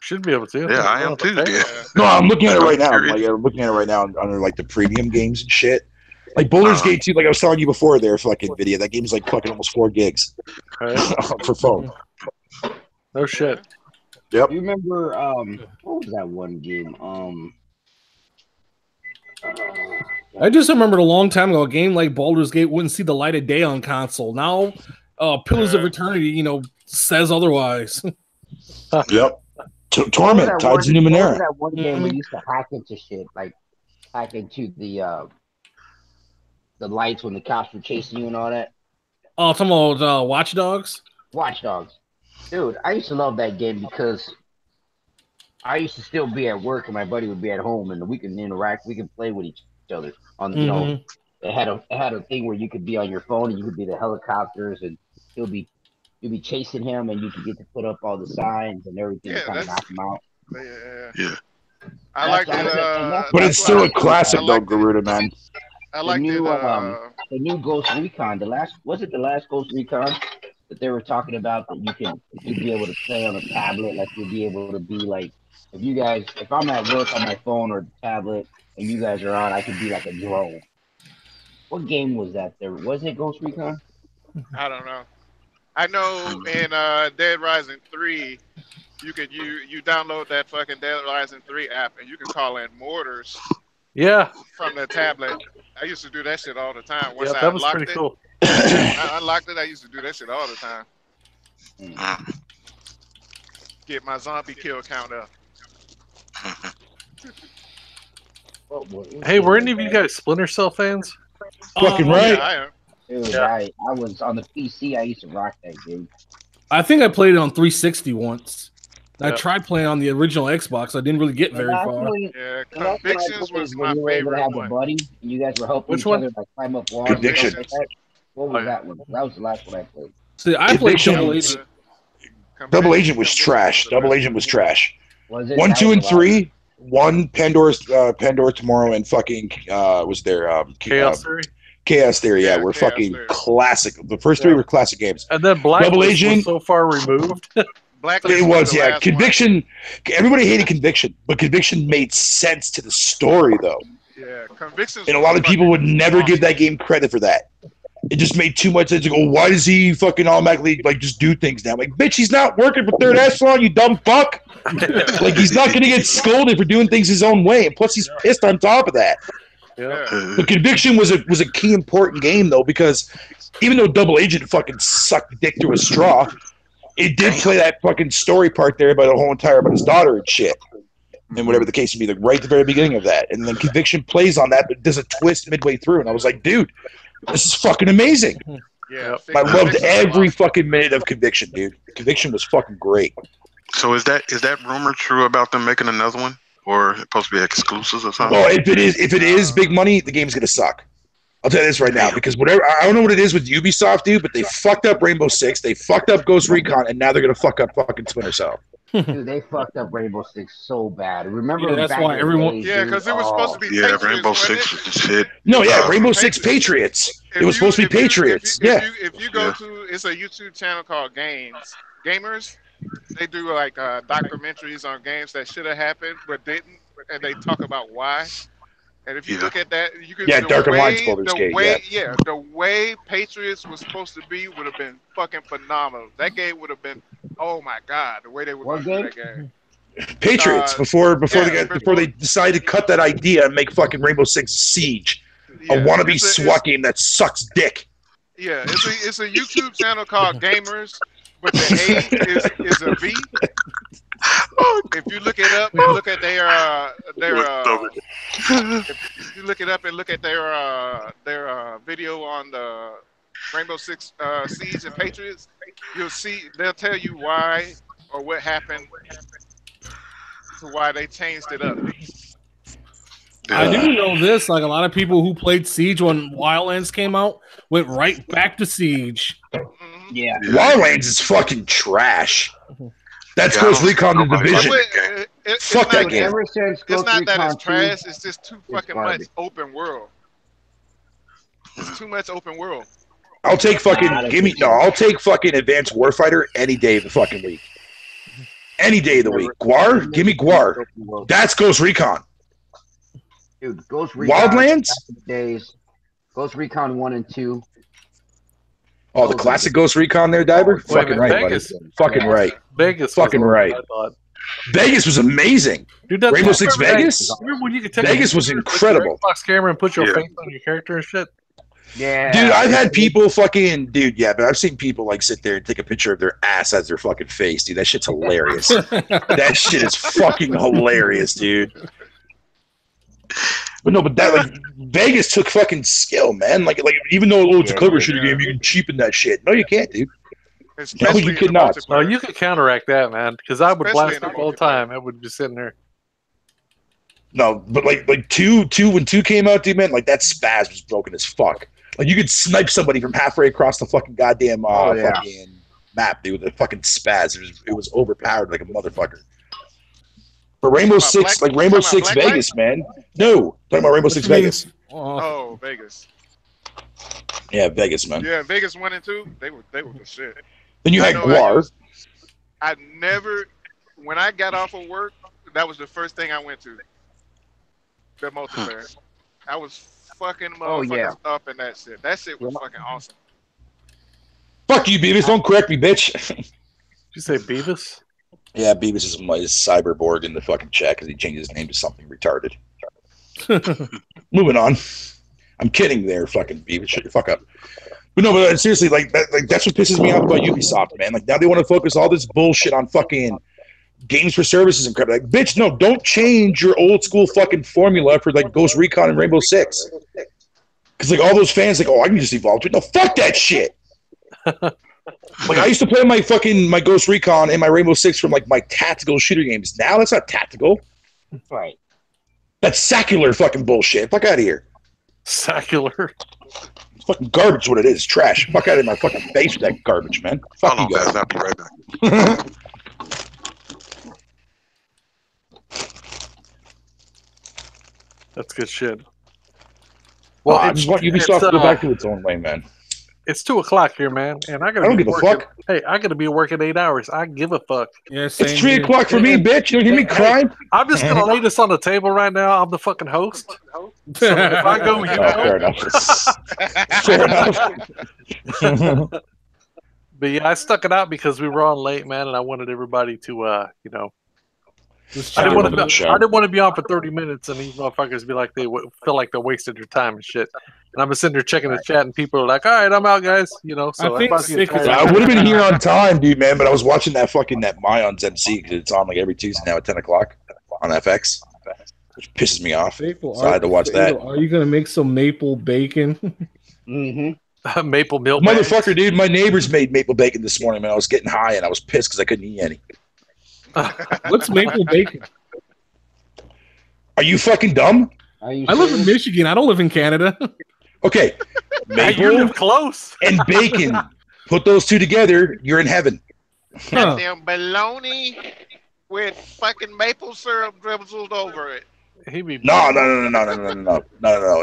Should be able to. Yeah, I am too. Yeah. No, I'm looking at it right now. Curious. Like I'm looking at it right now under like the premium games and shit. Like Baldur's Gate 2, like I was telling you before there, fucking video. That game's like fucking almost 4 gigs for phone. No shit. Yep. You remember what was that one game? I just remembered a long time ago, a game like Baldur's Gate wouldn't see the light of day on console. Now, Pillars of Eternity, says otherwise. Yep. Torment, Tides of Numenera. What was that one game we used to hack into shit, like hack into the lights when the cops were chasing you and all that? Oh, talking about Watch Dogs? Watch Dogs. Dude, I used to love that game because I used to still be at work and my buddy would be at home and we can interact, we can play with each other. It had a thing where you could be on your phone and you could be the helicopters and you'll be chasing him and you could get to put up all the signs and everything to kind of knock him out. Yeah. I like that. But it's still a classic though, Garuda, man. I like the new Ghost Recon. The last Ghost Recon that they were talking about that you'd be able to play on a tablet, like you'd be able to be like if I'm at work on my phone or tablet and you guys are on, I could be like a drone. What game was that? There wasn't it Ghost Recon? I don't know. I know in Dead Rising 3, you could you download that fucking Dead Rising 3 app and you can call in mortars. Yeah. From the tablet. I used to do that shit all the time. Once that was pretty cool. I unlocked it. I used to do that shit all the time. Get my zombie kill count up. Hey, were any of you guys Splinter Cell fans? Fucking right. Yeah, I am. Dude, I was on the PC. I used to rock that game. I think I played it on 360 once. I tried playing on the original Xbox. I didn't really get very far. Yeah, Convictions was my favorite one. Buddy, you guys were helping Which each one? other like climb up walls. Conviction. Like that. What was that one? That was the last one I played. See, I played Conviction. Double Agent. Double Agent was trash. Double Agent was trash. Was it? 1, That 2, was and a lot. 3. 1 Pandora Tomorrow and fucking was there Chaos Theory? Chaos Theory, yeah, Yeah, were Chaos fucking Theory. classic. The first 3 were classic games. And then Blacklist Double Agent was so far removed. Blacklist It was, the yeah. last Conviction. Everybody hated Conviction, but Conviction made sense to the story, though. one. Yeah, Convictions. And a lot of people would never give that game credit for that. It just made too much sense to go, why does he fucking automatically just do things now? Like, bitch, he's not working for Third Echelon, you dumb fuck. Like, he's not gonna get scolded for doing things his own way, and plus he's pissed on top of that. Yeah. But Conviction was a key important game though, because even though Double Agent fucking sucked dick through a straw, it did play that fucking story part there about the whole entire about his daughter and shit. and whatever the case may be, like right at the very beginning of that. And then Conviction plays on that, but does a twist midway through. And I was like, dude, this is fucking amazing. Yeah, I loved every fucking minute of Conviction, dude. Conviction was fucking great. So is that rumor true about them making another one, or it's supposed to be exclusives or something? Oh, if it is big money, the game's gonna suck. I'll tell you this right now, because whatever, I don't know what it is with Ubisoft, dude, but they fucked up Rainbow Six, they fucked up Ghost Recon, and now they're gonna fuck up fucking Splinter Cell. Dude, they fucked up Rainbow Six so bad. Remember? Yeah, that's why everyone. Yeah, because it was supposed to be. Yeah, Patriots, Rainbow wasn't Six it? was the shit. No, yeah, Rainbow Six Patriots. It was supposed to be Patriots. Yeah. If you go to, it's a YouTube channel called Gamers. They do like documentaries on games that should have happened but didn't, and they talk about why. And if you look at that, you can Dark and Light Spoilers game. The way Patriots was supposed to be would have been fucking phenomenal. That game would have been, oh my god, the way they would do that game. Patriots before they decided to cut that idea and make fucking Rainbow Six Siege, a wannabe SWAT game that sucks dick. Yeah, it's a YouTube channel called Gamers, but the A is a V. If you look it up and look at their if you look it up and look at their video on the Rainbow Six Siege and Patriots, you'll see they'll tell you why or what happened to why they changed it up. I do know this. Like a lot of people who played Siege when Wildlands came out went right back to Siege. Yeah, Wildlands is fucking trash. That's Ghost Recon the Division. Fuck that game. It's not that it's trash. It's just too fucking much open world. It's too much open world. I'll take fucking I'll take fucking Advanced Warfighter any day of the fucking week. Any day of the week. Guar, give me Guar. That's Ghost Recon. Dude, Ghost Recon. Wildlands? Days. Ghost Recon 1 and 2. Oh, the classic Ghost Recon there, Diver? Fucking right, Vegas. buddy. Fucking right. Vegas. Fucking right. Vegas was amazing. Dude, Rainbow Six Vegas? Remember when you could take Vegas was incredible. Xbox camera and put your face on your character and shit? Yeah. Dude, I've had people fucking, but I've seen people like sit there and take a picture of their ass as their fucking face, dude. That shit's hilarious. That shit is fucking hilarious, dude. But no, but that like Vegas took fucking skill, man. Like even though it's a clever shooting game, you can cheapen that shit. No, you can't, dude. No, you cannot. No, you could counteract that, man. Because I would blast it the whole time. I would be sitting there. No, but like two when 2 came out, dude, man, like that spaz was broken as fuck. Like you could snipe somebody from halfway across the fucking goddamn fucking map, dude, with a fucking spaz. It was overpowered like a motherfucker. But Rainbow Six, Rainbow Six Vegas, man. No, talking about Rainbow Six Vegas. Oh, Vegas. Yeah, Vegas, man. Yeah, Vegas 1 and 2, they were the shit. Then you had Guar. I never, when I got off of work, that was the first thing I went to. The multiplayer. I was fucking motherfuckers up in that shit. That shit was fucking awesome. Fuck you, Beavis. Don't correct me, bitch. Did you say Beavis? Yeah, Beavis is my cyberborg in the fucking chat because he changed his name to something retarded. Moving on. I'm kidding there, fucking Beavis. Shut your fuck up. But no, but seriously, that's what pisses me off about Ubisoft, man. Like now they want to focus all this bullshit on fucking games for services and crap. Like, bitch, no, don't change your old school fucking formula for like Ghost Recon and Rainbow Six. Because like all those fans like, oh, I can just evolve to it. No, fuck that shit. Like I used to play my Ghost Recon and my Rainbow Six from like my tactical shooter games. Now that's not tactical. Right. That's secular fucking bullshit. Fuck out of here. Secular. It's fucking garbage. What it is, trash. Fuck out of my fucking face with that garbage, man. Fuck you guys. I'll be right back. That's good shit. Well, I just want Ubisoft to go back to its own way, man. It's 2:00 here, man, and I don't give a fuck. Hey, I gotta be at work in 8 hours. I give a fuck. Yeah, it's 3:00 for me, bitch. You don't hear me crying? I'm just gonna lay this on the table right now. I'm the fucking host. So if I go, you know. Fair enough. Fair enough. But yeah, I stuck it out because we were on late, man, and I wanted everybody to, you know. I didn't want to be on for 30 minutes and these motherfuckers be like they feel like they wasted their time and shit. And I'm sitting there checking the chat and people are like, "All right, I'm out, guys." You know, so I would have been here on time, dude, man. But I was watching that Mayon's MC because it's on like every Tuesday now at 10 o'clock. on FX, which pisses me off. Maple, So I had to watch that. Are you gonna make some maple bacon? Mm-hmm. Maple milk. Motherfucker, dude, my neighbors made maple bacon this morning, man. I was getting high and I was pissed because I couldn't eat any. What's maple bacon? Are you fucking dumb? Are you I live in serious? Michigan. I don't live in Canada. Okay, Hey, you maple live close. and bacon. Put those two together, you're in heaven. Huh. Goddamn bologna with fucking maple syrup drizzled over it. He be No.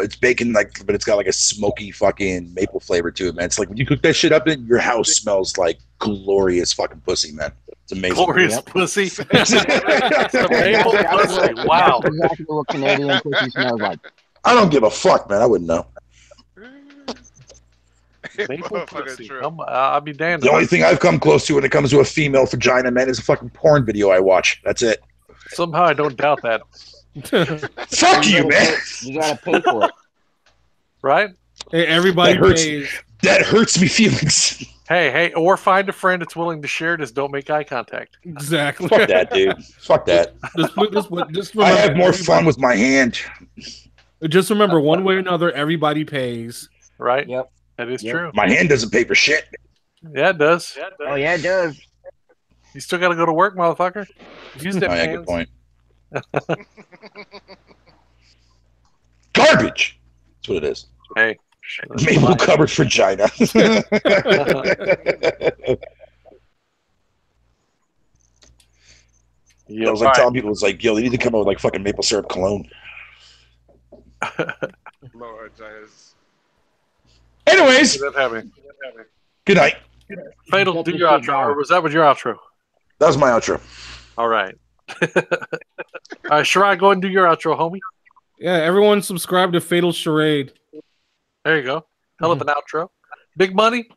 It's bacon, but it's got like a smoky fucking maple flavor to it, man. It's like when you cook that shit up, your house smells like glorious fucking pussy, man. It's amazing. glorious pussy. The maple pussy. Wow. That's exactly what Canadian pussy smells like. I don't give a fuck, man. I wouldn't know. Maple Motherfucker, pussy. true. I'll be damned. The only thing I've come close to when it comes to a female vagina, man, is a fucking porn video I watch. That's it. Somehow I don't doubt that. Fuck you, man. You gotta pay for it. Right? Hey, everybody That hurts. pays. That hurts me feelings. Hey, or find a friend that's willing to share this. Don't make eye contact. Exactly. Fuck that, dude. Fuck that. Just I remember, have more fun with my hand. Just remember, one way or another, everybody pays. Right? Yep. That is Yep. true. My hand doesn't pay for shit. Yeah, it does. Oh yeah, it does. You still got to go to work, motherfucker. Use them Oh, yeah, hands. good point. Garbage. That's what it is. Hey. Maple covered vagina. Yeah, I was like telling people, it's like, yo, they need to come out with like fucking maple syrup cologne. Lord Jesus. Anyways, that happening. good night. Fatal, do your outro. Or was that your outro? That was my outro. All right. All right, Shirai, go ahead and do your outro, homie. Yeah, everyone subscribe to Fatal Charade. There you go. Hell of an outro. Big Money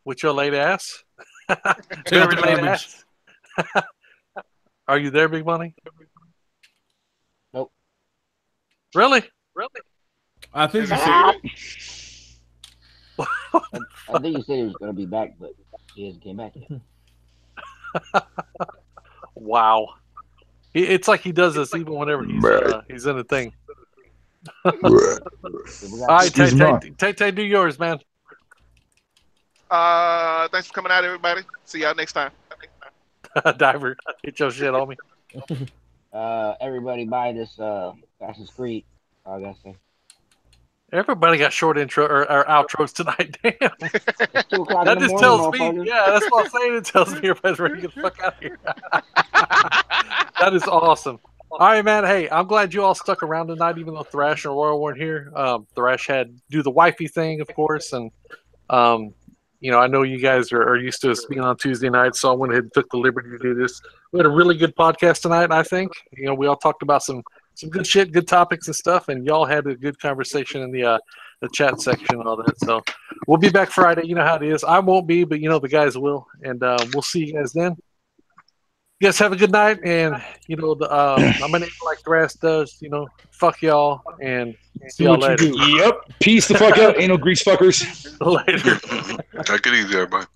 with your late ass. Very late ass. Are you there, Big Money? Nope. Really? I think you Ah! said I think he said he was gonna be back, but he hasn't came back yet. Wow. It's like he does this even whenever he's in a thing. All right, Tay, do yours, man. Thanks for coming out, everybody. See y'all next time. Diver, get your shit on me. Everybody buy this Assassin's Creed. I gotta say. Everybody got short intro or outros tonight. Damn. It's 2 o'clock That in the just morning, tells me, motherfucker. yeah, that's what I'm saying. It tells me everybody's ready to get the fuck out of here. That is awesome. All right, man. Hey, I'm glad you all stuck around tonight, even though Thrash and Royal weren't here. Thrash had to do the wifey thing, of course, and I know you guys are used to us being on Tuesday nights, so I went ahead and took the liberty to do this. We had a really good podcast tonight, I think. We all talked about some good shit, good topics and stuff, and y'all had a good conversation in the chat section and all that. So we'll be back Friday. You know how it is. I won't be, but the guys will, and we'll see you guys then. You guys have a good night, and I'm gonna end like Thrash does. Fuck y'all, and see y'all later. Yep. Peace the fuck out, anal grease fuckers. Later. Take it easy, everybody.